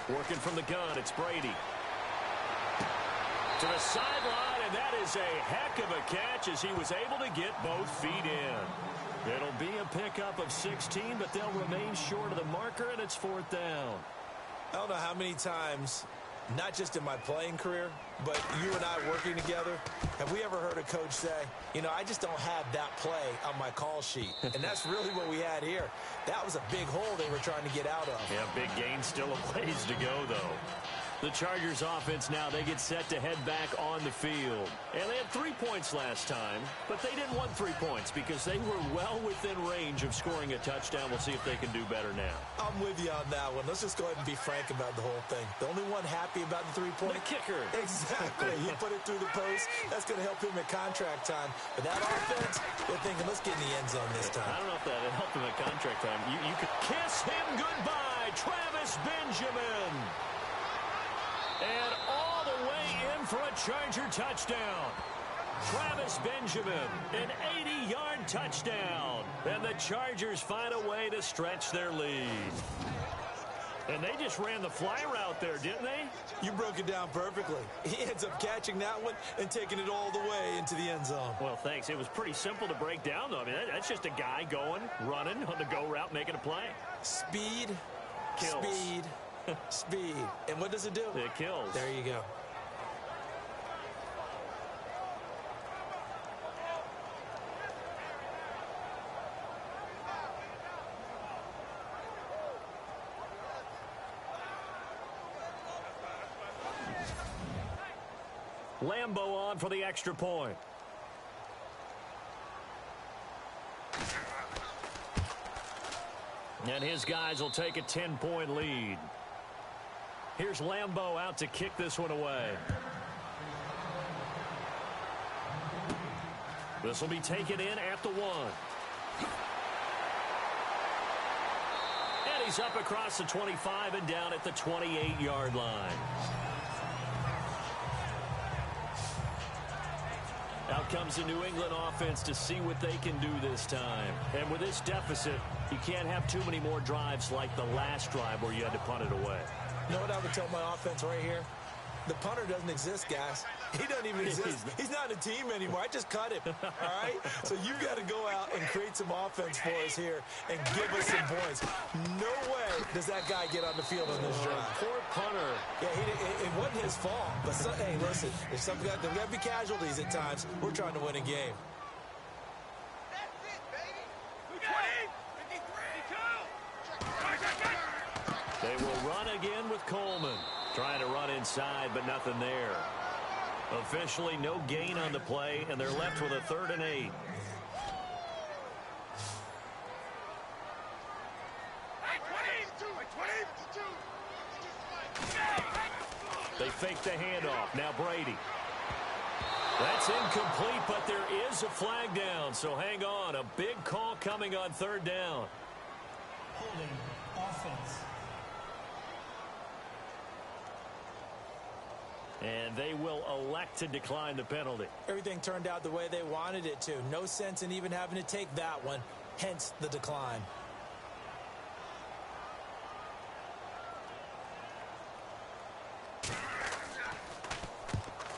Working from the gun, it's Brady. To the sideline, and that is a heck of a catch as he was able to get both feet in. It'll be a pickup of 16, but they'll remain short of the marker, and it's 4th down. I don't know how many times, not just in my playing career, but you and I working together, have we ever heard a coach say, you know, I just don't have that play on my call sheet. And that's really what we had here. That was a big hole they were trying to get out of. Yeah, big gain, still a ways to go, though. The Chargers offense now, they get set to head back on the field. And they had 3 points last time, but they didn't want 3 points because they were well within range of scoring a touchdown. We'll see if they can do better now. I'm with you on that one. Let's just go ahead and be frank about the whole thing. The only one happy about the 3-point. The kicker. Exactly. He put it through the post. That's going to help him at contract time. But that offense, they're thinking, let's get in the end zone this time. I don't know if that helped him at contract time. You could kiss him goodbye, Travis Benjamin. And all the way in for a Charger touchdown. Travis Benjamin, an 80-yard touchdown. And the Chargers find a way to stretch their lead. And they just ran the fly route there, didn't they? You broke it down perfectly. He ends up catching that one and taking it all the way into the end zone. Well, thanks. It was pretty simple to break down, though. I mean, that's just a guy going, running on the go route, making a play. Speed, Kills. speed, speed. And what does it do? It kills. There you go. Lambeau on for the extra point. And his guys will take a 10-point lead. Here's Lambeau out to kick this one away. This will be taken in at the 1. And he's up across the 25 and down at the 28-yard line. Out comes the New England offense to see what they can do this time. And with this deficit, you can't have too many more drives like the last drive where you had to punt it away. You know what I would tell my offense right here? The punter doesn't exist, guys. He doesn't even exist. He's not a team anymore. I just cut him, all right? So you've got to go out and create some offense for us here and give us some points. No way does that guy get on the field on this drive. Poor punter. Yeah, it wasn't his fault. But, hey, listen, there's got to be casualties at times. We're trying to win a game. They will run again with Coleman. Trying to run inside, but nothing there. Officially, no gain on the play, and they're left with a 3rd and 8. They fake the handoff. Now Brady. That's incomplete, but there is a flag down, so hang on. A big call coming on 3rd down. Holding offense. And they will elect to decline the penalty. Everything turned out the way they wanted it to. No sense in even having to take that one, hence the decline.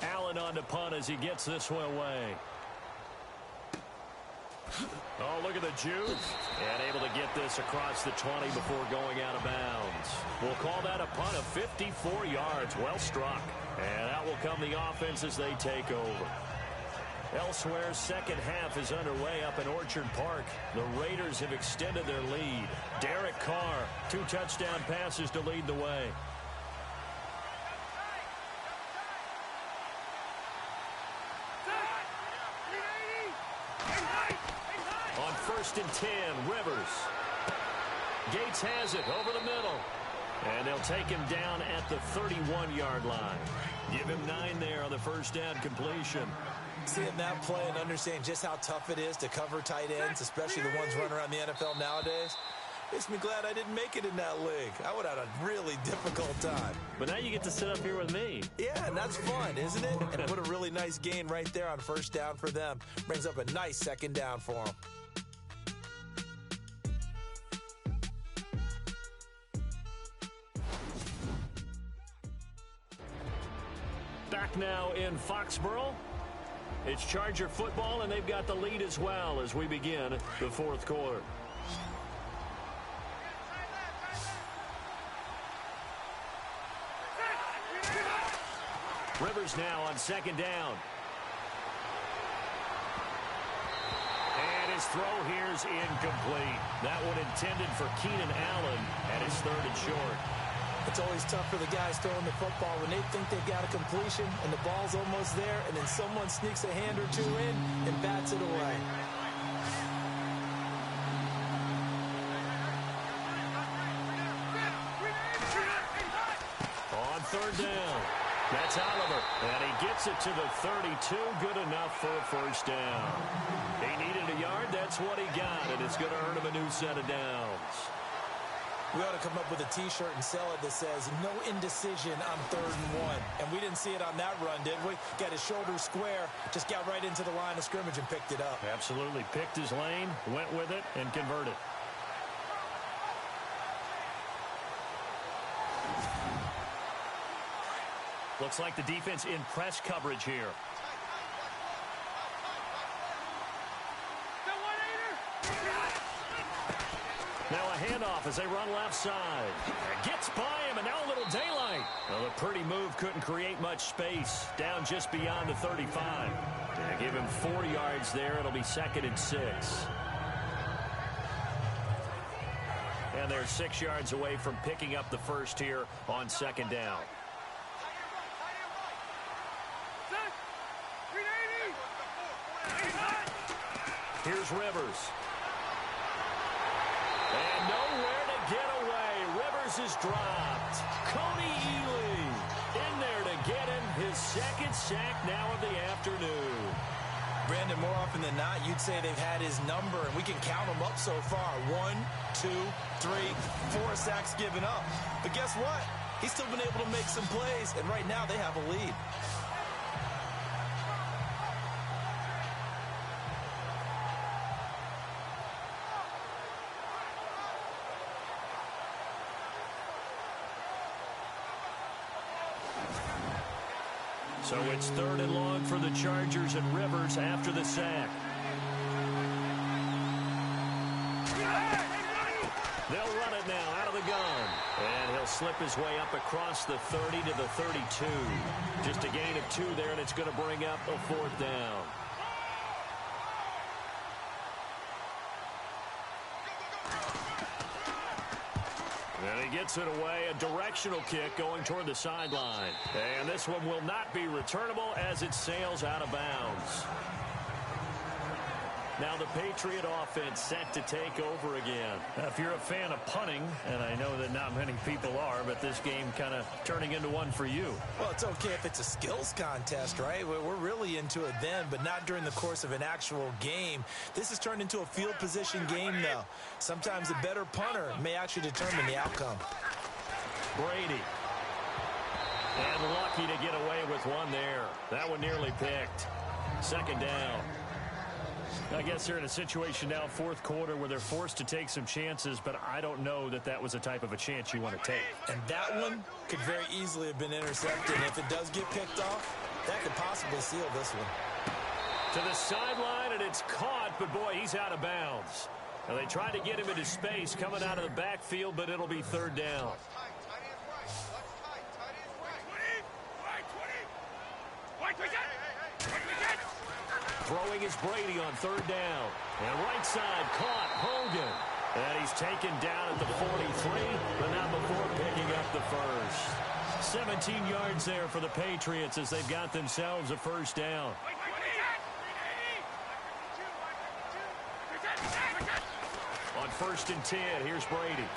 Allen on to punt as he gets this one away. Oh, look at the juke. And able to get this across the 20 before going out of bounds. We'll call that a punt of 54 yards. Well struck. And out will come the offense as they take over. Elsewhere, second half is underway up in Orchard Park. The Raiders have extended their lead. Derek Carr, 2 touchdown passes to lead the way. On 1st and 10, Rivers. Gates has it over the middle. And they'll take him down at the 31-yard line. Give him 9 there on the first down completion. Seeing that play and understanding just how tough it is to cover tight ends, especially the ones running around the NFL nowadays, makes me glad I didn't make it in that league. I would have had a really difficult time. But now you get to sit up here with me. Yeah, and that's fun, isn't it? And put a really nice gain right there on 1st down for them. Brings up a nice 2nd down for them. Back now in Foxborough. It's Charger football, and they've got the lead as well as we begin the fourth quarter. Rivers now on second down. And his throw here's incomplete. That one intended for Keenan Allen, and it's third and short. It's always tough for the guys throwing the football when they think they've got a completion and the ball's almost there, and then someone sneaks a hand or two in and bats it away. On third down, that's Oliver, and he gets it to the 32, good enough for a first down. He needed a yard, that's what he got, and it's going to earn him a new set of downs. We ought to come up with a T-shirt and sell it that says, no indecision on 3rd and 1. And we didn't see it on that run, did we? Got his shoulders square, just got right into the line of scrimmage and picked it up. Absolutely. Picked his lane, went with it, and converted. Looks like the defense in press coverage here. Now a handoff as they run left side. Gets by him, and now a little daylight. Well, a pretty move couldn't create much space. Down just beyond the 35. To give him 4 yards there, it'll be 2nd and 6. And they're 6 yards away from picking up the first here on 2nd down. Here's Rivers. And nowhere to get away. Rivers is dropped. Cody Ealy in there to get him his 2nd sack now of the afternoon. Brandon, more often than not, you'd say they've had his number, and we can count them up so far. 1, 2, 3, 4 sacks given up. But guess what? He's still been able to make some plays, and right now they have a lead. So it's 3rd and long for the Chargers, and Rivers after the sack. They'll run it now out of the gun. And he'll slip his way up across the 30 to the 32. Just a gain of 2 there, and it's going to bring up a 4th down. And he gets it away, a directional kick going toward the sideline. And this one will not be returnable as it sails out of bounds. Now the Patriot offense set to take over again. Now, if you're a fan of punting, and I know that not many people are, but this game kind of turning into one for you. Well, it's okay if it's a skills contest, right? We're really into it then, but not during the course of an actual game. This has turned into a field position game, though. Sometimes the better punter may actually determine the outcome. Brady. And lucky to get away with one there. That one nearly picked. 2nd down. I guess they're in a situation now, 4th quarter, where they're forced to take some chances, but I don't know that that was the type of a chance you want to take. And that one could very easily have been intercepted. And if it does get picked off, that could possibly seal this one. To the sideline, and it's caught, but boy, he's out of bounds. Now, they tried to get him into space coming out of the backfield, but it'll be 3rd down. Throwing is Brady on 3rd down. And right side caught Hogan. And he's taken down at the 43, but not before picking up the first. 17 yards there for the Patriots as they've got themselves a first down. On 1st and 10, here's Brady.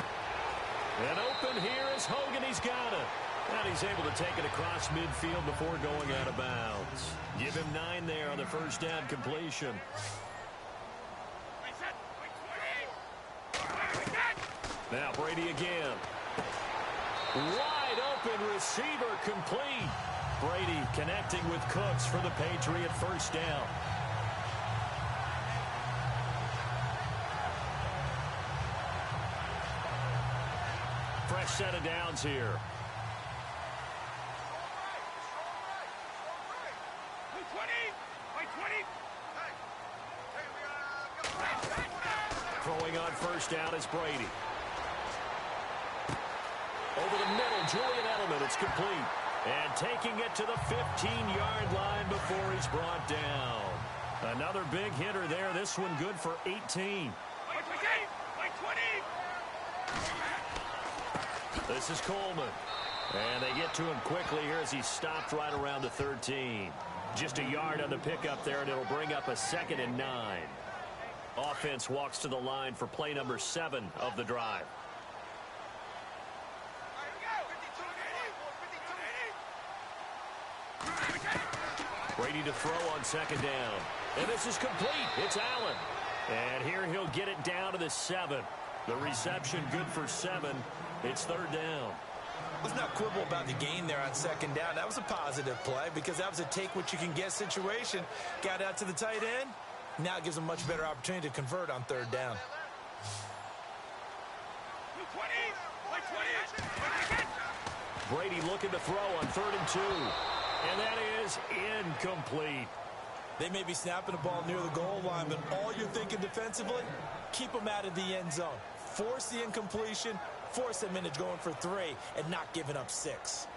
And open here is Hogan. He's got it. And he's able to take it across midfield before going out of bounds. Give him 9 there on the first down completion. Now Brady again. Wide open receiver complete. Brady connecting with Cooks for the Patriot first down. Fresh set of downs here. Throwing on first down is Brady. Over the middle, Julian Edelman. It's complete. And taking it to the 15-yard line before he's brought down. Another big hitter there. This one good for 18. This is Coleman. And they get to him quickly here as he's stopped right around the 13. Just a yard on the pickup there, and it'll bring up a 2nd and 9. Offense walks to the line for play number 7 of the drive. Brady to throw on 2nd down. And this is complete. It's Allen. And here he'll get it down to the 7. The reception good for 7. It's 3rd down. Let's not quibble about the gain there on 2nd down. That was a positive play because that was a take-what-you-can-get situation. Got out to the tight end. Now it gives them a much better opportunity to convert on 3rd down. Brady looking to throw on 3rd and 2. And that is incomplete. They may be snapping the ball near the goal line, but all you're thinking defensively, keep them out of the end zone. Force the incompletion, force them into going for 3, and not giving up 6.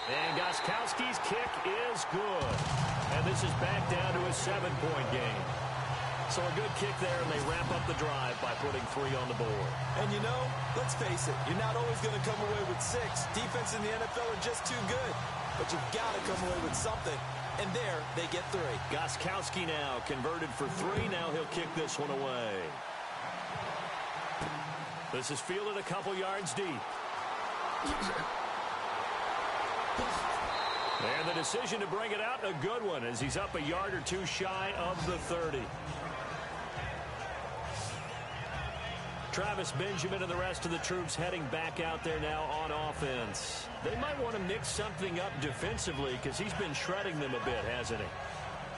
And Gostkowski's kick is good. And this is back down to a 7-point game. So a good kick there, and they wrap up the drive by putting 3 on the board. And you know, let's face it, you're not always going to come away with 6. Defense in the NFL are just too good. But you've got to come away with something. And there, they get 3. Gostkowski now converted for 3. Now he'll kick this one away. This is fielded a couple yards deep. And the decision to bring it out, a good one, as he's up a yard or 2 shy of the 30. Travis Benjamin and the rest of the troops heading back out there now on offense. They might want to mix something up defensively because he's been shredding them a bit, hasn't he?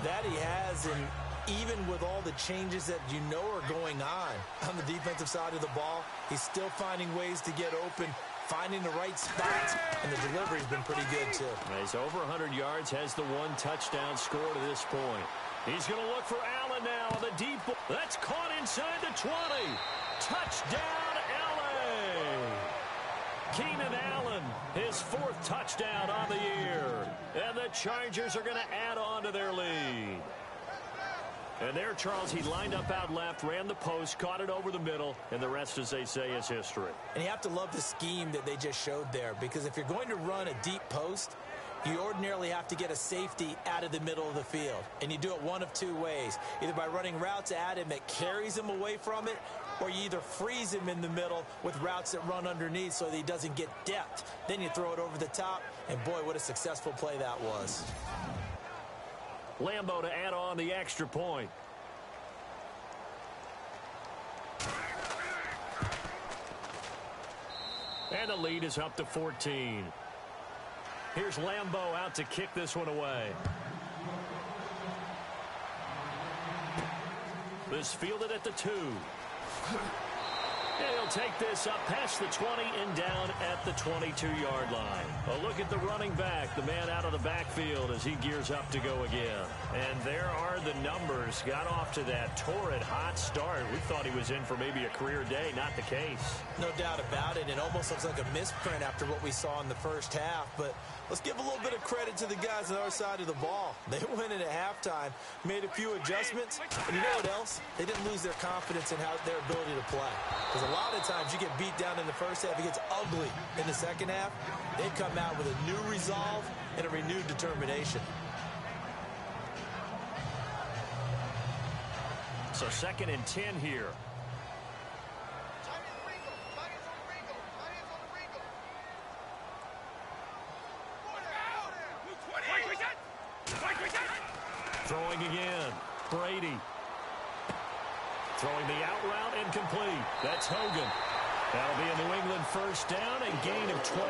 That he has, and even with all the changes that you know are going on the defensive side of the ball, he's still finding ways to get open, finding the right spots, and the delivery's been pretty good too. He's over 100 yards, has the 1 touchdown score to this point. He's going to look for Allen now on the deep ball. That's caught inside the 20. Touchdown, L.A. Keenan Allen, his 4th touchdown on the year. And the Chargers are going to add on to their lead. And there, Charles, he lined up out left, ran the post, caught it over the middle, and the rest, as they say, is history. And you have to love the scheme that they just showed there, because if you're going to run a deep post, you ordinarily have to get a safety out of the middle of the field. And you do it one of 2 ways, either by running routes at him that carries him away from it, or you either freeze him in the middle with routes that run underneath so that he doesn't get depth. Then you throw it over the top, and boy, what a successful play that was. Lambeau to add on the extra point. And the lead is up to 14. Here's Lambeau out to kick this one away. This fielded at the 2. And he'll take this up past the 20 and down at the 22-yard line. A look at the running back, the man out of the backfield as he gears up to go again. And there are the numbers. Got off to that torrid hot start. We thought he was in for maybe a career day. Not the case. No doubt about it. It almost looks like a misprint after what we saw in the first half. But let's give a little bit of credit to the guys on our side of the ball. They went in at halftime, made a few adjustments, and you know what else? They didn't lose their confidence in their ability to play. Because a lot of times you get beat down in the first half, it gets ugly in the second half. They come out with a new resolve and a renewed determination. So 2nd and 10 here. Throwing again. Brady. Throwing the out route incomplete. That's Hogan. That'll be a New England first down and gain of 12.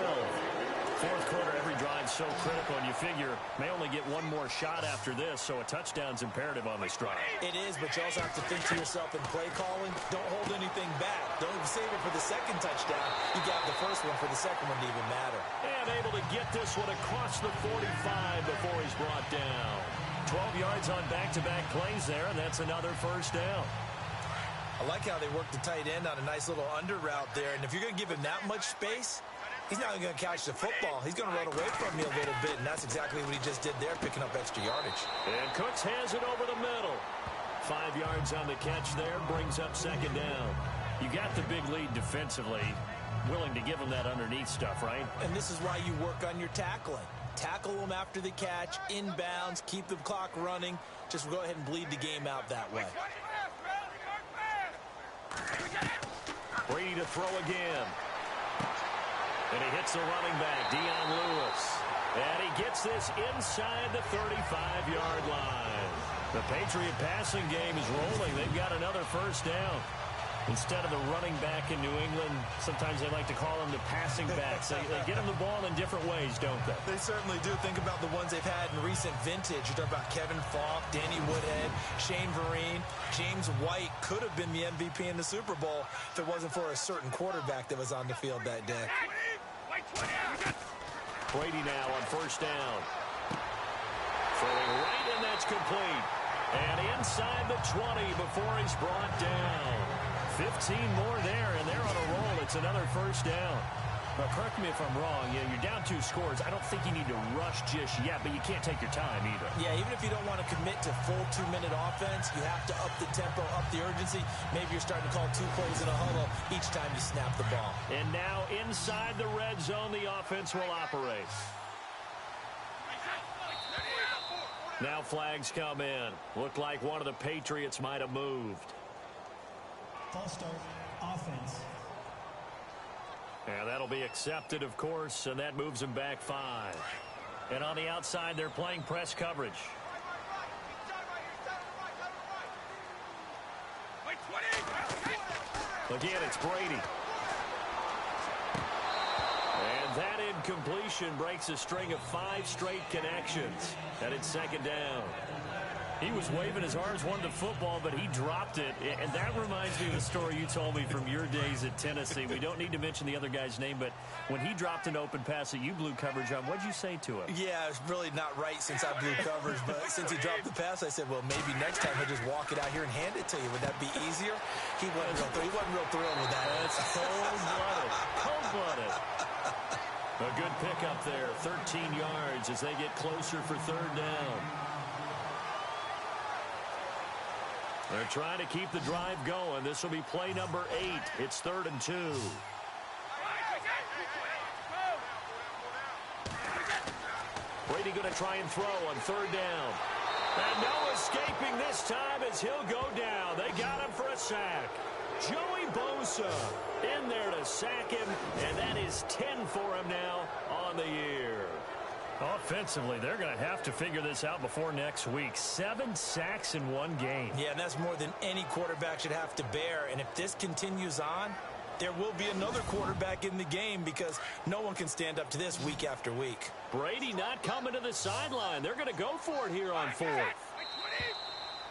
fourth quarter, every drive so critical, and you figure may only get one more shot after this, so a touchdown's imperative on this drive. It is, but you also have to think to yourself in play calling, don't hold anything back. Don't save it for the second touchdown. You got the first one for the second one to even matter. And able to get this one across the 45 before he's brought down. 12 yards on back-to-back plays there, and that's another first down. I like how they work the tight end on a nice little under route there, and if you're going to give him that much space, he's not going to catch the football. He's going to run away from you a little bit, and that's exactly what he just did there, picking up extra yardage. And Cooks has it over the middle. 5 yards on the catch there, brings up second down. You got the big lead defensively, willing to give him that underneath stuff, right? And this is why you work on your tackling. Tackle them after the catch, inbounds, keep the clock running. Just go ahead and bleed the game out that way. Brady to throw again. And he hits the running back, Dion Lewis. And he gets this inside the 35-yard line. The Patriot passing game is rolling. They've got another first down. Instead of the running back in New England, sometimes they like to call them the passing backs. They get them the ball in different ways, don't they? They certainly do. Think about the ones they've had in recent vintage. You talk about Kevin Falk, Danny Woodhead, Shane Vereen, James White could have been the MVP in the Super Bowl if it wasn't for a certain quarterback that was on the field that day. Brady now on first down. Throwing right, and that's complete. And inside the 20 before he's brought down. 15 more there, and they're on a roll. It's another first down. Now, correct me if I'm wrong. You're down 2 scores. I don't think you need to rush just yet, but you can't take your time either. Yeah, even if you don't want to commit to full 2-minute offense, you have to up the tempo, up the urgency. Maybe you're starting to call 2 plays in a huddle each time you snap the ball. And now inside the red zone, the offense will operate. Now flags come in. Looked like one of the Patriots might have moved. False start, offense. And that'll be accepted, of course, and that moves them back 5. And on the outside, they're playing press coverage. Again, it's Brady. And that incompletion breaks a string of 5 straight connections. And it's second down. He was waving his arms, wanted the football, but he dropped it. And that reminds me of the story you told me from your days at Tennessee. We don't need to mention the other guy's name, but when he dropped an open pass that you blew coverage on, what'd you say to him? Yeah, it's really not right since I blew coverage, but since he dropped the pass, I said, well, maybe next time he'll just walk it out here and hand it to you. Would that be easier? He wasn't real thrilled with that. That's cold-blooded. Cold-blooded. A good pickup there, 13 yards as they get closer for third down. They're trying to keep the drive going. This will be play number 8. It's 3rd and 2. Brady going to try and throw on 3rd down. And no escaping this time as he'll go down. They got him for a sack. Joey Bosa in there to sack him, and that is 10 for him now on the year. Offensively, they're going to have to figure this out before next week. 7 sacks in one game. Yeah, and that's more than any quarterback should have to bear. And if this continues on, there will be another quarterback in the game because no one can stand up to this week after week. Brady not coming to the sideline. They're going to go for it here on 4th.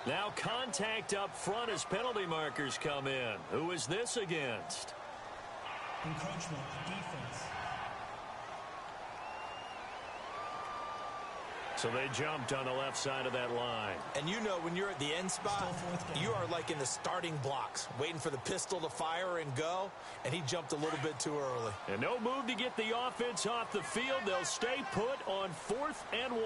Now contact up front as penalty markers come in. Who is this against? Encroachment, defense. So they jumped on the left side of that line. And you know when you're at the end spot, you are like in the starting blocks, waiting for the pistol to fire and go, and he jumped a little bit too early. And no move to get the offense off the field. They'll stay put on 4th and 1.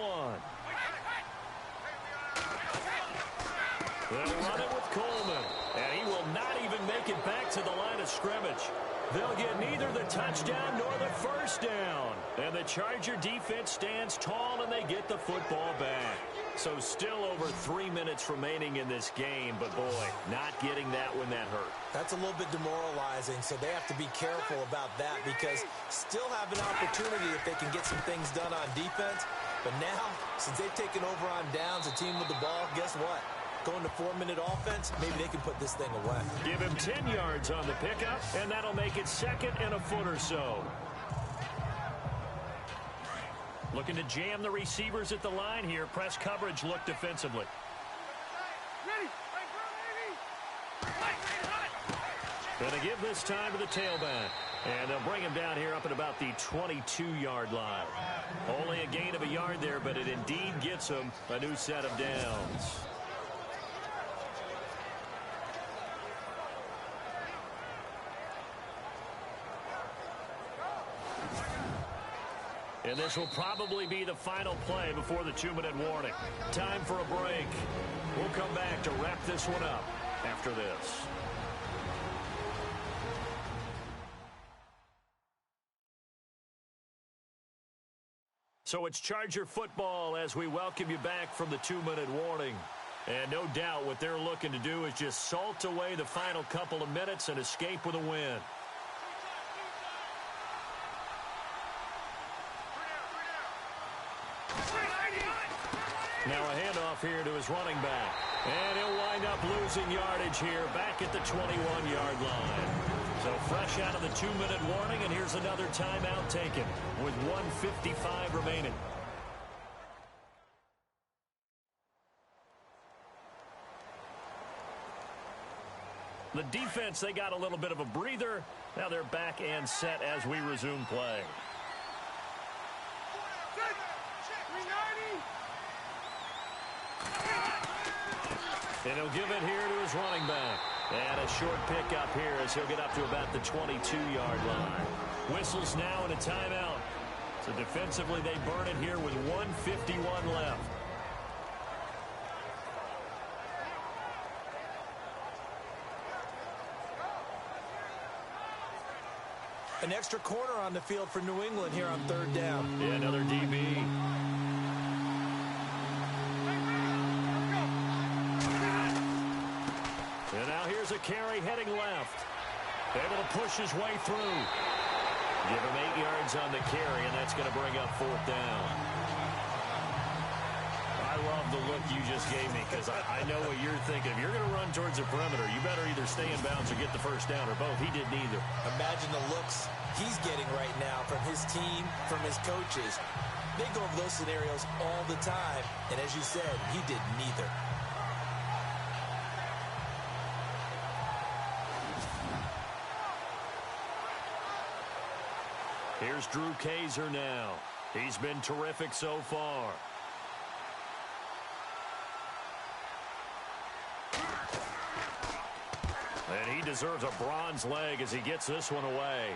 They'll run it with Coleman, and he will not even make it back to the line of scrimmage. They'll get neither the touchdown nor the first down. And the Charger defense stands tall, and they get the football back. So still over 3 minutes remaining in this game, but boy, not getting that when that hurt. That's a little bit demoralizing, so they have to be careful about that because still have an opportunity if they can get some things done on defense. But now, since they've taken over on downs, a team with the ball, guess what? Going to 4-minute offense, maybe they can put this thing away. Give him 10 yards on the pickup, and that'll make it 2nd and a foot or so. Looking to jam the receivers at the line here. Press coverage look defensively. Going to give this time to the tailback. And they'll bring him down here up at about the 22-yard line. Only a gain of a yard there, but it indeed gets him a new set of downs. And this will probably be the final play before the 2-minute warning. Time for a break. We'll come back to wrap this one up after this. So it's Charger football as we welcome you back from the 2-minute warning. And no doubt what they're looking to do is just salt away the final couple of minutes and escape with a win. Now a handoff here to his running back. And he'll wind up losing yardage here back at the 21-yard line. So fresh out of the 2-minute warning, and here's another timeout taken with 1:55 remaining. The defense, they got a little bit of a breather. Now they're back and set as we resume play. And he'll give it here to his running back. And a short pickup here as he'll get up to about the 22-yard line. Whistles now and a timeout. So defensively they burn it here with 1:51 left. An extra corner on the field for New England here on 3rd down. Yeah, another DB. And now here's a carry heading left. Able to push his way through. Give him 8 yards on the carry, and that's going to bring up 4th down. I love the look you just gave me because I know what you're thinking. If you're going to run towards the perimeter, you better either stay in bounds or get the 1st down, or both. He did neither. Imagine the looks he's getting right now from his team, from his coaches. They go over those scenarios all the time, and as you said, he did neither. Here's Drew Kaiser now. He's been terrific so far. And he deserves a bronze leg as he gets this one away.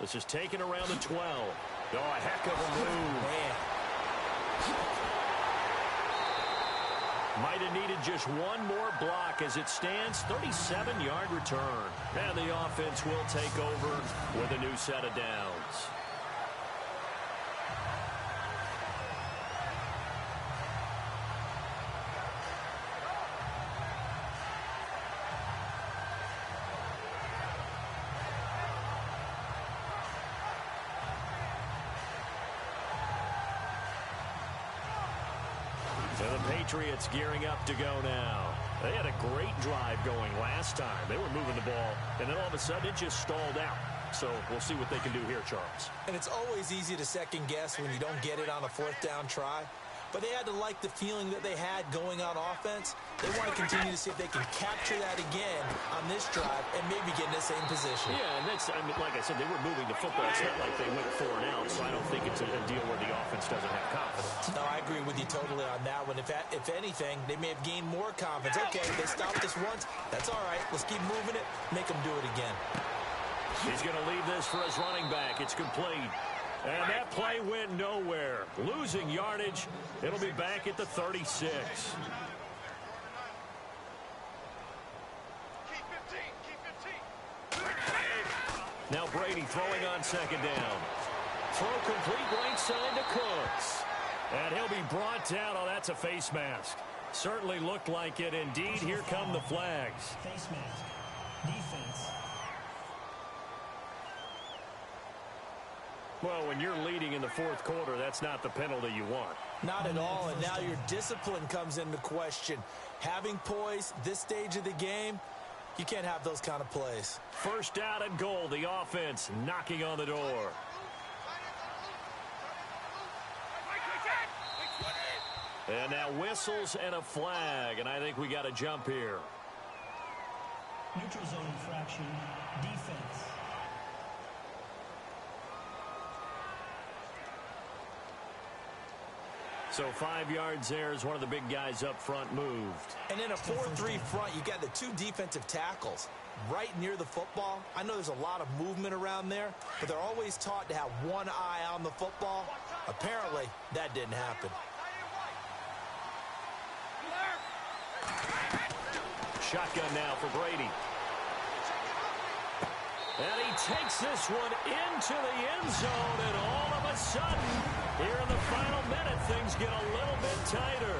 This is taken around the 12. Oh, a heck of a move. Man. Might have needed just one more block as it stands. 37-yard return. And the offense will take over with a new set of downs. And the Patriots gearing up to go now. They had a great drive going last time. They were moving the ball, and then all of a sudden it just stalled out. So we'll see what they can do here, Charles. And it's always easy to second guess when you don't get it on a 4th down try. But they had to like the feeling that they had going on offense. They want to continue to see if they can capture that again on this drive and maybe get in the same position. Yeah, and that's, I mean, like I said, they were moving the football. It's not like they went 4 and out, so I don't think it's a deal where the offense doesn't have confidence. No, I agree with you totally on that one. If anything, they may have gained more confidence. Okay, they stopped us once. That's all right. Let's keep moving it. Make them do it again. He's going to leave this for his running back. It's complete. And that play went nowhere. Losing yardage. It'll be back at the 36. Now Brady throwing on 2nd down. Throw complete right side to Cooks. And he'll be brought down. Oh, that's a face mask. Certainly looked like it. Indeed, here come the flags. Face mask. Defense. Well, when you're leading in the 4th quarter, that's not the penalty you want. Not at all, and now your discipline comes into question. Having poise this stage of the game, you can't have those kind of plays. 1st down and goal, the offense knocking on the door. And now whistles and a flag, and I think we got a jump here. Neutral zone infraction. Defense. So 5 yards there as one of the big guys up front moved. And in a 4-3 front, you got the two defensive tackles right near the football. I know there's a lot of movement around there, but they're always taught to have one eye on the football. Apparently, that didn't happen. Shotgun now for Brady. And he takes this one into the end zone, and all of a sudden, here in the final minute, things get a little bit tighter.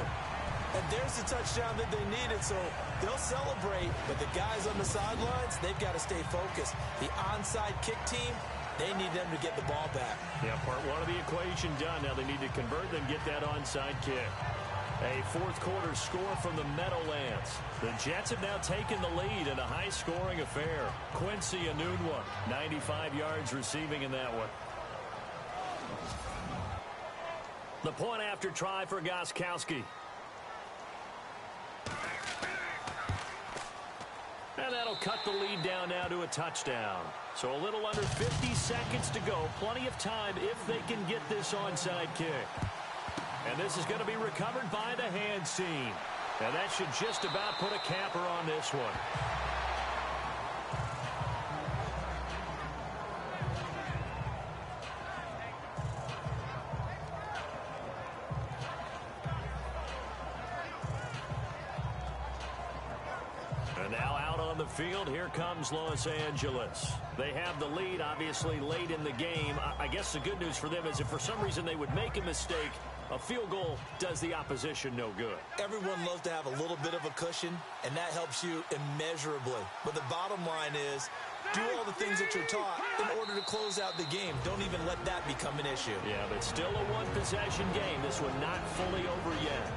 And there's the touchdown that they needed, so they'll celebrate. But the guys on the sidelines, they've got to stay focused. The onside kick team, they need them to get the ball back. Yeah, part one of the equation done. Now they need to convert, then get that onside kick. A fourth quarter score from the Meadowlands. The Jets have now taken the lead in a high-scoring affair. Quincy Enunwa, 95 yards receiving in that one. The point after try for Gostkowski. And that'll cut the lead down now to a touchdown. So a little under 50 seconds to go. Plenty of time if they can get this onside kick. And this is going to be recovered by the hands team. And that should just about put a capper on this one. And now out on the field, here comes Los Angeles. They have the lead, obviously, late in the game. I guess the good news for them is if for some reason they would make a mistake, a field goal does the opposition no good. Everyone loves to have a little bit of a cushion, and that helps you immeasurably. But the bottom line is, do all the things that you're taught in order to close out the game. Don't even let that become an issue. Yeah, but still a one-possession game. This one not fully over yet.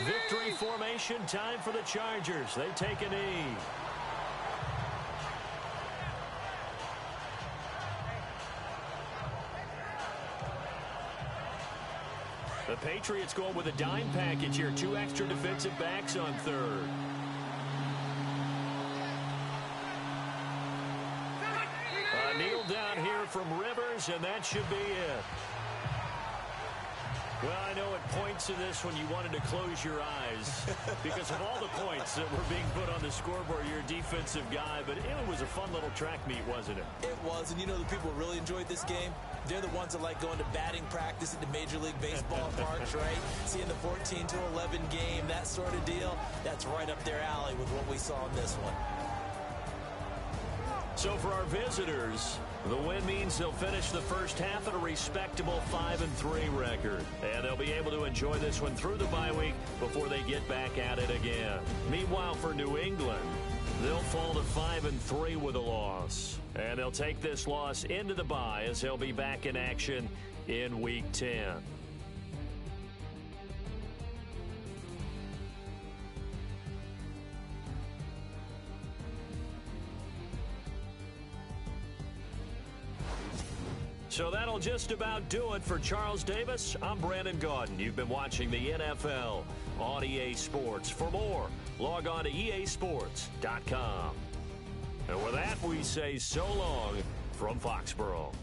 Victory formation, time for the Chargers. They take a knee. The Patriots going with a dime package here. 2 extra defensive backs on third. A kneel down here from Rivers, and that should be it. Well, I know at points in this when you wanted to close your eyes because of all the points that were being put on the scoreboard. You're a defensive guy, but it was a fun little track meet, wasn't it? It was, and you know the people who really enjoyed this game? They're the ones that like going to batting practice at the Major League Baseball parks, right? Seeing the 14-11 game, that sort of deal. That's right up their alley with what we saw in this one. So for our visitors, the win means they'll finish the first half at a respectable 5-3 record. And they'll be able to enjoy this one through the bye week before they get back at it again. Meanwhile, for New England, they'll fall to 5-3 with a loss. And they'll take this loss into the bye as they'll be back in action in Week 10. So that'll just about do it for Charles Davis. I'm Brandon Gaudin. You've been watching the NFL on EA Sports. For more, log on to easports.com. And with that, we say so long from Foxborough.